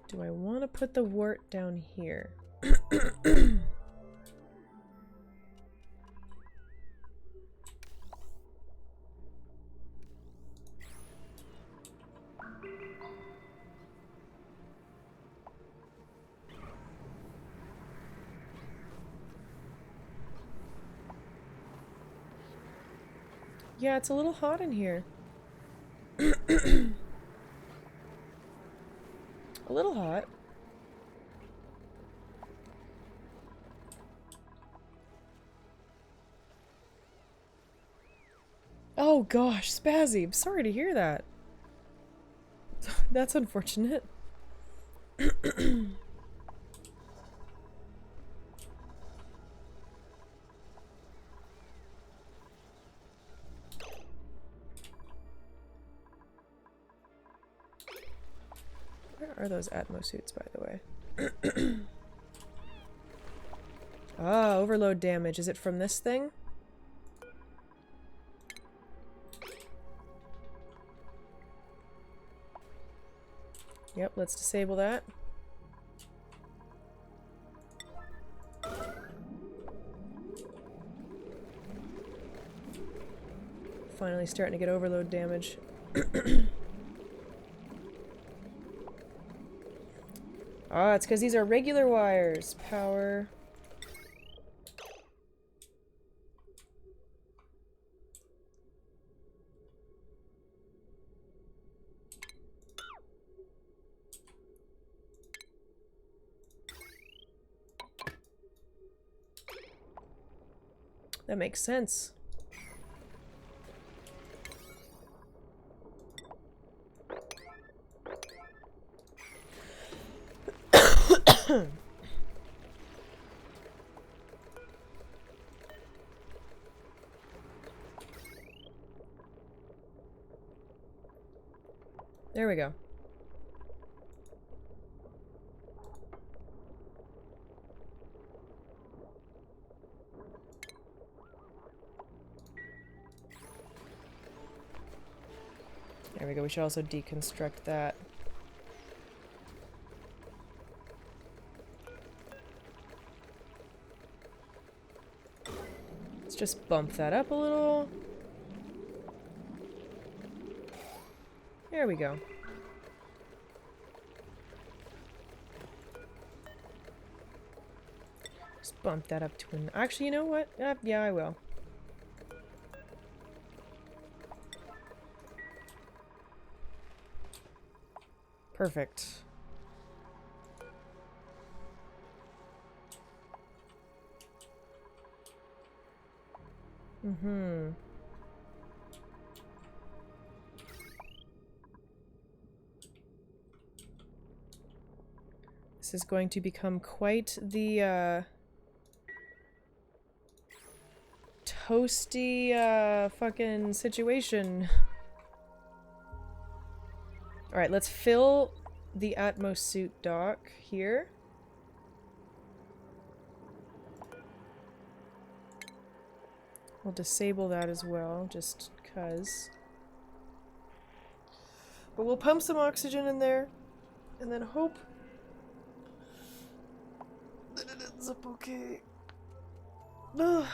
Do I want to put the wart down here? Yeah, it's a little hot in here. A little hot. Oh gosh, Spazzy, I'm sorry to hear that. That's unfortunate. Where are those Atmo suits, by the way? Ah, overload damage. Is it from this thing? Yep, let's disable that. Finally starting to get overload damage. Ah, it's because these are regular wires. Power. That makes sense. There we go. There we go. We should also deconstruct that. Let's just bump that up a little. There we go. Just bump that up to an... Actually, you know what? Yeah, I will. Perfect. Mm-hmm. This is going to become quite the, toasty, fucking situation. Alright, let's fill the Atmos suit dock here. We'll disable that as well, just cuz. But we'll pump some oxygen in there, and then hope that it ends up okay. I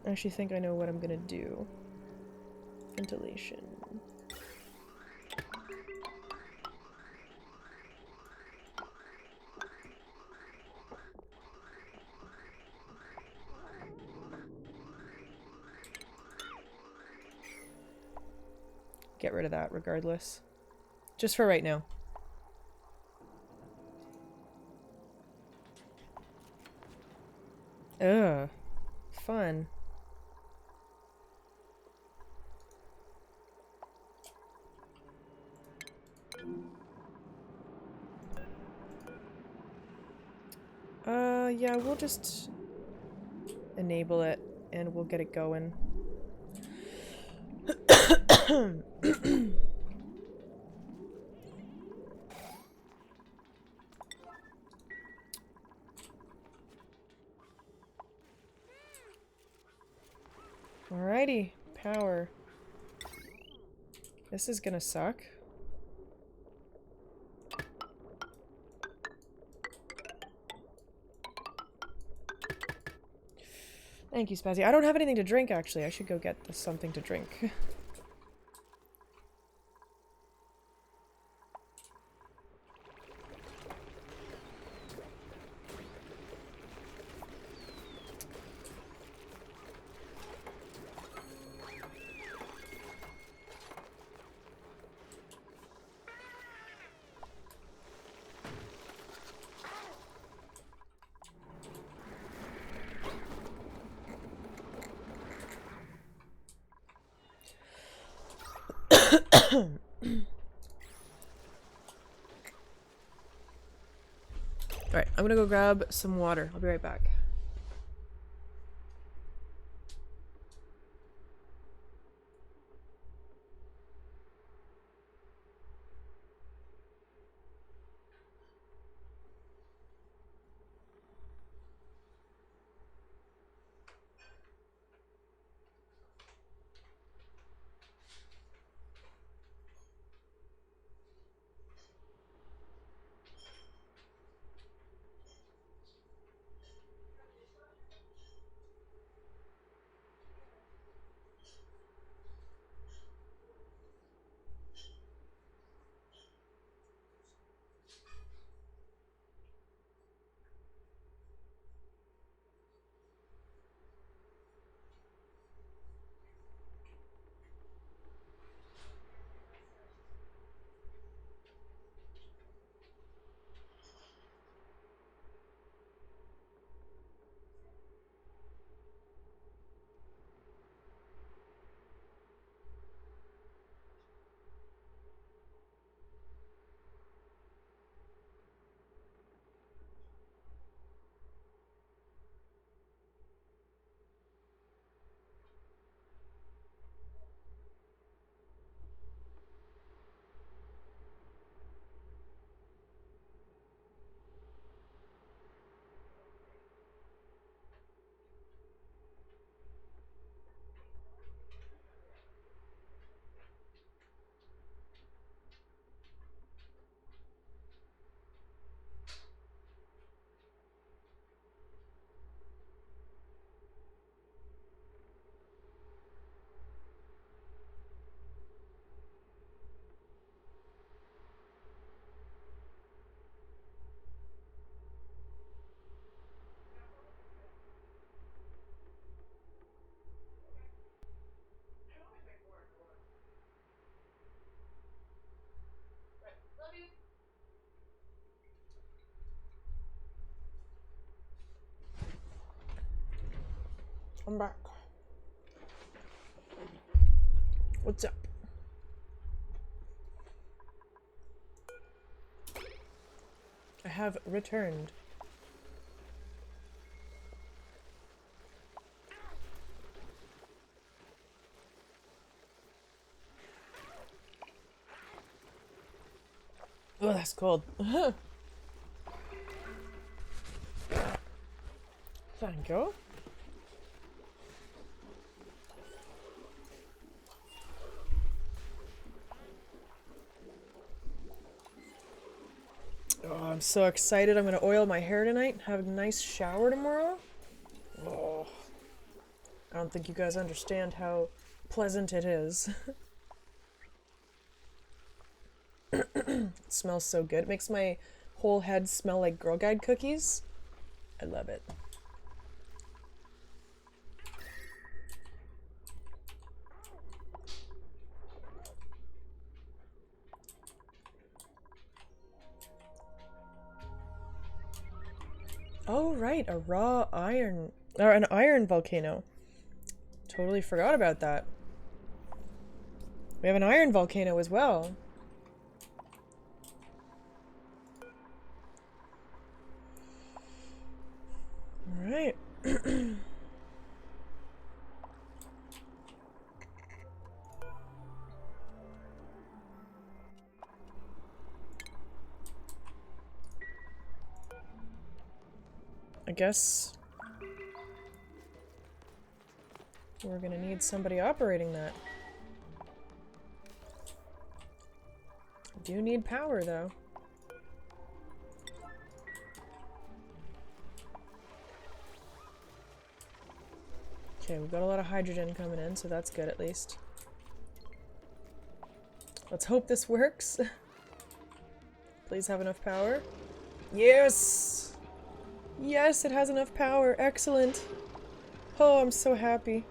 actually think I know what I'm gonna do. Ventilation. Get rid of that regardless. Just for right now. Ugh. Fun. Yeah, we'll just enable it and we'll get it going. Alrighty, power. This is gonna suck. Thank you, Spazzy. I don't have anything to drink, actually. I should go get something to drink. Alright, I'm gonna go grab some water. I'll be right back. I'm back. What's up? I have returned. Oh, that's cold. Thank you. Oh, I'm so excited. I'm gonna oil my hair tonight, have a nice shower tomorrow. Oh, I don't think you guys understand how pleasant it is. It smells so good. It makes my whole head smell like Girl Guide cookies. I love it. Oh, right, a raw iron, or an iron volcano. Totally forgot about that. We have an iron volcano as well. Alright. I guess we're gonna need somebody operating that. I do need power, though. Okay, we've got a lot of hydrogen coming in, so that's good at least. Let's hope this works. Please have enough power. Yes! Yes, it has enough power. Excellent. Oh, I'm so happy.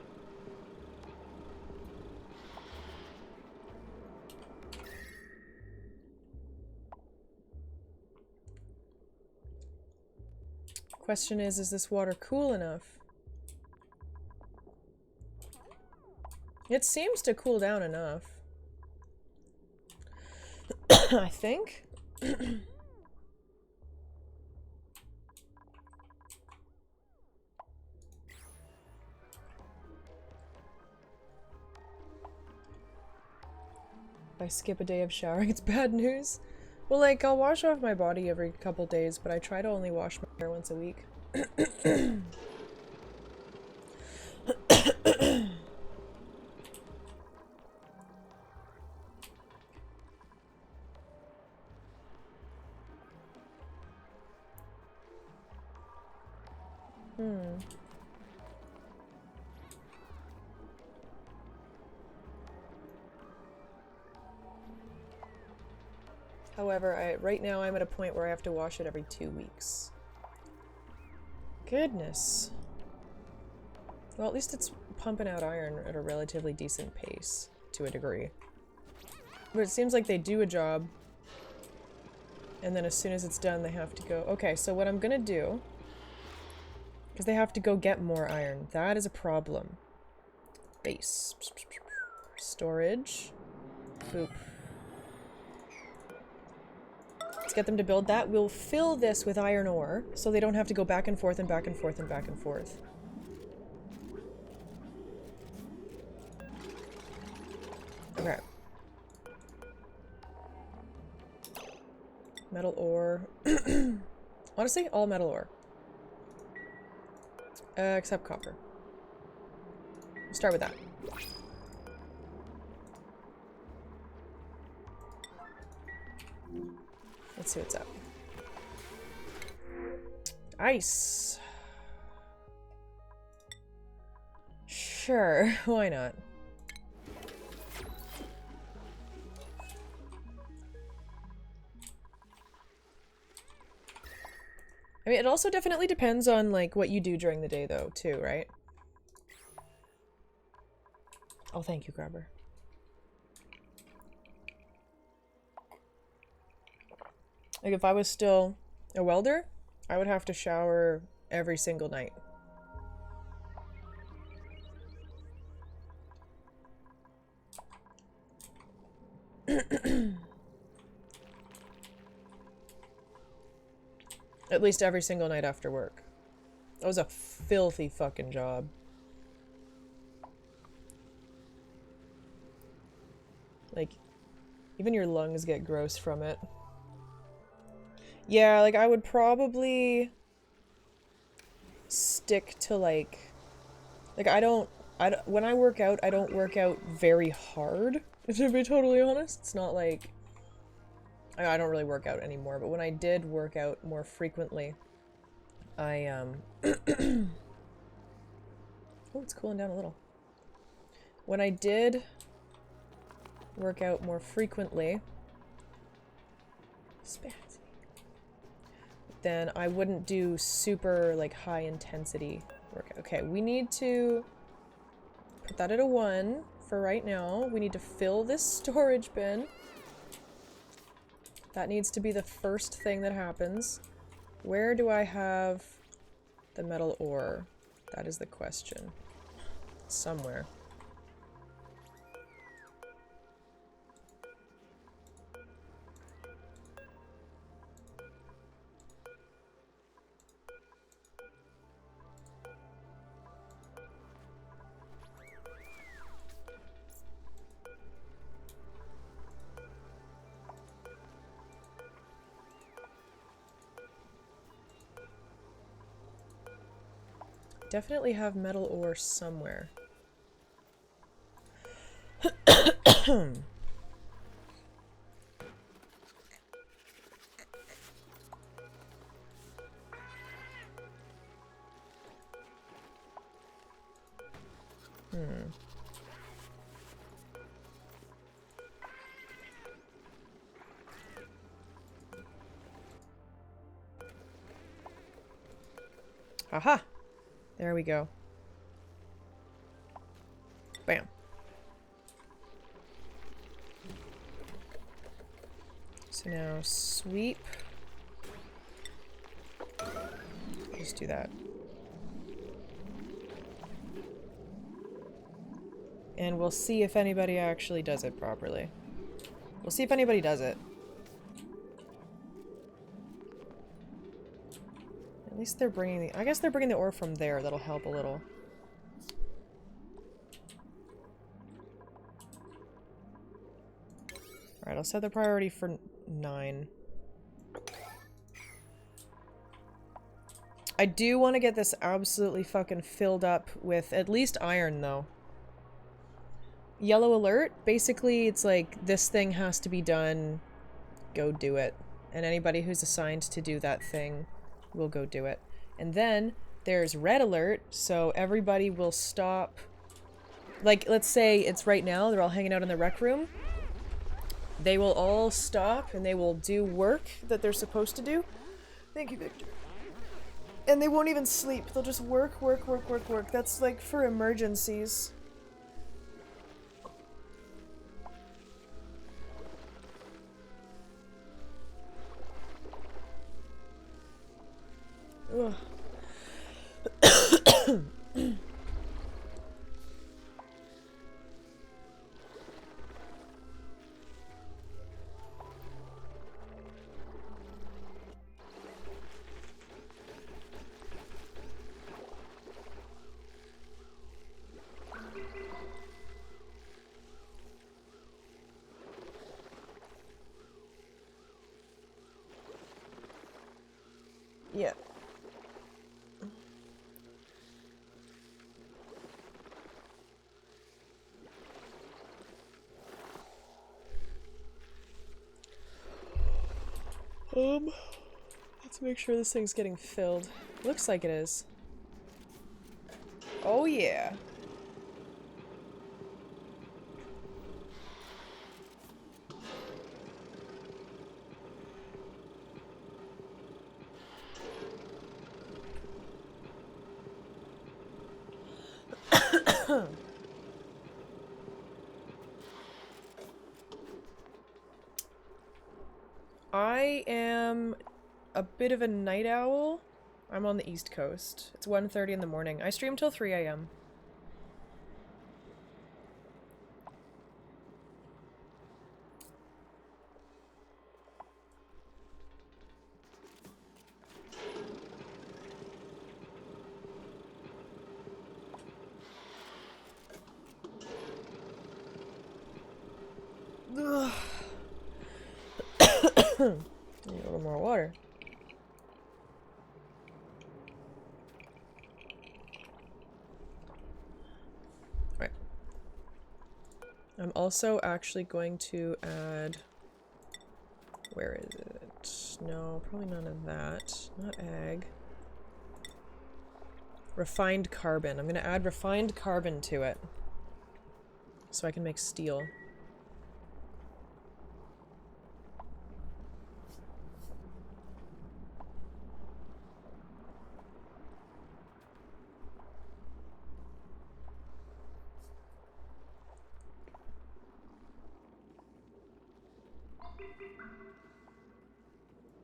Question is this water cool enough? It seems to cool down enough. I think. If I skip a day of showering, it's bad news. Well, like, I'll wash off my body every couple days, but I try to only wash my hair once a week. However, right now I'm at a point where I have to wash it every 2 weeks. Goodness. Well, at least it's pumping out iron at a relatively decent pace, to a degree. But it seems like they do a job, and then as soon as it's done, they have to go... Okay, so what I'm gonna do... Because they have to go get more iron. That is a problem. Base. Storage. Boop. Let's get them to build that. We'll fill this with iron ore, so they don't have to go back and forth and back and forth and back and forth. Okay. Metal ore. Honestly, all metal ore. Except copper. We'll start with that. Let's see what's up. Ice. Sure, why not? I mean, it also definitely depends on, like, what you do during the day, though, too, right? Oh, thank you, Grabber. Like, if I was still a welder, I would have to shower every single night. At least every single night after work. That was a filthy fucking job. Like, even your lungs get gross from it. Yeah, like, I would probably stick to, like, when I work out, I don't work out very hard, to be totally honest. It's not like, I don't really work out anymore, but when I did work out more frequently, oh, it's cooling down a little. When I did work out more frequently, then I wouldn't do super, like, high intensity workout. Okay, we need to put that at a 1 for right now. We need to fill this storage bin. That needs to be the first thing that happens. Where do I have the metal ore? That is the question. Somewhere. Definitely have metal ore somewhere. Aha! There we go. Bam. So now sweep. Just do that. And we'll see if anybody actually does it properly. We'll see if anybody does it. At least they're bringing the... I guess they're bringing the ore from there. That'll help a little. Alright, I'll set the priority for 9. I do want to get this absolutely fucking filled up with at least iron, though. Yellow alert? Basically, it's like, this thing has to be done. Go do it. And anybody who's assigned to do that thing will go do it. And then there's red alert, so everybody will stop. Like, let's say it's right now, they're all hanging out in the rec room. They will all stop and they will do work that they're supposed to do. Thank you, Victor. And they won't even sleep. They'll just work, work, work, work, work. That's like for emergencies. Ugh. Yeah. Let's make sure this thing's getting filled. Looks like it is. Oh yeah. I am a bit of a night owl. I'm on the East Coast. It's 1:30 in the morning. I stream till 3 a.m. Need a little more water. Right. I'm also actually going to add... Where is it? No, probably none of that. Not ag. Refined carbon. I'm going to add refined carbon to it. So I can make steel.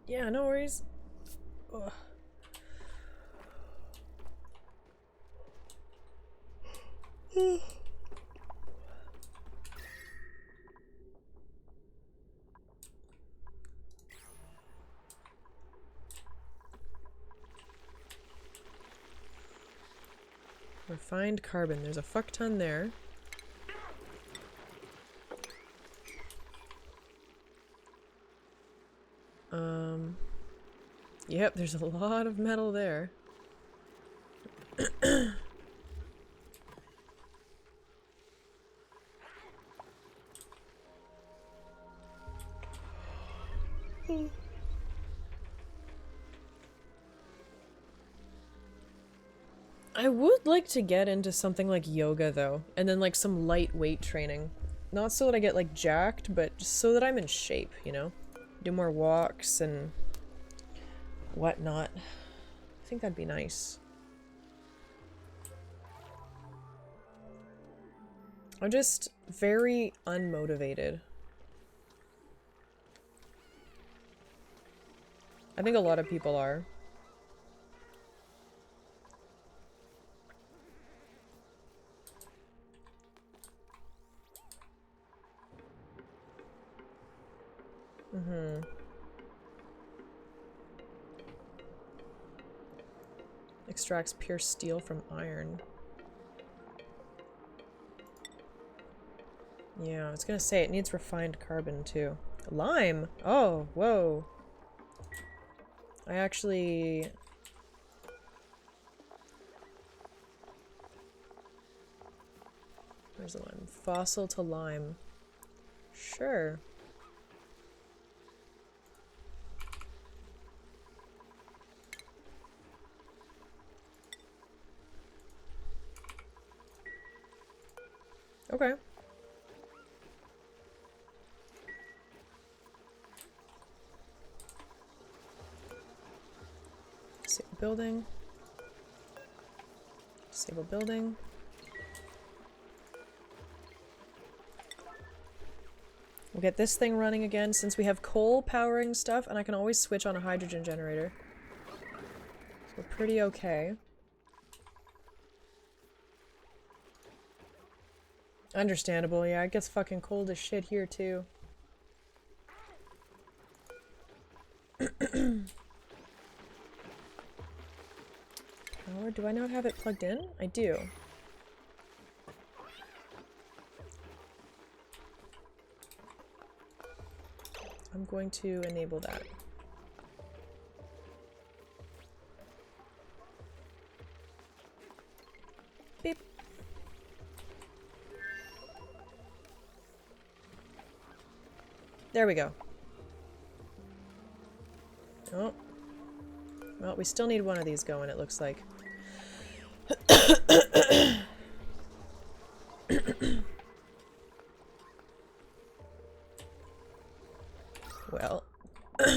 Yeah, no worries. Ugh. Refined carbon. There's a fuck ton there. Yep, there's a lot of metal there. I would like to get into something like yoga though, and then like some light weight training. Not so that I get like jacked, but just so that I'm in shape, you know? Do more walks and whatnot. I think that'd be nice. I'm just very unmotivated. I think a lot of people are. Extracts pure steel from iron. Yeah, I was gonna say, it needs refined carbon, too. Lime! Oh, whoa. I actually... Where's the lime? Fossil to lime. Sure. Okay. Disable building. Disable building. We'll get this thing running again since we have coal powering stuff, and I can always switch on a hydrogen generator. So we're pretty okay. Understandable, yeah, it gets fucking cold as shit here too. Power, do I not have it plugged in? I do. I'm going to enable that. Beep. There we go. Oh. Well, we still need one of these going, it looks like. Well.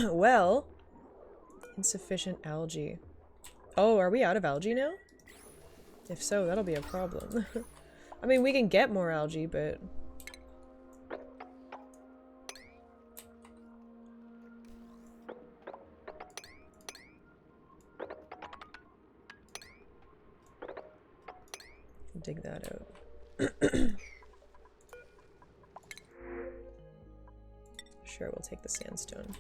Well. Insufficient algae. Oh, are we out of algae now? If so, that'll be a problem. I mean, we can get more algae, but... dig that out. Sure, we'll take the sandstone.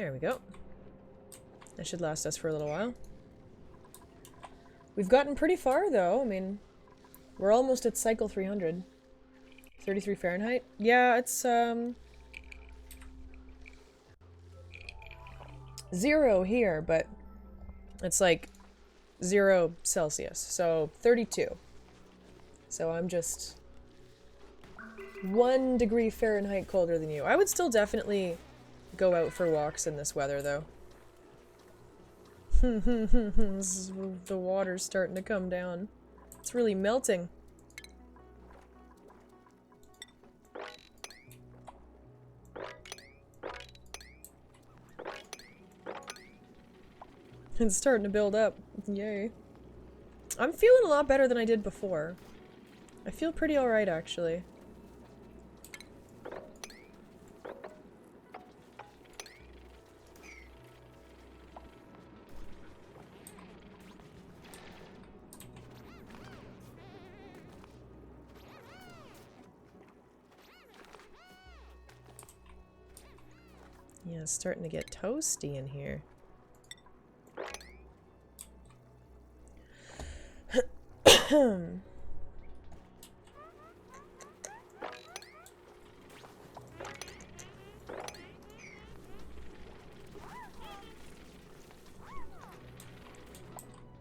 There we go. That should last us for a little while. We've gotten pretty far, though. I mean, we're almost at cycle 300. 33 Fahrenheit? Yeah, it's, 0 here, but it's like 0 Celsius, so 32. So I'm just 1 degree Fahrenheit colder than you. I would still definitely go out for walks in this weather, though. The water's starting to come down. It's really melting. It's starting to build up. Yay. I'm feeling a lot better than I did before. I feel pretty alright, actually. Yeah, it's starting to get toasty in here.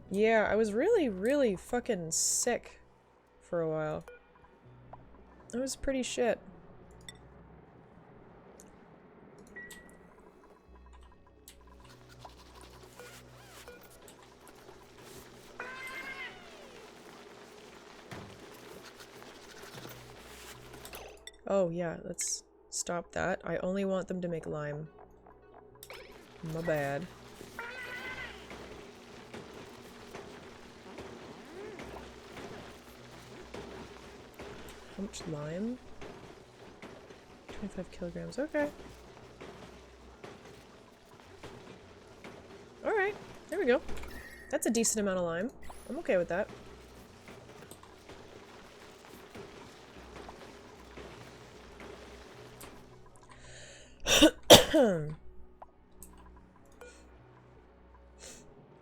Yeah, I was really fucking sick for a while. It was pretty shit. Oh yeah, let's stop that. I only want them to make lime. My bad. How much lime? 25 kilograms, okay. Alright, there we go. That's a decent amount of lime. I'm okay with that.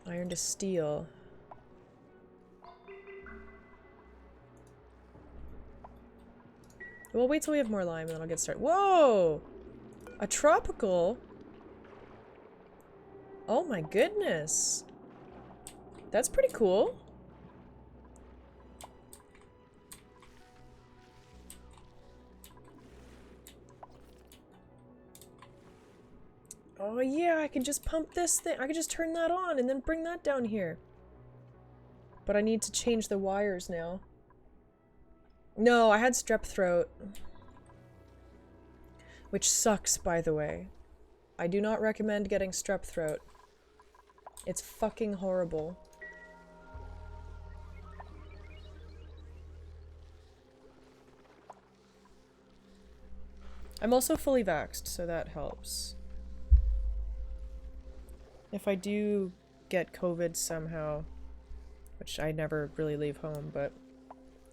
Iron to steel. We'll wait till we have more lime and then I'll get started. Whoa! A tropical? Oh my goodness. That's pretty cool. Oh yeah, I can just pump this thing. I can just turn that on and then bring that down here. But I need to change the wires now. No, I had strep throat. Which sucks, by the way. I do not recommend getting strep throat. It's fucking horrible. I'm also fully vaxxed, so that helps. If I do get COVID somehow, which I never really leave home, but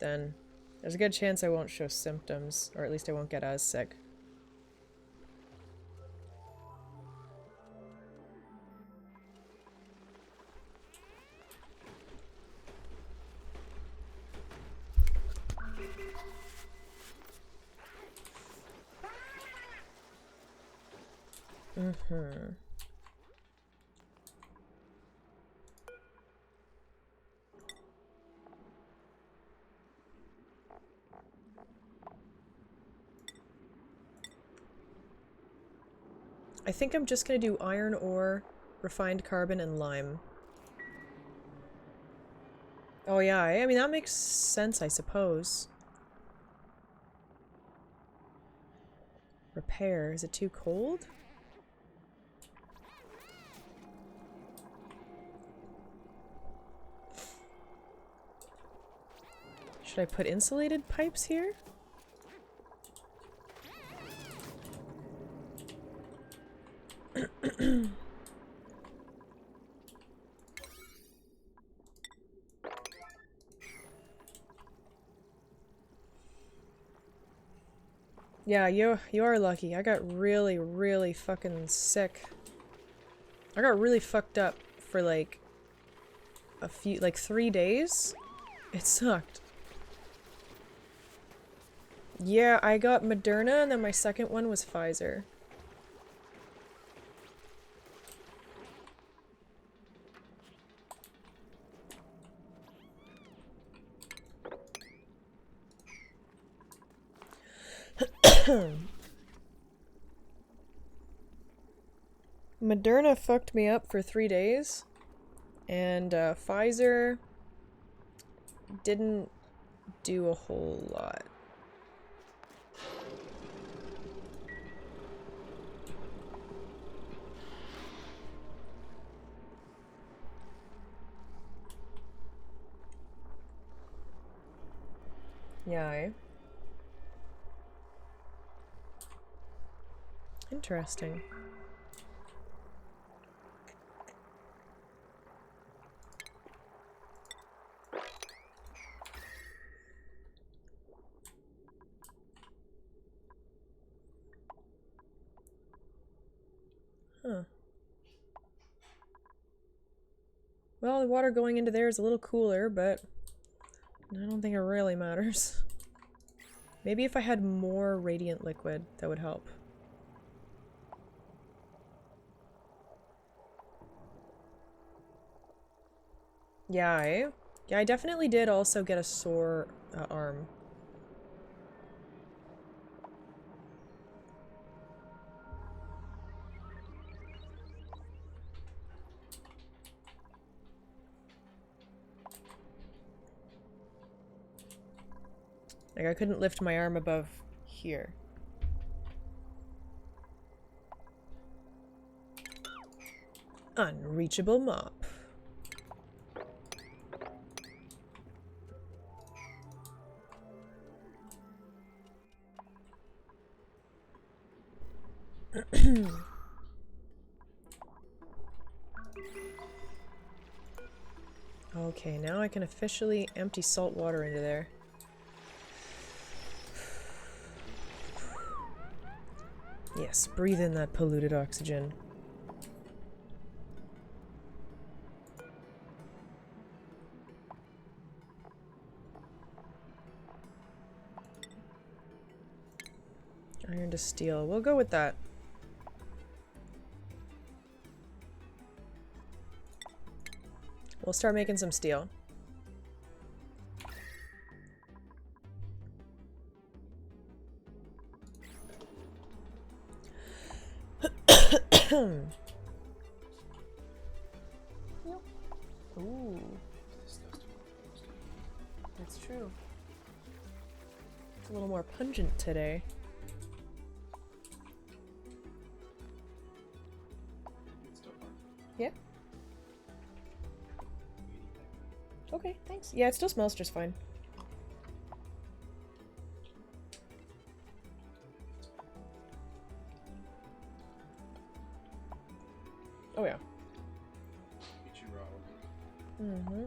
then there's a good chance I won't show symptoms, or at least I won't get as sick. Mm-hmm. I think I'm just gonna do iron ore, refined carbon, and lime. Oh yeah, I mean that makes sense, I suppose. Repair, is it too cold? Should I put insulated pipes here? Yeah, you are lucky. I got really fucking sick I got really fucked up for like like 3 days. It sucked. Yeah, I got Moderna and then my second one was Pfizer. Moderna fucked me up for 3 days, and Pfizer didn't do a whole lot. Yeah, eh? Interesting. Huh. Well, the water going into there is a little cooler, but I don't think it really matters. Maybe if I had more radiant liquid, that would help. Yeah, eh? Yeah, I definitely did also get a sore arm. Like, I couldn't lift my arm above here. Unreachable mop. Okay, now I can officially empty salt water into there. Yes, breathe in that polluted oxygen. Iron to steel. We'll go with that. We'll start making some steel. Ooh. That's true. It's a little more pungent today. Yeah? Okay, thanks. Yeah, it still smells just fine. Oh yeah. Mm-hmm.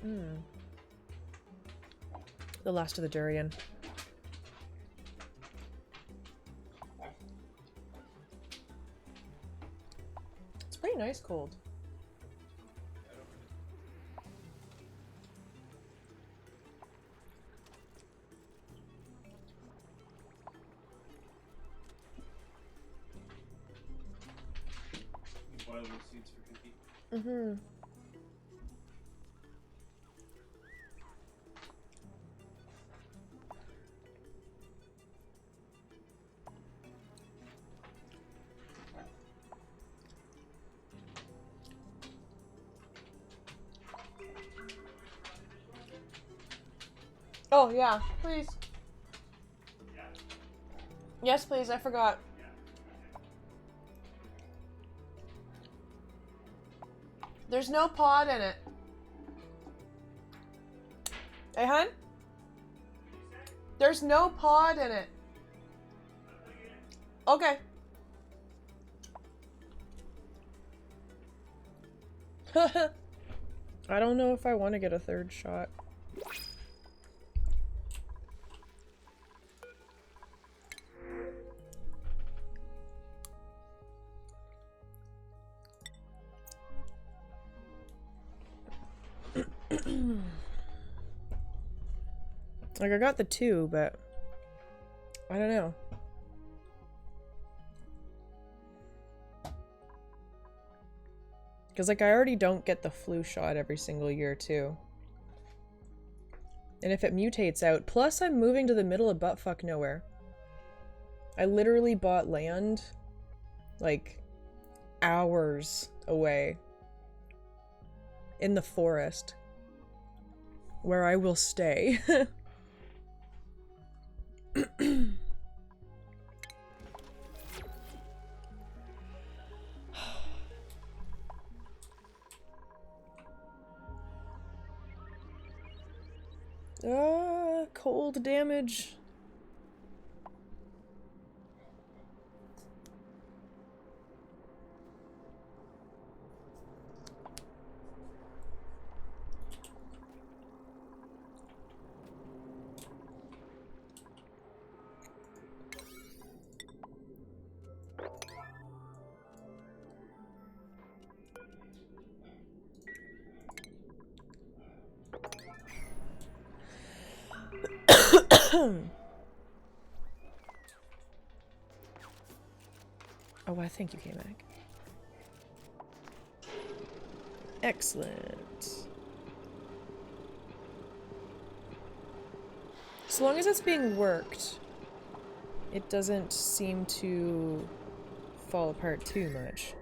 Mm. The last of the durian. It's pretty nice cold. Boil those seeds for cookie. Mm-hmm. Oh, yeah, please. Yes, please, I forgot. There's no pod in it. Hey, hun? There's no pod in it. Okay. I don't know if I want to get a third shot. Like, I got the 2, but I don't know. Because, like, I already don't get the flu shot every single year, too. And if it mutates out... Plus, I'm moving to the middle of buttfuck nowhere. I literally bought land, like, hours away. In the forest. Where I will stay. Cold damage. Oh, I think you came back. Excellent. As long as it's being worked, it doesn't seem to fall apart too much.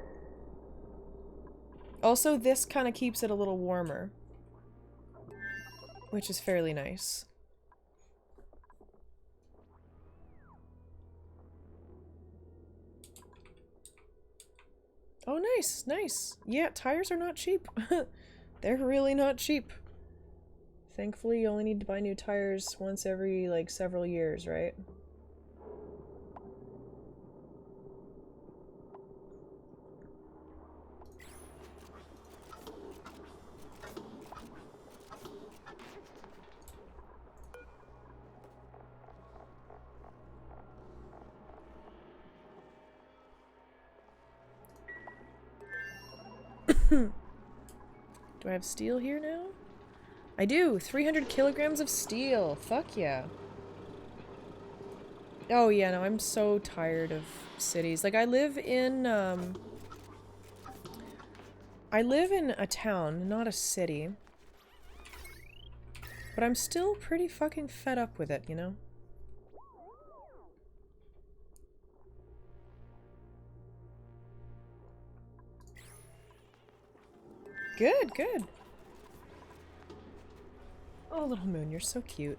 Also, this kind of keeps it a little warmer, which is fairly nice. Oh, nice, nice. Yeah, tires are not cheap. They're really not cheap. Thankfully, you only need to buy new tires once every, like, several years, right? Do I have steel here now? I do! 300 kilograms of steel! Fuck yeah. Oh yeah, no, I'm so tired of cities. Like, I live in a town, not a city. But I'm still pretty fucking fed up with it, you know? Good, good. Oh, little moon, you're so cute.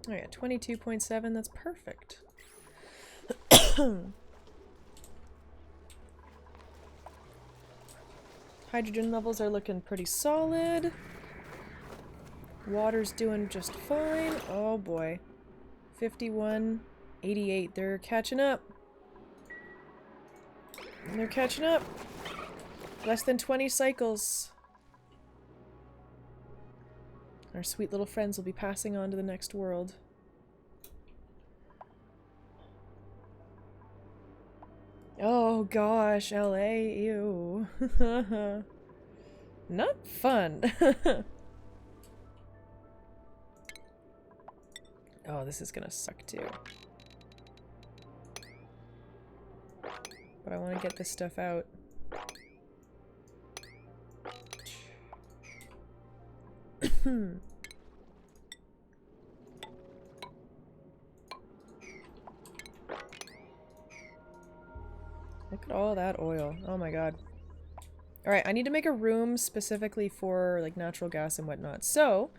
Oh yeah, 22.7, that's perfect. Hydrogen levels are looking pretty solid. Water's doing just fine. Oh boy. 51, 88, they're catching up. They're catching up. Less than 20 cycles. Our sweet little friends will be passing on to the next world. Oh gosh, LA, ew. Not fun. Oh, this is gonna suck too. But I want to get this stuff out. Look at all that oil. Oh my god. Alright, I need to make a room specifically for like natural gas and whatnot. So,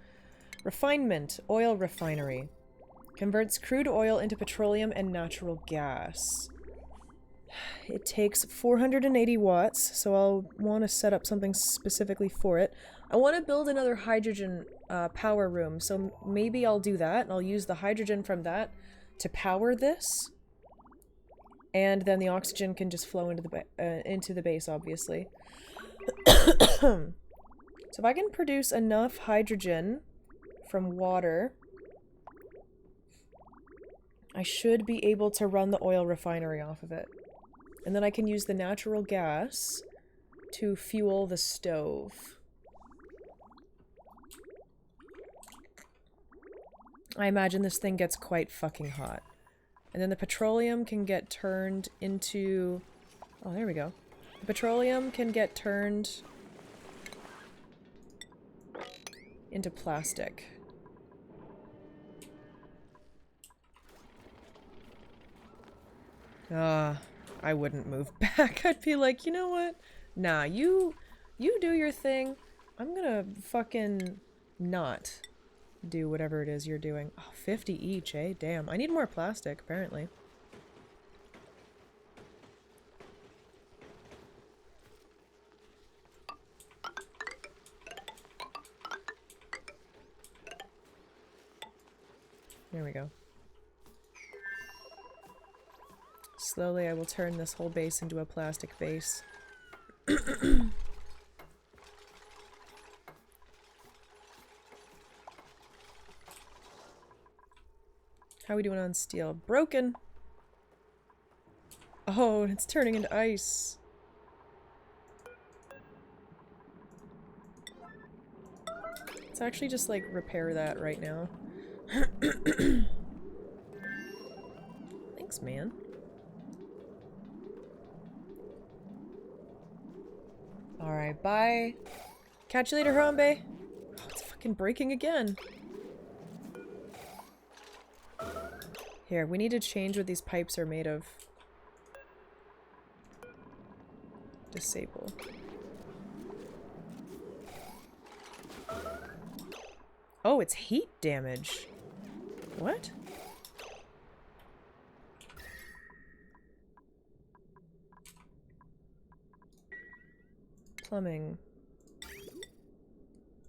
refinement. Oil refinery. Converts crude oil into petroleum and natural gas. It takes 480 watts, so I'll want to set up something specifically for it. I want to build another hydrogen power room, so maybe I'll do that, and I'll use the hydrogen from that to power this. And then the oxygen can just flow into the base, obviously. So if I can produce enough hydrogen from water, I should be able to run the oil refinery off of it. And then I can use the natural gas to fuel the stove. I imagine this thing gets quite fucking hot. And then the petroleum can get turned into... Oh, there we go. The petroleum can get turned into plastic. I wouldn't move back. I'd be like, you know what? Nah, you do your thing. I'm gonna fucking not do whatever it is you're doing. Oh, 50 each, eh? Damn. I need more plastic, apparently. There we go. Slowly I will turn this whole base into a plastic base. How are we doing on steel? Broken! Oh, it's turning into ice. Let's actually just, like, repair that right now. Thanks, man. Alright, bye. Catch you later, Harambe. Oh, it's fucking breaking again. Here, we need to change what these pipes are made of. Disable. Oh, it's heat damage. What? Plumbing.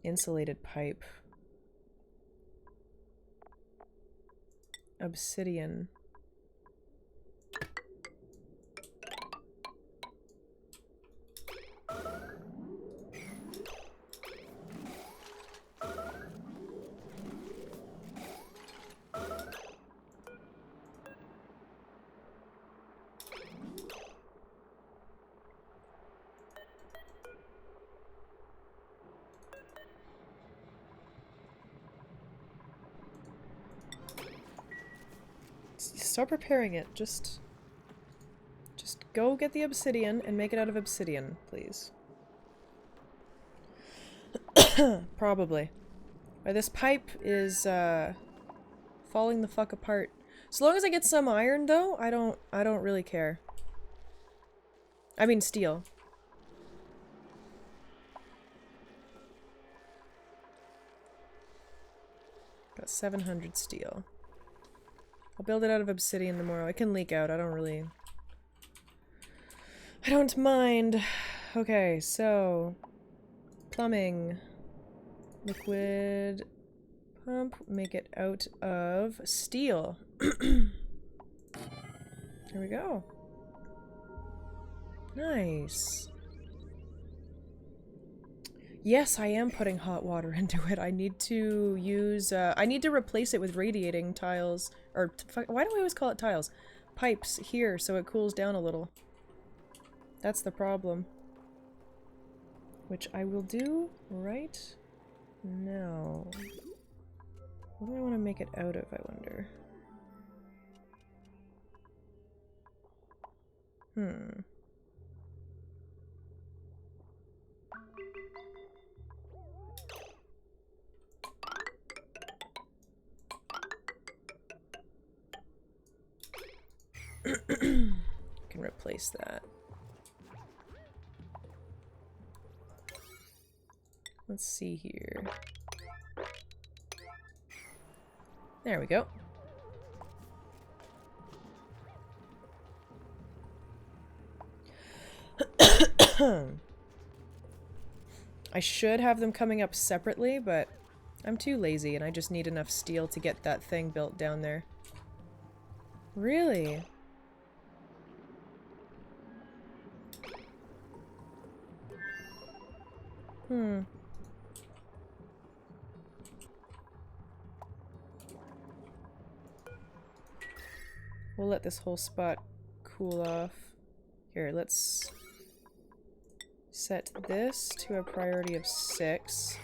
Insulated pipe. Obsidian. Start preparing it. Just go get the obsidian and make it out of obsidian, please. Probably. This pipe is falling the fuck apart. So long as I get some iron, though, I don't really care. I mean steel. Got 700 steel. I'll build it out of obsidian tomorrow. It can leak out. I don't mind. Okay, so... Plumbing. Liquid pump. Make it out of steel. There we go. Nice. Yes, I am putting hot water into it. I need to use, I need to replace it with radiating tiles, or, why do I always call it tiles? Pipes here, so it cools down a little. That's the problem. Which I will do right now. What do I want to make it out of, I wonder? Can replace that. Let's see here. There we go. I should have them coming up separately, but I'm too lazy and I just need enough steel to get that thing built down there. Really? We'll let this whole spot cool off. Here, let's set this to a priority of 6.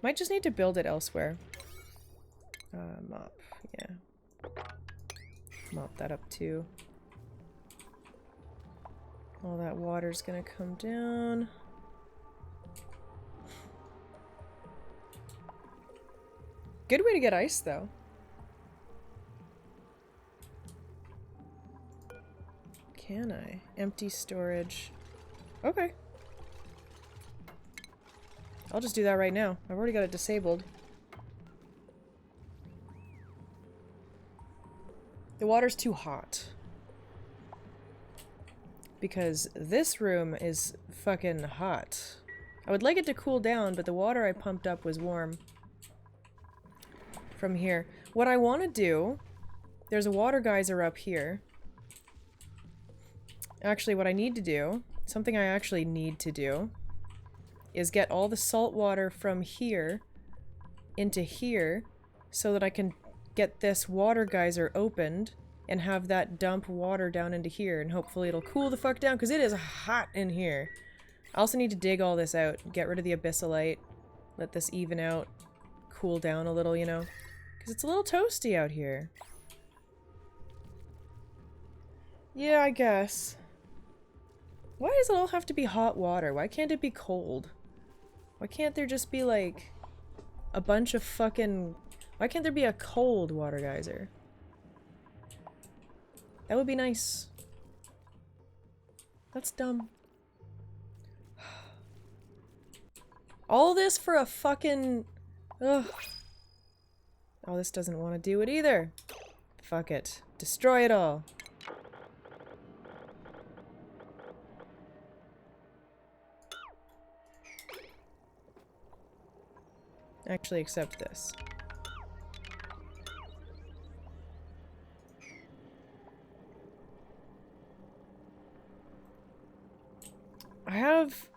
Might just need to build it elsewhere. Mop, yeah. Mop that up too. All that water's gonna come down. Good way to get ice, though. Can I? Empty storage. Okay. I'll just do that right now. I've already got it disabled. The water's too hot. Because this room is fucking hot. I would like it to cool down, but the water I pumped up was warm. From here. What I want to do... There's a water geyser up here. Actually, what I need to do... Something I actually need to do... is get all the salt water from here into here so that I can get this water geyser opened and have that dump water down into here, and hopefully it'll cool the fuck down because it is hot in here. I also need to dig all this out, get rid of the abyssalite, let this even out, cool down a little, you know, because it's a little toasty out here. Yeah, I guess. Why does it all have to be hot water? Why can't it be cold? Why can't there just be, like, a bunch of fucking... Why can't there be a cold water geyser? That would be nice. That's dumb. All this for a fucking... Ugh. Oh, this doesn't want to do it either. Fuck it. Destroy it all. Actually accept this. I have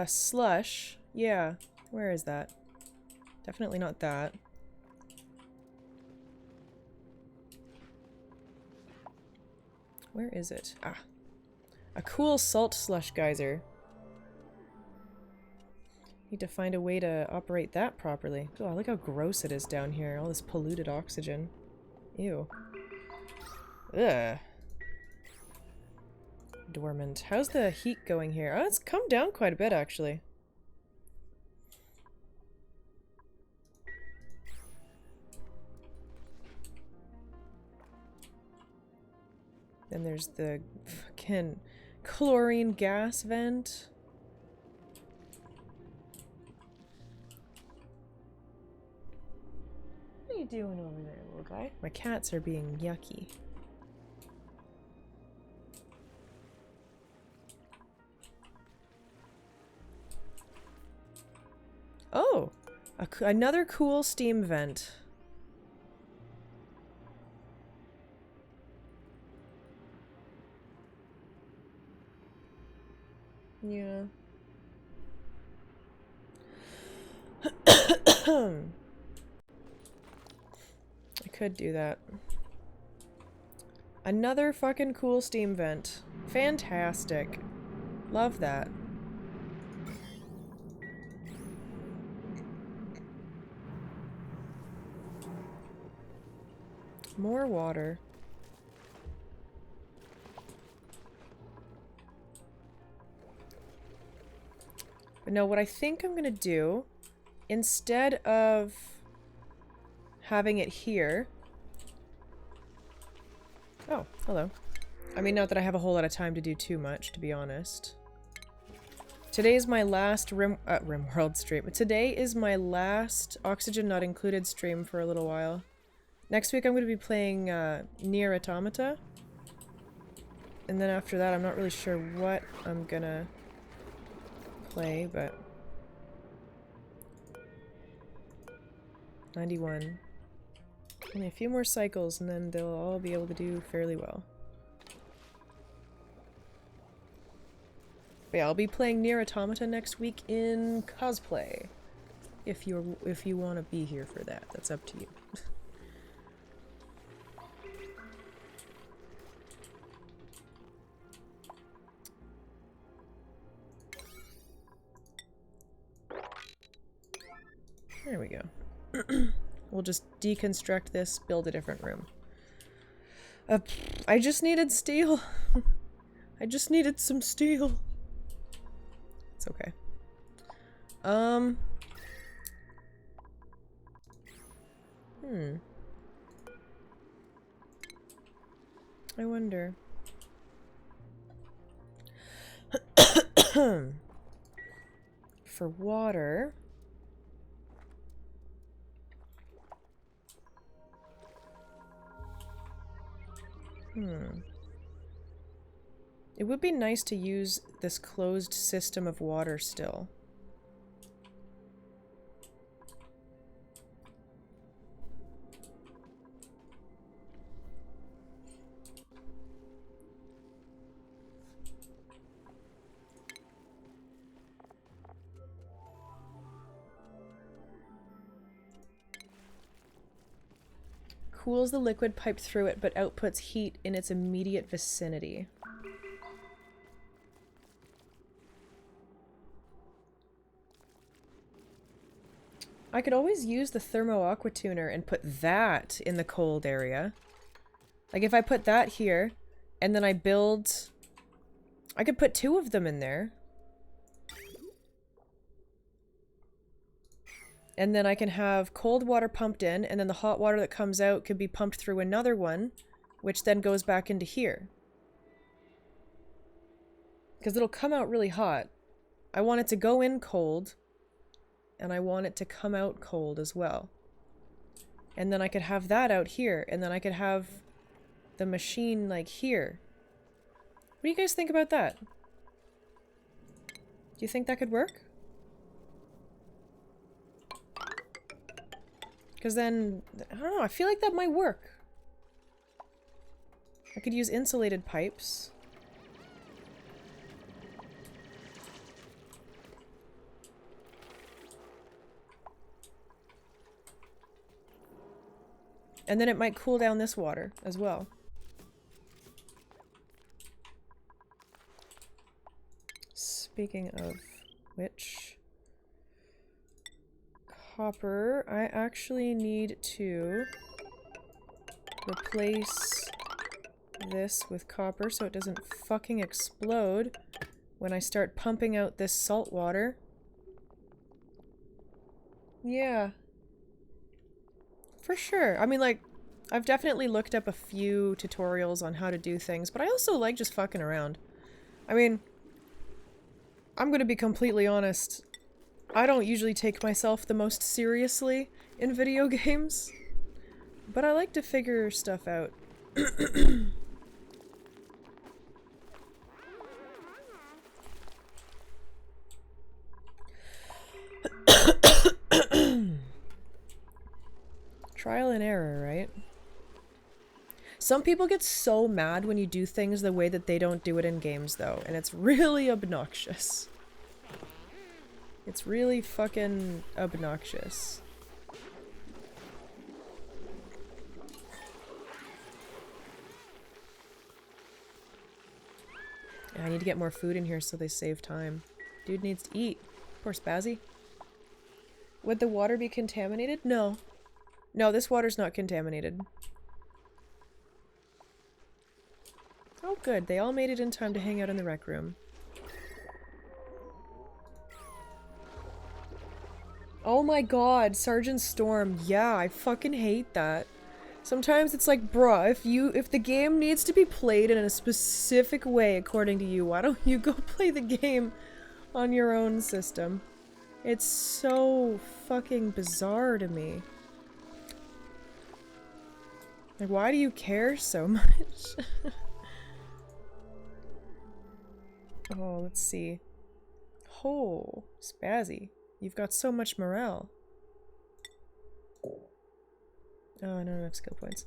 slush. Yeah. Where is that? Definitely not that. Where is it? Ah. A cool salt slush geyser. Need to find a way to operate that properly. Oh, look how gross it is down here. All this polluted oxygen. Ew. Ugh. Dormant. How's the heat going here? Oh, it's come down quite a bit, actually. Then there's the fucking chlorine gas vent. What are you doing over there, little guy? My cats are being yucky. Oh! Another cool steam vent. Yeah. I could do that. Another fucking cool steam vent. Fantastic. Love that. More water. But no, what I think I'm gonna do, instead of having it here... Oh, hello. I mean, not that I have a whole lot of time to do too much, to be honest. Today's my last RimWorld stream. Today is my last Oxygen Not Included stream for a little while. Next week I'm going to be playing Nier Automata. And then after that I'm not really sure what I'm gonna play, but... 91. Only a few more cycles and then they'll all be able to do fairly well. But yeah, I'll be playing Nier Automata next week in cosplay. If you want to be here for that, that's up to you. There we go. We'll just deconstruct this, build a different room. I just needed steel. I just needed some steel. It's okay. I wonder. For water. It would be nice to use this closed system of water still. Cools the liquid piped through it, but outputs heat in its immediate vicinity. I could always use the thermo aqua tuner and put that in the cold area. Like if I put that here, and then I build... I could put 2 of them in there. And then I can have cold water pumped in, and then the hot water that comes out could be pumped through another one, which then goes back into here. Because it'll come out really hot. I want it to go in cold, and I want it to come out cold as well. And then I could have that out here, and then I could have the machine, like, here. What do you guys think about that? Do you think that could work? Because then, I don't know, I feel like that might work. I could use insulated pipes. And then it might cool down this water as well. Speaking of which... Copper, I actually need to replace this with copper so it doesn't fucking explode when I start pumping out this salt water. Yeah. For sure. I mean, like, I've definitely looked up a few tutorials on how to do things, but I also like just fucking around. I mean, I'm gonna be completely honest. I don't usually take myself the most seriously in video games, but I like to figure stuff out. Trial and error, right? Some people get so mad when you do things the way that they don't do it in games, though, and it's really obnoxious. It's really fucking obnoxious. Yeah, I need to get more food in here so they save time. Dude needs to eat. Poor Spazzy. Would the water be contaminated? No. No, this water's not contaminated. Oh good, they all made it in time to hang out in the rec room. Oh my god, Sergeant Storm. Yeah, I fucking hate that. Sometimes it's like, bruh, if the game needs to be played in a specific way according to you, why don't you go play the game on your own system? It's so fucking bizarre to me. Like, why do you care so much? Oh, let's see. Oh, Spazzy. You've got so much morale. Oh, I don't have skill points.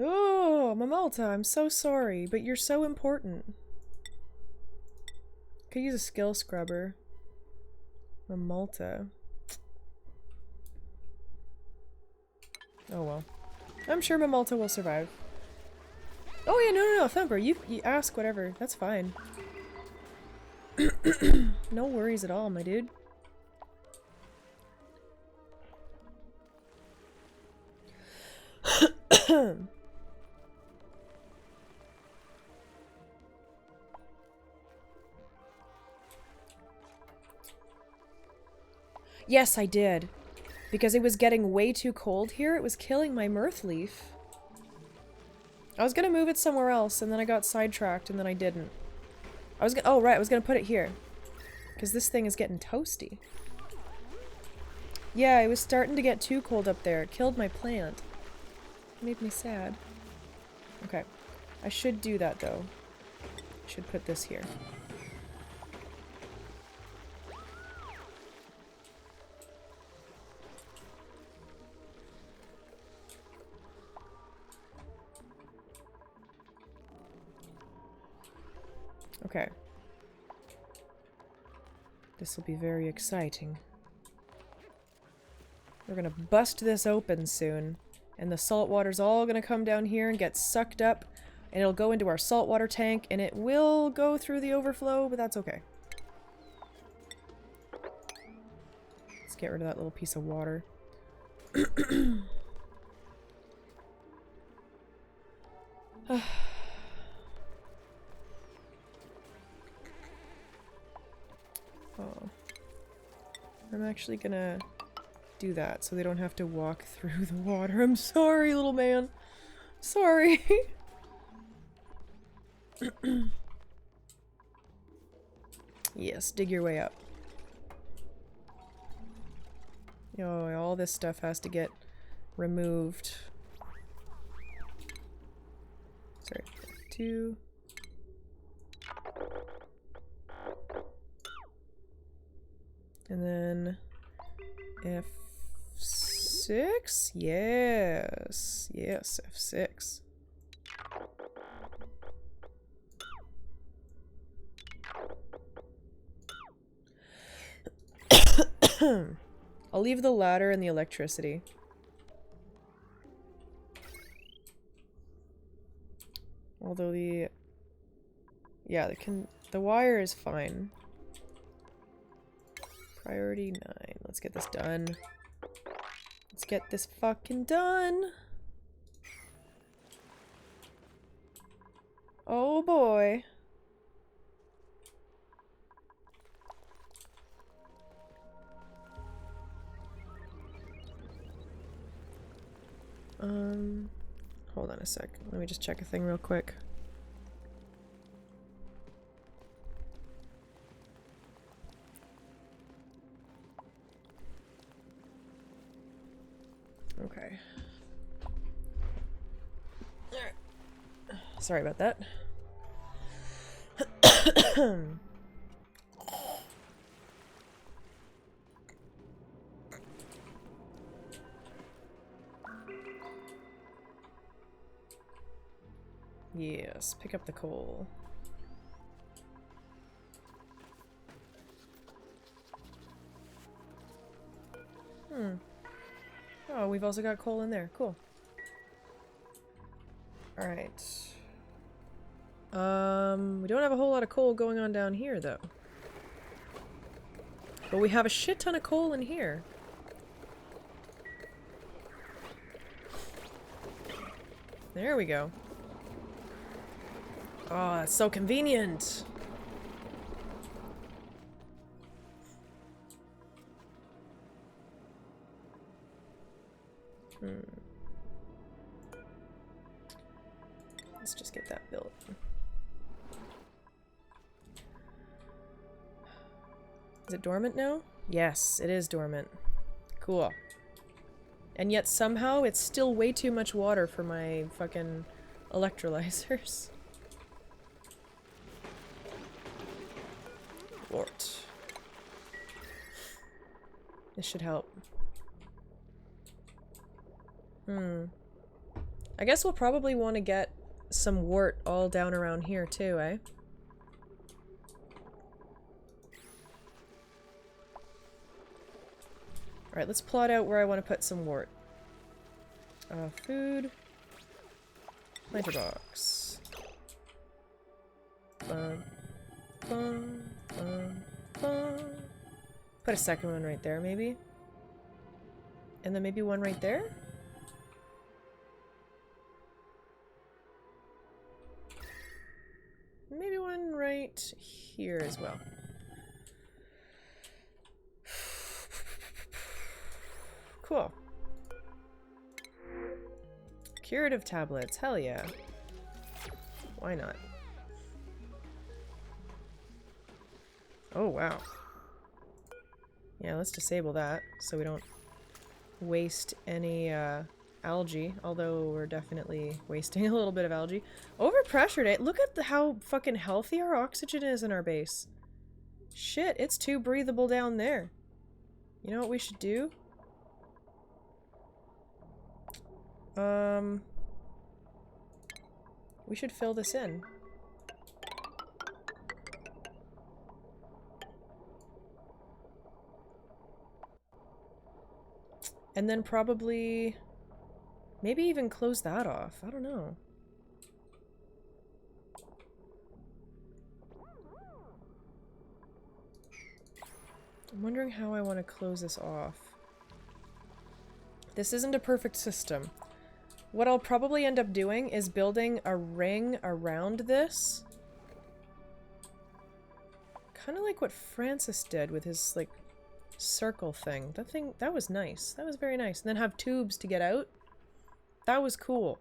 Oh, Mamalta, I'm so sorry, but you're so important. Could use a skill scrubber. Mamalta. Oh well. I'm sure Mamalta will survive. Oh yeah, no, Thumper, you ask whatever. That's fine. No worries at all, my dude. Yes, I did. Because it was getting way too cold here. It was killing my mirth leaf. I was gonna move it somewhere else, and then I got sidetracked, and then I didn't. I was gonna- oh, right, I was gonna put it here. Because this thing is getting toasty. Yeah, it was starting to get too cold up there. It killed my plant. It made me sad. Okay. I should do that, though. I should put this here. Okay. This will be very exciting. We're gonna bust this open soon. And the salt water's all gonna come down here and get sucked up. And it'll go into our saltwater tank. And it will go through the overflow, but that's okay. Let's get rid of that little piece of water. Oh. I'm actually gonna do that so they don't have to walk through the water. I'm sorry, little man. Sorry. Yes, dig your way up. Oh, all this stuff has to get removed. Sorry, 2. And then F6? Yes. Yes, F6. I'll leave the ladder and the electricity. Although yeah, the wire is fine. Priority 9. Let's get this done. Let's get this fucking done. Oh boy. Hold on a sec. Let me just check a thing real quick. Okay. Alright. Sorry about that. Yes, pick up the coal. Oh, we've also got coal in there. Cool. Alright. We don't have a whole lot of coal going on down here, though. But we have a shit ton of coal in here. There we go. Oh, that's so convenient. Let's just get that built. Is it dormant now? Yes, it is dormant. Cool. And yet somehow it's still way too much water for my fucking electrolyzers. Wart. This should help. I guess we'll probably want to get some wart all down around here too, eh? Alright, let's plot out where I want to put some wart. Food. Planter box. Put a second one right there, maybe. And then maybe one right there? Maybe one right here as well. Cool. Curative tablets, hell yeah. Why not? Oh, wow. Yeah, let's disable that so we don't waste any algae, although we're definitely wasting a little bit of algae. Overpressured it. Look at how fucking healthy our oxygen is in our base. Shit, it's too breathable down there. You know what we should do? We should fill this in. And then probably... maybe even close that off. I don't know. I'm wondering how I want to close this off. This isn't a perfect system. What I'll probably end up doing is building a ring around this. Kind of like what Francis did with his, like, circle thing. That was nice. That was very nice. And then have tubes to get out. That was cool.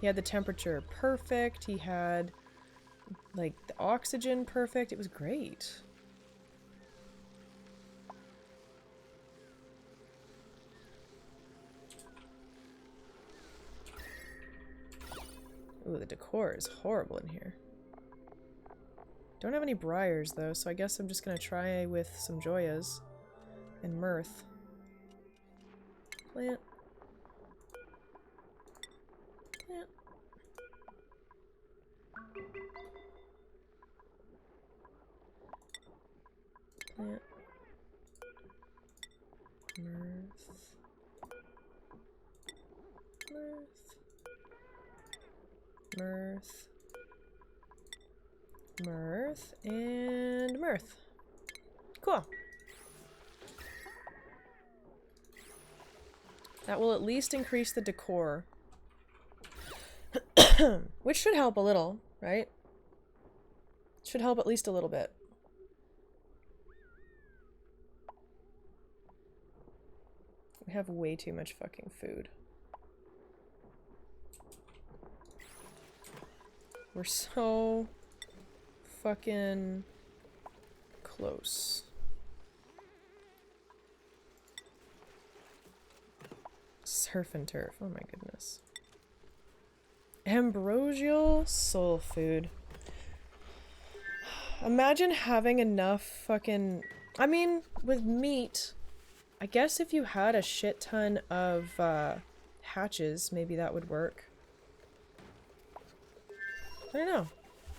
He had the temperature perfect. He had, like, the oxygen perfect. It was great. Ooh, the decor is horrible in here. Don't have any briars, though, so I guess I'm just gonna try with some joyas and mirth. Plant. Plant. Plant. Mirth. Mirth. Mirth. And mirth. Cool. That will at least increase the decor. Which should help a little, right? Should help at least a little bit. We have way too much fucking food. We're so fucking close. Surf and turf. Oh my goodness. Ambrosial soul food. Imagine having enough fucking... I mean, with meat, I guess if you had a shit ton of hatches, maybe that would work. I don't know.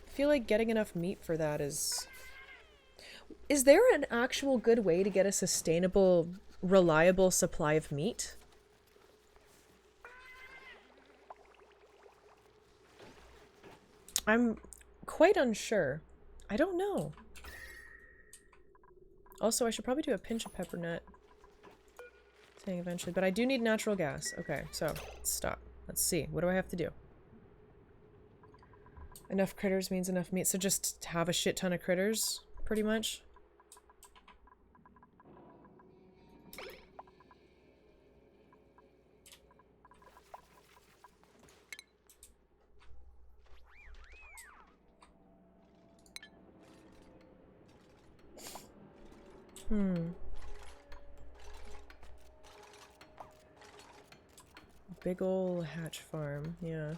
I feel like getting enough meat for that is... Is there an actual good way to get a sustainable, reliable supply of meat? I'm quite unsure. I don't know. Also, I should probably do a pinch of peppermint thing eventually, but I do need natural gas. Okay, so let's stop. Let's see. What do I have to do? Enough critters means enough meat, so just have a shit ton of critters, pretty much. Big ol' hatch farm, yeah.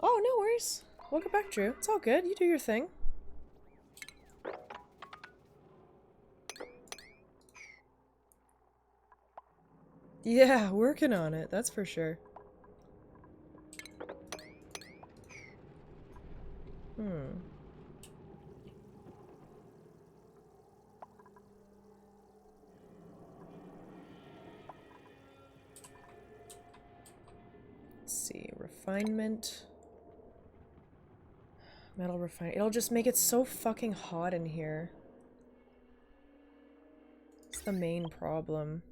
Oh, no worries. Welcome back, Drew. It's all good. You do your thing. Yeah, working on it, that's for sure. Let's see, refinement. Metal refine. It'll just make it so fucking hot in here. It's the main problem.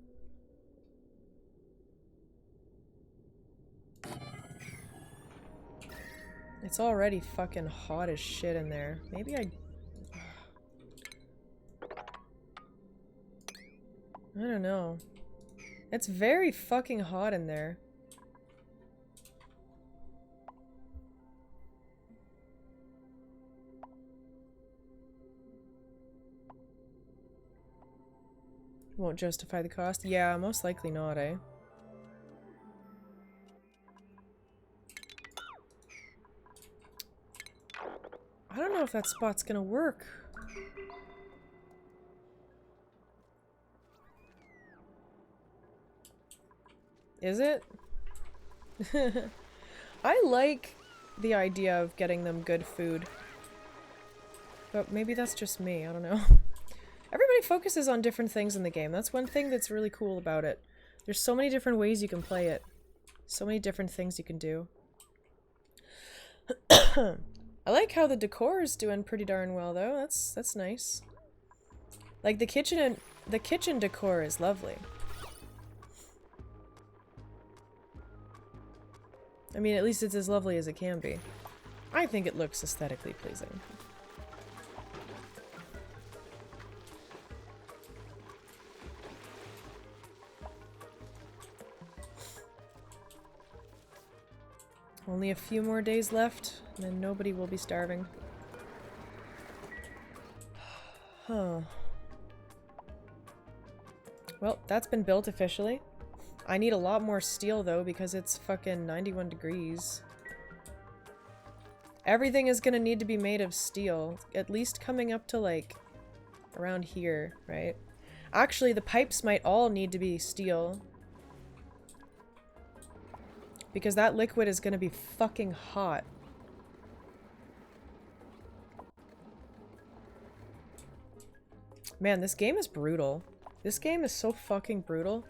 It's already fucking hot as shit in there. Maybe I don't know. It's very fucking hot in there. Won't justify the cost? Yeah, most likely not, eh? I don't know if that spot's gonna work. Is it? I like the idea of getting them good food. But maybe that's just me, I don't know. Everybody focuses on different things in the game. That's one thing that's really cool about it. There's so many different ways you can play it. So many different things you can do. I like how the decor is doing pretty darn well though. That's nice. Like the kitchen decor is lovely. I mean, at least it's as lovely as it can be. I think it looks aesthetically pleasing. Only a few more days left, and then nobody will be starving. Huh. Well, that's been built officially. I need a lot more steel, though, because it's fucking 91 degrees. Everything is gonna need to be made of steel. At least coming up to, like, around here, right? Actually, the pipes might all need to be steel. Because that liquid is gonna be fucking hot. Man, this game is brutal. This game is so fucking brutal.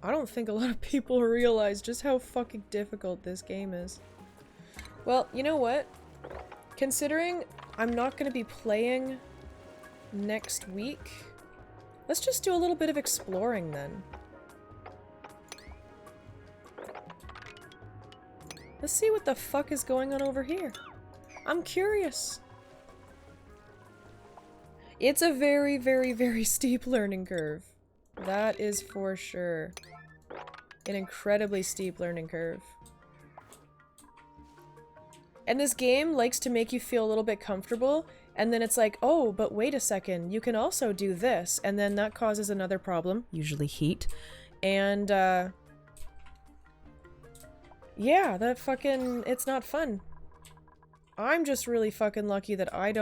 I don't think a lot of people realize just how fucking difficult this game is. Well, you know what? Considering I'm not gonna be playing next week, let's just do a little bit of exploring then. Let's see what the fuck is going on over here. I'm curious. It's a very, very, very steep learning curve. That is for sure. An incredibly steep learning curve. And this game likes to make you feel a little bit comfortable, and then it's like, oh, but wait a second, you can also do this, and then that causes another problem, usually heat, and, yeah, that fucking, it's not fun. I'm just really fucking lucky that I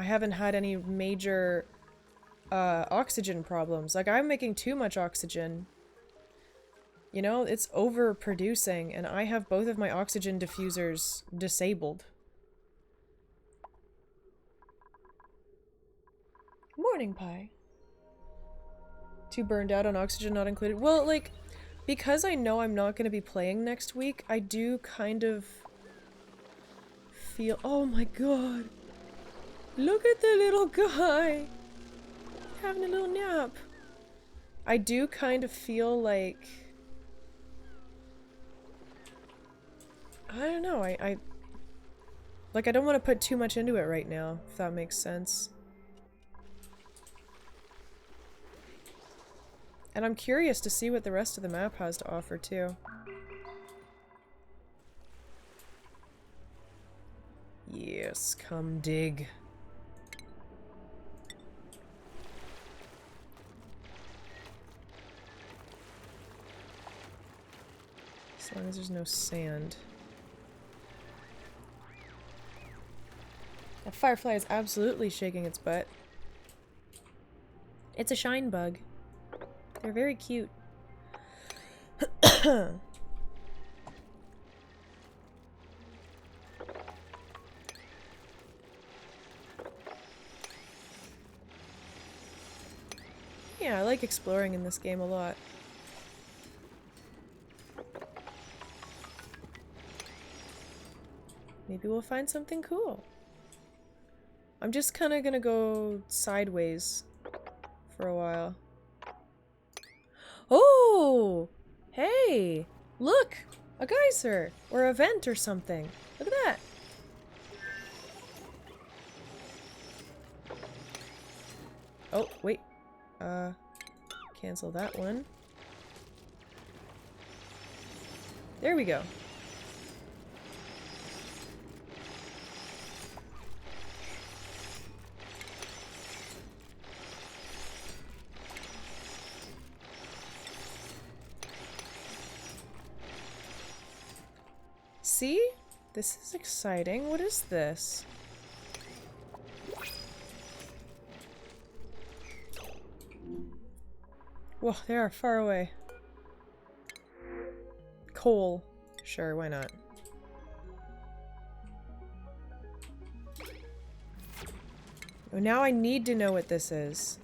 haven't had any major, oxygen problems. Like, I'm making too much oxygen. You know, it's overproducing, and I have both of my oxygen diffusers disabled. Morning pie. Too burned out on oxygen not included. Well, like, because I know I'm not going to be playing next week, I do kind of feel— oh my god! Look at the little guy! Having a little nap. I do kind of feel like— I don't know, I don't want to put too much into it right now, if that makes sense. And I'm curious to see what the rest of the map has to offer, too. Yes, come dig. As long as there's no sand. That firefly is absolutely shaking its butt. It's a shine bug. They're very cute. Yeah, I like exploring in this game a lot. Maybe we'll find something cool. I'm just kind of gonna go sideways for a while. Oh! Hey! Look! A geyser! Or a vent or something. Look at that! Oh, wait. Cancel that one. There we go. See? This is exciting. What is this? Whoa, they are far away. Coal. Sure, why not? Oh, now I need to know what this is.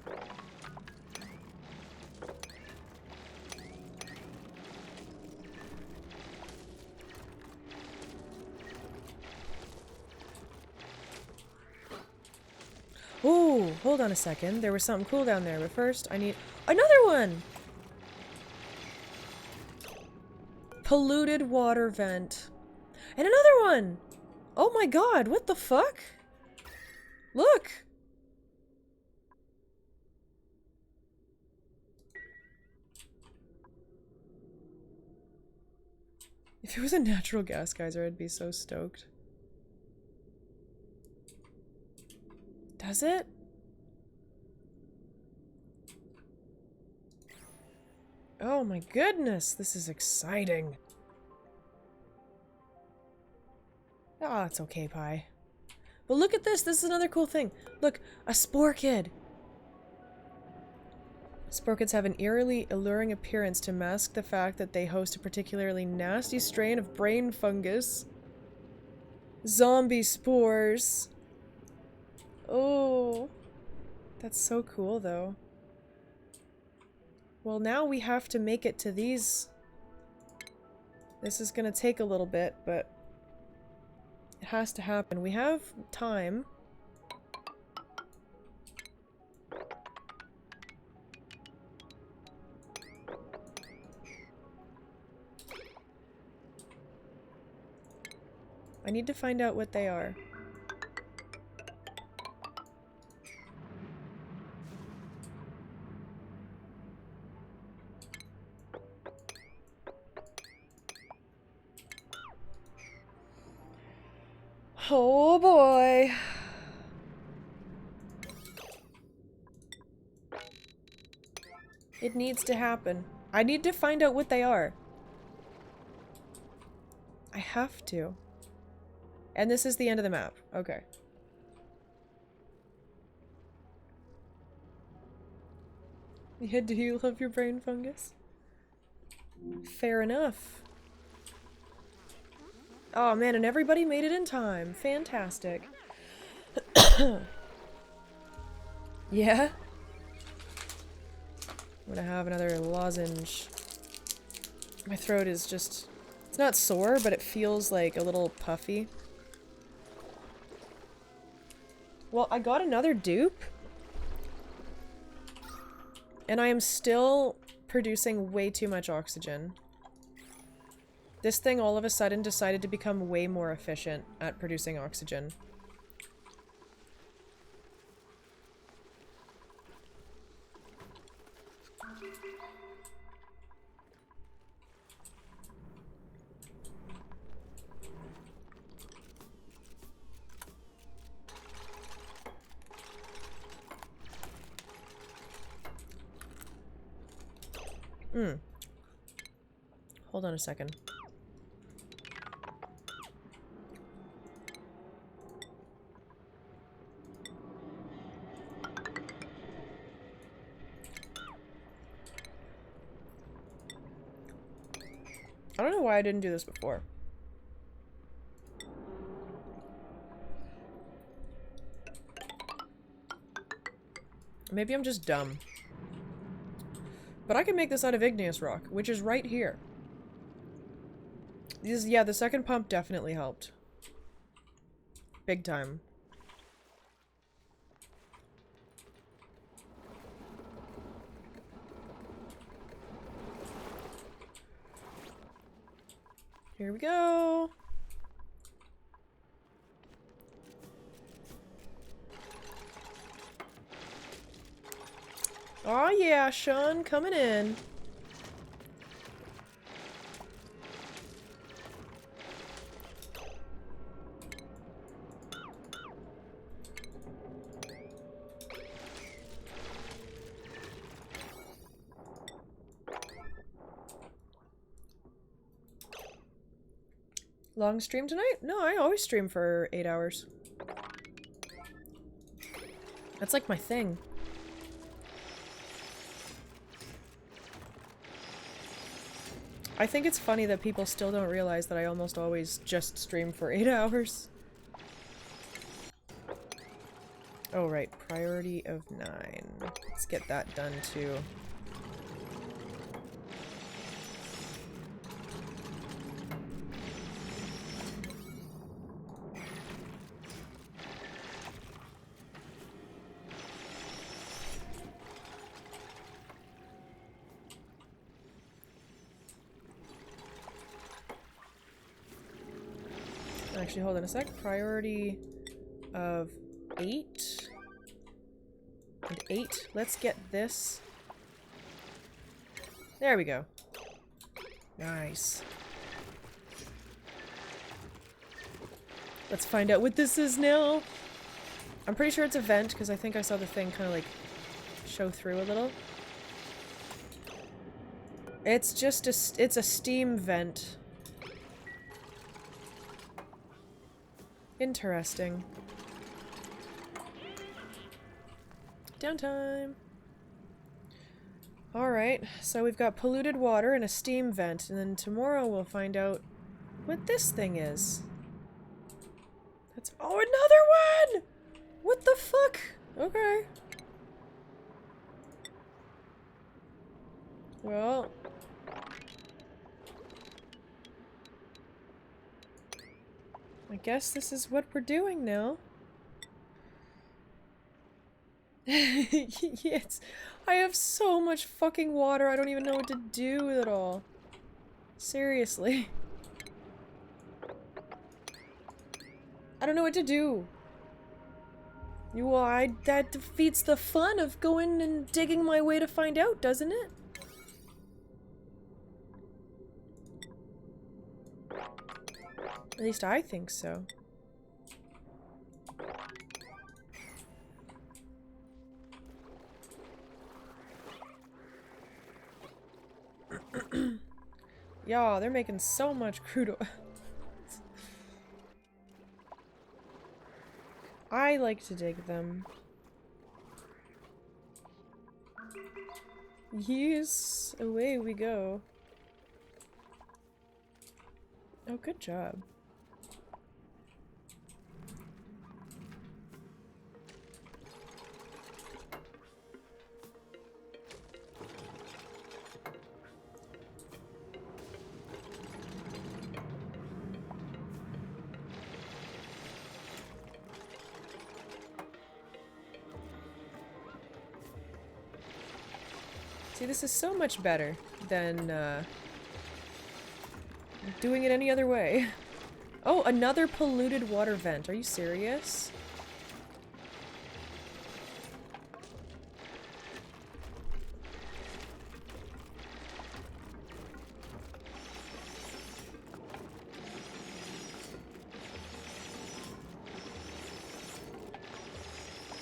Ooh, hold on a second. There was something cool down there, but first I need another one! Polluted water vent. And another one! Oh my god, what the fuck? Look! If it was a natural gas geyser, I'd be so stoked. Does it? Oh my goodness, this is exciting. Ah, it's okay, Pie. But look at this, this is another cool thing. Look, a spore kid. Spore kids have an eerily alluring appearance to mask the fact that they host a particularly nasty strain of brain fungus. Zombie spores. Oh, that's so cool, though. Well, now we have to make it to these. This is gonna take a little bit, but it has to happen. We have time. I need to find out what they are. Oh boy. It needs to happen. I need to find out what they are. I have to. And this is the end of the map. Okay. Yeah, do you love your brain fungus? Fair enough. Oh man, and everybody made it in time. Fantastic. Yeah? I'm gonna have another lozenge. My throat is just... It's not sore, but it feels like a little puffy. Well, I got another dupe. And I am still producing way too much oxygen. This thing all of a sudden decided to become way more efficient at producing oxygen. Hold on a second. don't know why I didn't do this before. Maybe I'm just dumb. But I can make this out of igneous rock, which is right here. Yeah, the second pump definitely helped. Big time. Here we go. Oh yeah, Sean, coming in. Long stream tonight? No, I always stream for 8 hours. That's like my thing. I think it's funny that people still don't realize that I almost always just stream for 8 hours. Oh right, priority of 9. Let's get that done too. Actually, hold on a sec. Priority of 8. And 8. Let's get this. There we go. Nice. Let's find out what this is now. I'm pretty sure it's a vent, because I think I saw the thing kind of like show through a little. It's just it's a steam vent. Interesting. Downtime. Alright, so we've got polluted water and a steam vent, and then tomorrow we'll find out what this thing is. That's- oh, another one! What the fuck? Okay. Well... I guess this is what we're doing now. Yes. I have so much fucking water, I don't even know what to do with it all. Seriously. I don't know what to do. That defeats the fun of going and digging my way to find out, doesn't it? At least I think so. Yeah, they're making so much crude oil. I like to dig them. Yes, away we go. Oh, good job. See, this is so much better than, doing it any other way. Oh, another polluted water vent. Are you serious?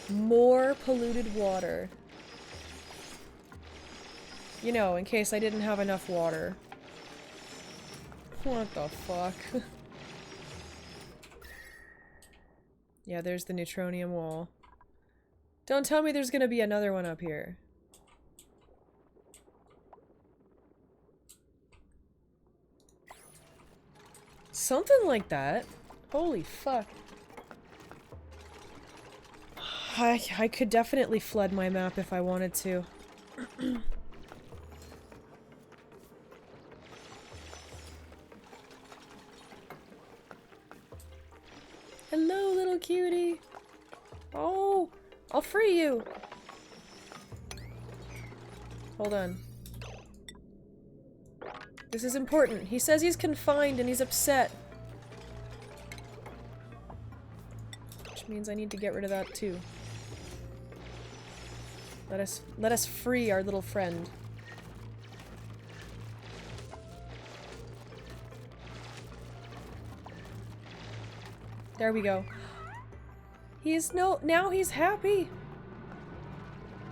More polluted water. You know, in case I didn't have enough water. What the fuck? Yeah, there's the neutronium wall. Don't tell me there's gonna be another one up here. Something like that. Holy fuck. I could definitely flood my map if I wanted to. Hello, little cutie. Oh, I'll free you. Hold on. This is important. He says he's confined and he's upset. Which means I need to get rid of that too. Let us free our little friend. There we go. Now he's happy.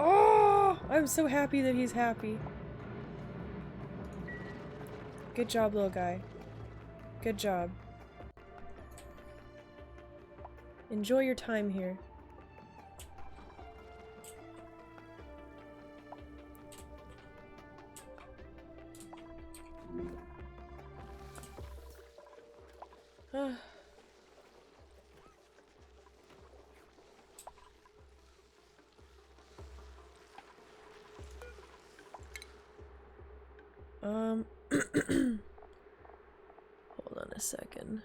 Oh, I'm so happy that he's happy. Good job, little guy. Good job. Enjoy your time here. Hold on a second.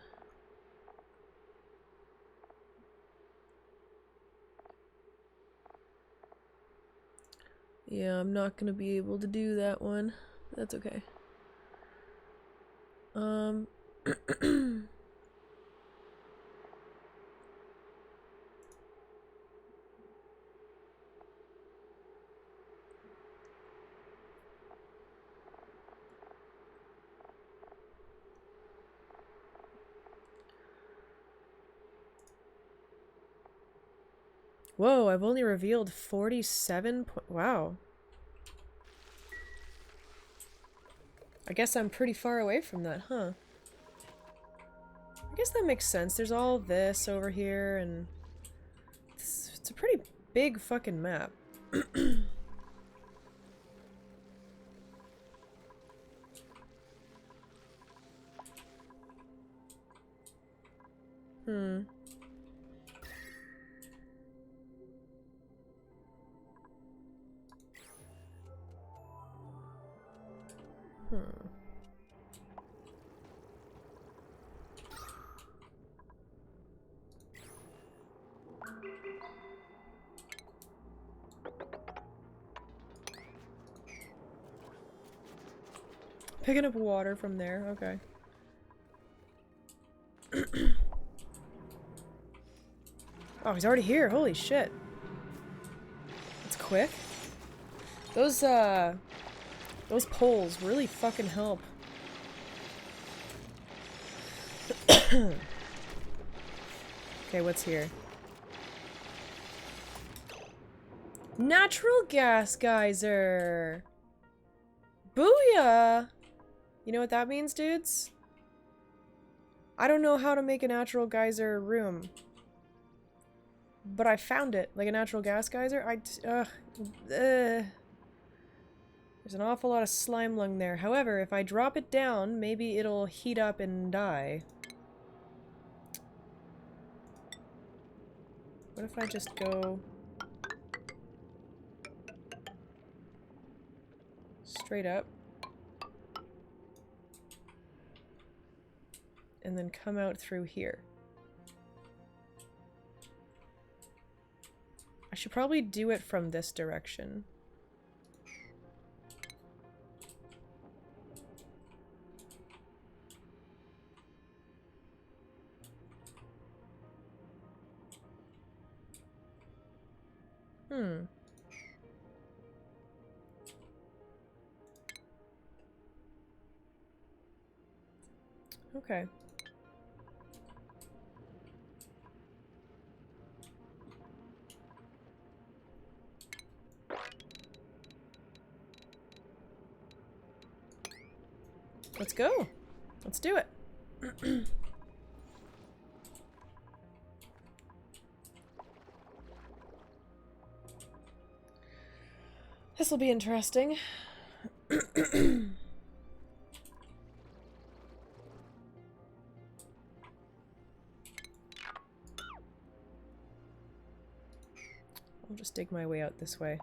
Yeah, I'm not gonna be able to do that one. That's okay. Whoa, I've only revealed 47 wow. I guess I'm pretty far away from that, huh? I guess that makes sense. There's all this over here, and it's a pretty big fucking map. Hmm. Picking up water from there, okay. Oh, he's already here, holy shit. That's quick. Those poles really fucking help. Okay, what's here? Natural gas geyser! Booyah! You know what that means, dudes? I don't know how to make a natural geyser room. But I found it. Like a natural gas geyser. There's an awful lot of slime lung there. However, if I drop it down, maybe it'll heat up and die. What if I just go straight up and then come out through here? I should probably do it from this direction. Okay. Let's go. Let's do it. This will be interesting. I'll just dig my way out this way.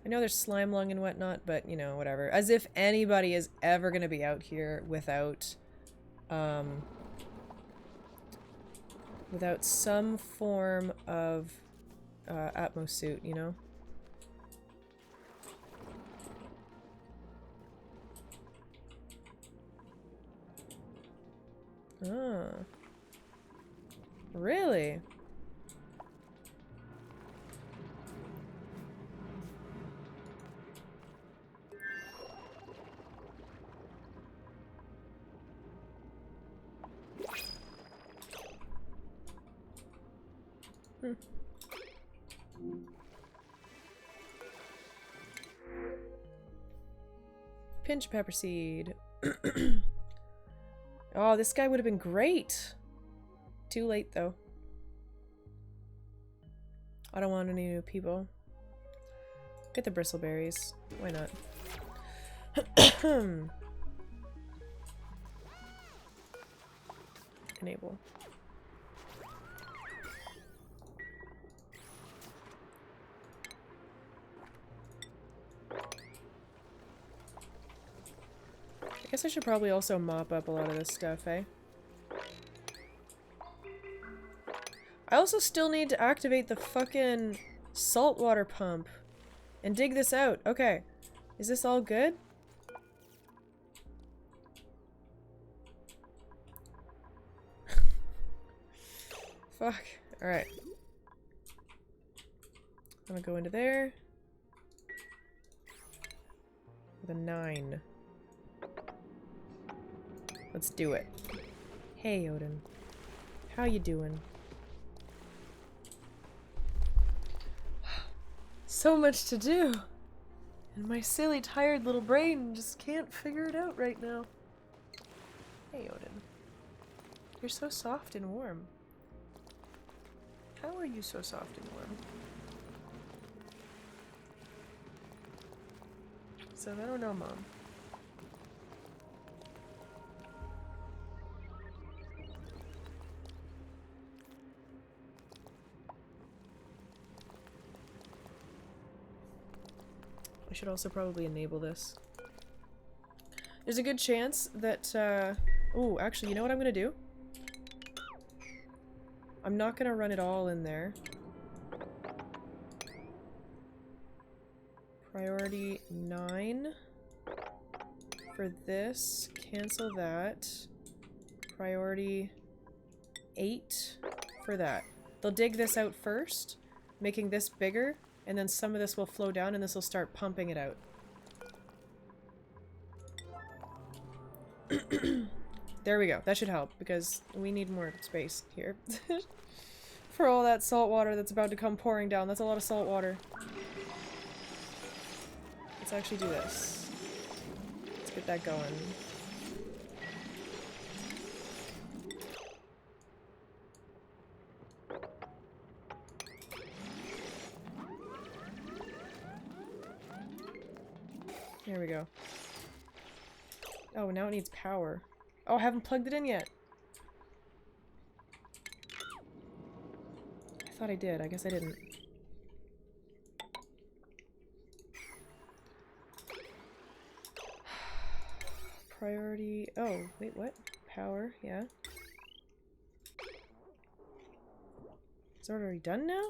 I know there's slime lung and whatnot, but, you know, whatever. As if anybody is ever gonna be out here without, without some form of, Atmos suit, you know? Ah. Really? Hmm. Pinch pepper seed. Oh, this guy would have been great. Too late, though. I don't want any new people. Get the bristleberries. Why not? Enable. I guess I should probably also mop up a lot of this stuff, eh? I also still need to activate the fucking saltwater pump and dig this out. Okay. Is this all good? Fuck. Alright. I'm gonna go into there. With a 9. Let's do it. Hey, Odin. How you doing? So much to do! And my silly, tired little brain just can't figure it out right now. Hey, Odin. You're so soft and warm. How are you so soft and warm? So, I don't know, Mom. I should also probably enable this. There's a good chance that, ooh, actually, you know what I'm gonna do? I'm not gonna run it all in there. Priority 9 for this. Cancel that. Priority 8 for that. They'll dig this out first, making this bigger, and then some of this will flow down and this will start pumping it out. There we go. That should help because we need more space here. For all that salt water that's about to come pouring down. That's a lot of salt water. Let's actually do this. Let's get that going. There we go. Oh, now it needs power. Oh, I haven't plugged it in yet. I thought I did. I guess I didn't. Priority... Oh, wait, what? Power, yeah. Is it already done now?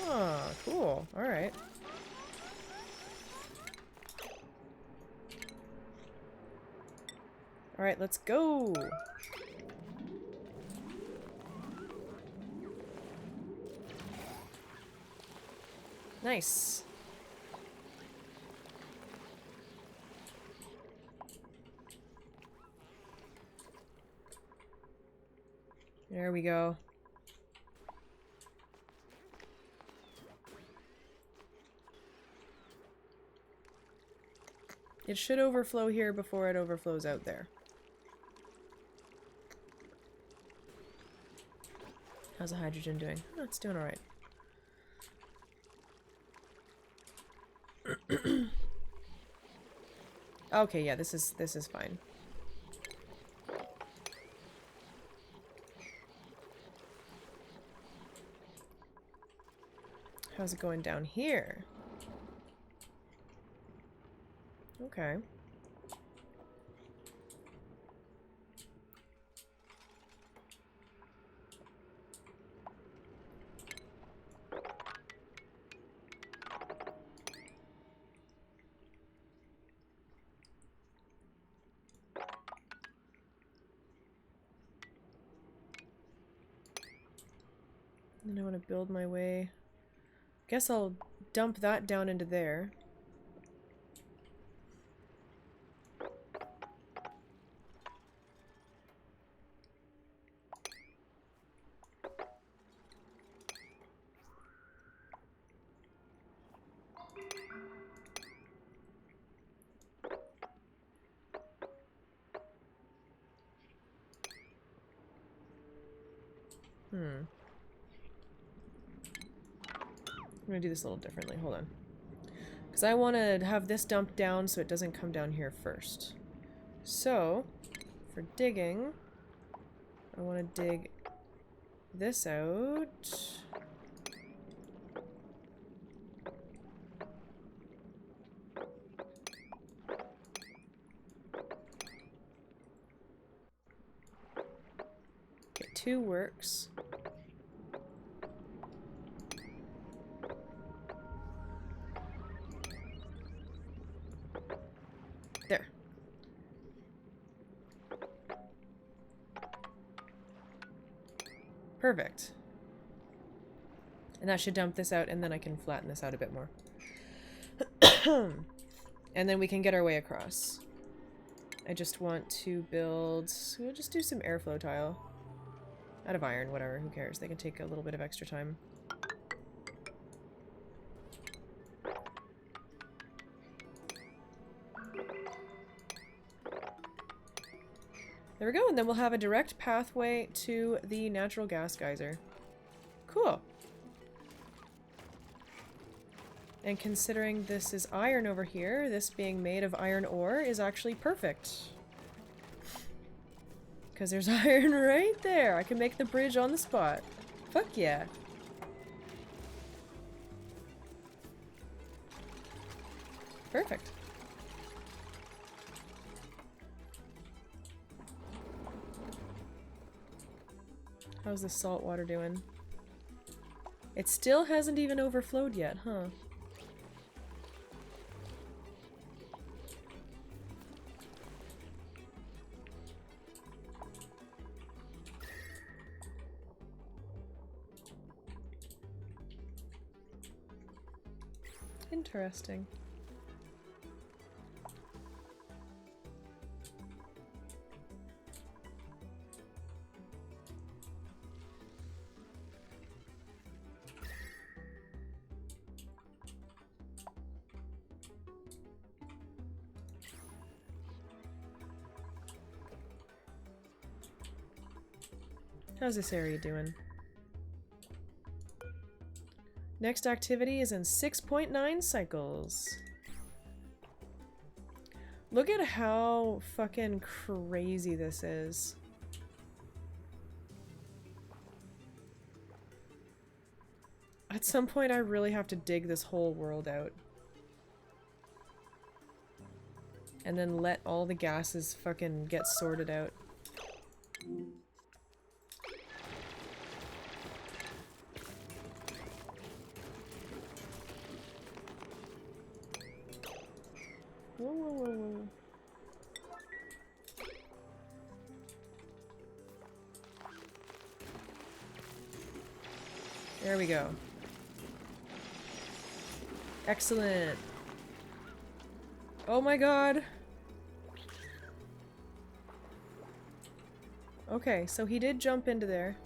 Ah, cool. Alright. Alright, let's go! Nice. There we go. It should overflow here before it overflows out there. How's the hydrogen doing? Oh, it's doing alright. Okay, yeah, this is fine. How's it going down here? Okay. Then I want to build my way. Guess I'll dump that down into there. I'm gonna do this a little differently. Hold on. Because I want to have this dumped down so it doesn't come down here first. So, for digging, I want to dig this out. Okay, 2 works. There. Perfect. And that should dump this out, and then I can flatten this out a bit more. And then we can get our way across. I just want to build... We'll just do some airflow tile. Out of iron, whatever, who cares? They can take a little bit of extra time. There we go, and then we'll have a direct pathway to the natural gas geyser. Cool. And considering this is iron over here, this being made of iron ore is actually perfect. Because there's iron right there. I can make the bridge on the spot. Fuck yeah. Perfect. How's the salt water doing? It still hasn't even overflowed yet, huh? Interesting. How's this area doing? Next activity is in 6.9 cycles. Look at how fucking crazy this is. At some point I really have to dig this whole world out. And then let all the gases fucking get sorted out. Whoa, whoa, whoa, whoa. There we go. Excellent. Oh my god. Okay, so he did jump into there.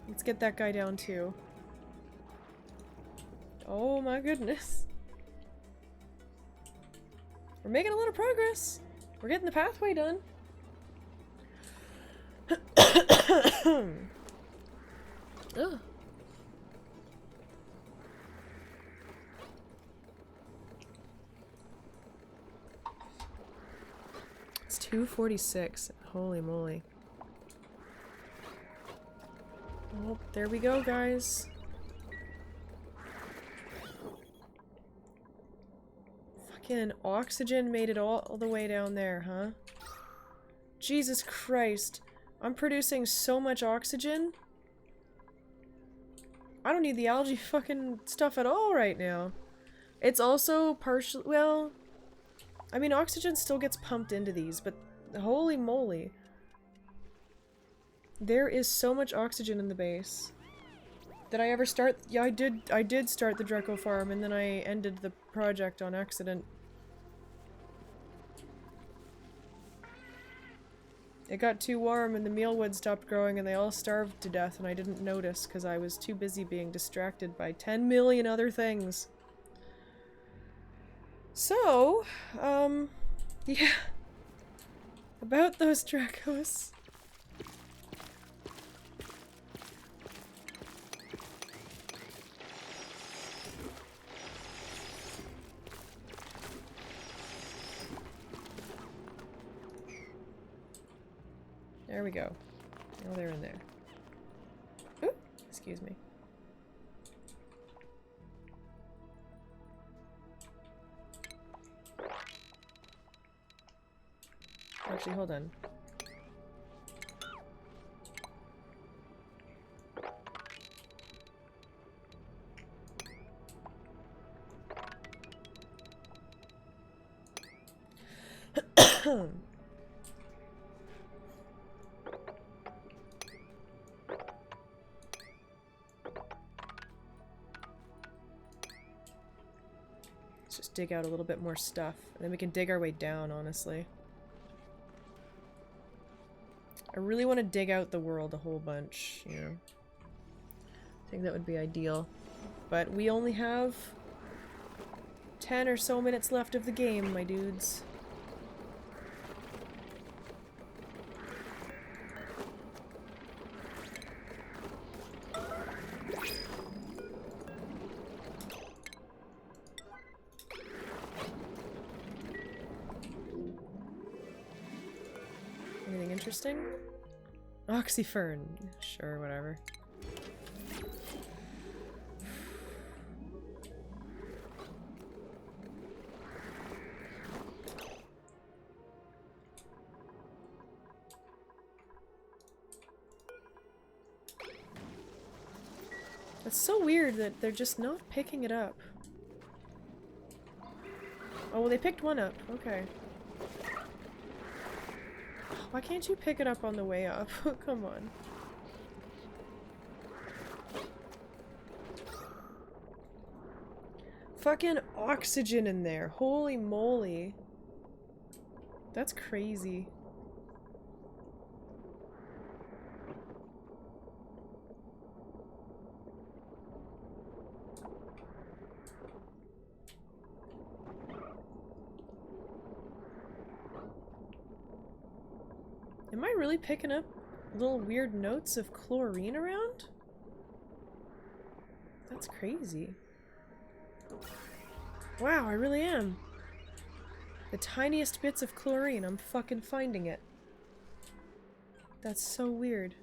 Let's get that guy down too. Oh my goodness. We're making a lot of progress. We're getting the pathway done. Ugh. It's 2:46. Holy moly. Oh, there we go, guys. Fucking oxygen made it all the way down there, huh? Jesus Christ. I'm producing so much oxygen. I don't need the algae fucking stuff at all right now. It's also partially, well, I mean, oxygen still gets pumped into these, but holy moly. There is so much oxygen in the base. Did I ever start? Yeah, I did start the Draco farm, and then I ended the project on accident. It got too warm and the mealwood stopped growing and they all starved to death and I didn't notice because I was too busy being distracted by 10 million other things. So, yeah. About those Dracos. There we go. Oh, they're in there. Ooh, excuse me. Actually, hold on. Let's just dig out a little bit more stuff, and then we can dig our way down, honestly. I really want to dig out the world a whole bunch, you know. I think that would be ideal. But we only have 10 or so minutes left of the game, my dudes. Anything interesting? Oxyfern. Sure, whatever. It's so weird that they're just not picking it up. Oh, well, they picked one up. Okay. Why can't you pick it up on the way up? Come on. Fucking oxygen in there. Holy moly. That's crazy. Am I really picking up little weird notes of chlorine around? That's crazy. Wow, I really am. The tiniest bits of chlorine, I'm fucking finding it. That's so weird.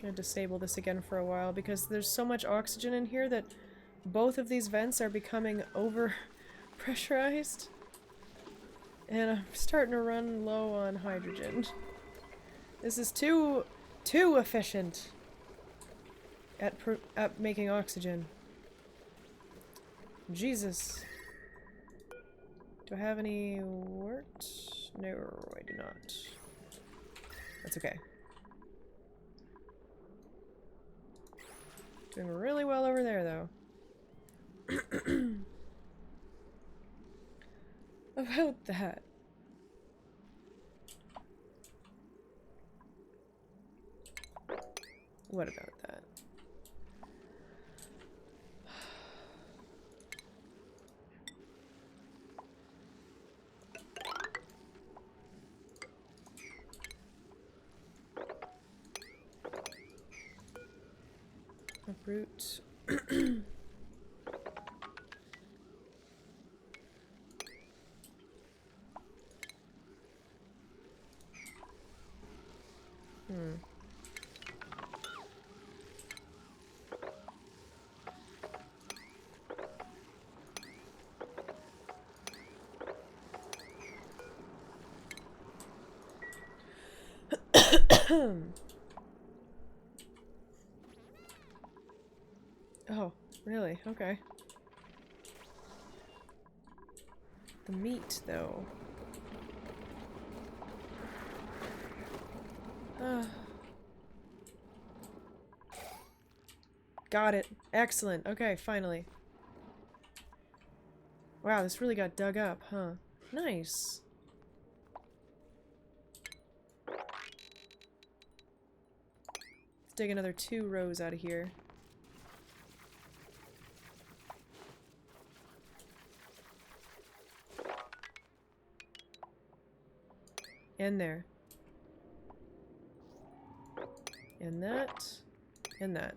Gonna disable this again for a while because there's so much oxygen in here that both of these vents are becoming over pressurized. And I'm starting to run low on hydrogen. This is too efficient at making oxygen. Jesus. Do I have any wort? No, I do not. That's okay. Doing really well over there, though. About that. What about that? Fruit. Oh, really? Okay. The meat, though. Got it. Excellent. Okay, finally. Wow, this really got dug up, huh? Nice. Let's dig another 2 rows out of here. And there. And that. And that.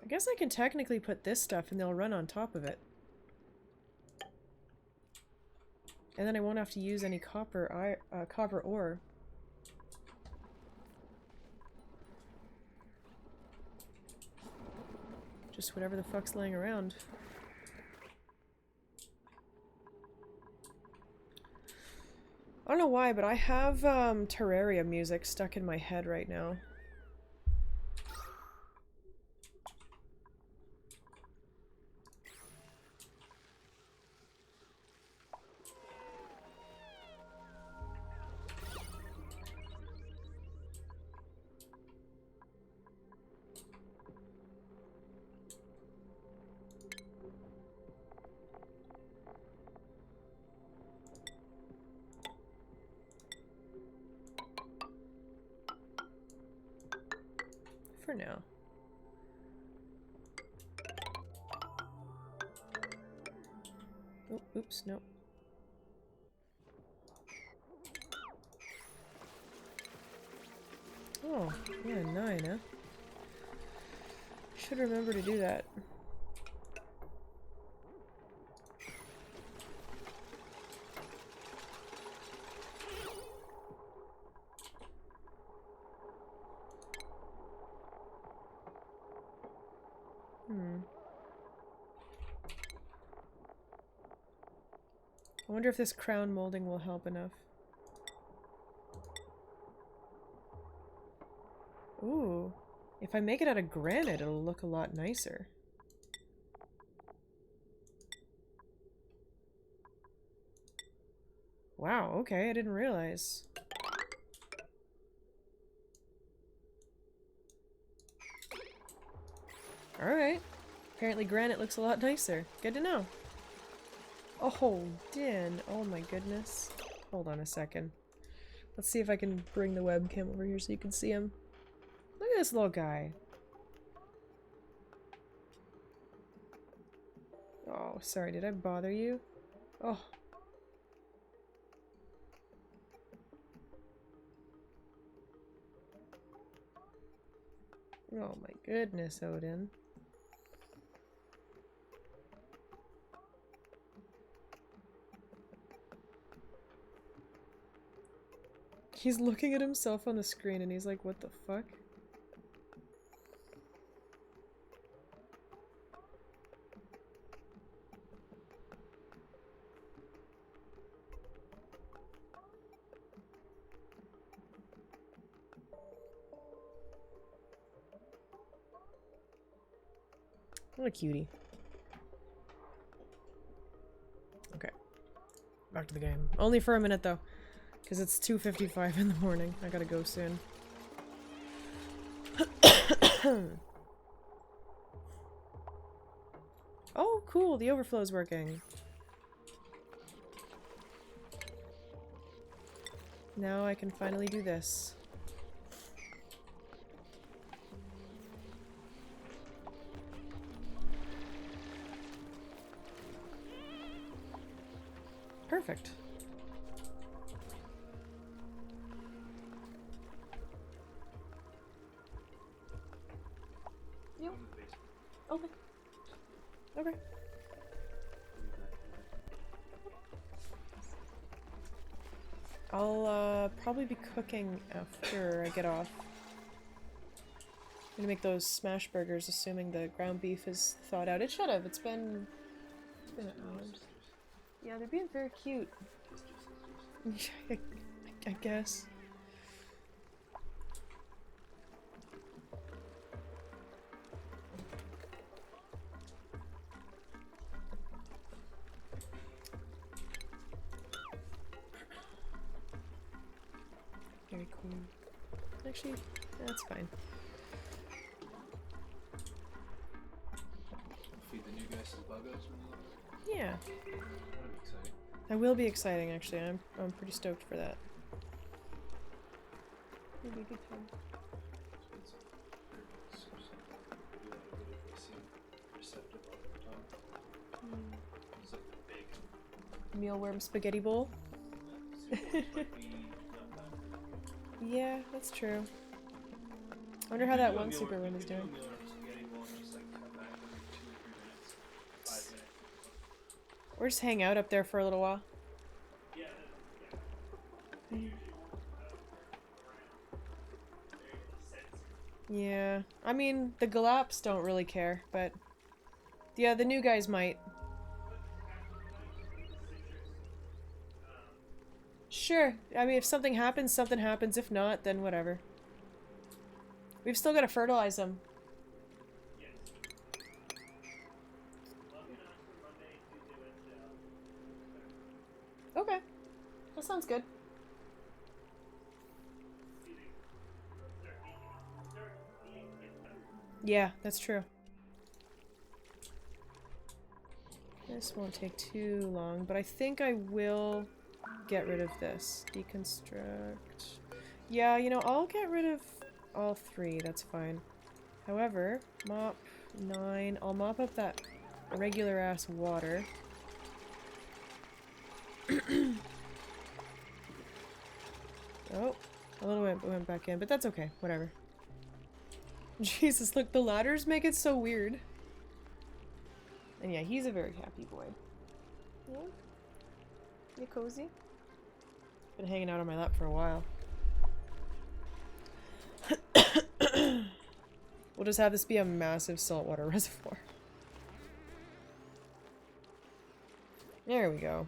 I guess I can technically put this stuff and they'll run on top of it. And then I won't have to use any copper ore. Just whatever the fuck's laying around. I don't know why, but I have Terraria music stuck in my head right now. For now. Oh, oops, no. Oh, yeah, 9, huh? Should remember to do that. I wonder if this crown molding will help enough. Ooh. If I make it out of granite, it'll look a lot nicer. Wow, okay, I didn't realize. Alright. Apparently granite looks a lot nicer. Good to know. Oh, Din. Oh my goodness. Hold on a second. Let's see if I can bring the webcam over here so you can see him. Look at this little guy. Oh, sorry, did I bother you? Oh. Oh my goodness, Odin. He's looking at himself on the screen and he's like, what the fuck? What a cutie. Okay. Back to the game. Only for a minute though. Because it's 2:55 in the morning. I gotta go soon. Oh, cool. The overflow's working. Now I can finally do this. Perfect. you. Go to the basement. Okay. Okay. I'll be back. I'll probably be cooking after I get off. I'm gonna make those smash burgers, assuming the ground beef is thawed out. It should have. It's been hours. Yeah, they're being very cute. I guess. Very cool. Actually, that's fine. Feed the new guys some buggos when you look. Yeah. That'll be exciting. That will be exciting, actually. I'm pretty stoked for that. It'll be a good time. It's been some very good or something. Maybe that would if they seem receptive all the time. It's like the big. Mealworm spaghetti bowl. Might be not bad. Yeah, that's true. I wonder how that one super room is doing. Or just hang out up there for a little while. Yeah, I mean, the Galaps don't really care, but yeah, the new guys might. Sure, I mean, if something happens, something happens. If not, then whatever. We've still got to fertilize them. Okay, that sounds good. Yeah, that's true. This won't take too long, but I think I will get rid of this. Deconstruct. Yeah, you know, I'll get rid of all three, that's fine. However, mop 9. I'll mop up that regular ass water. Oh, a little bit went back in, but that's okay, whatever. Jesus, look, the ladders make it so weird. And yeah, he's a very happy boy. Yeah? You cozy? Been hanging out on my lap for a while. We'll just have this be a massive saltwater reservoir. There we go.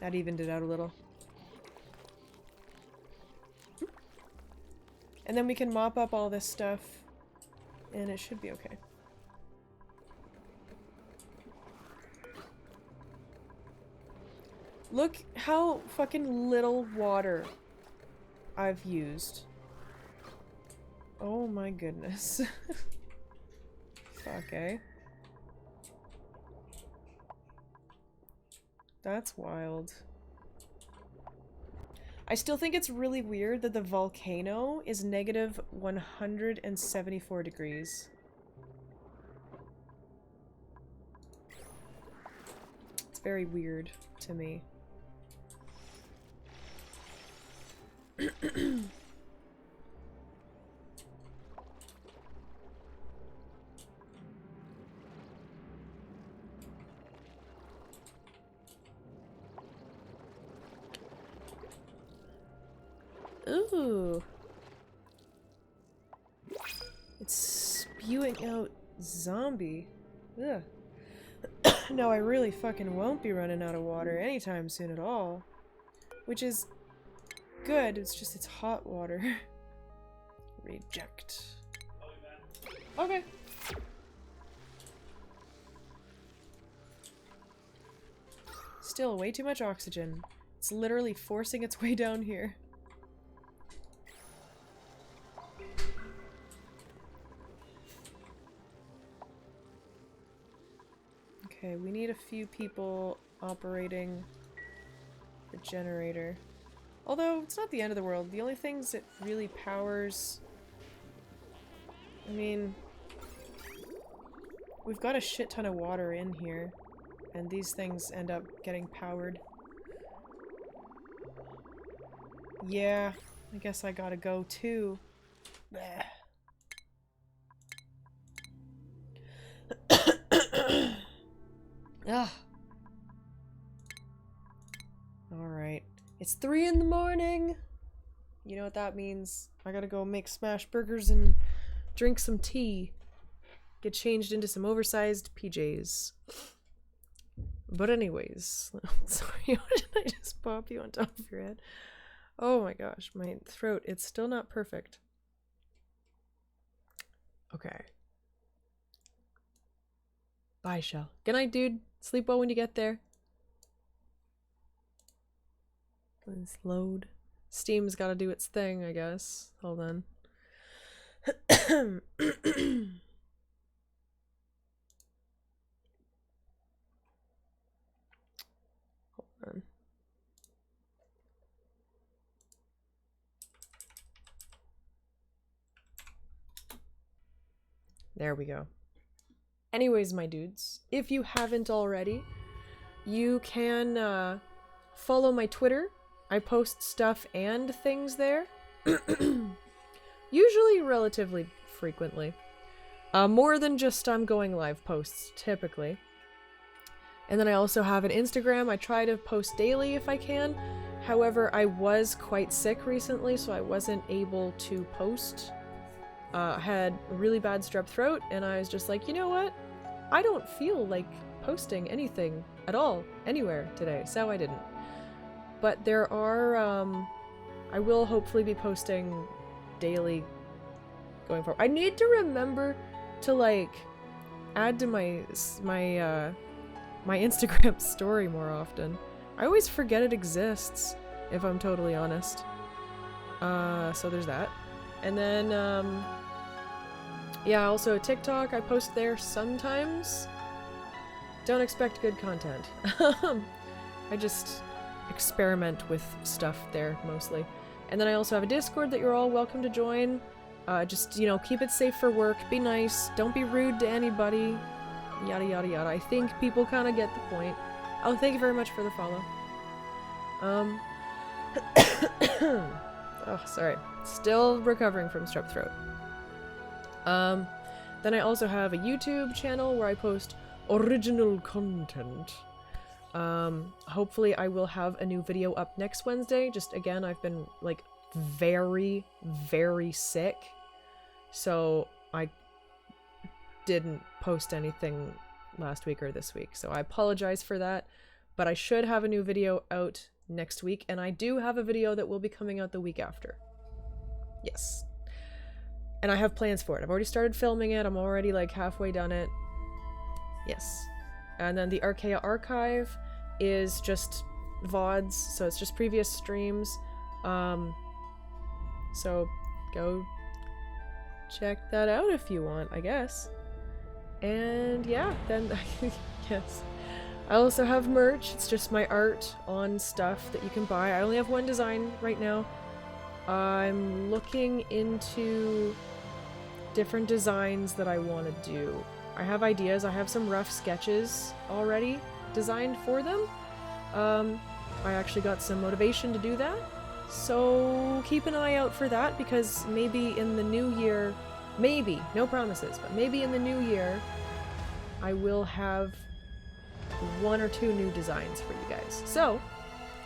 That evened it out a little. And then we can mop up all this stuff, and it should be okay. Look how fucking little water I've used. Oh my goodness. Fuck, eh? That's wild. I still think it's really weird that the volcano is negative 174 degrees. It's very weird to me. Ooh. It's spewing out zombie. Ugh. No, I really fucking won't be running out of water anytime soon at all. Which is good, it's just it's hot water. Reject. Okay. Still way too much oxygen. It's literally forcing its way down here. Okay, we need a few people operating the generator. Although, it's not the end of the world. The only things it really powers... I mean... We've got a shit ton of water in here. And these things end up getting powered. Yeah, I guess I gotta go too. Blech. 3 in the morning. You know what that means. I gotta go make smash burgers and drink some tea. Get changed into some oversized PJs. But anyways, sorry, how did I just pop you on top of your head? Oh my gosh, my throat, it's still not perfect. Okay. Bye, Shell. Good night, dude. Sleep well when you get there. Let's load. Steam's gotta do its thing, I guess. Hold on. Hold on. There we go. Anyways, my dudes, if you haven't already, you can follow my Twitter. I post stuff and things there. Usually relatively frequently. More than just going live posts, typically. And then I also have an Instagram. I try to post daily if I can. However, I was quite sick recently, so I wasn't able to post. I had really bad strep throat, and I was just like, you know what? I don't feel like posting anything at all, anywhere today, so I didn't. But there are, I will hopefully be posting daily going forward. I need to remember to, like, add to my Instagram story more often. I always forget it exists, if I'm totally honest. So there's that. And then, yeah, also TikTok, I post there sometimes. Don't expect good content. I just experiment with stuff there, mostly. And then I also have a Discord that you're all welcome to join. Just, you know, keep it safe for work, be nice, don't be rude to anybody, yada yada yada. I think people kind of get the point. Oh, thank you very much for the follow. Oh, sorry. Still recovering from strep throat. Then I also have a YouTube channel where I post original content. Hopefully I will have a new video up next Wednesday. Just again, I've been like very, very sick. So I didn't post anything last week or this week. So I apologize for that, but I should have a new video out next week, and I do have a video that will be coming out the week after. Yes. And I have plans for it. I've already started filming it. I'm already like halfway done it. Yes. And then the Archaea archive is just VODs, so it's just previous streams. So go check that out if you want, I guess. And yeah, then yes. I also have merch. It's just my art on stuff that you can buy. I only have one design right now. I'm looking into different designs that I want to do. I have ideas. I have some rough sketches already designed for them. I actually got some motivation to do that. So keep an eye out for that, because maybe in the new year, maybe, no promises, but maybe in the new year, I will have 1 or 2 new designs for you guys. So,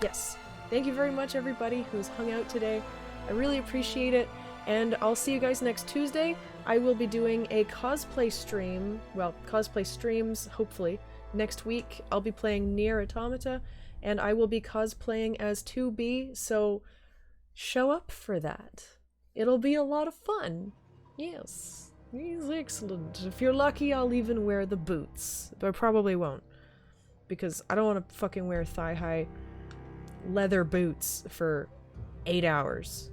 yes. Thank you very much, everybody who's hung out today. I really appreciate it. And I'll see you guys next Tuesday. I will be doing a cosplay stream, well, cosplay streams, hopefully, next week. I'll be playing Nier Automata, and I will be cosplaying as 2B, so show up for that. It'll be a lot of fun. Yes. It's excellent. If you're lucky, I'll even wear the boots, but I probably won't, because I don't want to fucking wear thigh-high leather boots for 8 hours.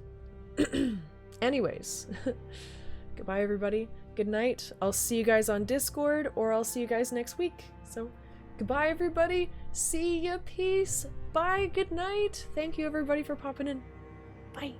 Anyways. Goodbye, everybody. Good night. I'll see you guys on Discord, or I'll see you guys next week. So, goodbye, everybody. See ya. Peace. Bye. Good night. Thank you, everybody, for popping in. Bye.